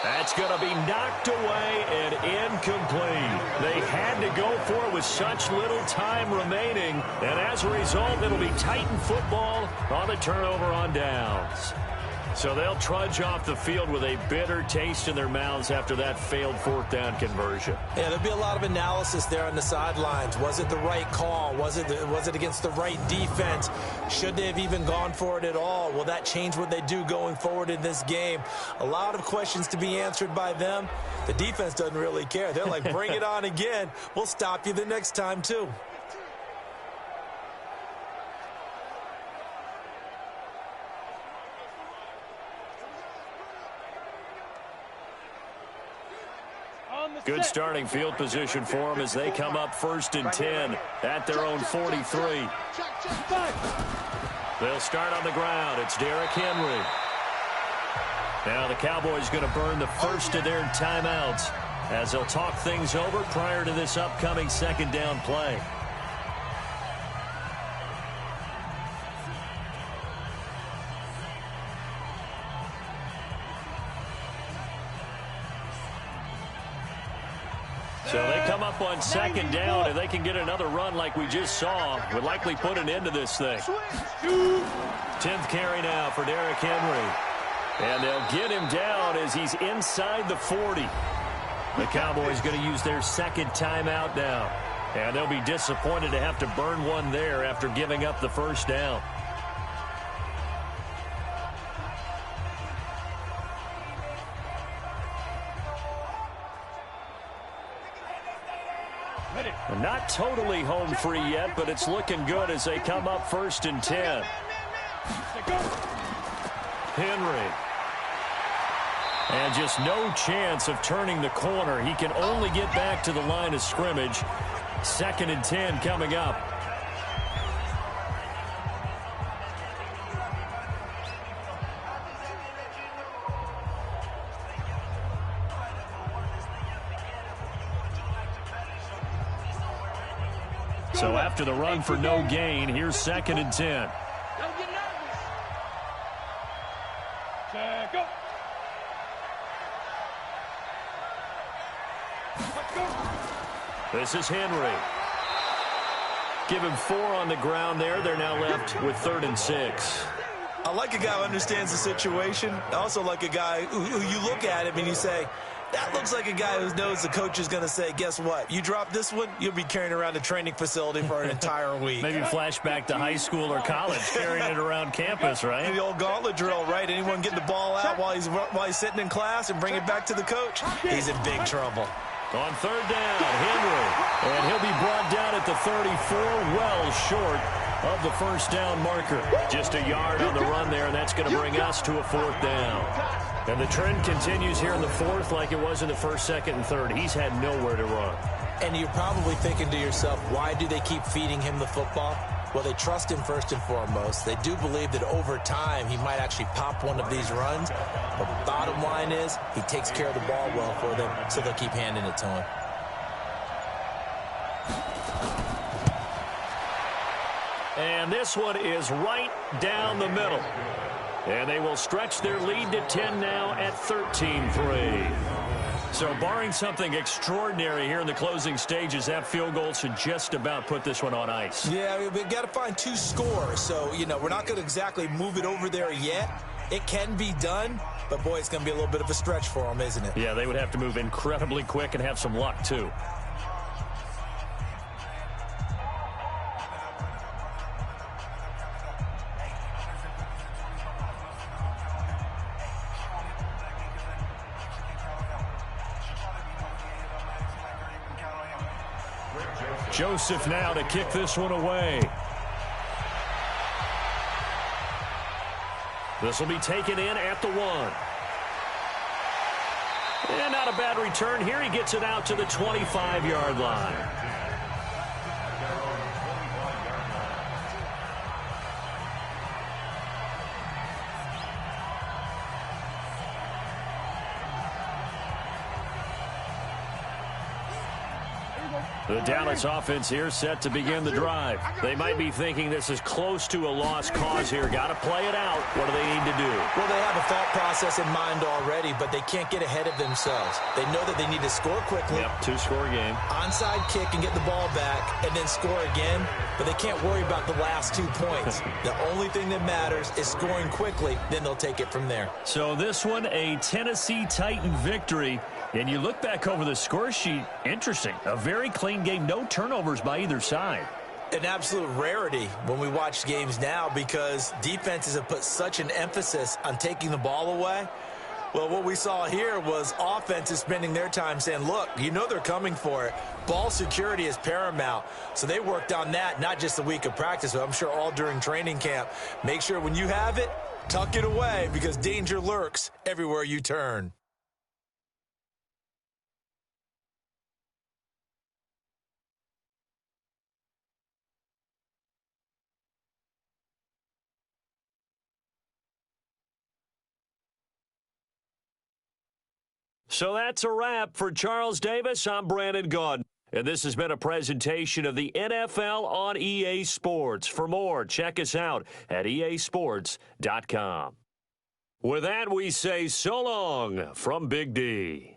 That's going to be knocked away and incomplete. They had to go for it with such little time remaining. And as a result, it'll be Titan football on the turnover on downs. So they'll trudge off the field with a bitter taste in their mouths after that failed fourth down conversion. Yeah, there'll be a lot of analysis there on the sidelines. Was it the right call? Was it against the right defense? Should they have even gone for it at all? Will that change what they do going forward in this game? A lot of questions to be answered by them. The defense doesn't really care. They're like, bring it on again. We'll stop you the next time, too. Good starting field position for them as they come up 1st and 10 at their own 43. They'll start on the ground. It's Derrick Henry. Now the Cowboys going to burn the first of their timeouts as they'll talk things over prior to this upcoming second down play. So they come up on second down, and they can get another run like we just saw. Would likely put an end to this thing. 10th carry now for Derrick Henry. And they'll get him down as he's inside the 40. The Cowboys going to use their second timeout now. And they'll be disappointed to have to burn one there after giving up the first down. Not totally home free yet, but it's looking good as they come up 1st and 10. Henry. And just no chance of turning the corner. He can only get back to the line of scrimmage. 2nd and 10 coming up. So after the run for no gain, here's 2nd and 10. This is Henry. Give him 4 on the ground there. They're now left with 3rd and 6. I like a guy who understands the situation. I also like a guy who you look at him and you say, that looks like a guy who knows the coach is going to say, guess what? You drop this one, you'll be carrying around the training facility for an entire week. Maybe flashback to high school or college, carrying it around campus, right? The old gauntlet drill, right? Anyone get the ball out while he's sitting in class and bring it back to the coach? He's in big trouble. On 3rd down, Henry. And he'll be brought down at the 34, well short of the first down marker. Just a yard on the run there, and that's going to bring us to a 4th down. And the trend continues here in the 4th like it was in the 1st, 2nd, and 3rd. He's had nowhere to run. And you're probably thinking to yourself, why do they keep feeding him the football? Well, they trust him first and foremost. They do believe that over time he might actually pop one of these runs. But bottom line is he takes care of the ball well for them, so they'll keep handing it to him. And this one is right down the middle. And they will stretch their lead to 10 now at 13-3. So barring something extraordinary here in the closing stages, that field goal should just about put this one on ice. Yeah, we've got to find 2 scores. So, we're not going to exactly move it over there yet. It can be done, but, boy, it's going to be a little bit of a stretch for them, isn't it? Yeah, they would have to move incredibly quick and have some luck, too. Joseph now to kick this one away. This will be taken in at the 1. And not a bad return here. He gets it out to the 25-yard line. The Dallas offense here set to begin the drive. They might be thinking this is close to a lost cause here. Got to play it out. What do they need to do? Well, they have a thought process in mind already, but they can't get ahead of themselves. They know that they need to score quickly. Yep, two-score game. Onside kick and get the ball back and then score again, but they can't worry about the last 2 points. The only thing that matters is scoring quickly, then they'll take it from there. So this one, a Tennessee Titan victory. And you look back over the score sheet, interesting. A very clean game, no turnovers by either side. An absolute rarity when we watch games now because defenses have put such an emphasis on taking the ball away. Well, what we saw here was offenses spending their time saying, look, you know they're coming for it. Ball security is paramount. So they worked on that, not just a week of practice, but I'm sure all during training camp. Make sure when you have it, tuck it away because danger lurks everywhere you turn. So that's a wrap for Charles Davis. I'm Brandon Gaudin. And this has been a presentation of the NFL on EA Sports. For more, check us out at easports.com. With that, we say so long from Big D.